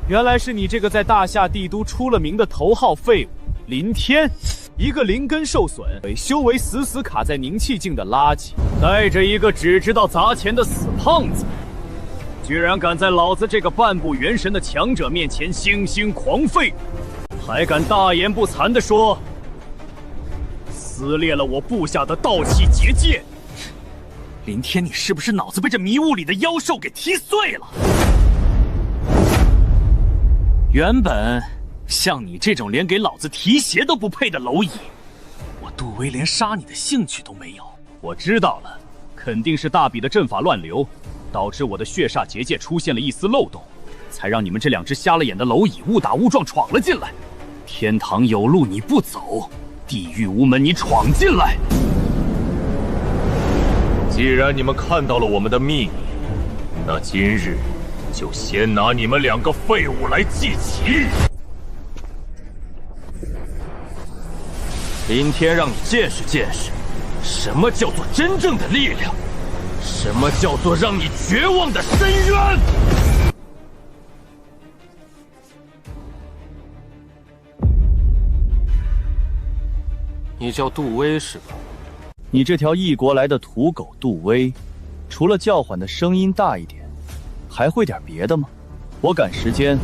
原来是你这个在大夏帝都出了名的头号废物林天，一个灵根受损、修为死死卡在凝气境的垃圾，带着一个只知道砸钱的死胖子，居然敢在老子这个半步元神的强者面前猩猩狂吠，还敢大言不惭地说撕裂了我布下的道气结界。林天，你是不是脑子被这迷雾里的妖兽给踢碎了？原本像你这种连给老子提鞋都不配的蝼蚁，我杜威连杀你的兴趣都没有。我知道了，肯定是大比的阵法乱流，导致我的血煞结界出现了一丝漏洞，才让你们这两只瞎了眼的蝼蚁误打误撞闯了进来。天堂有路你不走，地狱无门你闯进来。既然你们看到了我们的秘密，那今日就先拿你们两个废物来祭旗。林天，让你见识见识，什么叫做真正的力量，什么叫做让你绝望的深渊。你叫杜威是吧？你这条异国来的土狗杜威，除了叫唤的声音大一点，还会点别的吗？我赶时间，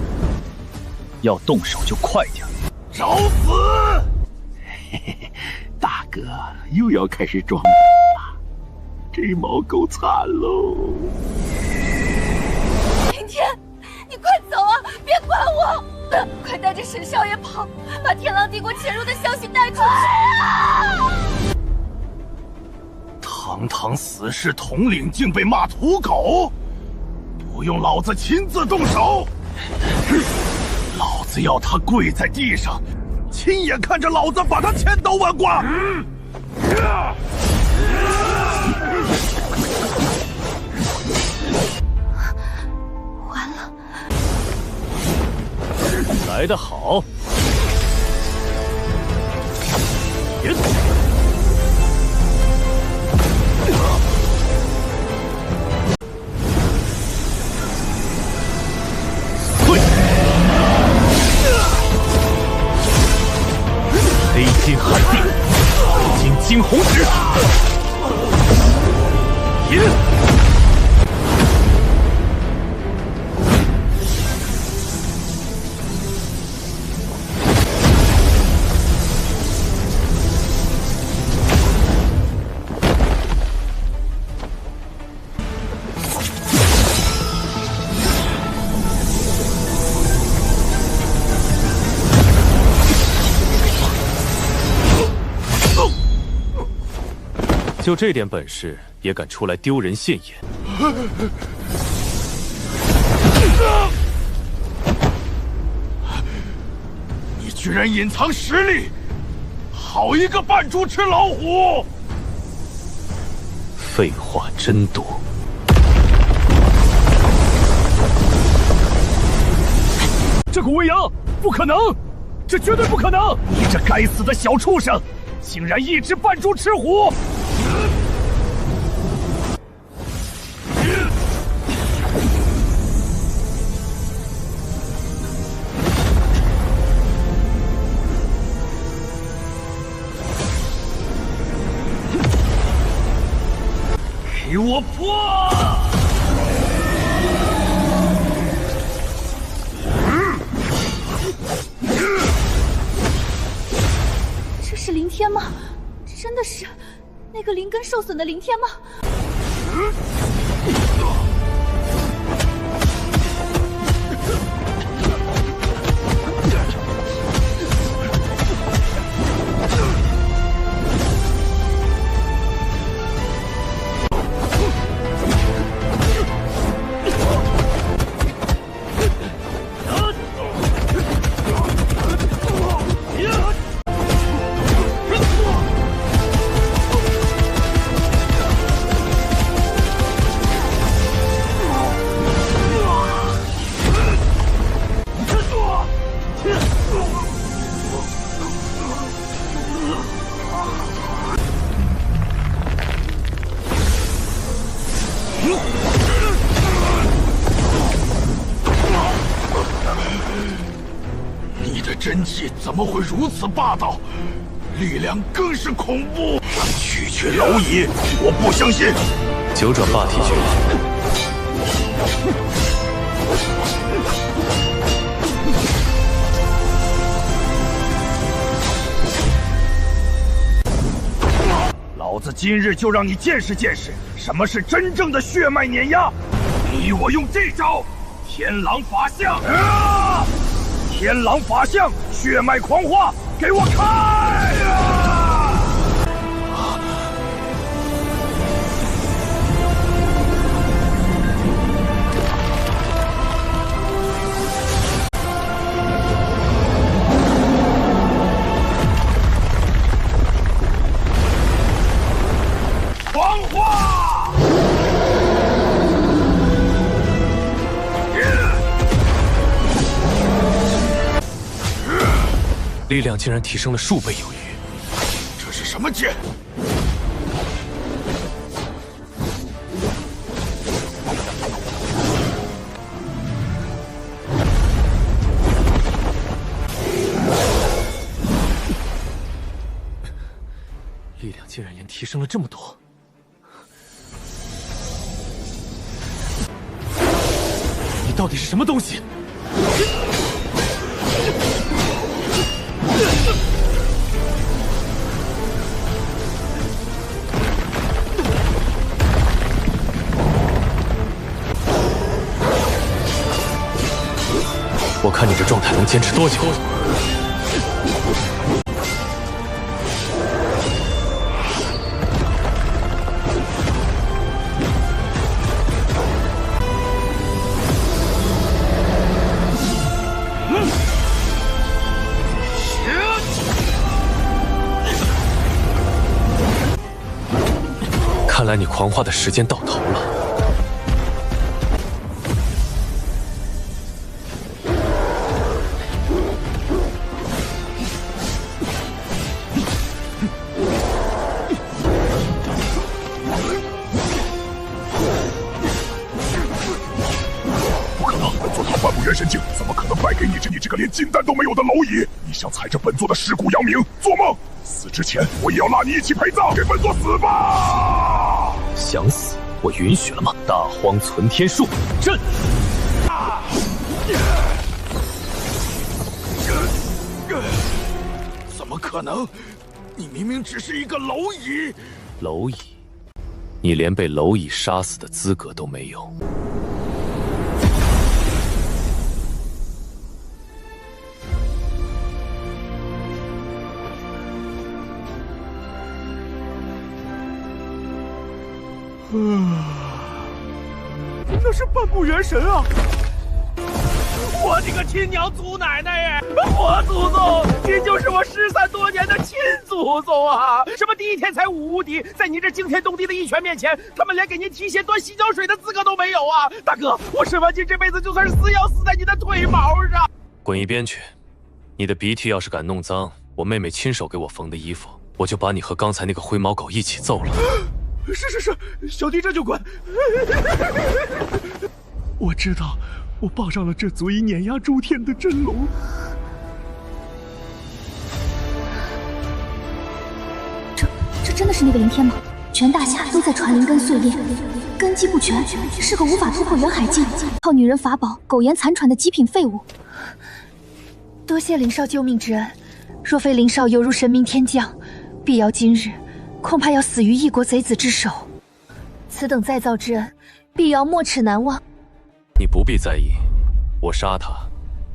要动手就快点。找死！嘿嘿嘿，大哥又要开始装了，这毛够惨喽！林天，你快走啊！别管我！快带着沈少爷跑，把天狼帝国潜入的消息带出去啊！堂堂死士统领竟被骂土狗，不用老子亲自动手，老子要他跪在地上，亲眼看着老子把他千刀万剐！完了！来得好。黑金旱地，黑金惊鸿指，引。就这点本事，也敢出来丢人现眼？你居然隐藏实力！好一个扮猪吃老虎！废话真多。这股未央，不可能，这绝对不可能！你这该死的小畜生，竟然一直扮猪吃虎！给我破！这是凌天吗？真的是那个灵根受损的凌天吗？你的真气怎么会如此霸道？力量更是恐怖！区区蝼蚁，我不相信！九转霸体诀。老子今日就让你见识见识，什么是真正的血脉碾压！逼我用这招天狼法相！天狼法相，血脉狂化，给我开呀！狂化！力量竟然提升了数倍有余。这是什么剑？力量竟然连提升了这么多。你到底是什么东西？我看你这状态能坚持多久？看来你狂化的时间到头了。半部元神境，怎么可能败给你这个连金丹都没有的蝼蚁？你想踩着本座的尸骨扬名？做梦！死之前，我也要拉你一起陪葬，给本座死吧！想死，我允许了吗？大荒存天术，震！怎么可能？你明明只是一个蝼蚁！蝼蚁，你连被蝼蚁杀死的资格都没有。那是半步元神啊！我的个亲娘祖奶奶耶！我祖宗，这就是我失散多年的亲祖宗啊！什么第一天才武无敌，在你这惊天动地的一拳面前，他们连给您提鞋端洗脚水的资格都没有啊！大哥，我沈万金这辈子就算是死，要死在你的腿毛上！滚一边去！你的鼻涕要是敢弄脏我妹妹亲手给我缝的衣服，我就把你和刚才那个灰毛狗一起揍了。是，小弟这就滚。我知道，我抱上了这足以碾压诸天的真龙。这真的是那个凌天吗？全大夏都在传灵根碎裂，根基不全，是个无法突破元海境，靠女人法宝苟延残喘的极品废物。多谢林少救命之恩，若非林少犹如神明天降，必要今日恐怕要死于异国贼子之手。此等再造之恩，必要没齿难忘。你不必在意，我杀他，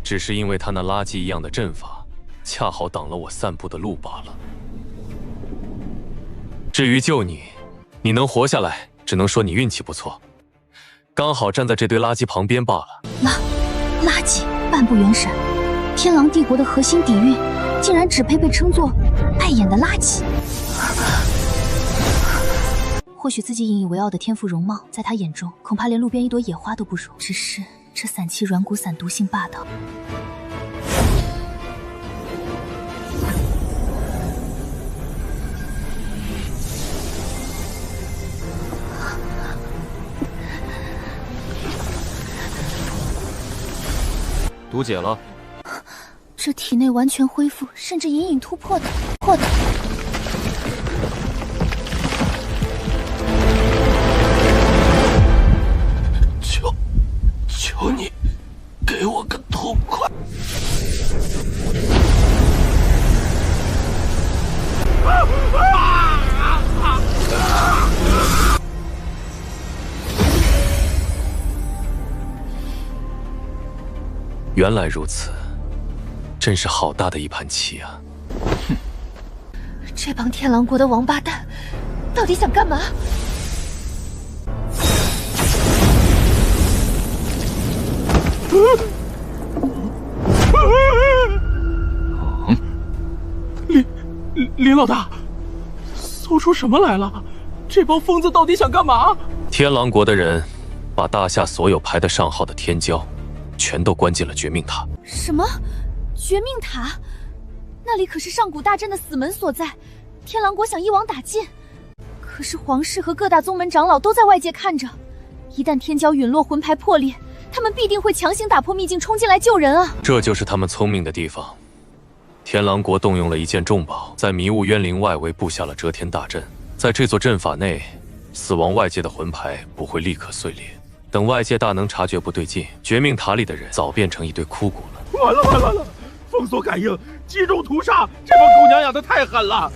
只是因为他那垃圾一样的阵法，恰好挡了我散步的路罢了。至于救你，你能活下来，只能说你运气不错，刚好站在这堆垃圾旁边罢了。垃圾，半步元神，天狼帝国的核心底蕴，竟然只配被称作碍眼的垃圾。或许自己引以为傲的天赋容貌，在他眼中恐怕连路边一朵野花都不如。只是这散气软骨散毒性霸道。毒解了。这体内完全恢复，甚至隐隐突破的。求你，给我个痛快！原来如此，真是好大的一盘棋啊！哼，这帮天狼国的王八蛋，到底想干嘛？林老大，搜出什么来了？这帮疯子到底想干嘛？天狼国的人把大夏所有排得上号的天骄，全都关进了绝命塔。什么？绝命塔？那里可是上古大阵的死门所在，天狼国想一网打尽。可是皇室和各大宗门长老都在外界看着，一旦天骄陨落，魂牌破裂，他们必定会强行打破秘境，冲进来救人啊！这就是他们聪明的地方。天狼国动用了一件重宝，在迷雾渊灵外围布下了遮天大阵。在这座阵法内，死亡外界的魂牌不会立刻碎裂。等外界大能察觉不对劲，绝命塔里的人早变成一堆枯骨了。完了！封锁感应，集中屠杀！这帮狗娘养的太狠了。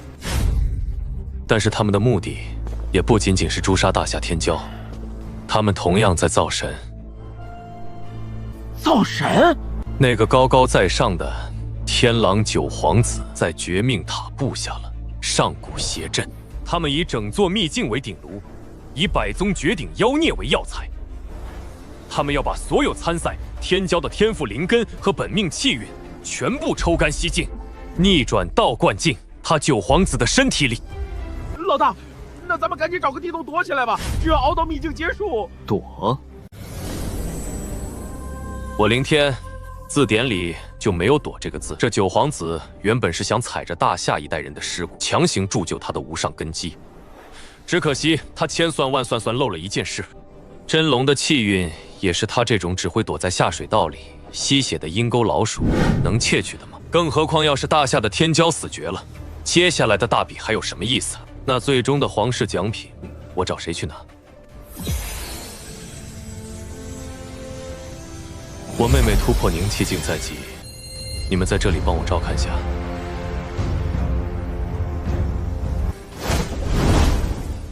但是他们的目的也不仅仅是诛杀大夏天骄，他们同样在造神。造神？那个高高在上的天狼九皇子在绝命塔布下了上古邪阵，他们以整座秘境为鼎炉，以百宗绝顶妖孽为药材。他们要把所有参赛天骄的天赋灵根和本命气运全部抽干吸净，逆转倒灌进他九皇子的身体里。老大，那咱们赶紧找个地洞躲起来吧，只要熬到秘境结束。躲？我凌天字典里就没有躲这个字。这九皇子原本是想踩着大夏一代人的尸骨，强行铸就他的无上根基。只可惜他千算万算漏了一件事，真龙的气运也是他这种只会躲在下水道里吸血的阴沟老鼠能窃取的吗？更何况要是大夏的天骄死绝了，接下来的大比还有什么意思？那最终的皇室奖品，我找谁去拿？我妹妹突破凝气境在即，你们在这里帮我照看下。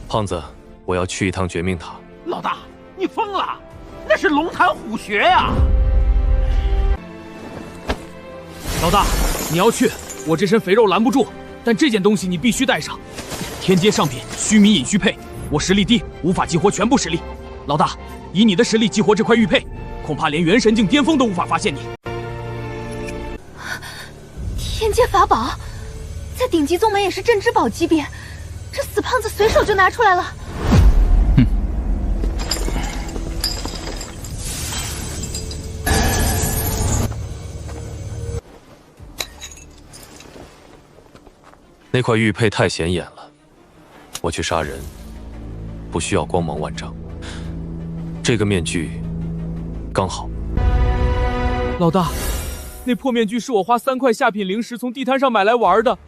胖子，我要去一趟绝命塔。老大，你疯了？那是龙潭虎穴呀！老大，你要去，我这身肥肉拦不住，但这件东西你必须带上。天阶上品，虚弥隐虚佩，我实力低，无法激活全部实力。老大，以你的实力激活这块玉佩，恐怕连元神境巅峰都无法发现你。天阶法宝，在顶级宗门也是镇之宝级别，这死胖子随手就拿出来了。那块玉佩太显眼了，我去杀人不需要光芒万丈，这个面具刚好。老大，那破面具是我花3块下品灵石从地摊上买来玩的，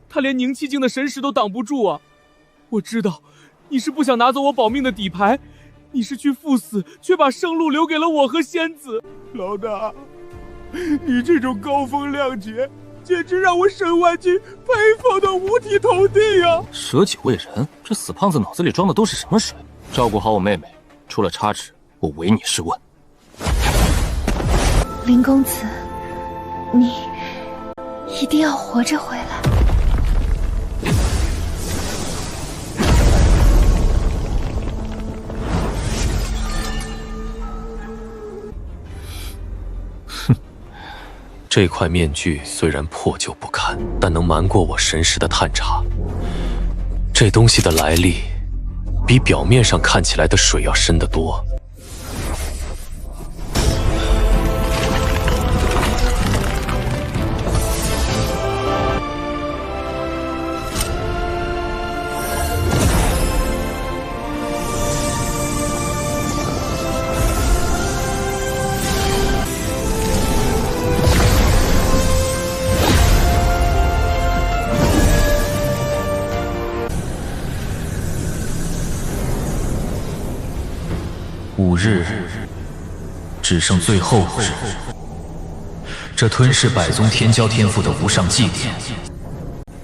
它连凝气境的神识都挡不住啊！我知道你是不想拿走我保命的底牌，你是去赴死，却把生路留给了我和仙子。老大，你这种高风亮节，简直让我沈万金佩服的五体投地呀！舍己为人，这死胖子脑子里装的都是什么水？照顾好我妹妹，出了差池，我唯你是问。林公子，你一定要活着回来。这块面具虽然破旧不堪，但能瞒过我神识的探查。这东西的来历，比表面上看起来的水要深得多。5日，只剩最后5日。这吞噬百宗天骄天赋的无上祭典，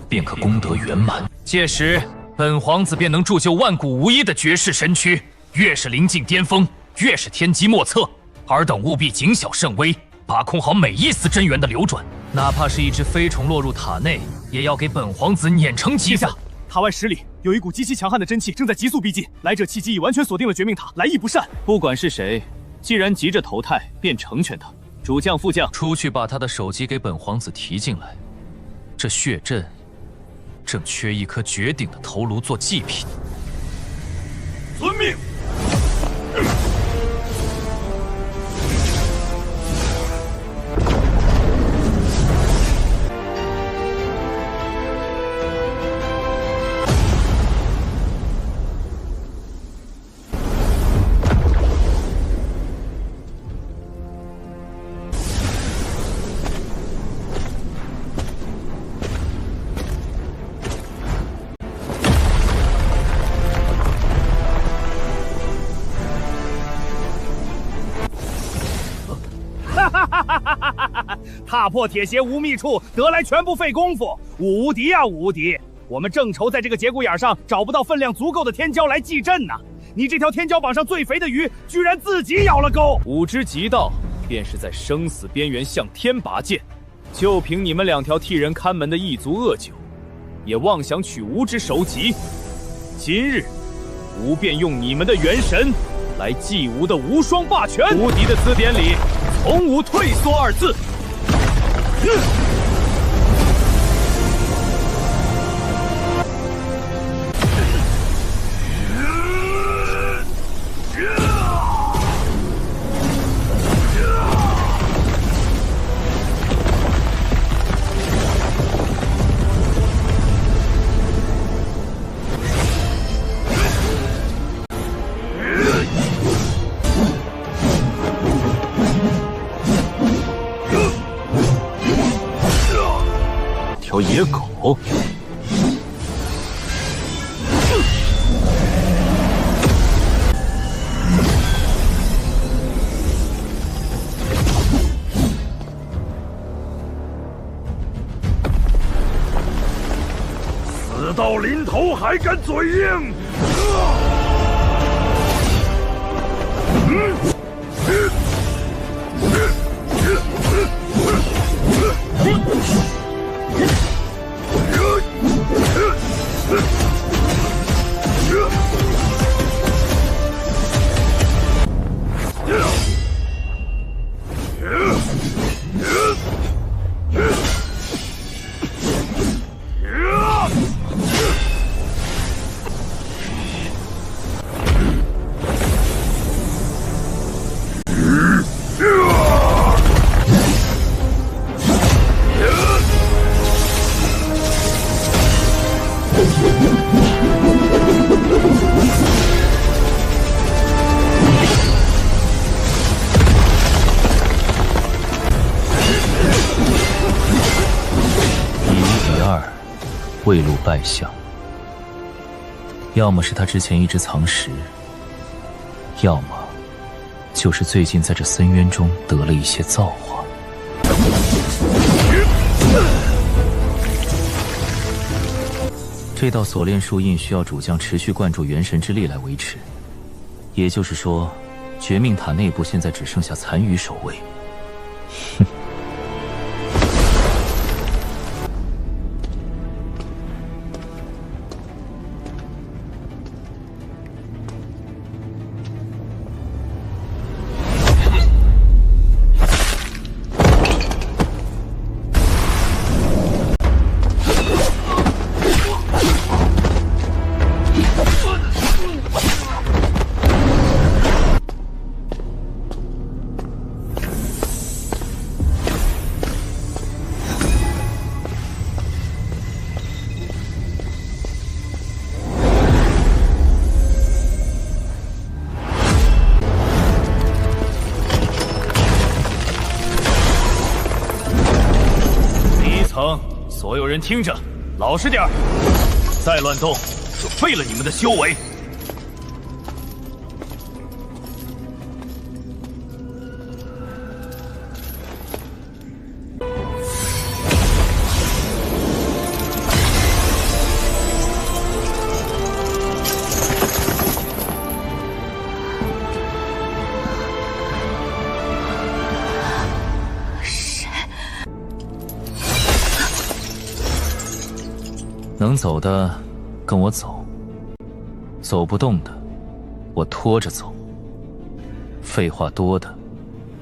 便可功德圆满。届时，本皇子便能铸就万古无一的绝世神躯。越是临近巅峰，越是天机莫测。尔等务必谨小慎微，把控好每一丝真元的流转。哪怕是一只飞虫落入塔内，也要给本皇子碾成几下。塔外10里有一股极其强悍的真气正在急速逼近，来者契机已完全锁定了绝命塔，来意不善。不管是谁，既然急着投胎，便成全他。主将、副将，出去把他的首级给本皇子提进来。这血阵正缺一颗绝顶的头颅做祭品。遵命。踏破铁鞋无觅处，得来全不费功夫。武无敌呀，武无敌！我们正愁在这个节骨眼上找不到分量足够的天骄来祭阵呢。你这条天骄榜上最肥的鱼，居然自己咬了钩。武之极道，便是在生死边缘向天拔剑。就凭你们2条替人看门的一族恶九，也妄想取吾之首级。今日，吾便用你们的元神来祭吾的无双霸权。无敌的字典里，从无退缩2字。条野狗。死到临头还敢嘴硬！未露败相，要么是他之前一直藏实，要么就是最近在这深渊中得了一些造化。这道锁链树印需要主将持续灌注元神之力来维持，也就是说，绝命塔内部现在只剩下残余守卫。哼。所有人听着，老实点儿，再乱动，就废了你们的修为。能走的跟我走，走不动的我拖着走，废话多的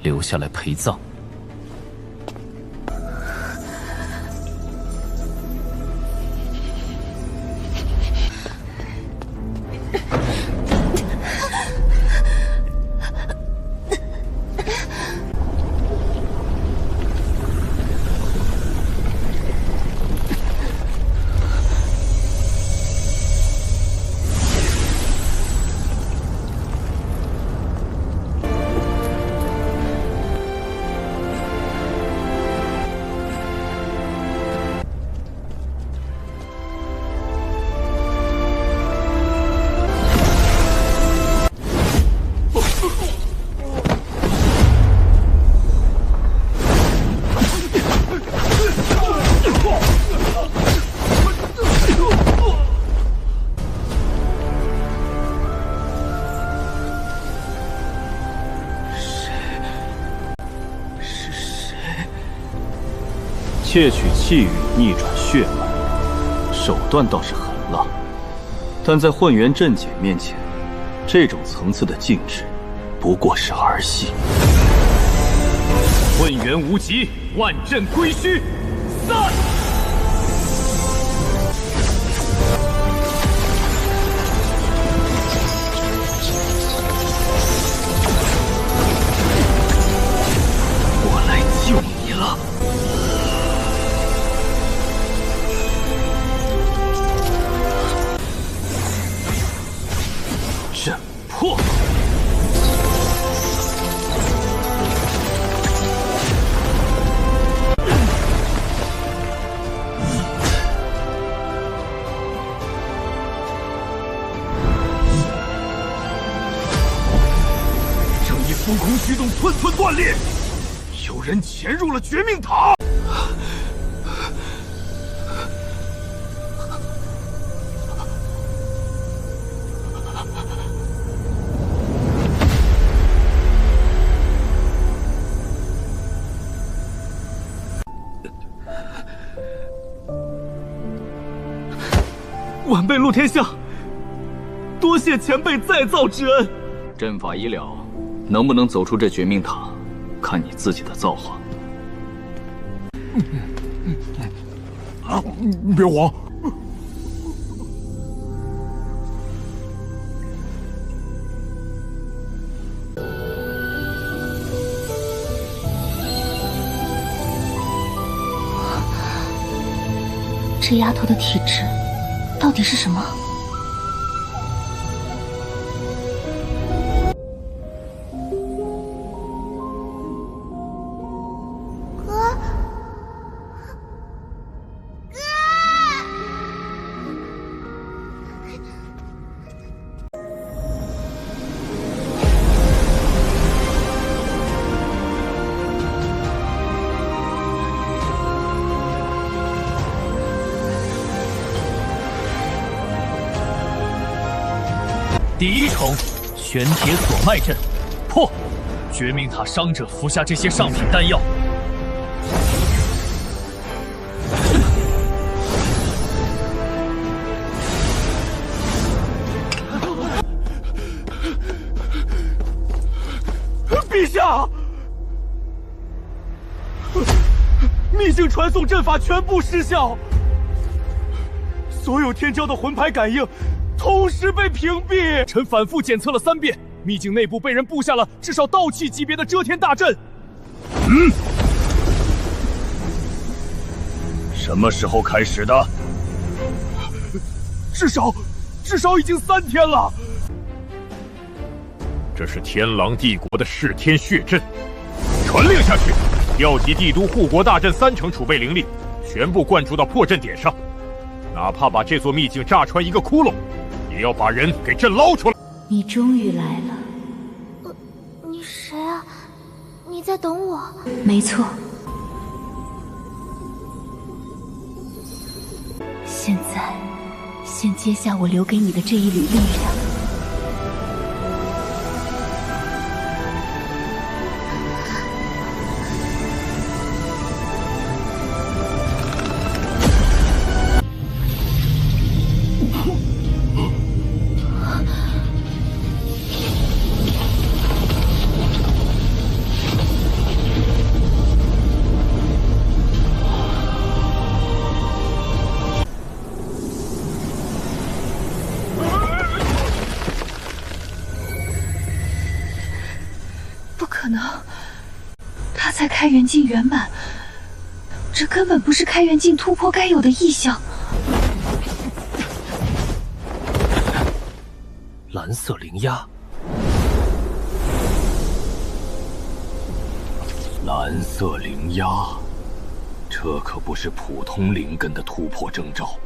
留下来陪葬。窃取气域，逆转血脉，手段倒是狠辣，但在混元阵解面前，这种层次的禁制不过是儿戏。混元无极，万阵归虚，散！我来救你了。阵破！断裂！有人潜入了绝命塔！晚辈陆天象，多谢前辈再造之恩。阵法已了，能不能走出这绝命塔，看你自己的造化。别慌！这丫头的体质到底是什么？第一重玄铁锁脉阵破，绝命塔伤者服下这些上品丹药。陛下，秘境传送阵法全部失效，所有天骄的魂牌感应同时被屏蔽。臣反复检测了3遍，秘境内部被人布下了至少道气级别的遮天大阵。什么时候开始的？至少已经3天了。这是天狼帝国的噬天血阵，传令下去，调集帝都护国大阵3成储备灵力，全部灌注到破阵点上，哪怕把这座秘境炸穿一个窟窿，也要把人给朕捞出来。你终于来了。你谁啊？你在等我？没错。现在，先接下我留给你的这一缕力量。不可能，他才开元境圆满，这根本不是开元境突破该有的意象。蓝色灵鸦，蓝色灵鸦，这可不是普通灵根的突破征兆。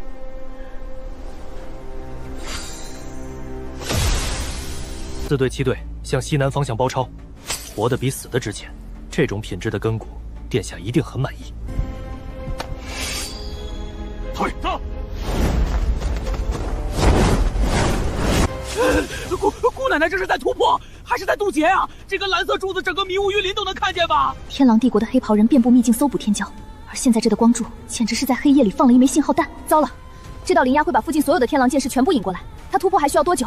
4队7队向西南方向包抄，活的比死的值钱。这种品质的根骨，殿下一定很满意。退走！姑奶奶这是在突破，还是在渡劫啊？这根蓝色柱子，整个迷雾鱼鳞都能看见吧？天狼帝国的黑袍人遍布秘境搜捕天骄，而现在这的光柱，简直是在黑夜里放了一枚信号弹。糟了，这道灵鸦会把附近所有的天狼剑士全部引过来，他突破还需要多久？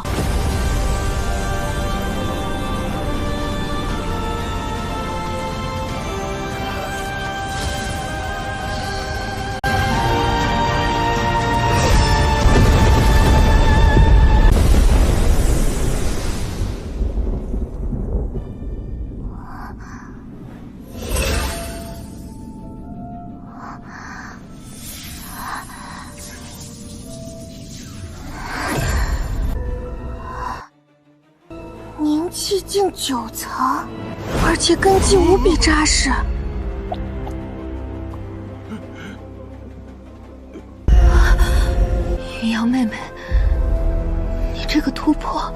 气境9层，而且根基无比扎实。云瑶妹妹，你这个突破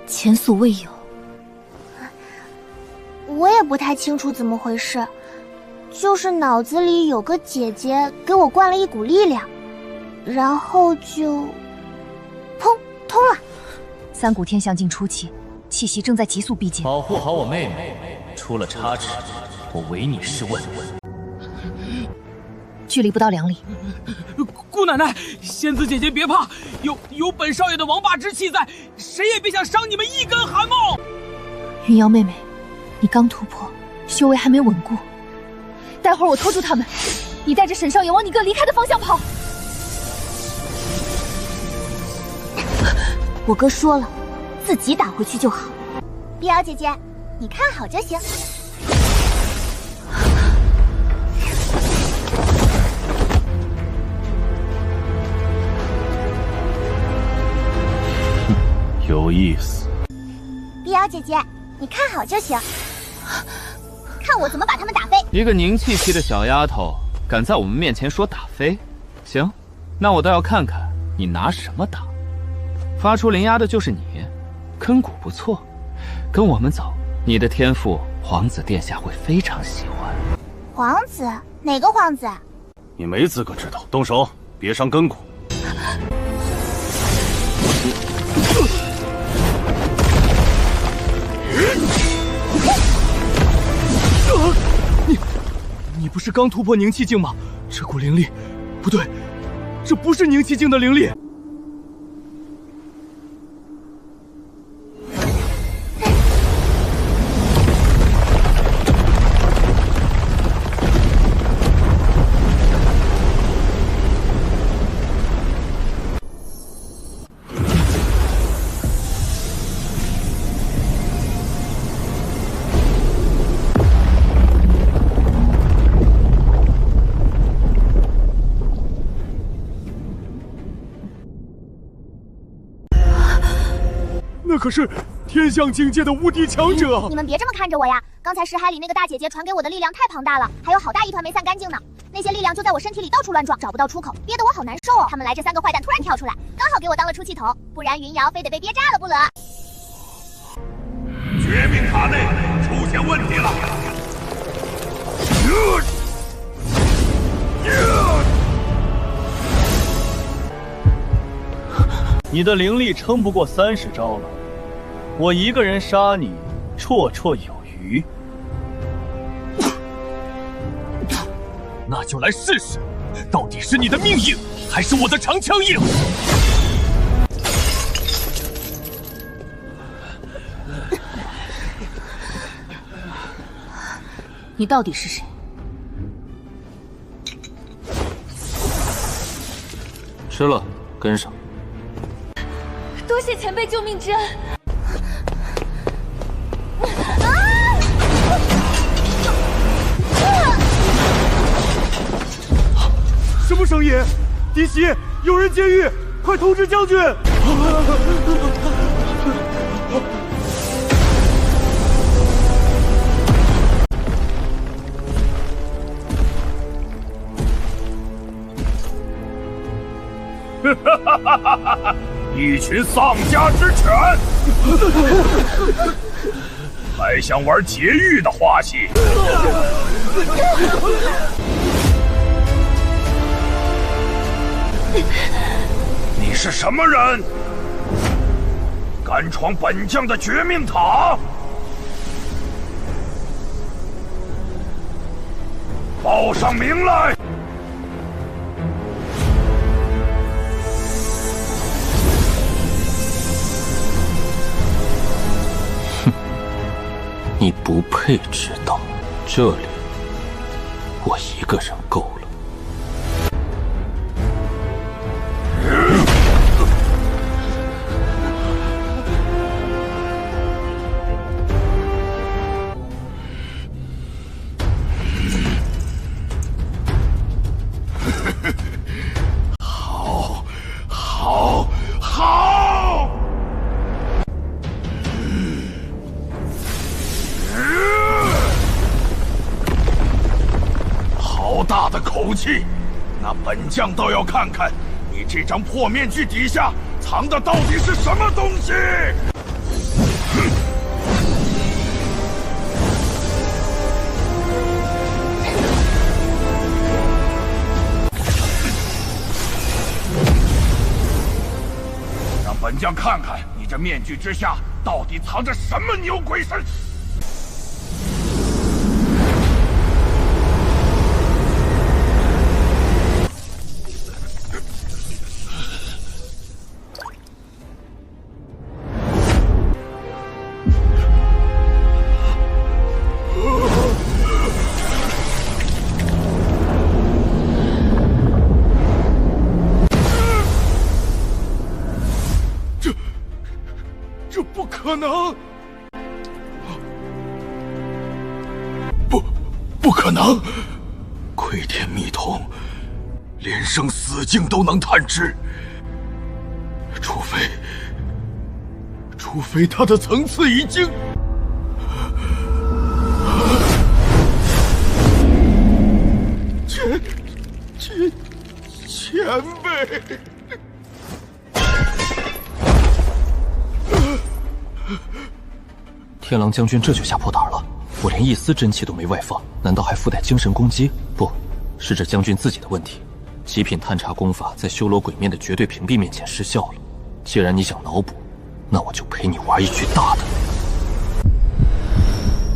前所未有。我也不太清楚怎么回事，就是脑子里有个姐姐给我灌了一股力量，然后就，砰，通了。三股天象境初期，气息正在急速逼近。保护好我妹妹，出了差池，我唯你是问。距离不到2里。姑奶奶，仙子姐姐别怕，有本少爷的王霸之气在，谁也别想伤你们一根汗毛。云瑶妹妹，你刚突破，修为还没稳固，待会儿我拖住他们，你带着沈少爷往你哥离开的方向跑。我哥说了，自己打回去就好。碧瑶姐姐，你看好就行。有意思。碧瑶姐姐，你看好就行。看我怎么把他们打飞！一个宁气期的小丫头，敢在我们面前说打飞？行，那我倒要看看你拿什么打。发出灵压的就是你，根骨不错，跟我们走，你的天赋皇子殿下会非常喜欢。皇子？哪个皇子？你没资格知道，动手，别伤根骨。你不是刚突破凝气境吗？这股灵力，不对，这不是凝气境的灵力。那可是天象境界的无敌强者！你们别这么看着我呀！刚才石海里那个大姐姐传给我的力量太庞大了，还有好大一团没散干净呢。那些力量就在我身体里到处乱撞，找不到出口，憋得我好难受哦。他们来这3个坏蛋突然跳出来，刚好给我当了出气筒，不然云瑶非得被憋炸了不了。绝命塔内出现问题了！你的灵力撑不过30招了，我一个人杀你，绰绰有余。那就来试试，到底是你的命硬，还是我的长枪硬？你到底是谁？吃了，跟上。多谢前辈救命之恩。什么声音？嫡媳，有人劫狱，快通知将军！一群丧家之犬，还想玩劫狱的花戏？你是什么人？敢闯本将的绝命塔？报上名来！你不配知道，这里我一个人够了。好，好，好！好大的口气！那本将倒要看看，你这张破面具底下藏的到底是什么东西！本将看看你这面具之下到底藏着什么牛鬼神！这不可能！不可能！窥天秘瞳，连生死境都能探知，除非他的层次已经……前辈！天狼将军这就吓破胆了，我连一丝真气都没外放，难道还附带精神攻击？不是这将军自己的问题。极品探查功法在修罗鬼面的绝对屏蔽面前失效了。既然你想脑补，那我就陪你玩一局大的。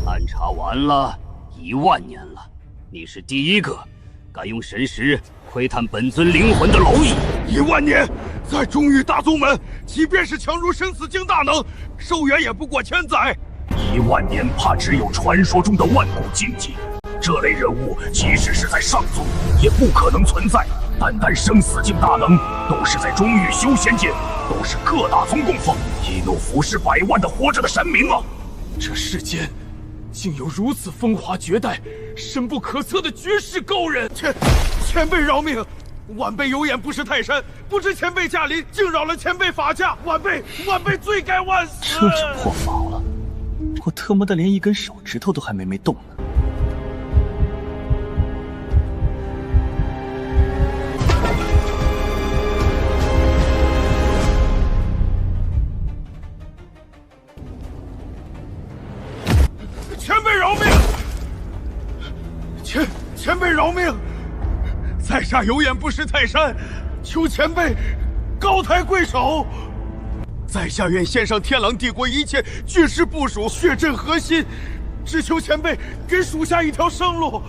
探查完了，10000年了，你是第一个敢用神识窥探本尊灵魂的蝼蚁。10000年，在中域大宗门，即便是强如生死境大能，寿元也不过1000载。10000年，怕只有传说中的万古禁忌。这类人物，即使是在上宗，也不可能存在。单生死境大能，都是在中域修仙界，都是各大宗供奉，一怒服侍100万的活着的神明啊！这世间，竟有如此风华绝代、深不可测的绝世高人！前辈饶命！晚辈有眼不识泰山，不知前辈驾临，竟扰了前辈法驾，晚辈罪该万死！这就破防了，我特么的连一根手指头都还没动呢。前辈饶命！前辈饶命！在下有眼不识泰山，求前辈高抬贵手。在下愿献上天狼帝国一切巨尸部署，血震核心，只求前辈给属下一条生路。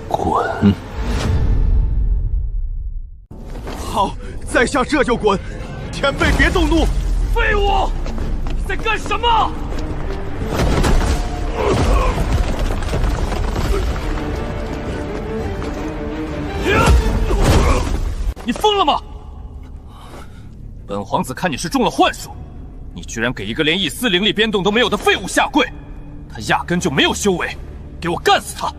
滚！好，在下这就滚。前辈别动怒。废物，你在干什么？你疯了吗？本皇子看你是中了幻术，你居然给一个连一丝灵力变动都没有的废物下跪，他压根就没有修为，给我干死他，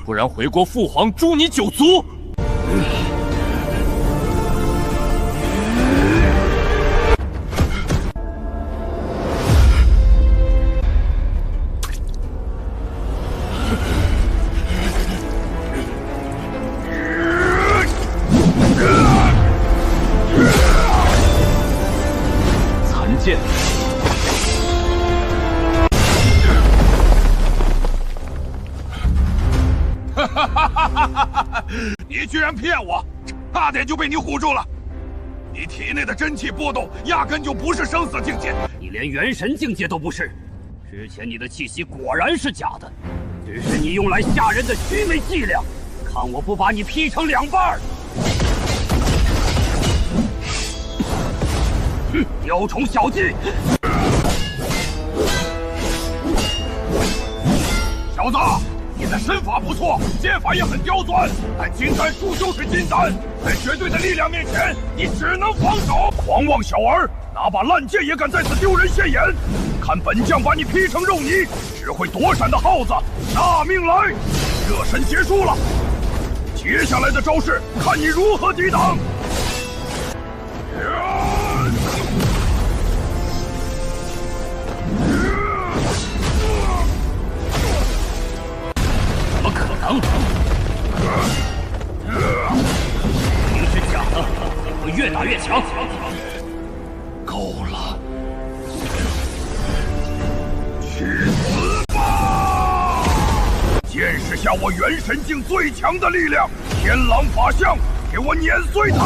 不然回国父皇诛你9族！剑，你居然骗我，差点就被你唬住了。你体内的真气波动压根就不是生死境界，你连元神境界都不是。之前你的气息果然是假的，只是你用来吓人的虚伪伎俩。看我不把你劈成2半！雕虫小技！小子，你的身法不错，剑法也很刁钻，但金丹术就是金丹，在绝对的力量面前，你只能防守。狂妄小儿，拿把烂剑也敢在此丢人现眼！看本将把你劈成肉泥！只会躲闪的耗子，纳命来！热身结束了，接下来的招式看你如何抵挡。怎么可能？明是假的，你会越打越强。够了，去死吧！见识下我元神境最强的力量——天狼法相！给我碾碎他！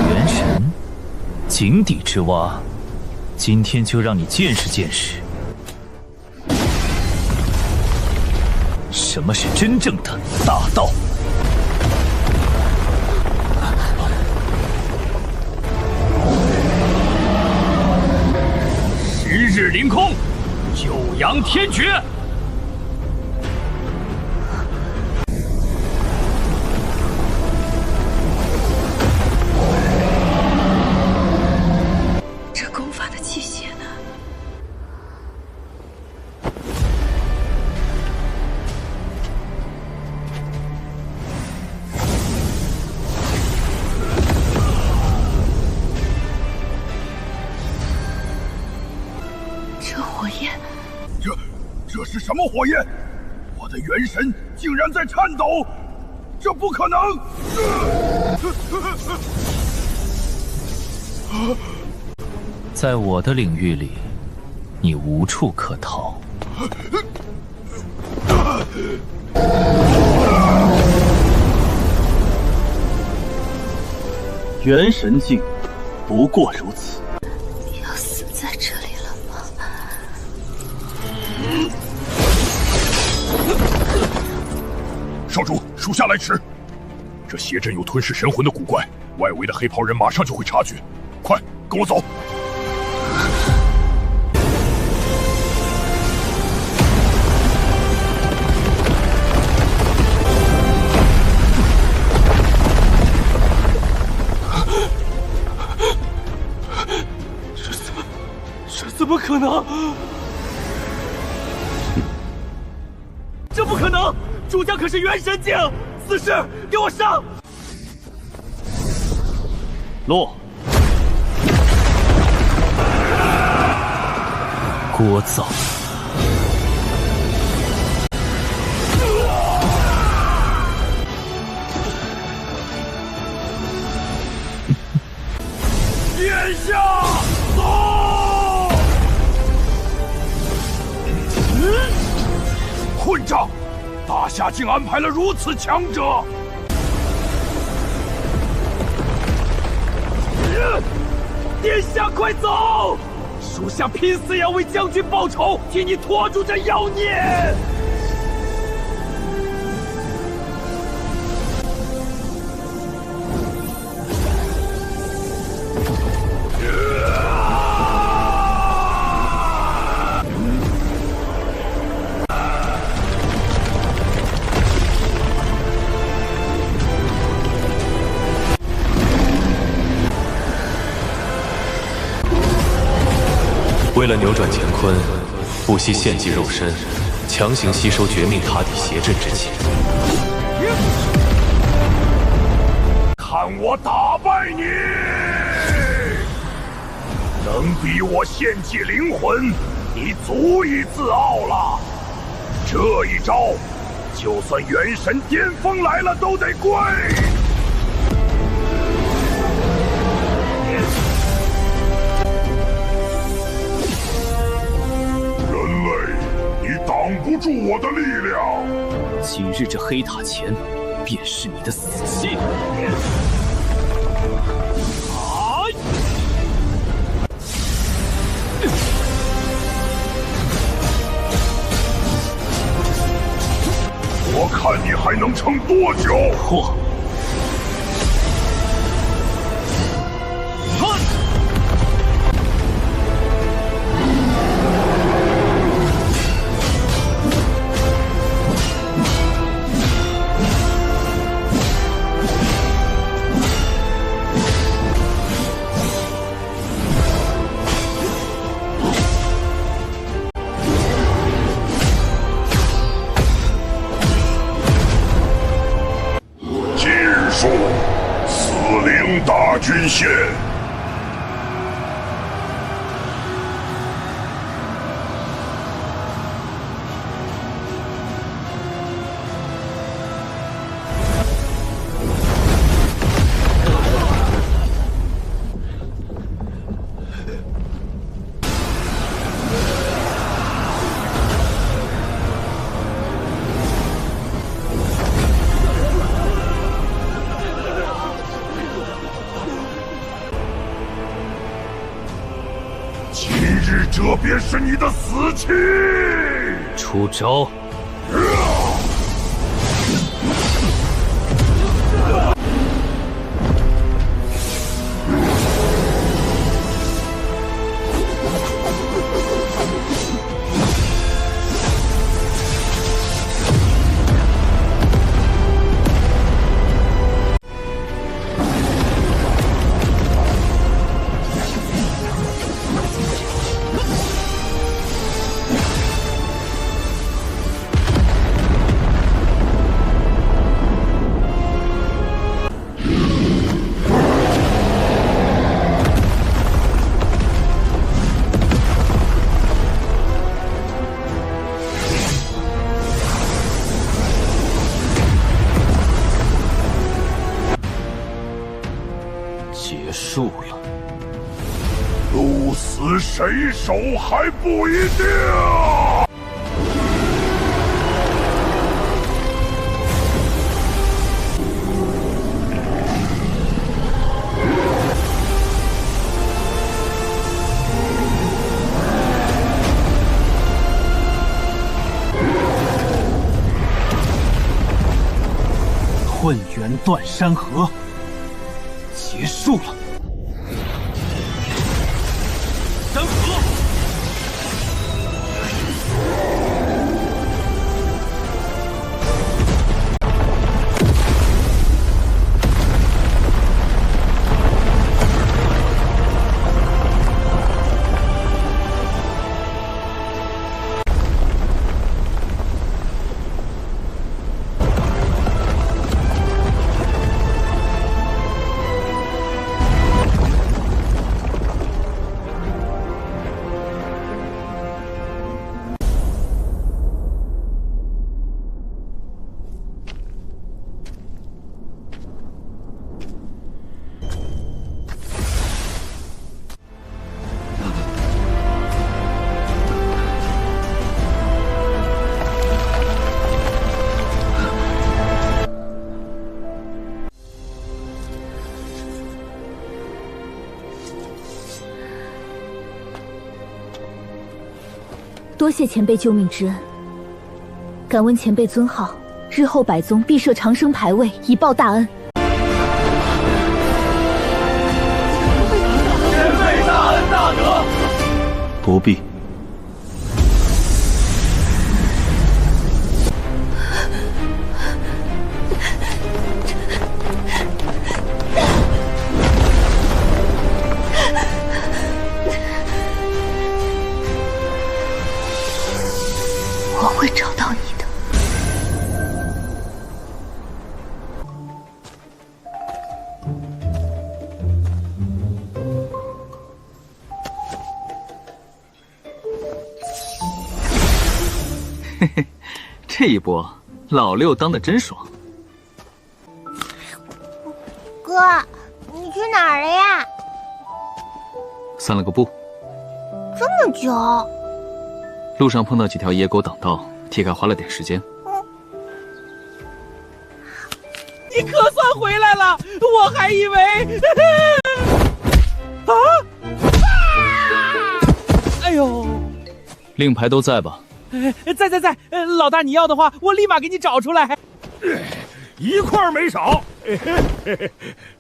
元神，井底之蛙，今天就让你见识见识，什么是真正的大道。十日凌空，九阳天诀。这功法的器械呢？这火焰，这是什么火焰？我的元神竟然在颤抖，这不可能！在我的领域里，你无处可逃。元神境，不过如此。要死在这里了吗？少主，属下来迟。这邪阵有吞噬神魂的古怪，外围的黑袍人马上就会察觉。快，跟我走！这怎么可能？这不可能！主将可是元神境，此事给我上！落。聒噪！殿下，走！混账！大夏竟安排了如此强者！殿下，快走！属下拼死也要为将军报仇，替你拖住这妖孽！为了扭转乾坤，不惜献祭肉身，强行吸收绝命塔底邪阵之气。看我打败你！能比我献祭灵魂，你足以自傲了。这一招，就算元神巅峰来了都得跪。挡不住我的力量。今日这黑塔前，便是你的死期。我看你还能撑多久？嚯！大军线。今日这便是你的死期！出招！结束了。鹿死谁手还不一定。混元断山河结束了。山河，多谢前辈救命之恩，敢问前辈尊号，日后百宗必设长生牌位以报大恩。前辈大恩大德，不必。我会找到你的。嘿嘿，这一波老六当的真爽。哥，你去哪儿了呀？散了个步，这么久。路上碰到几条野狗挡道，替开花了点时间。你可算回来了，我还以为啊！哎呦，令牌都在吧？在，老大你要的话，我立马给你找出来。一块没少。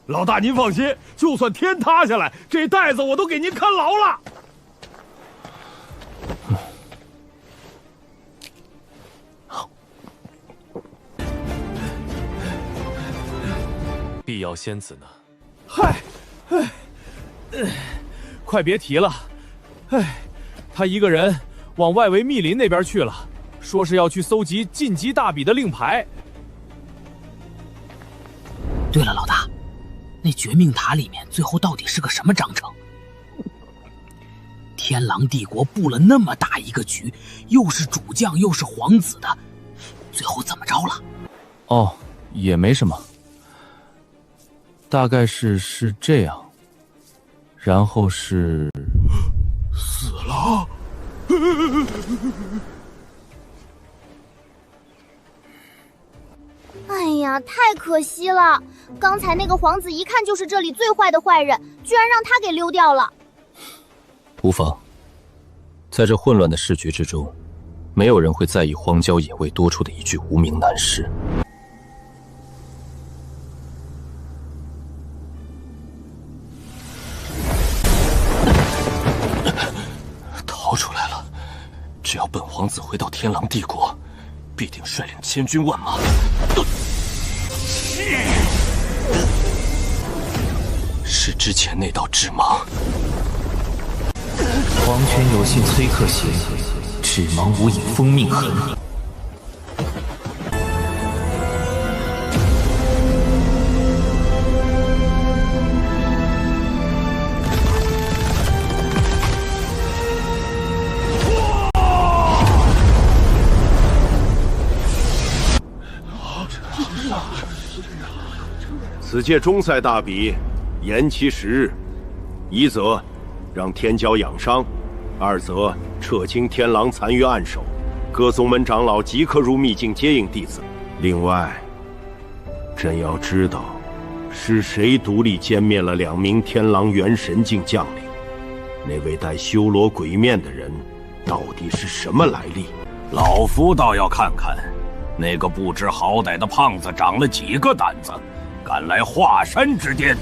老大您放心，就算天塌下来，这袋子我都给您看牢了。必要仙子呢？嗨，快别提了，他一个人往外围密林那边去了，说是要去搜集晋级大比的令牌。对了，老大，那绝命塔里面最后到底是个什么章程？天狼帝国布了那么大一个局，又是主将又是皇子的，最后怎么着了？哦，也没什么。大概是这样，然后是死了。哎呀，太可惜了！刚才那个皇子一看就是这里最坏的坏人，居然让他给溜掉了。无妨，在这混乱的市局之中，没有人会在意荒郊野味多出的一具无名男尸。逃出来了！只要本皇子回到天狼帝国，必定率领千军万马。是之前那道致盲。黄泉有信崔克行，致盲无影封命痕。此届中赛大比延期10日，一则让天骄养伤，二则撤清天狼残余暗守，各宗门长老即刻入秘境接应弟子。另外，朕要知道是谁独立歼灭了2名天狼元神境将领，那位戴修罗鬼面的人到底是什么来历？老夫倒要看看，那个不知好歹的胖子长了几个胆子，敢来华山之巅！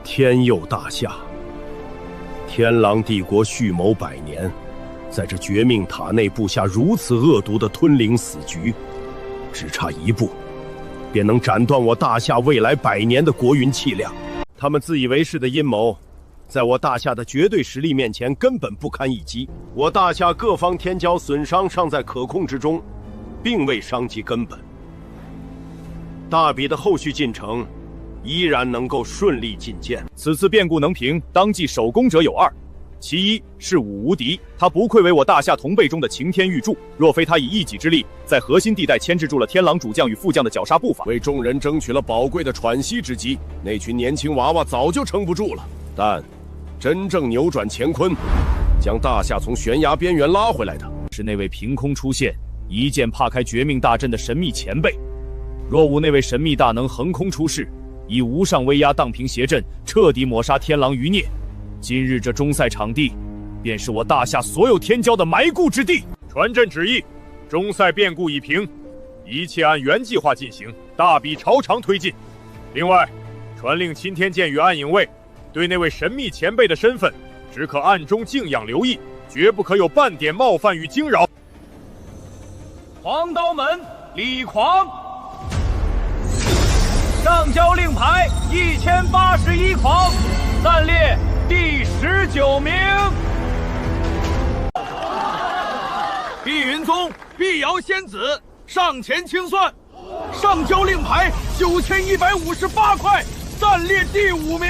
天佑大夏，天狼帝国蓄谋100年，在这绝命塔内布下如此恶毒的吞灵死局，只差一步，便能斩断我大夏未来100年的国运气量。他们自以为是的阴谋，在我大夏的绝对实力面前根本不堪一击。我大夏各方天骄损伤尚在可控之中，并未伤及根本。大比的后续进程依然能够顺利进谏。此次变故能平，当即首功者有2，其一是武无敌，他不愧为我大夏同辈中的擎天玉柱，若非他以一己之力在核心地带牵制住了天狼主将与副将的绞杀步伐，为众人争取了宝贵的喘息之机，那群年轻娃娃早就撑不住了。但真正扭转乾坤，将大夏从悬崖边缘拉回来的，是那位凭空出现、一剑怕开绝命大阵的神秘前辈。若无那位神秘大能横空出世，以无上威压荡平邪阵，彻底抹杀天狼余孽，今日这中赛场地，便是我大夏所有天骄的埋骨之地。传朕旨意，中赛变故已平，一切按原计划进行，大比朝长推进。另外，传令钦天监与暗影卫，对那位神秘前辈的身份，只可暗中静养留意，绝不可有半点冒犯与惊扰。黄刀门李狂，上交令牌1081狂，暂列第19名。碧云宗碧瑶仙子上前清算，上交令牌9158块，暂列第5名。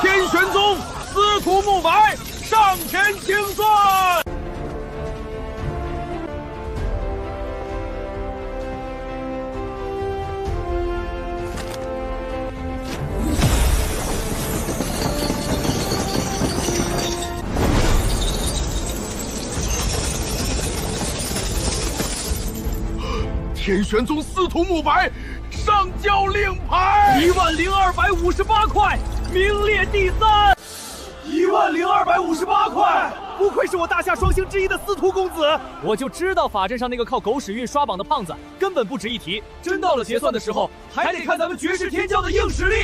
天玄宗司徒慕白上前清算。天玄宗司徒慕白上交令牌10258块，名列第3。10258块，不愧是我大夏双星之一的司徒公子，我就知道法阵上那个靠狗屎运刷榜的胖子根本不值一提。真到了结算的时候，还得看咱们绝世天骄的硬实力。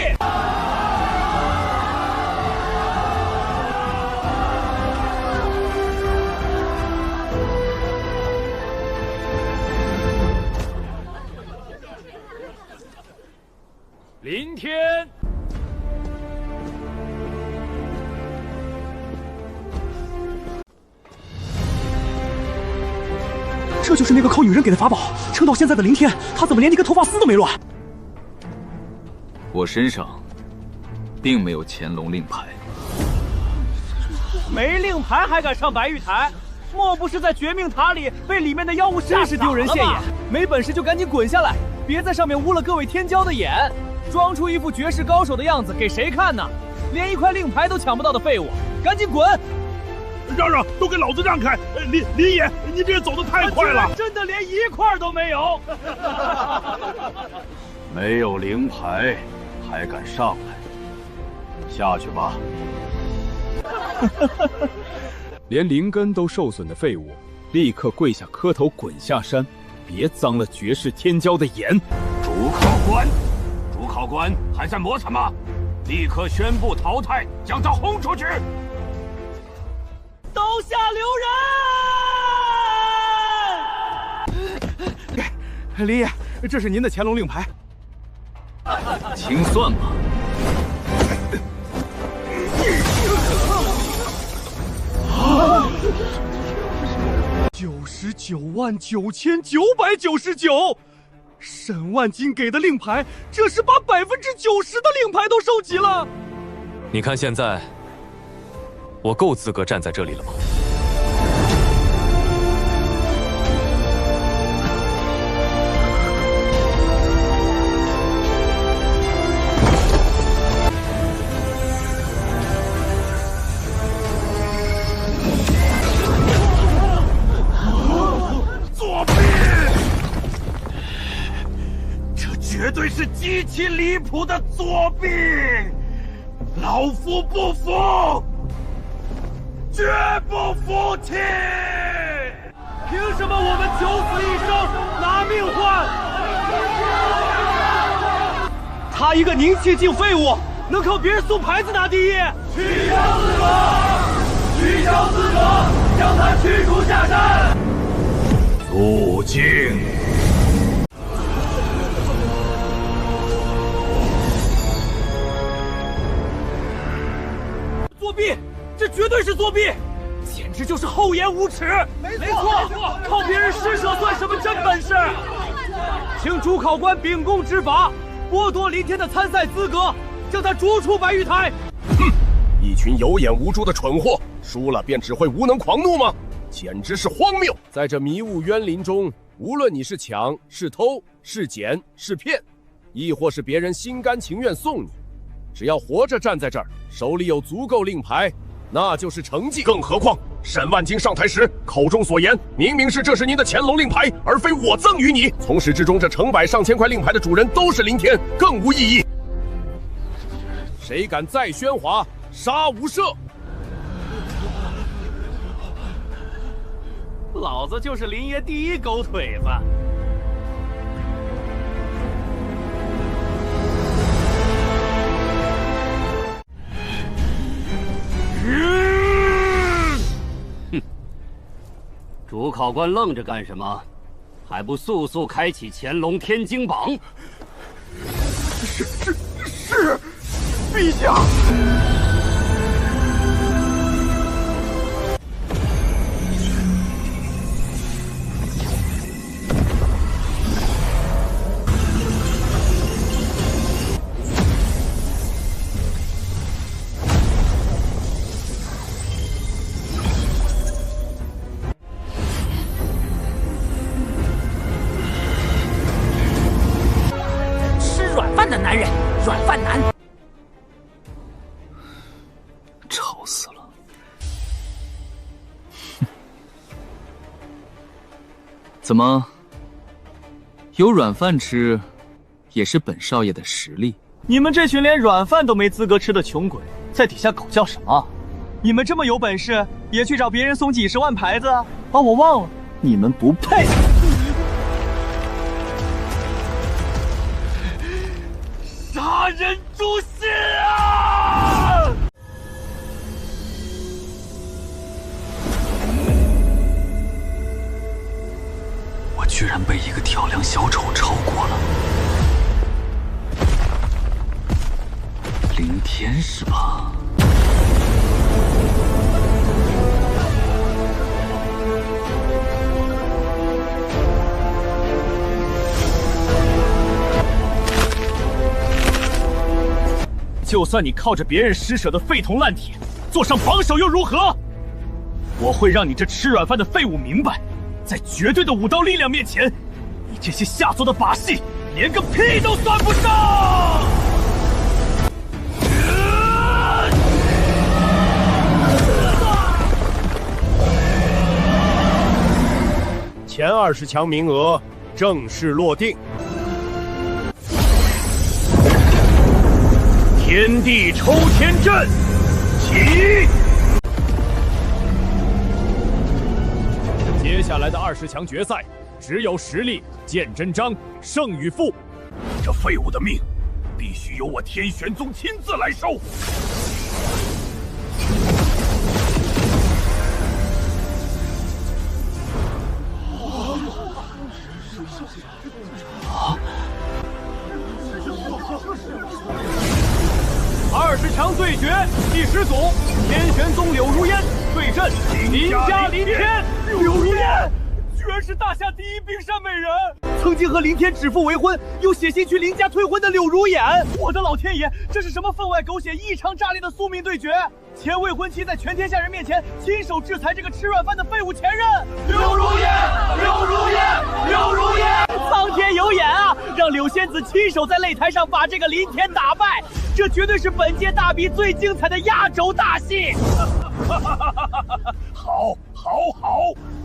林天，这就是那个靠女人给的法宝撑到现在的林天，他怎么连一根头发丝都没乱？我身上并没有乾隆令牌。没令牌还敢上白玉台？莫不是在绝命塔里被里面的妖物真是丢人现眼！没本事就赶紧滚下来，别在上面污了各位天骄的眼，装出一副绝世高手的样子给谁看呢？连一块令牌都抢不到的废物，赶紧滚！让，都给老子让开！林野，你这走得太快了，真的连一块都没有。没有灵牌，还敢上来？下去吧。连灵根都受损的废物，立刻跪下磕头滚下山，别脏了绝世天骄的眼！主考官还在磨蹭吗？立刻宣布淘汰，将他轰出去！刀下留人！林爷，这是您的乾隆令牌。清算吧。999999，沈万金给的令牌，这是把90%的令牌都收集了。你看现在，我够资格站在这里了吗？作弊！这绝对是极其离谱的作弊！老夫不服，绝不服气！凭什么我们九死一生拿命换？他一个宁气境废物，能靠别人送牌子拿第一？取消资格，将他驱逐下山！肃静！作弊！这绝对是作弊！简直就是厚颜无耻！没错，靠别人施舍算什么真本事？请主考官秉公执法，剥夺林天的参赛资格，将他逐出白玉台。哼！一群有眼无珠的蠢货，输了便只会无能狂怒吗？简直是荒谬！在这迷雾渊林中，无论你是抢、是偷、是捡、是骗，亦或是别人心甘情愿送你，只要活着站在这儿，手里有足够令牌，那就是成绩。更何况沈万金上台时口中所言，明明是这是您的乾隆令牌，而非我赠予你。从始至终，这成百上千块令牌的主人都是林天，更无意义。谁敢再喧哗，杀无赦！老子就是林爷第一狗腿子。哼！主考官愣着干什么？还不速速开启乾隆天经榜？是，陛下。的男人，软饭男。吵死了！怎么，有软饭吃，也是本少爷的实力？你们这群连软饭都没资格吃的穷鬼，在底下狗叫什么？你们这么有本事，也去找别人送几10万牌子，把我忘了？你们不配！杀人诛心啊！我居然被一个跳梁小丑超过了。林天是吧？就算你靠着别人施舍的废铜烂铁做上榜首又如何？我会让你这吃软饭的废物明白，在绝对的武道力量面前，你这些下作的把戏连个屁都算不上！前20强名额正式落定。天地抽签阵，起！接下来的20强决赛，只有实力见真章，胜与负。这废物的命，必须由我天玄宗亲自来收。20强对决第10组，天玄宗柳如烟对阵林家林天。柳如烟居然是大夏第一冰山美人，曾经和林天指腹为婚，又写信去林家退婚的柳如烟。我的老天爷，这是什么分外狗血、异常炸裂的宿命对决？前未婚妻在全天下人面前亲手制裁这个吃软饭的废物前任。柳如烟，柳如烟，柳如烟！苍天有眼啊，让柳仙子亲手在擂台上把这个林天打败，这绝对是本届大比最精彩的压轴大戏。好，好，好！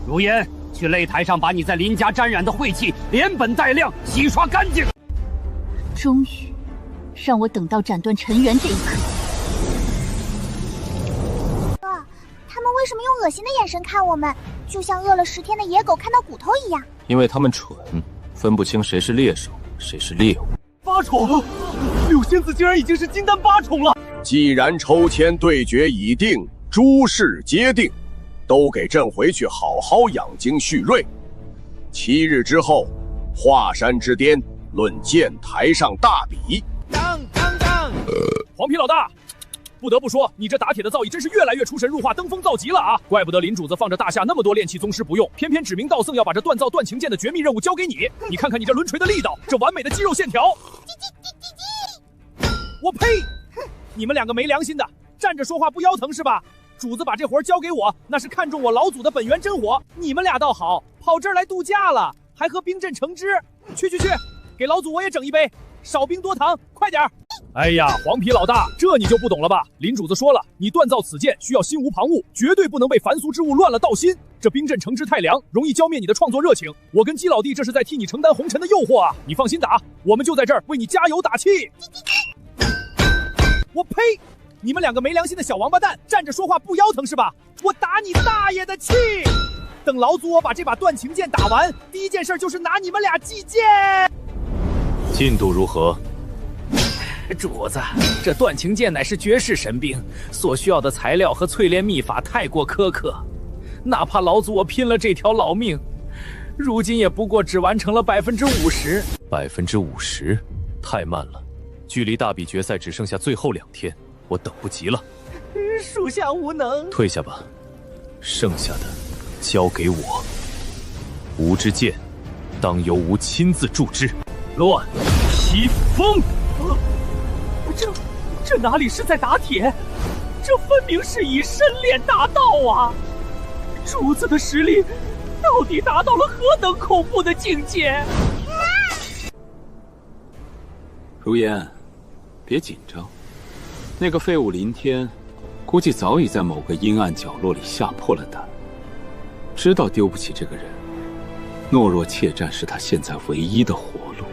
如烟，去擂台上把你在林家沾染的晦气连本带量洗刷干净。终于，让我等到斩断尘缘这一刻。哥，他们为什么用恶心的眼神看我们，就像饿了10天的野狗看到骨头一样？因为他们蠢，分不清谁是猎手，谁是猎物。8宠，柳仙子竟然已经是金丹8宠了。既然抽签对决已定，诸事皆定，都给朕回去好好养精蓄锐。7日之后，华山之巅论剑台上大比。当！黄皮老大，不得不说，你这打铁的造诣真是越来越出神入化，登峰造极了啊！怪不得林主子放着大夏那么多炼器宗师不用，偏偏指名道姓要把这锻造断情剑的绝密任务交给你。你看看你这抡锤的力道，这完美的肌肉线条。我呸！你们两个没良心的，站着说话不腰疼是吧？主子把这活交给我，那是看中我老祖的本源真火。你们俩倒好，跑这儿来度假了，还和冰镇橙汁。去，给老祖我也整一杯，少冰多糖，快点儿！哎呀，黄皮老大，这你就不懂了吧？林主子说了，你锻造此剑需要心无旁骛，绝对不能被凡俗之物乱了道心。这冰镇橙汁太凉，容易浇灭你的创作热情。我跟姬老弟这是在替你承担红尘的诱惑啊！你放心打，我们就在这儿为你加油打气。我呸！你们两个没良心的小王八蛋，站着说话不腰疼是吧？我打你大爷的气！等老祖我把这把断情剑打完，第一件事就是拿你们俩祭剑。进度如何？主子，这断情剑乃是绝世神兵，所需要的材料和淬炼秘法太过苛刻，哪怕老祖我拼了这条老命，如今也不过只完成了50%。50%？太慢了，距离大比决赛只剩下最后2天，我等不及了。属下无能，退下吧，剩下的交给我。吾之剑，当由吾亲自铸之。乱披风！这哪里是在打铁？这分明是以身练大道啊！主子的实力到底达到了何等恐怖的境界？如烟，别紧张，那个废物林天，估计早已在某个阴暗角落里吓破了胆，知道丢不起这个人，懦弱怯战是他现在唯一的活路。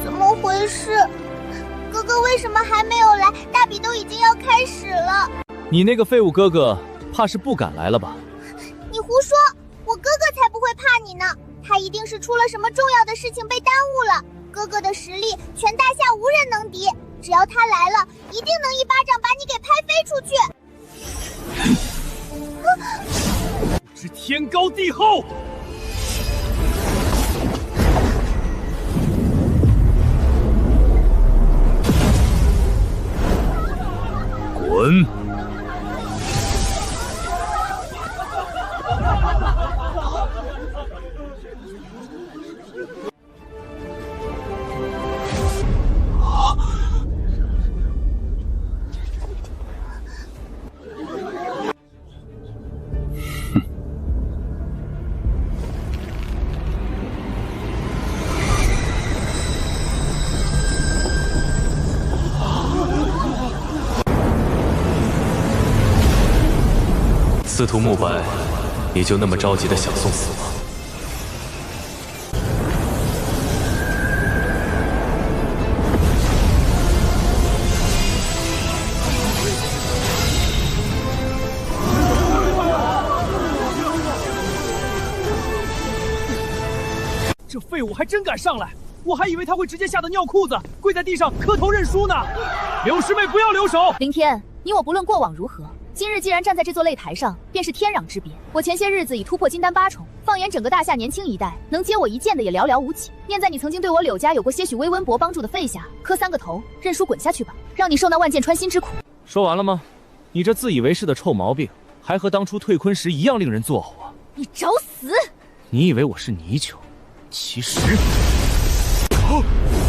怎么回事？哥哥为什么还没有来？大比都已经要开始了。你那个废物哥哥，怕是不敢来了吧？你胡说！我哥哥才不会怕你呢，他一定是出了什么重要的事情被耽误了。哥哥的实力，全大夏无人能敌，只要他来了，一定能一巴掌把你给拍飞出去。是天高地厚。滚！司徒慕白，你就那么着急的想送死吗？这废物还真敢上来，我还以为他会直接吓得尿裤子，跪在地上磕头认输呢。柳师妹不要留手！凌天，你我不论过往如何，今日既然站在这座擂台上，便是天壤之别。我前些日子已突破金丹8重，放眼整个大夏年轻一代，能接我一剑的也寥寥无几。念在你曾经对我柳家有过些许微温薄帮助的份下，磕3个头，认输滚下去吧，让你受那万箭穿心之苦。说完了吗？你这自以为是的臭毛病，还和当初退坤时一样令人作呕啊！你找死！你以为我是泥鳅？其实，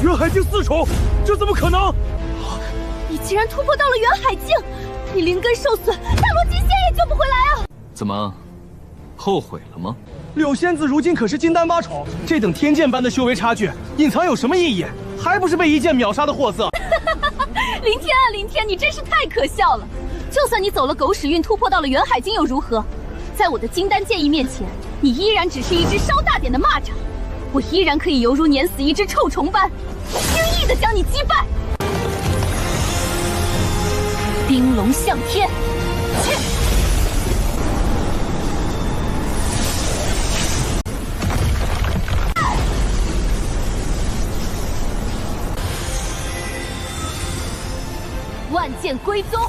元海境4重，这怎么可能？你竟然突破到了元海境，你灵根受损，大罗金仙也救不回来啊！怎么，后悔了吗？柳仙子如今可是金丹8重，这等天剑般的修为差距，隐藏有什么意义？还不是被一剑秒杀的货色？凌天啊，凌天，你真是太可笑了！就算你走了狗屎运，突破到了元海境又如何？在我的金丹剑意面前，你依然只是一只稍大点的蚂蚱。我依然可以犹如碾死一只臭虫般，轻易的将你击败。冰龙向天，去！万剑归宗。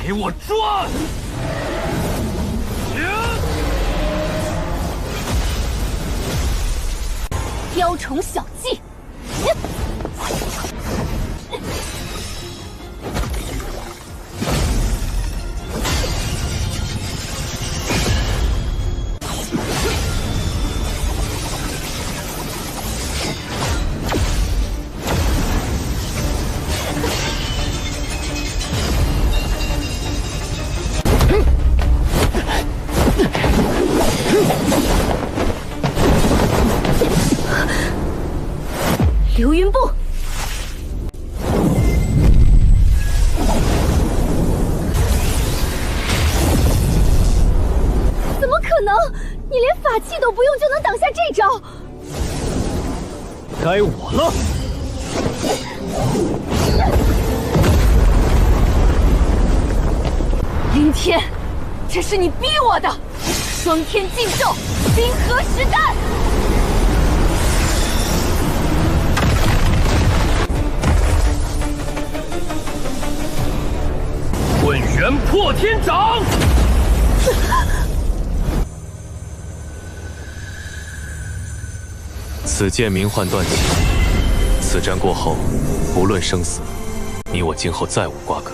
给我转！雕虫小技，流云步，怎么可能？你连法器都不用就能挡下这招？该我了。凌天，这是你逼我的！双天禁咒，冰河时代。混元破天掌！此剑名唤断气。此战过后，不论生死，你我今后再无瓜葛。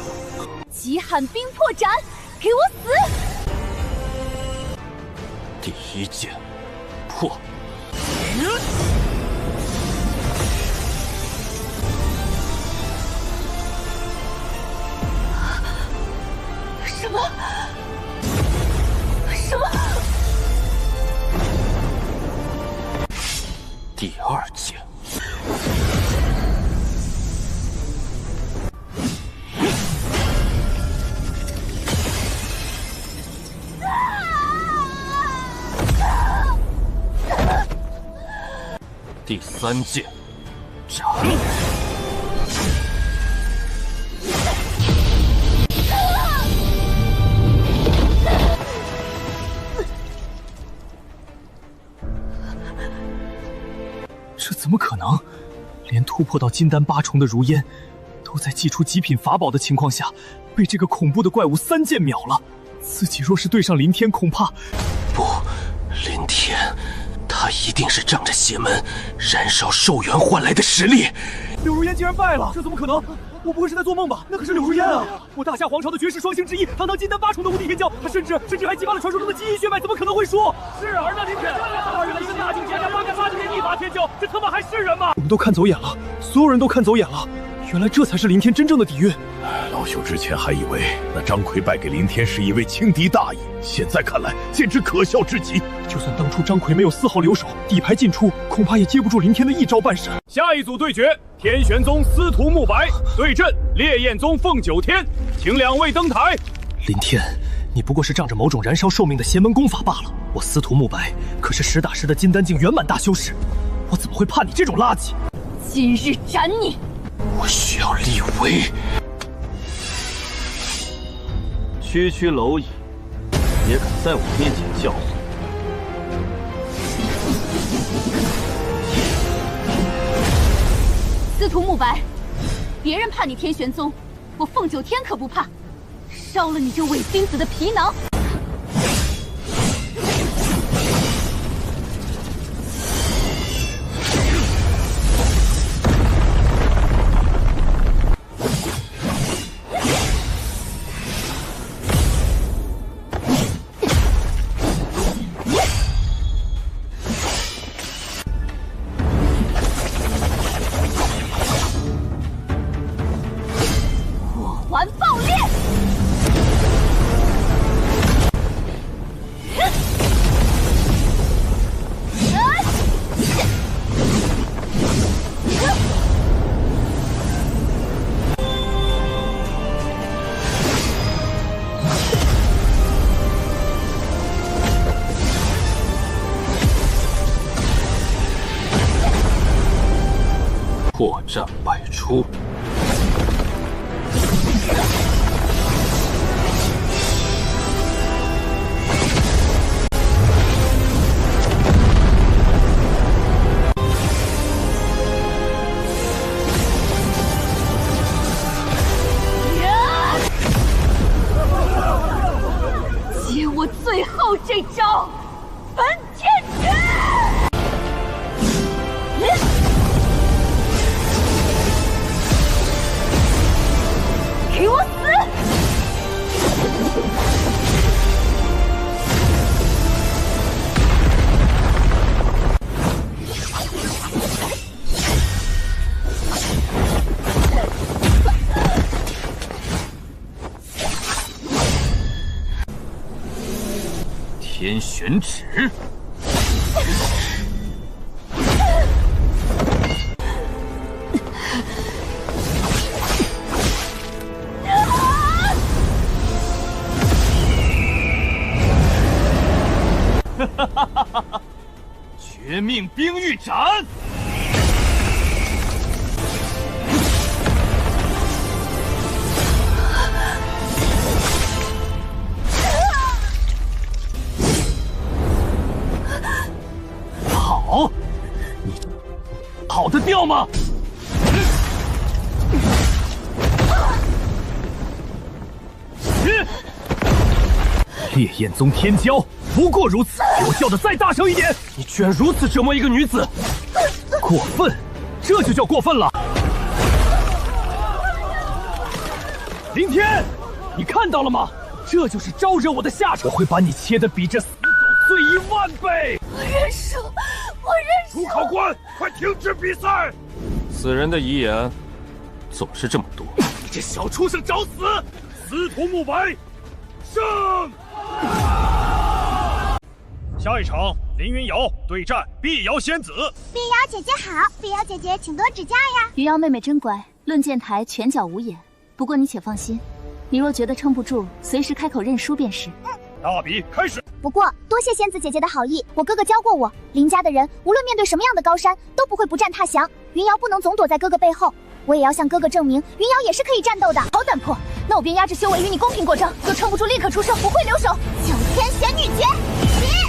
极寒冰破斩，给我死！第一剑破。什么？什么？第二剑。第三剑，斩！这怎么可能？连突破到金丹8重的如烟，都在祭出极品法宝的情况下，被这个恐怖的怪物3剑秒了。自己若是对上林天，恐怕……不，林天。他一定是仗着邪门燃烧寿元换来的实力。柳如烟竟然败了，这怎么可能？我不会是在做梦吧？那可是柳如烟啊！我大夏皇朝的绝世双星之一，堂堂金丹8重的无敌天骄，他甚至还激发了传说中的基因血脉，怎么可能会输？是儿呢，林天，他原来是大境天下8干8净天一把天骄，这他妈还是人吗？我们都看走眼了，所有人都看走眼了，原来这才是林天真正的底蕴。老朽之前还以为那张奎败给林天是一位轻敌大意，现在看来简直可笑至极。就算当初张奎没有丝毫留手，底牌尽出，恐怕也接不住林天的一招半闪。下一组对决，天玄宗司徒慕白对阵烈焰宗凤九天，请2位登台。林天，你不过是仗着某种燃烧寿命的邪门功法罢了。我司徒慕白可是实打实的金丹境圆满大修士，我怎么会怕你这种垃圾？今日斩你！我需要立威。区区蝼蚁，也敢在我面前叫唤？司徒慕白，别人怕你天玄宗，我凤九天可不怕，烧了你这伪君子的皮囊！还爆裂！破绽百出。接我最后这招，焚天诀！给我死！天玄旨。绝命冰玉斩！好，你跑得掉吗？烈焰宗天骄，不过如此，给我叫得再大声一点！你居然如此折磨一个女子，过分，这就叫过分了！林天，你看到了吗？这就是招惹我的下场，我会把你切得比这死狗碎10000倍！我认输，我认输！主考官，快停止比赛！此人的遗言总是这么多。你这小畜生找死！司徒慕白，胜！下一场，林云瑶对战碧瑶仙子。碧瑶姐姐好，碧瑶姐姐请多指教呀。云瑶妹妹真乖，论剑台拳脚无眼。不过你且放心，你若觉得撑不住，随时开口认输便是。大比开始。不过多谢仙子姐姐的好意，我哥哥教过我，林家的人无论面对什么样的高山，都不会不战踏降。云瑶不能总躲在哥哥背后，我也要向哥哥证明，云瑶也是可以战斗的。好胆魄，那我便压制修为与你公平过招，若撑不住立刻出手，不会留手。九天玄女诀，起！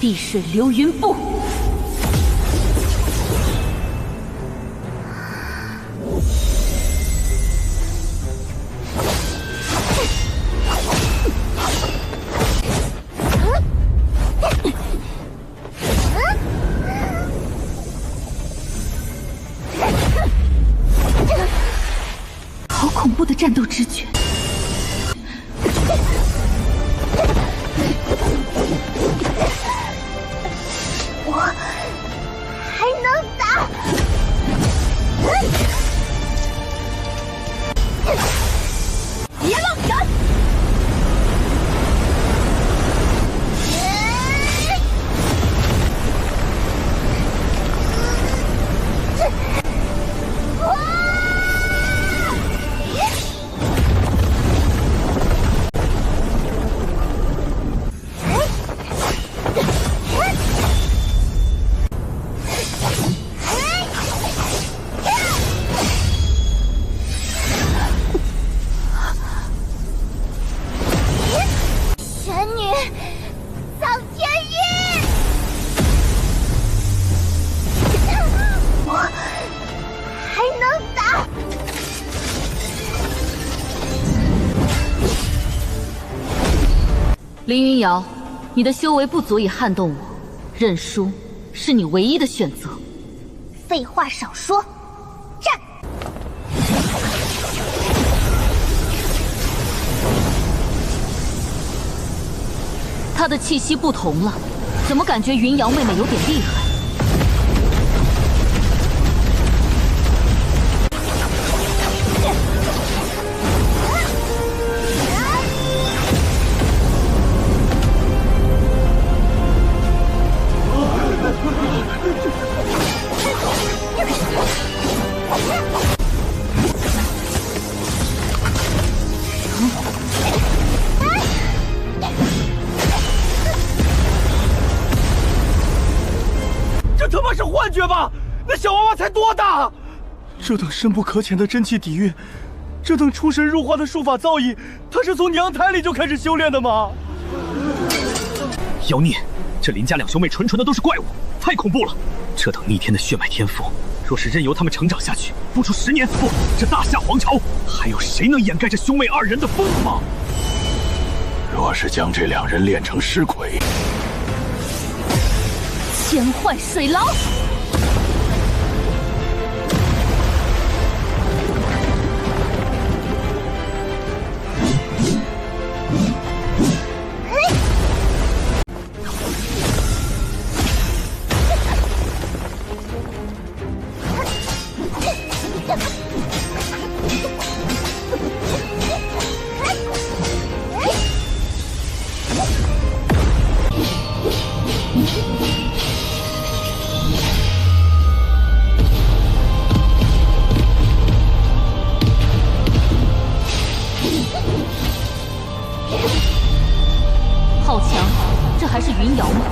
地水流云步。好恐怖的战斗直觉！我还能打！别愣神！玄女，苍天意！我还能打！林云瑶，你的修为不足以撼动我，认输是你唯一的选择。废话少说，战！她的气息不同了，怎么感觉云瑶妹妹有点厉害？这他妈是幻觉吧？那小娃娃才多大？这等深不可潜的真气底蕴，这等出神入化的术法造诣，他是从娘胎里就开始修炼的吗？妖孽，这林家两兄妹纯纯的都是怪物，太恐怖了！这等逆天的血脉天赋，若是任由他们成长下去，不出10年，不，这大夏皇朝还有谁能掩盖这兄妹二人的锋芒？若是将这两人练成尸鬼，千幻水牢。好强，这还是云瑶吗？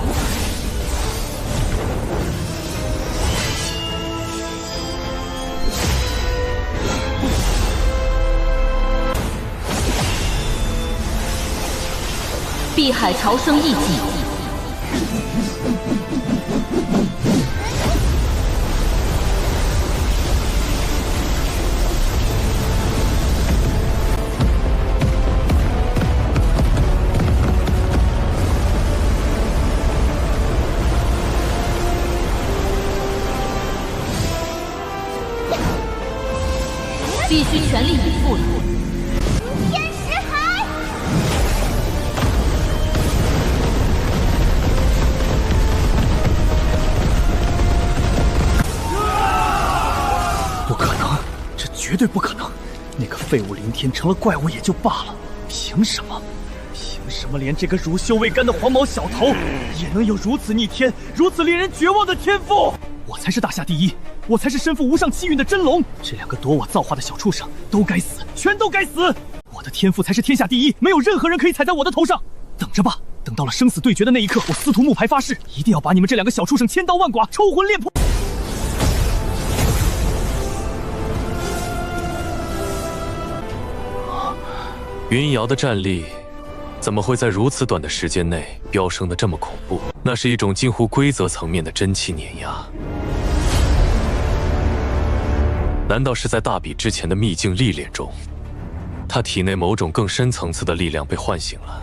碧海潮生一击。必须全力以赴了！天石海，不可能，这绝对不可能！那个废物林天成了怪物也就罢了，凭什么？凭什么连这个乳臭未干的黄毛小头也能有如此逆天、如此令人绝望的天赋？我才是大夏第一，我才是身负无上气运的真龙！这两个夺我造化的小畜生都该死，全都该死！我的天赋才是天下第一，没有任何人可以踩在我的头上！等着吧，等到了生死对决的那一刻，我司徒木牌发誓，一定要把你们这两个小畜生千刀万剐，抽魂炼魄！云瑶的战力怎么会在如此短的时间内飙升得这么恐怖？那是一种近乎规则层面的真气碾压。难道是在大比之前的秘境历练中，他体内某种更深层次的力量被唤醒了？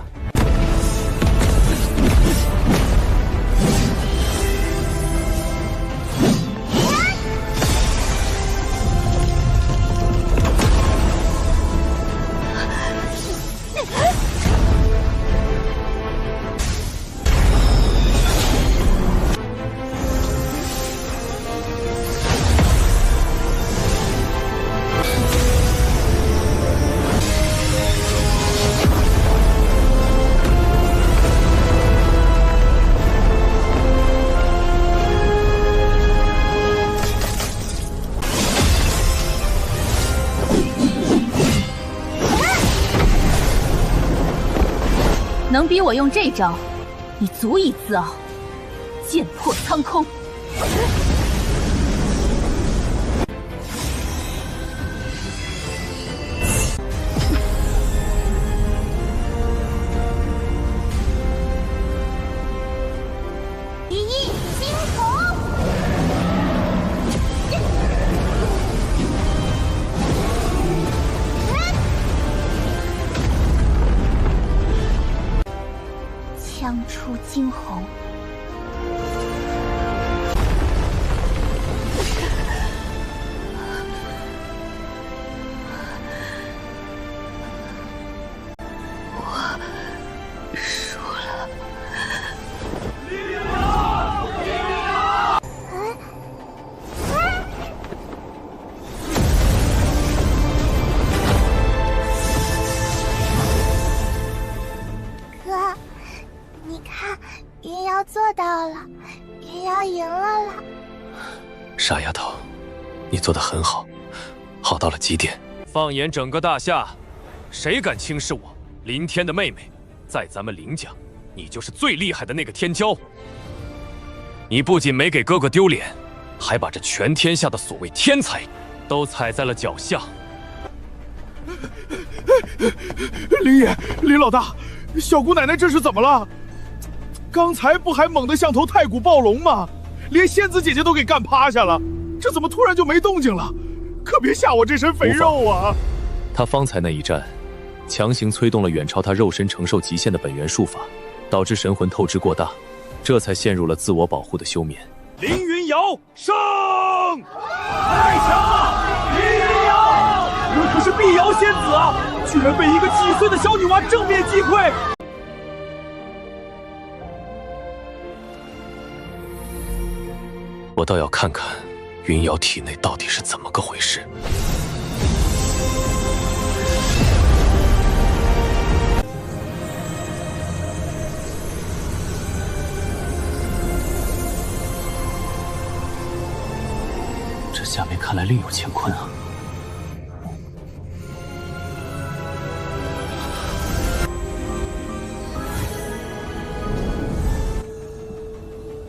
能逼我用这招，你足以自傲。剑破苍空。羽翼惊鸿。枪出惊鸿。我输了。哥，你看，云瑶做到了，云瑶赢了啦！傻丫头，你做得很好，好到了极点。放眼整个大夏，谁敢轻视我林天的妹妹？在咱们林家，你就是最厉害的那个天骄。你不仅没给哥哥丢脸，还把这全天下的所谓天才都踩在了脚下。林爷，林老大，小姑奶奶这是怎么了？刚才不还猛得像头太古暴龙吗？连仙子姐姐都给干趴下了，这怎么突然就没动静了？可别吓我这身肥肉啊！他方才那一战，强行催动了远超他肉身承受极限的本源术法，导致神魂透支过大，这才陷入了自我保护的休眠。林云瑶胜！太强了！林云瑶，这可是碧瑶仙子啊，居然被一个几岁的小女娃正面击溃！我倒要看看云瑶体内到底是怎么个回事。这下面看来另有乾坤啊！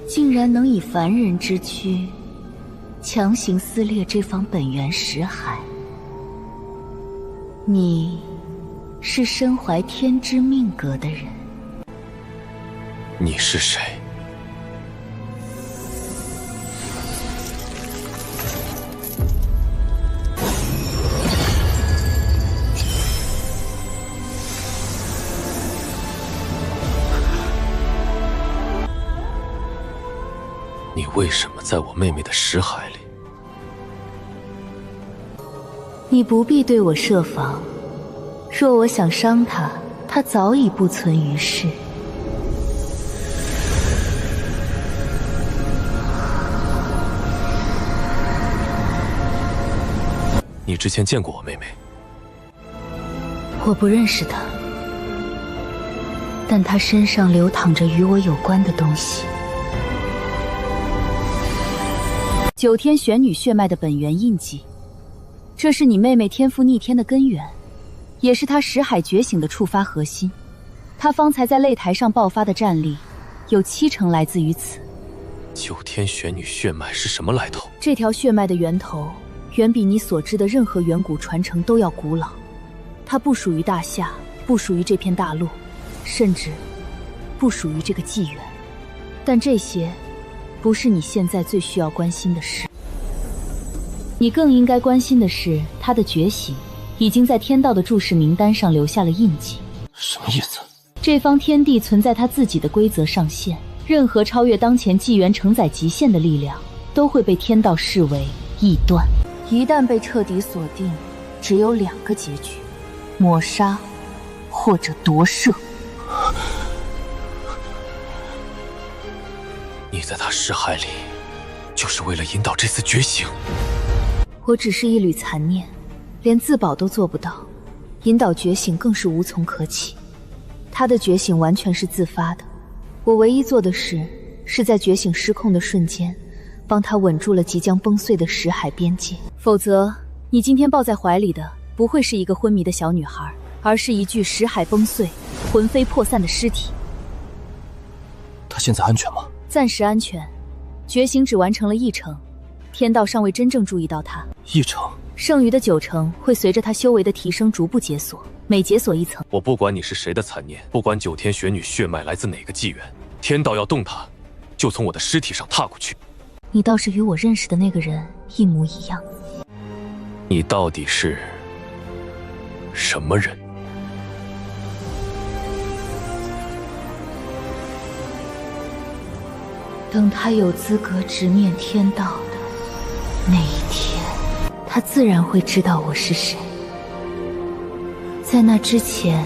竟然能以凡人之躯强行撕裂这方本源识海，你是身怀天之命格的人。你是谁？你为什么在我妹妹的识海里？你不必对我设防，若我想伤她，她早已不存于世。你之前见过我妹妹？我不认识她，但她身上流淌着与我有关的东西。九天玄女血脉的本源印记，这是你妹妹天赋逆天的根源，也是她识海觉醒的触发核心。她方才在擂台上爆发的战力，有70%来自于此。九天玄女血脉是什么来头？这条血脉的源头，远比你所知的任何远古传承都要古老。它不属于大夏，不属于这片大陆，甚至不属于这个纪元。但这些不是你现在最需要关心的事。你更应该关心的是他的觉醒已经在天道的注视名单上留下了印记。什么意思？这方天地存在它自己的规则上限，任何超越当前纪元承载极限的力量都会被天道视为异端。一旦被彻底锁定，只有2个结局：抹杀或者夺舍。你在他识海里，就是为了引导这次觉醒。我只是一缕残念，连自保都做不到，引导觉醒更是无从可起。他的觉醒完全是自发的，我唯一做的事是在觉醒失控的瞬间，帮他稳住了即将崩碎的识海边界。否则，你今天抱在怀里的不会是一个昏迷的小女孩，而是一具识海崩碎、魂飞魄散的尸体。他现在安全吗？暂时安全，觉醒只完成了1成，天道尚未真正注意到他。1成，剩余的9成会随着他修为的提升逐步解锁，每解锁1层。我不管你是谁的残念，不管九天玄女血脉来自哪个纪元，天道要动他，就从我的尸体上踏过去。你倒是与我认识的那个人一模一样。你到底是什么人？等他有资格直面天道的那一天，他自然会知道我是谁。在那之前，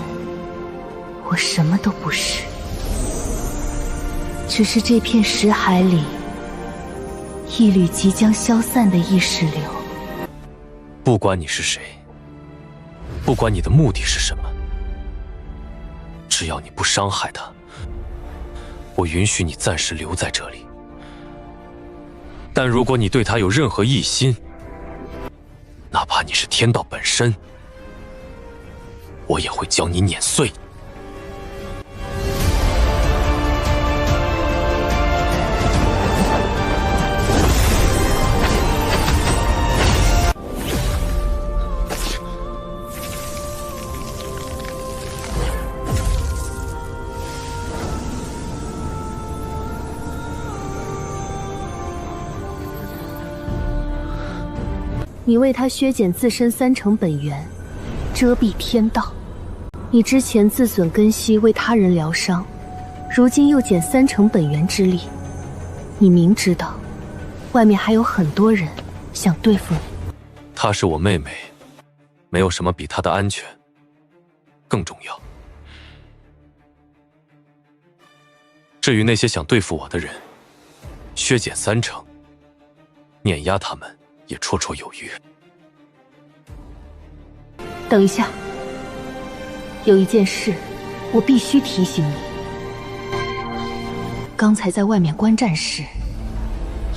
我什么都不是，只是这片识海里一缕即将消散的意识流。不管你是谁，不管你的目的是什么，只要你不伤害他，我允许你暂时留在这里。但如果你对他有任何异心，哪怕你是天道本身，我也会将你碾碎。你为他削减自身3成本源，遮蔽天道。你之前自损根息为他人疗伤，如今又减3成本源之力。你明知道，外面还有很多人想对付你。她是我妹妹，没有什么比她的安全更重要。至于那些想对付我的人，削减3成，碾压他们也绰绰有余。等一下，有一件事我必须提醒你。刚才在外面观战时，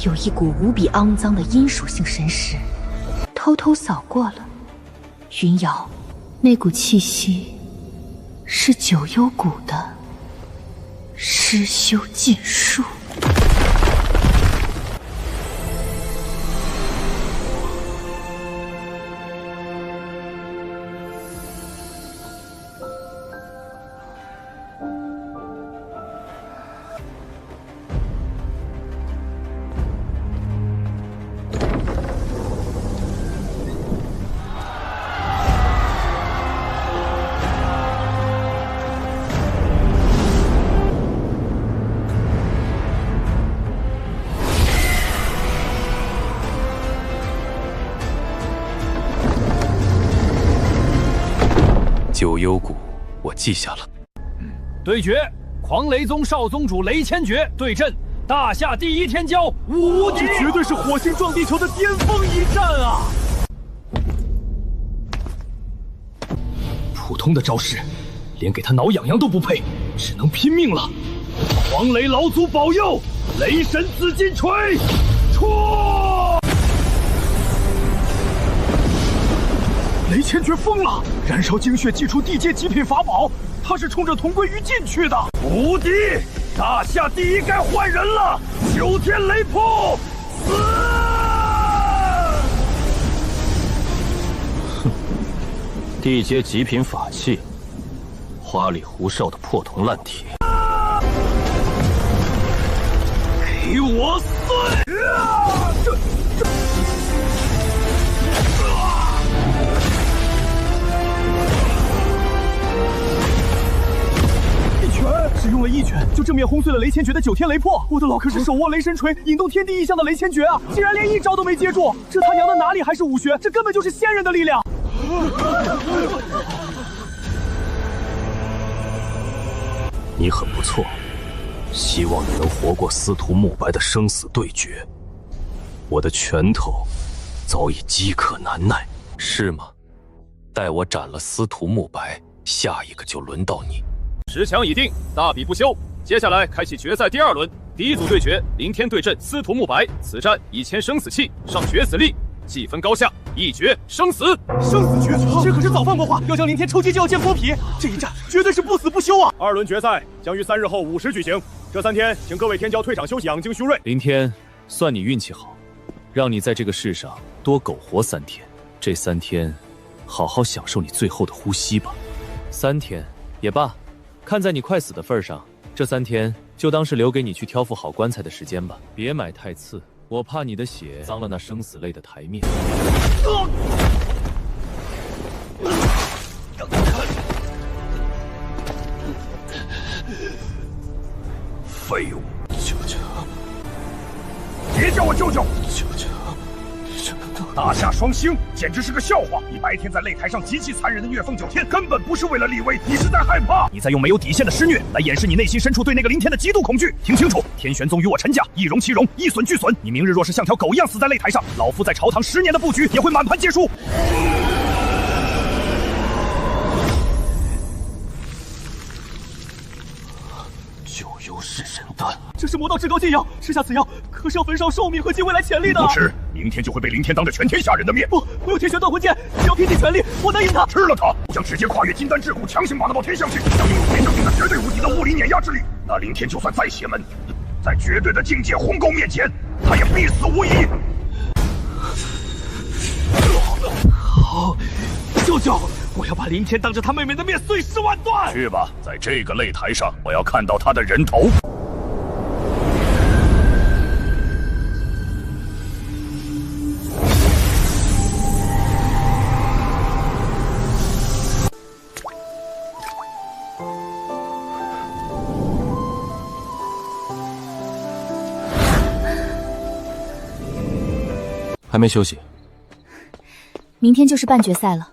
有一股无比肮脏的阴属性神识偷偷扫过了。云瑶，那股气息是九幽谷的失修禁术。九幽谷，我记下了。对决：狂雷宗少宗主雷千珏对阵大夏第一天骄武无敌。这绝对是火星撞地球的巅峰一战啊！普通的招式，连给他挠痒痒都不配，只能拼命了。狂雷老祖保佑！雷神紫金锤，出！雷千珏疯了！燃烧精血祭出地阶极品法宝，他是冲着同归于尽去的。无敌！大夏第一该换人了！九天雷扑，死！哼，地阶极品法器，花里胡哨的破铜烂铁，给我碎！只用了一拳，就正面轰碎了雷千诀的9天雷魄。我的老可是手握雷神锤，引动天地异象的雷千诀啊，竟然连一招都没接住！这他娘的哪里还是武学，这根本就是仙人的力量！你很不错，希望你能活过司徒慕白的生死对决。我的拳头早已饥渴难耐，是吗？待我斩了司徒慕白，下一个就轮到你。10强已定，大比不休。接下来开启决赛第2轮，第一组对决，凌天对阵司徒慕白。此战以签生死契，上决死令，计分高下，一决生死。生死决，这可是早犯过话，要将凌天抽筋就要见剥皮，这一战绝对是不死不休啊！2轮决赛将于3日后午时举行，这3天请各位天骄退场休息，养精蓄锐。凌天，算你运气好，让你在这个世上多苟活3天。这3天，好好享受你最后的呼吸吧。3天也罢。看在你快死的份上，这3天就当是留给你去挑副好棺材的时间吧。别买太次，我怕你的血脏了那生死类的台面。废物！舅舅，别叫我舅舅！舅舅，大夏双星简直是个笑话！你白天在擂台上极其残忍的虐凤9天，根本不是为了立威，你是在害怕。你在用没有底线的施虐来掩饰你内心深处对那个凌天的极度恐惧。听清楚，天玄宗与我陈家一荣其荣，一损俱损。你明日若是像条狗一样死在擂台上，老夫在朝堂10年的布局也会满盘皆输。九幽噬神丹，这是魔道至高禁药，吃下此药可是要焚烧寿命和尽未来潜力的。不吃，明天就会被凌天当着全天下人的面。不，我有天玄断魂剑，只要拼尽全力，我能赢他。吃了它，将直接跨越金丹桎梏，强行把那道天象去，将拥有天将军的绝对无敌的物理碾压之力。那凌天就算再邪门，在绝对的境界鸿沟面前，他也必死无疑。好，舅舅，我要把凌天当着他妹妹的面碎尸万段。去吧，在这个擂台上，我要看到他的人头。还没休息。明天就是半决赛了，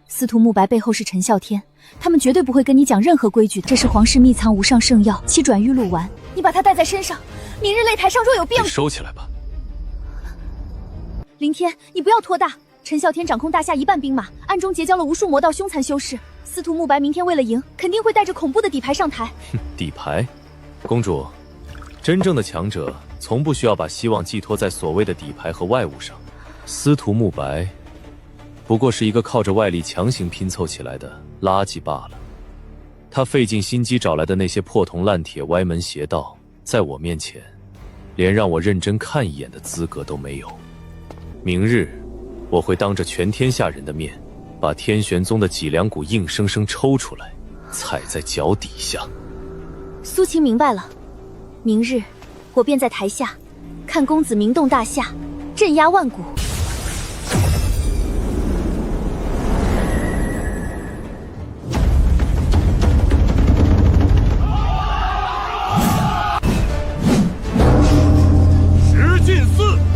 司徒慕白背后是陈啸天，他们绝对不会跟你讲任何规矩。这是皇室秘藏无上圣药7转玉露丸，你把它带在身上，明日擂台上若有变故，收起来吧。凌天，你不要拖大。陈啸天掌控大夏1半兵马，暗中结交了无数魔道凶残修士。司徒慕白明天为了赢，肯定会带着恐怖的底牌上台。底牌？公主，真正的强者从不需要把希望寄托在所谓的底牌和外物上。司徒慕白不过是一个靠着外力强行拼凑起来的垃圾罢了。他费尽心机找来的那些破铜烂铁、歪门邪道，在我面前，连让我认真看一眼的资格都没有。明日，我会当着全天下人的面，把天玄宗的脊梁骨硬生生抽出来，踩在脚底下。苏晴明白了，明日我便在台下，看公子名动大夏，镇压万古。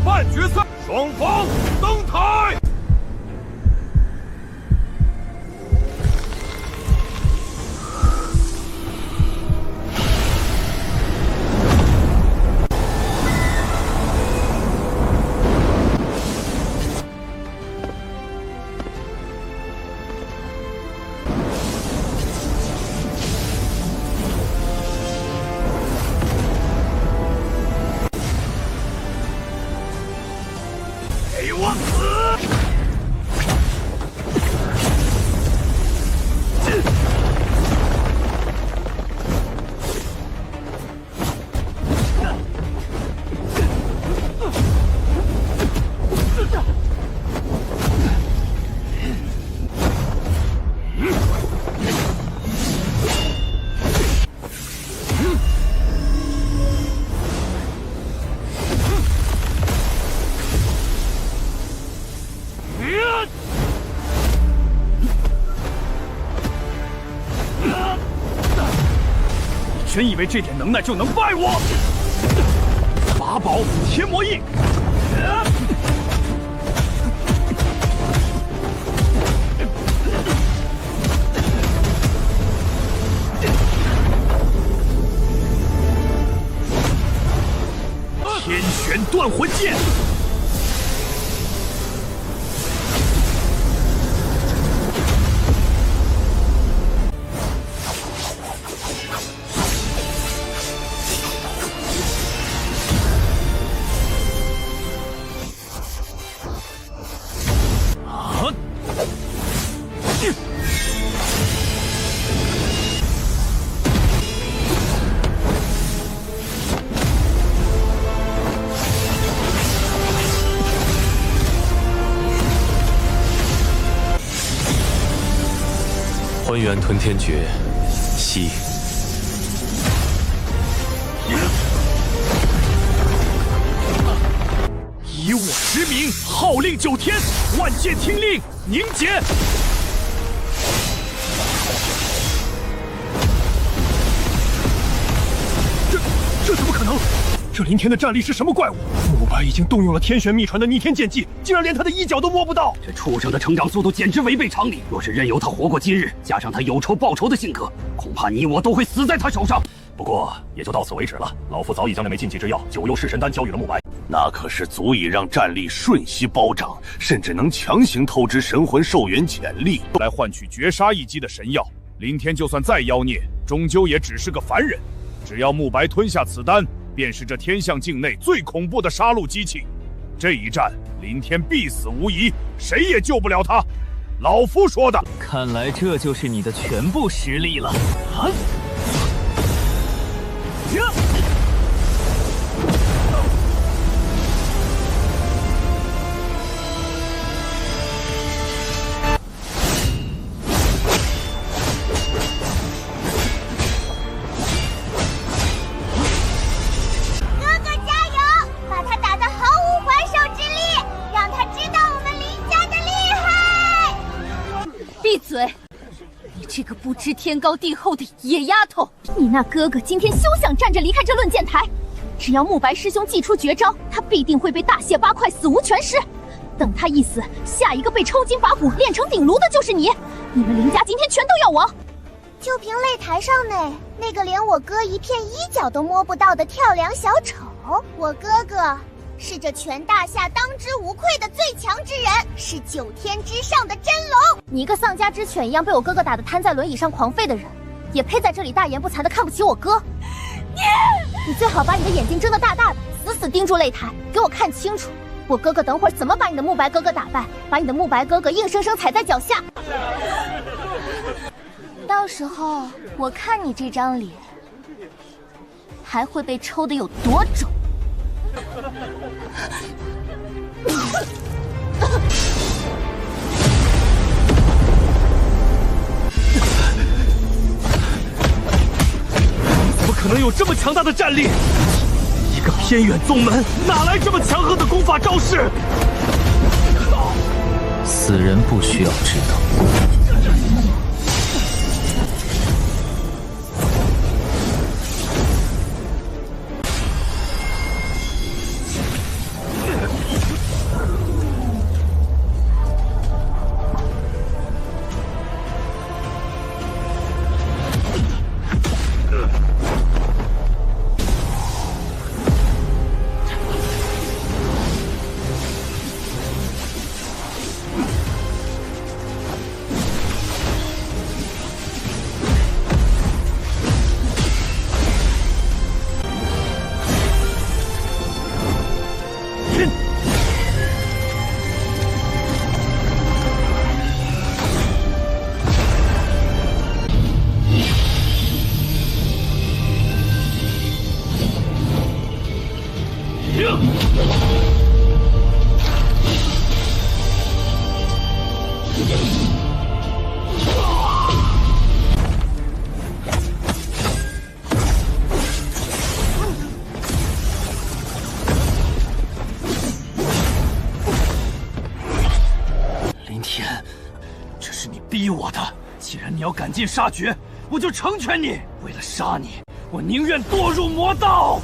半决赛，双方登台。真以为这点能耐就能败我？法宝天魔印。天旋断魂剑。还原吞天诀，息。以我之名号令九天，万剑听令，凝结。这怎么可能？这林天的战力是什么怪物？慕白已经动用了天玄秘传的逆天剑技，竟然连他的衣角都摸不到。这畜生的成长速度简直违背常理。若是任由他活过今日，加上他有仇报仇的性格，恐怕你我都会死在他手上。不过也就到此为止了。老夫早已将那枚禁忌之药九幽噬神丹交予了慕白，那可是足以让战力瞬息暴涨，甚至能强行透支神魂寿元潜力，来换取绝杀一击的神药。林天就算再妖孽，终究也只是个凡人。只要慕白吞下此丹，便是这天象境内最恐怖的杀戮机器。这一战，林天必死无疑，谁也救不了他。老夫说的。看来这就是你的全部实力了。啊！闭嘴！你这个不知天高地厚的野丫头！你那哥哥今天休想站着离开这论剑台。只要慕白师兄祭出绝招，他必定会被大卸八块，死无全尸。等他一死，下一个被抽筋拔骨炼成鼎炉的就是你。你们林家今天全都要亡！就凭擂台上那个连我哥一片衣角都摸不到的跳梁小丑，我哥哥是这全大夏当之无愧的最强之人，是9天之上的真龙。你一个丧家之犬一样被我哥哥打得瘫在轮椅上狂吠的人，也配在这里大言不惭的看不起我哥？你最好把你的眼睛睁得大大的，死死盯住擂台，给我看清楚，我哥哥等会儿怎么把你的慕白哥哥打败，把你的慕白哥哥硬生生踩在脚下。到时候我看你这张脸还会被抽得有多肿。怎么可能有这么强大的战力？一个偏远宗门哪来这么强横的功法招式？死人不需要知道。林天，逼我的。既然你要赶尽杀绝，我就成全你。为了杀你，我宁愿堕入魔道。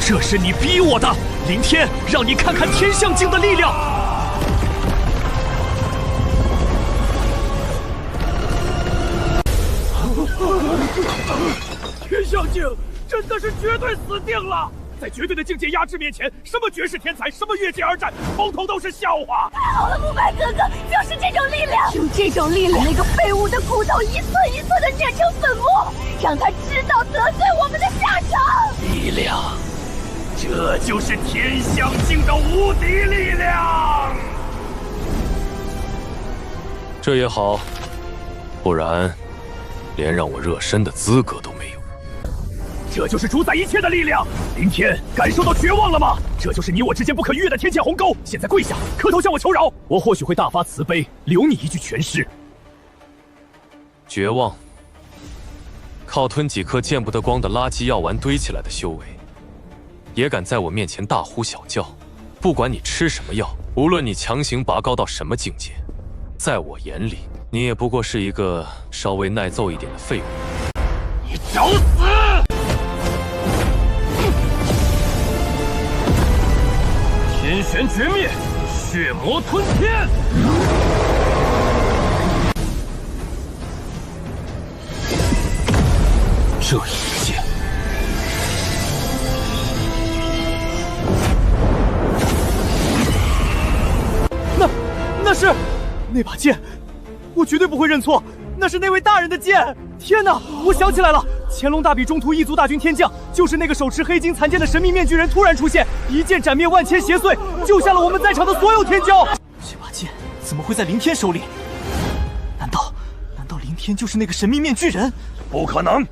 这是你逼我的，凌天，让你看看天象镜的力量。天象镜真的是绝对死定了！在绝对的境界压制面前，什么绝世天才，什么越界而战，统统都是笑话。太好了，慕白哥哥，就是这种力量，用这种力量，把那个废物的骨头一寸一寸的碾成粉末，让他知道得罪我们的下场。力量，这就是天象镜的无敌力量。这也好，不然连让我热身的资格都没有。这就是主宰一切的力量。凌天，感受到绝望了吗？这就是你我之间不可逾越的天堑鸿沟。现在跪下，磕头向我求饶，我或许会大发慈悲，留你一具全尸。绝望，靠吞几颗见不得光的垃圾药丸堆起来的修为，也敢在我面前大呼小叫？不管你吃什么药，无论你强行拔高到什么境界，在我眼里，你也不过是一个稍微耐揍一点的废物。你找死！天旋绝灭，血魔吞天。这一剑，那是那把剑，我绝对不会认错，那是那位大人的剑。天哪，我想起来了，乾隆大比中途异族大军天将，就是那个手持黑金残剑的神秘面具人突然出现，一剑斩灭万千邪祟，救下了我们在场的所有天骄。这把剑怎么会在凌天手里？难道凌天就是那个神秘面具人？不可能！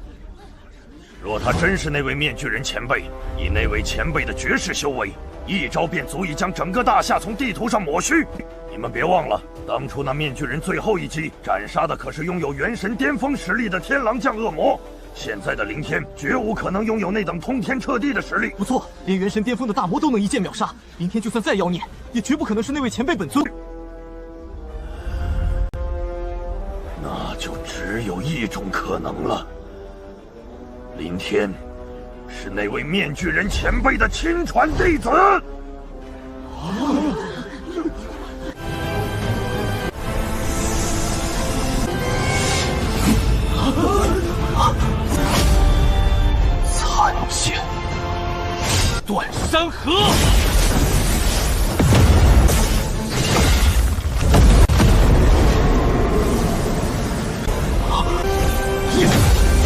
若他真是那位面具人前辈，以那位前辈的绝世修为，一招便足以将整个大夏从地图上抹去。你们别忘了，当初那面具人最后一击斩杀的可是拥有元神巅峰实力的天狼将恶魔。现在的凌天绝无可能拥有那等通天彻地的实力。不错，连元神巅峰的大魔都能一剑秒杀，凌天就算再妖孽，也绝不可能是那位前辈本尊。那就只有一种可能了，凌天是那位面具人前辈的亲传弟子。残剑，断山河。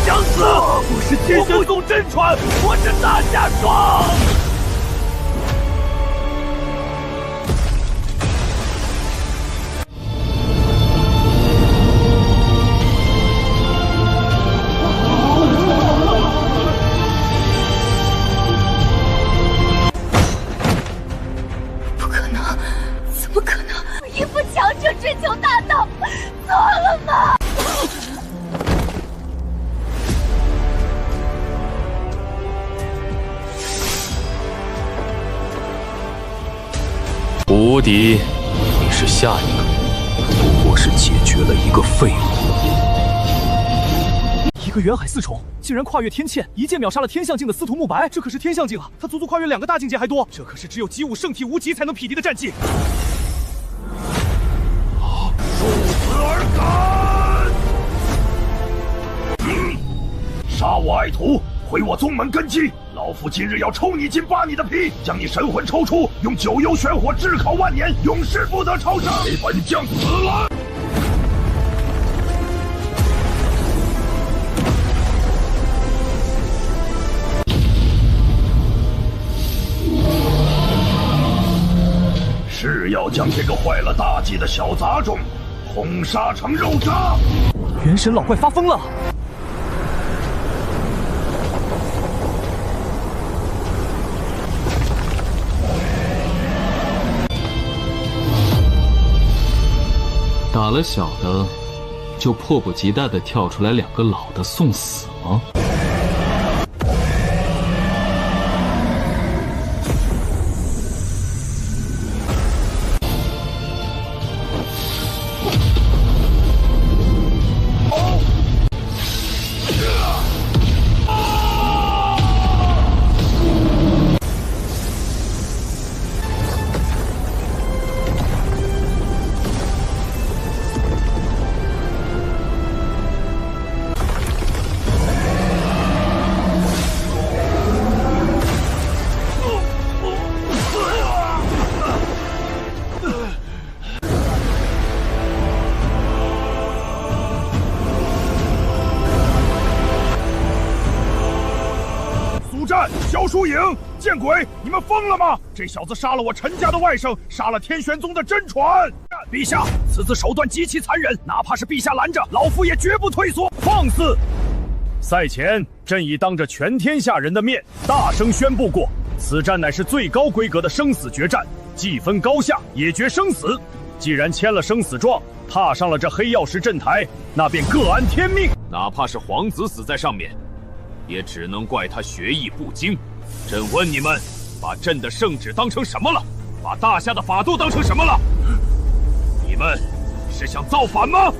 想死！我是天玄宗真传，我是大夏双。不可能，怎么可能？一副强者追求大道，错了吗？无敌，你是下一个，不过是解决了一个废物。一个元海四重，竟然跨越天堑，一剑秒杀了天象境的司徒慕白，这可是天象境啊！他足足跨越2个大境界还多，这可是只有击武圣体无极才能匹敌的战绩。受死而赶！杀我爱徒，毁我宗门根基！老夫今日要抽你筋扒你的皮，将你神魂抽出，用九幽玄火炙烤万年，永世不得超生！给本将死了！是要将这个坏了大计的小杂种轰杀成肉渣！元神老怪发疯了！打了小的，就迫不及待地跳出来2个老的送死吗？见鬼！你们疯了吗？这小子杀了我陈家的外甥，杀了天玄宗的真传。陛下，此次手段极其残忍，哪怕是陛下拦着，老夫也绝不退缩。放肆！赛前，朕已当着全天下人的面，大声宣布过，此战乃是最高规格的生死决战，既分高下，也决生死。既然签了生死状，踏上了这黑曜石阵台，那便各安天命。哪怕是皇子死在上面，也只能怪他学艺不精。朕问你们，把朕的圣旨当成什么了？把大夏的法度当成什么了？你们是想造反吗？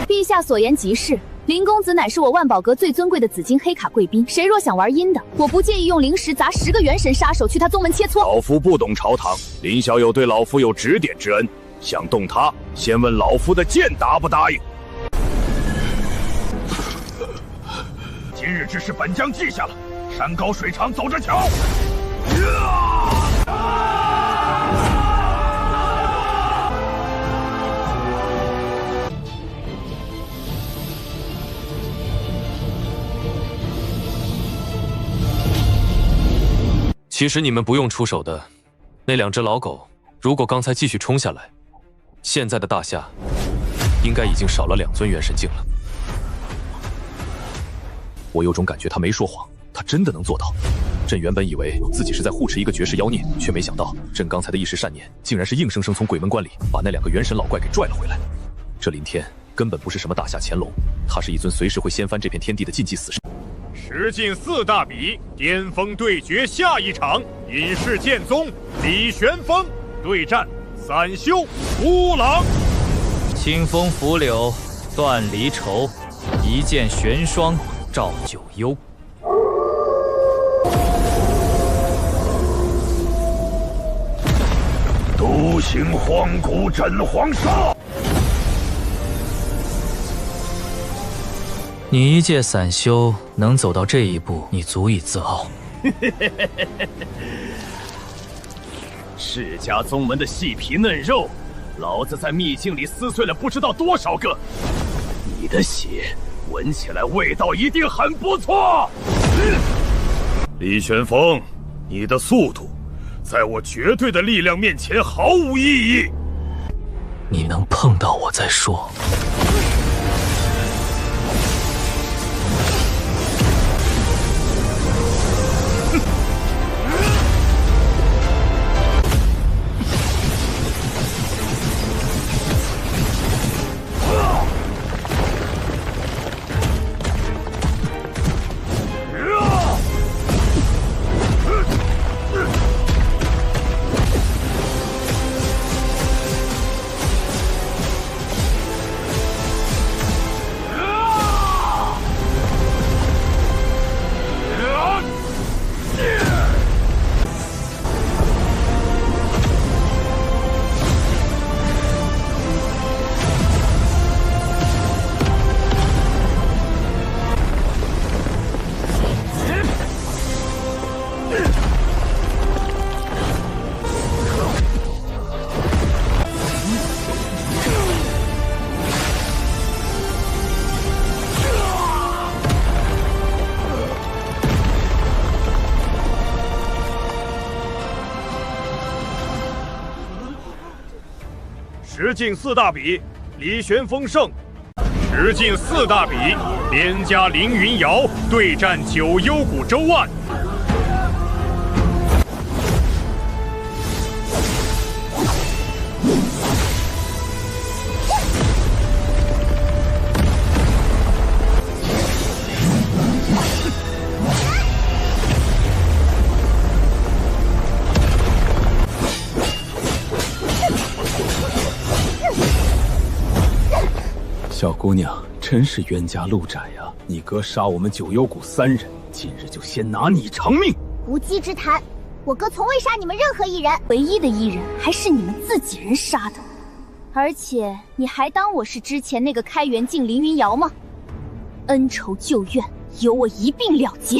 陛下所言极是，林公子乃是我万宝阁最尊贵的紫金黑卡贵宾，谁若想玩阴的，我不介意用灵石砸10个元神杀手去他宗门切磋。老夫不懂朝堂，林小友对老夫有指点之恩，想动他，先问老夫的剑答不答应。今日之事，本将记下了。山高水长，走着瞧。其实你们不用出手的，那2只老狗，如果刚才继续冲下来，现在的大夏应该已经少了2尊元神境了。我有种感觉他没说谎，他真的能做到。朕原本以为自己是在护持一个绝世妖孽，却没想到朕刚才的一时善念，竟然是硬生生从鬼门关里把那2个元神老怪给拽了回来。这林天根本不是什么大夏乾隆，他是一尊随时会掀翻这片天地的禁忌死神。石进4大比巅峰对决下一场，隐世剑宗李玄风对战散修孤狼。清风拂柳断离愁，一剑玄霜照九幽。独行荒古枕皇上。你一介散修能走到这一步，你足以自傲。世家宗门的细皮嫩肉，老子在秘境里撕碎了不知道多少个。你的血闻起来味道一定很不错。李玄风，你的速度，在我绝对的力量面前毫无意义。你能碰到我再说。石进4大比，李玄风胜。石进4大比，连家凌云瑶对战九幽谷周万。小姑娘真是冤家路窄呀！你哥杀我们九幽谷3人，今日就先拿你偿命。无稽之谈，我哥从未杀你们任何一人，唯一的一人还是你们自己人杀的。而且你还当我是之前那个开元境凌云瑶吗？恩仇旧怨，由我一并了结。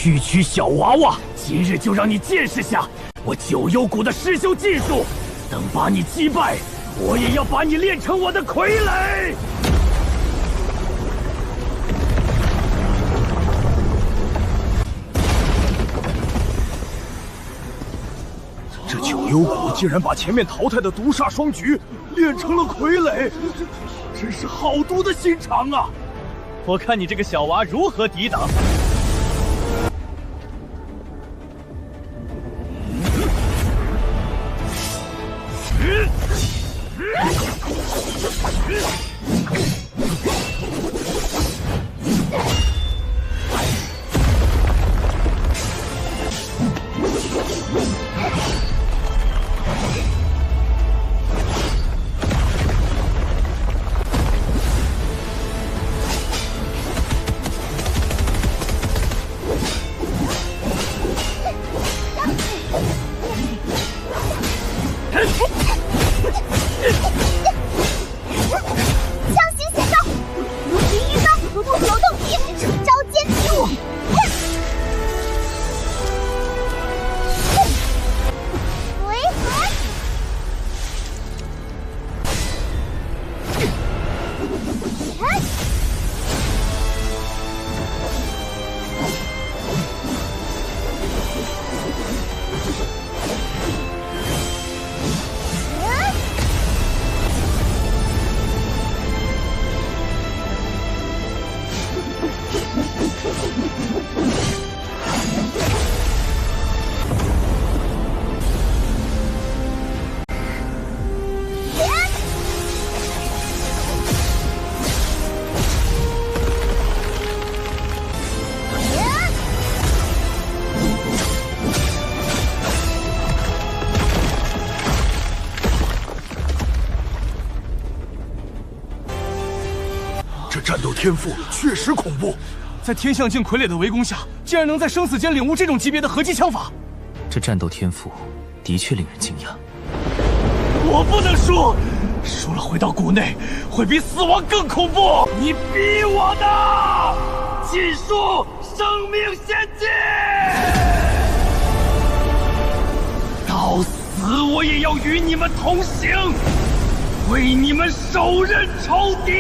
区区小娃娃，今日就让你见识下我九幽谷的施修技术。等把你击败，我也要把你练成我的傀儡。这九幽谷竟然把前面淘汰的毒煞双菊练成了傀儡，真是好毒的心肠啊！我看你这个小娃如何抵挡。战斗天赋确实恐怖，在天象境傀儡的围攻下，竟然能在生死间领悟这种级别的合击枪法。这战斗天赋的确令人惊讶。我不能输，输了回到谷内会比死亡更恐怖。你逼我的，禁书生命仙境，到死我也要与你们同行，为你们手刃仇敌。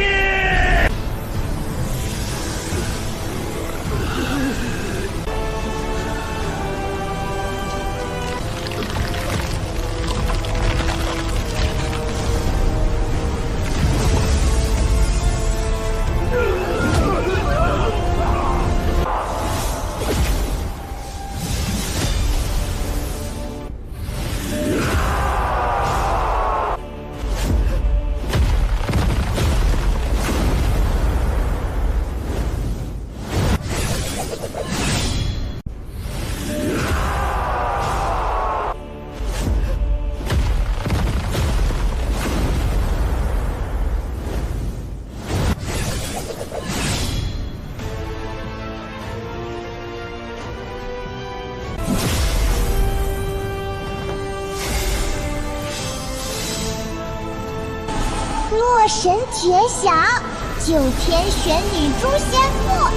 洛神铁响，九天玄女诛仙妇。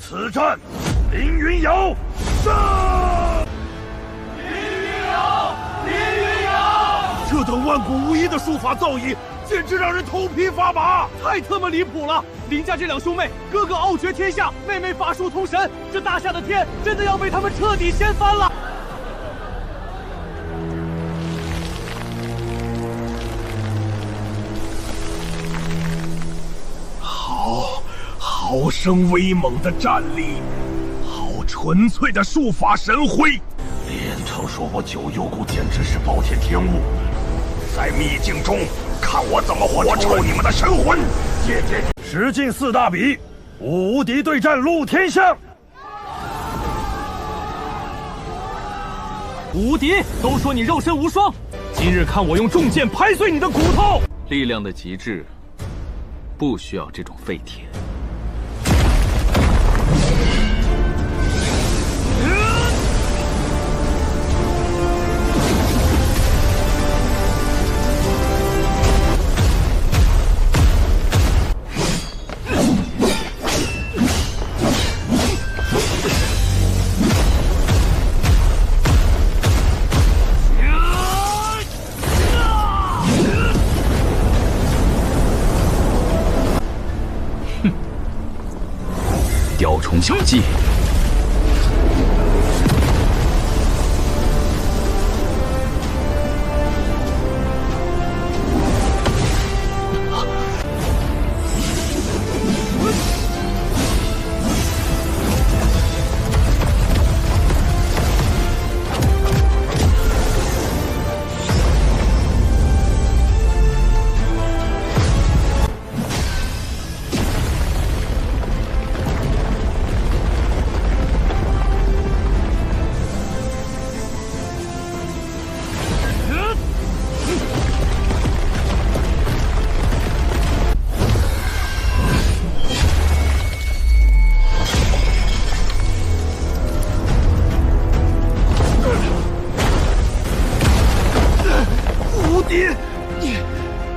此战，凌云瑶上！凌云瑶，凌云瑶！这等万古无一的术法造诣，简直让人头皮发麻！太他妈离谱了！林家这两兄妹，哥哥傲绝天下，妹妹法术通神，这大夏的天真的要被他们彻底掀翻了！好生威猛的战力，好纯粹的术法神辉。连城说我九幽谷简直是暴殄天物，在秘境中看我怎么活抽你们的神魂！十进四大比，无敌对战陆天象。无敌，都说你肉身无双，今日看我用重剑拍碎你的骨头！力量的极致，不需要这种废铁。雕虫小技，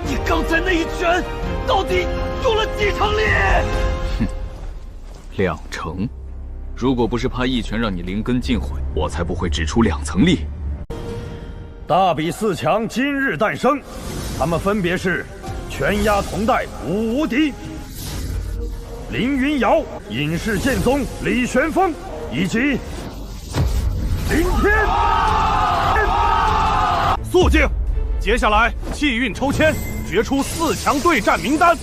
你刚才那一拳到底用了几成力？哼，2成。如果不是怕一拳让你灵根尽毁，我才不会只出2层力。大比4强今日诞生，他们分别是全压同代武无敌、凌云瑶、隐世剑宗李玄风以及林天。肃静！接下来气运抽签，决出4强对战名单。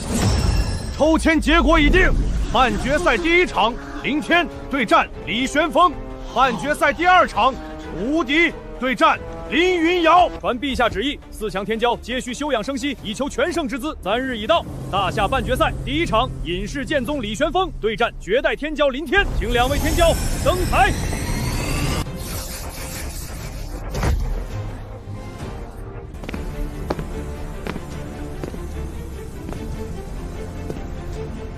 抽签结果已定，半决赛第1场，林天对战李玄风；半决赛第2场，无敌对战林云瑶。传陛下旨意，4强天骄皆需休养生息，以求全胜之资。3日已到，大夏半决赛第1场，隐世剑宗李玄风对战绝代天骄林天，请2位天骄登台。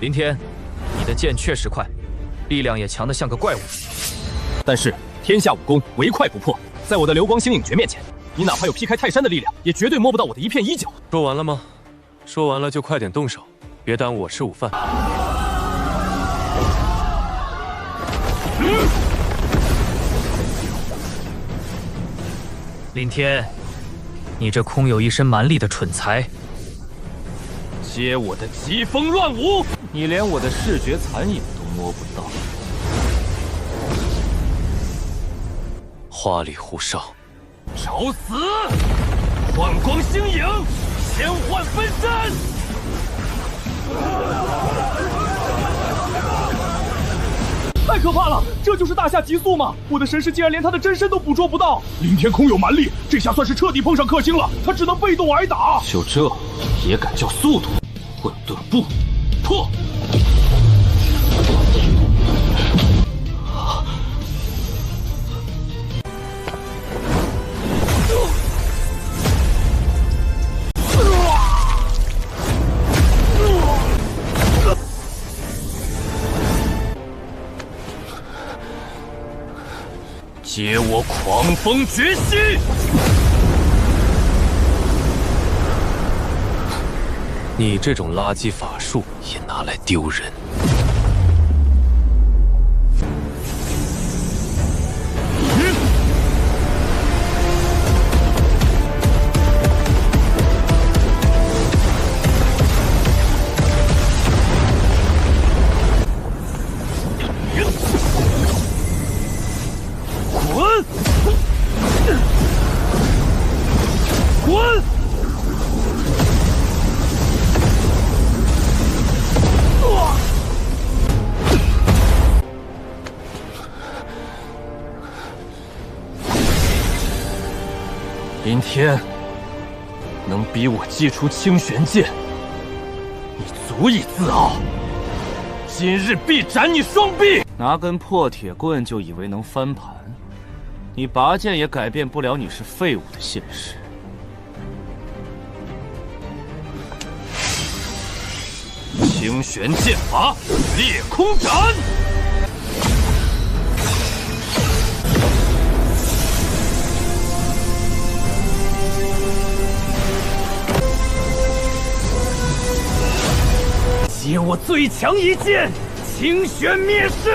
林天，你的剑确实快，力量也强得像个怪物。但是天下武功唯快不破，在我的流光星影诀面前，你哪怕有劈开泰山的力量，也绝对摸不到我的一片衣角。说完了吗？说完了就快点动手，别耽误我吃午饭。林天，你这空有一身蛮力的蠢材，接我的疾风乱舞！你连我的视觉残影都摸不到。花里胡哨，找死！幻光星影，千幻分身！太可怕了！这就是大夏极速吗？我的神识竟然连他的真身都捕捉不到！林天空有蛮力，这下算是彻底碰上克星了，他只能被动挨打。就这也敢叫速度？混沌步破！接我狂风绝息！你这种垃圾法术也拿来丢人！林天，能逼我祭出清玄剑，你足以自傲。今日必斩你双臂！拿根破铁棍就以为能翻盘，你拔剑也改变不了你是废物的现实。清玄剑法，裂空斩！接我最强一剑，清玄灭世！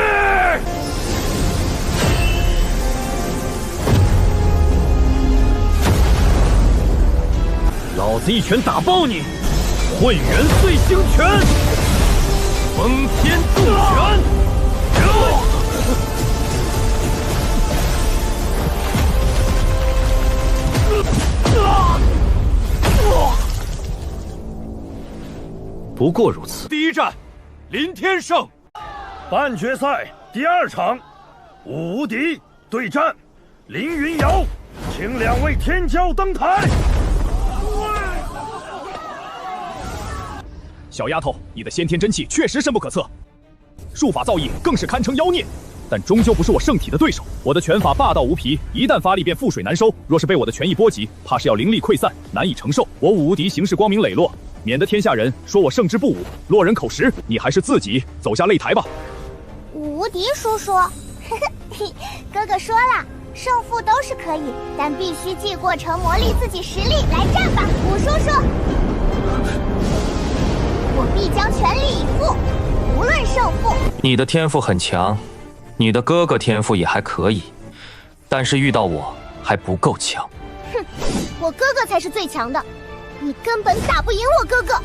老子一拳打爆你！混元碎星拳，封天渡拳！不过如此。第一战，林天胜。半决赛第2场，武无敌对战林云瑶，请2位天骄登台。小丫头，你的先天真气确实深不可测，术法造诣更是堪称妖孽，但终究不是我圣体的对手。我的拳法霸道无皮，一旦发力便覆水难收，若是被我的拳意波及，怕是要灵力溃散，难以承受。我武无敌行事光明磊落，免得天下人说我胜之不武，落人口实。你还是自己走下擂台吧。武无敌叔叔，哥哥说了，胜负都是可以，但必须既过程磨砺自己实力。来战吧，武叔叔！我必将全力以赴，无论胜负。你的天赋很强，你的哥哥天赋也还可以，但是遇到我还不够强。哼，我哥哥才是最强的，你根本打不赢我哥哥。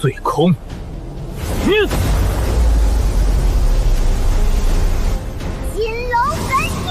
碎空，金龙焚天！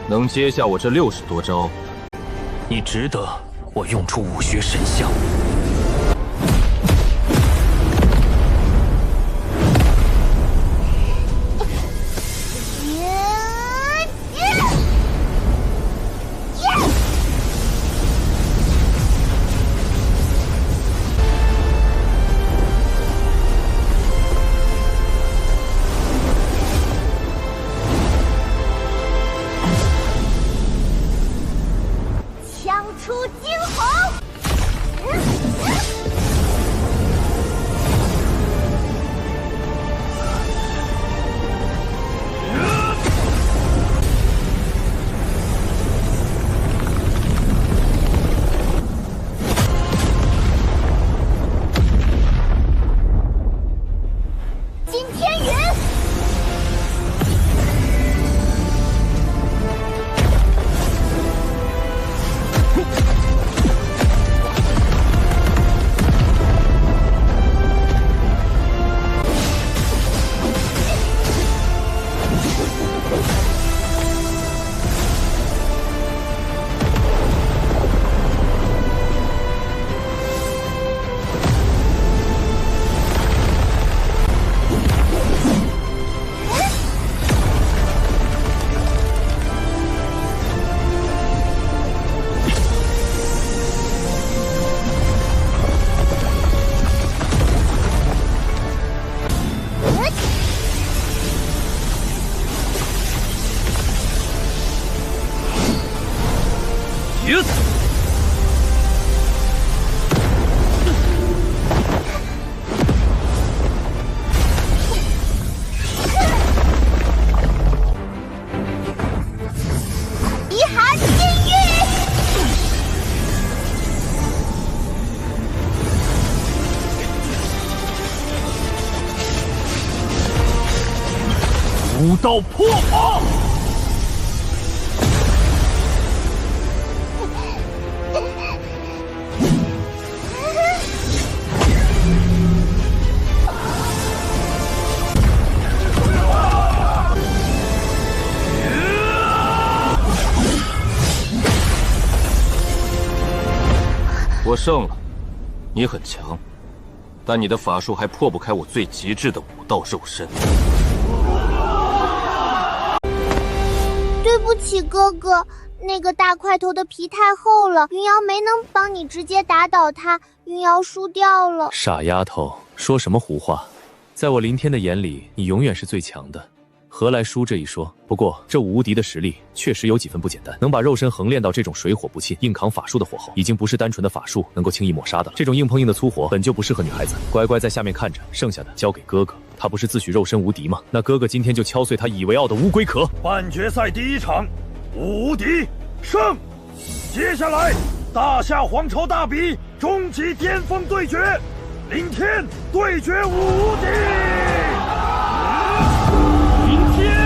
能接下我这60多招，你值得我用出武学神像。出惊鸿！极寒禁欲。武道破法。我胜了，你很强，但你的法术还破不开我最极致的武道肉身。对不起，哥哥，那个大块头的皮太厚了，云瑶没能帮你直接打倒他，云瑶输掉了。傻丫头，说什么胡话！在我林天的眼里，你永远是最强的，何来输这一说？不过这无敌的实力确实有几分不简单，能把肉身横练到这种水火不侵、硬扛法术的火候，已经不是单纯的法术能够轻易抹杀的。这种硬碰硬的粗活本就不适合女孩子，乖乖在下面看着，剩下的交给哥哥。他不是自诩肉身无敌吗？那哥哥今天就敲碎他以为傲的乌龟壳。半决赛第一场，无敌胜。接下来，大夏皇朝大比终极巅峰对决，林天对决无敌。林天。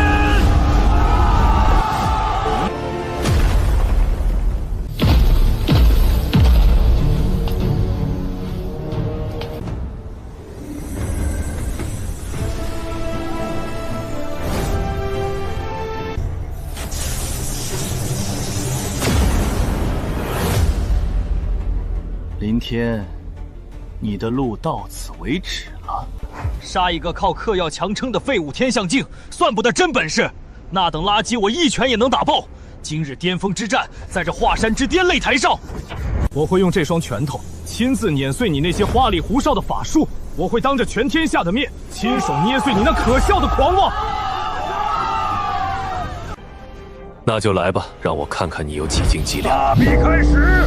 林天，你的路到此为止了。杀一个靠嗑药强撑的废物天象镜，算不得真本事。那等垃圾我一拳也能打爆。今日巅峰之战，在这华山之巅擂台上，我会用这双拳头亲自碾碎你那些花里胡哨的法术。我会当着全天下的面，亲手捏碎你那可笑的狂妄。那就来吧，让我看看你有几斤几两。大比开始。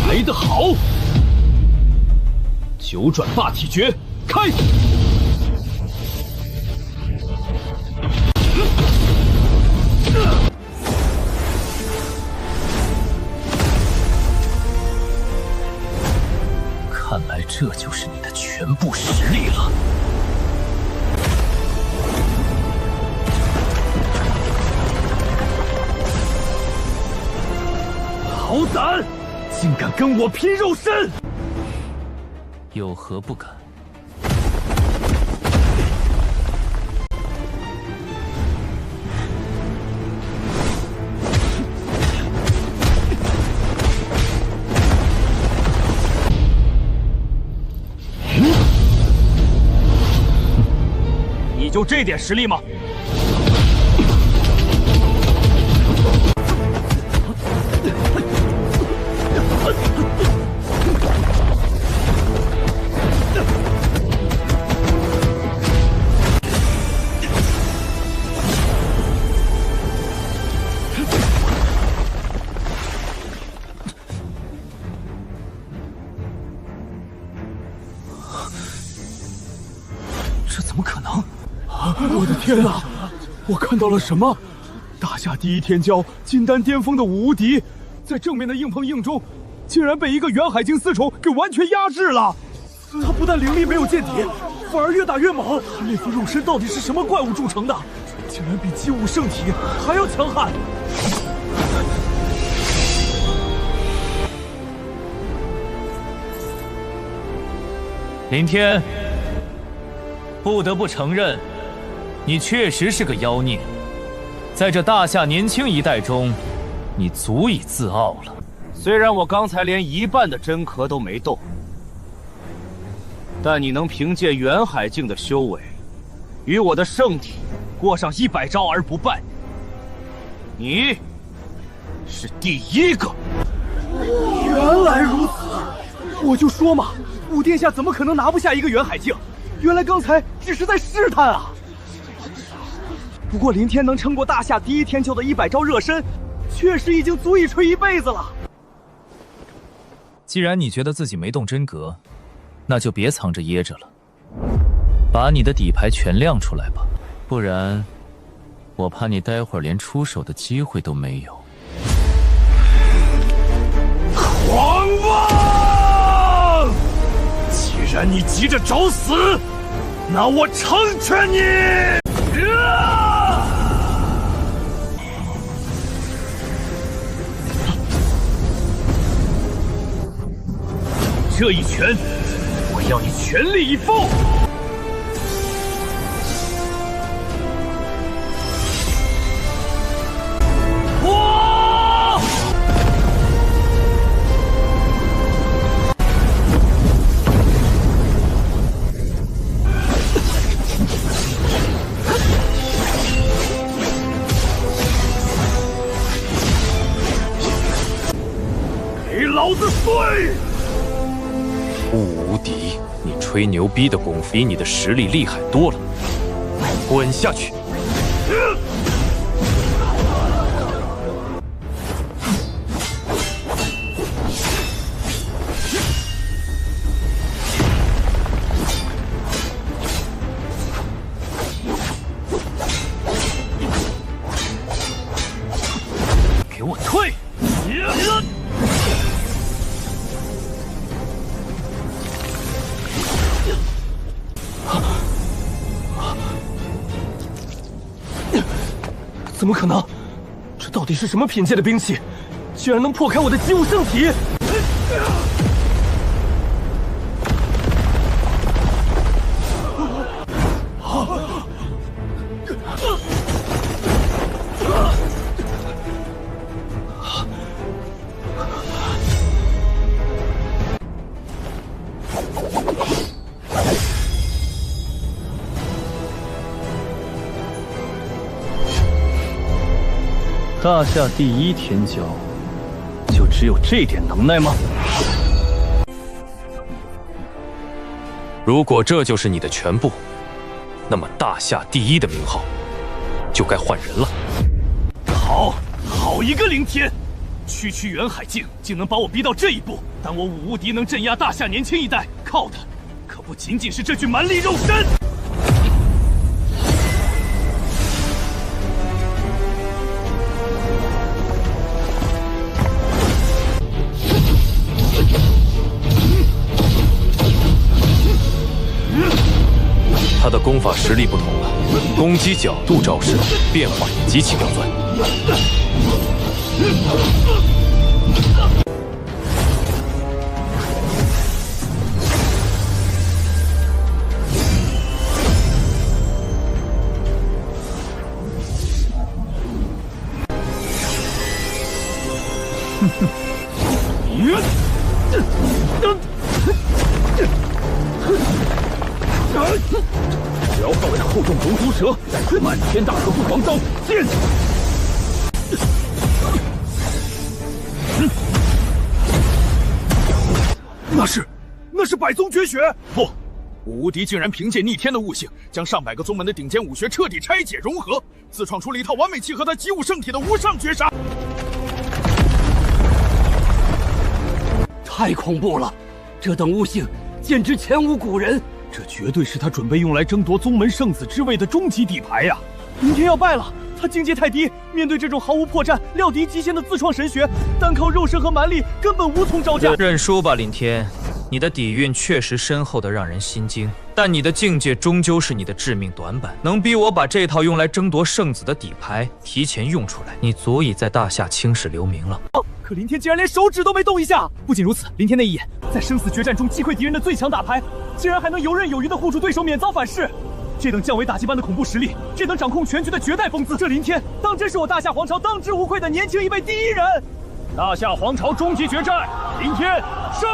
来得好！九转霸体诀开！看来这就是你的全部实力了。好胆！竟敢跟我拼肉身！有何不敢？你就这点实力吗？这怎么可能？我的天哪！我看到了什么？大夏第一天骄、金丹巅峰的无敌，在正面的硬碰硬中，竟然被一个远海境四重给完全压制了。他不但灵力没有见底，反而越打越猛。他那副肉身到底是什么怪物铸成的？竟然比击武圣体还要强悍！林天，不得不承认，你确实是个妖孽。在这大夏年轻一代中，你足以自傲了。虽然我刚才连一半的真壳都没动，但你能凭借远海境的修为，与我的圣体过上100招而不败，你是第一个。原来如此，我就说嘛，武殿下怎么可能拿不下一个远海境？原来刚才只是在试探啊！不过林天能撑过大夏第一天骄的100招热身，确实已经足以吹一辈子了。既然你觉得自己没动真格，那就别藏着掖着了，把你的底牌全亮出来吧，不然我怕你待会儿连出手的机会都没有。狂妄！既然你急着找死，那我成全你！这一拳，我要你全力以赴！哇！给老子碎！无敌！你吹牛逼的功夫比你的实力厉害多了，滚下去！给我退！怎么可能？这到底是什么品阶的兵器，居然能破开我的击物圣体？大夏第一天骄，就只有这点能耐吗？如果这就是你的全部，那么大夏第一的名号就该换人了。好一个凌天！区区远海境竟能把我逼到这一步，但我武无敌能镇压大夏年轻一代，靠的可不仅仅是这具蛮力肉身。他的功法实力不同了，攻击角度、招式变化也极其刁钻。只要放下厚重龙毒蛇，漫天大和不狂刀剑。那是百宗绝学！不，武无敌竟然凭借逆天的悟性，将上百个宗门的顶尖武学彻底拆解融合，自创出了一套完美契合他击武圣体的无上绝杀。太恐怖了！这等悟性简直前无古人。这绝对是他准备用来争夺宗门圣子之位的终极底牌呀！明天要败了，他境界太低，面对这种毫无破绽、料敌极限的自创神学，单靠肉身和蛮力根本无从招架。认输吧，林天，你的底蕴确实深厚的让人心惊，但你的境界终究是你的致命短板。能逼我把这套用来争夺圣子的底牌提前用出来，你足以在大夏青史留名了。可林天竟然连手指都没动一下！不仅如此，林天那一眼在生死决战中击溃敌人的最强打牌，竟然还能游刃有余地护住对手免遭反噬。这等降维打击般的恐怖实力，这等掌控全局的绝代疯子，这林天当真是我大夏皇朝当之无愧的年轻一辈第一人！大夏皇朝终极决战，林天胜！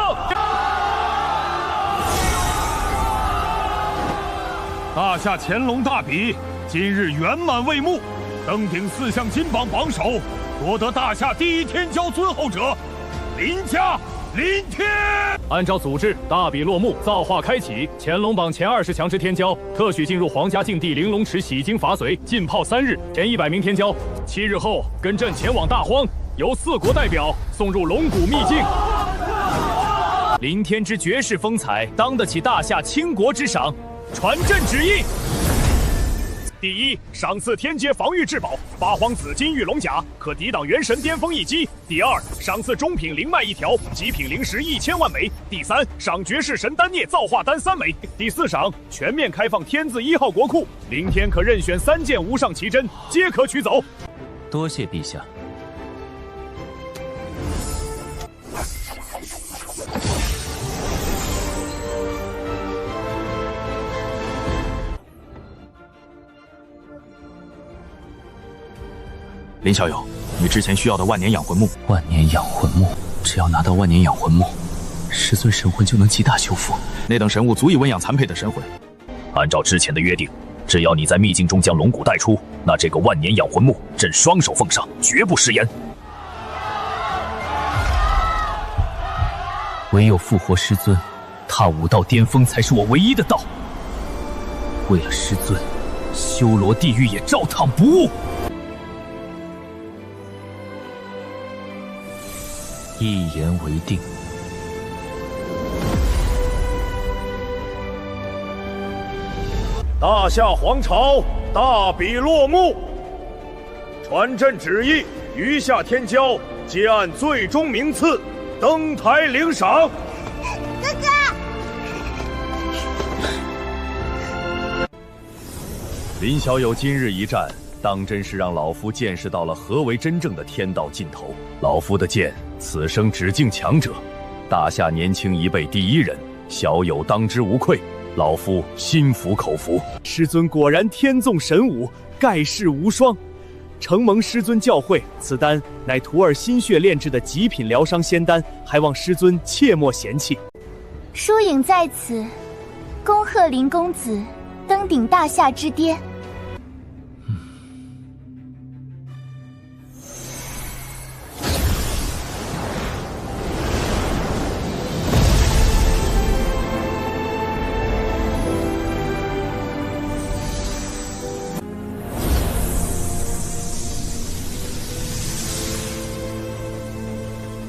大夏乾隆大比今日圆满未幕，登顶4项金榜榜首，夺得大夏第一天骄尊后者，林家林天。按照组织，大比落幕，造化开启，乾隆榜前20强之天骄，特许进入皇家禁地玲珑池洗精法髓，浸泡3日，前100名天骄，7日后跟朕前往大荒，由4国代表送入龙骨秘境。林天之绝世风采，当得起大夏倾国之赏，传朕旨意。第一，赏赐天阶防御至宝八皇子金玉龙甲，可抵挡元神巅峰一击。第二，赏赐中品灵脉1条，极品灵石1000万枚。第三，赏绝世神丹孽造化丹3枚。第四赏，全面开放天字1号国库，林天可任选3件无上奇珍，皆可取走。多谢陛下。林小友，你之前需要的万年养魂木。万年养魂木，只要拿到万年养魂木，师尊神魂就能极大修复。那等神物足以温养残配的神魂。按照之前的约定，只要你在秘境中将龙骨带出，那这个万年养魂木，朕双手奉上，绝不食言。唯有复活师尊，踏武道巅峰才是我唯一的道。为了师尊，修罗地狱也照躺不误。一言为定。大夏皇朝大比落幕，传朕旨意，余下天骄皆按最终名次登台领赏。哥哥，林小友今日一战，当真是让老夫见识到了何为真正的天道尽头。老夫的剑，此生只敬强者。大夏年轻一辈第一人，小友当之无愧。老夫心服口服。师尊果然天纵神武，盖世无双。承蒙师尊教诲，此丹乃徒儿心血炼制的极品疗伤仙丹，还望师尊切莫嫌弃。疏影在此，恭贺林公子登顶大夏之巅。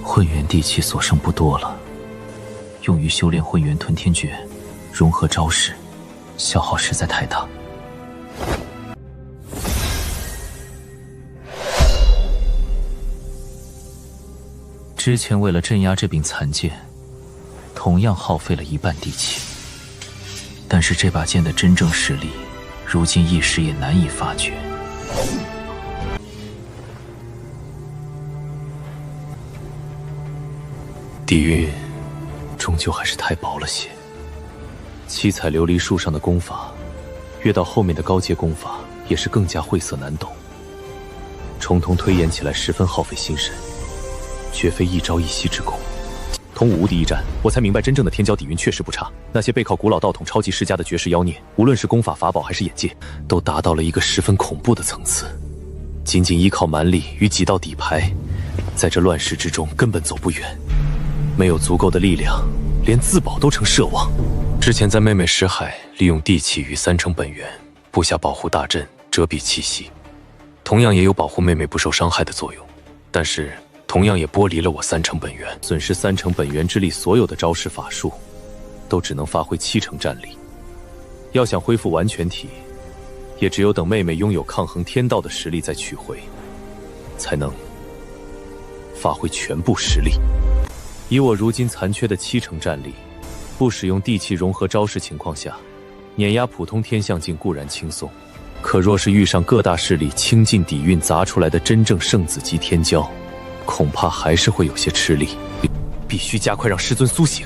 混元地气所剩不多了，用于修炼混元吞天诀，融合招式，消耗实在太大。之前为了镇压这柄残剑，同样耗费了1半地气，但是这把剑的真正实力，如今一时也难以发觉。底蕴终究还是太薄了些。七彩琉璃树上的功法，越到后面的高阶功法也是更加晦涩难懂，重同推演起来十分耗费心神，绝非一朝一夕之功。同无敌一战，我才明白真正的天骄底蕴确实不差。那些背靠古老道统超级世家的绝世妖孽，无论是功法法宝还是眼界，都达到了一个十分恐怖的层次。仅仅依靠蛮力与几道底牌，在这乱世之中根本走不远。没有足够的力量，连自保都成奢望。之前在妹妹识海利用地气与3成本源布下保护大阵，遮蔽气息，同样也有保护妹妹不受伤害的作用，但是同样也剥离了我3成本源，损失3成本源之力，所有的招式法术都只能发挥7成战力。要想恢复完全体，也只有等妹妹拥有抗衡天道的实力再取回，才能发挥全部实力。以我如今残缺的7成战力，不使用地气融合招式情况下，碾压普通天象境固然轻松，可若是遇上各大势力倾尽底蕴砸出来的真正圣子级天骄，恐怕还是会有些吃力。必须加快让师尊苏醒。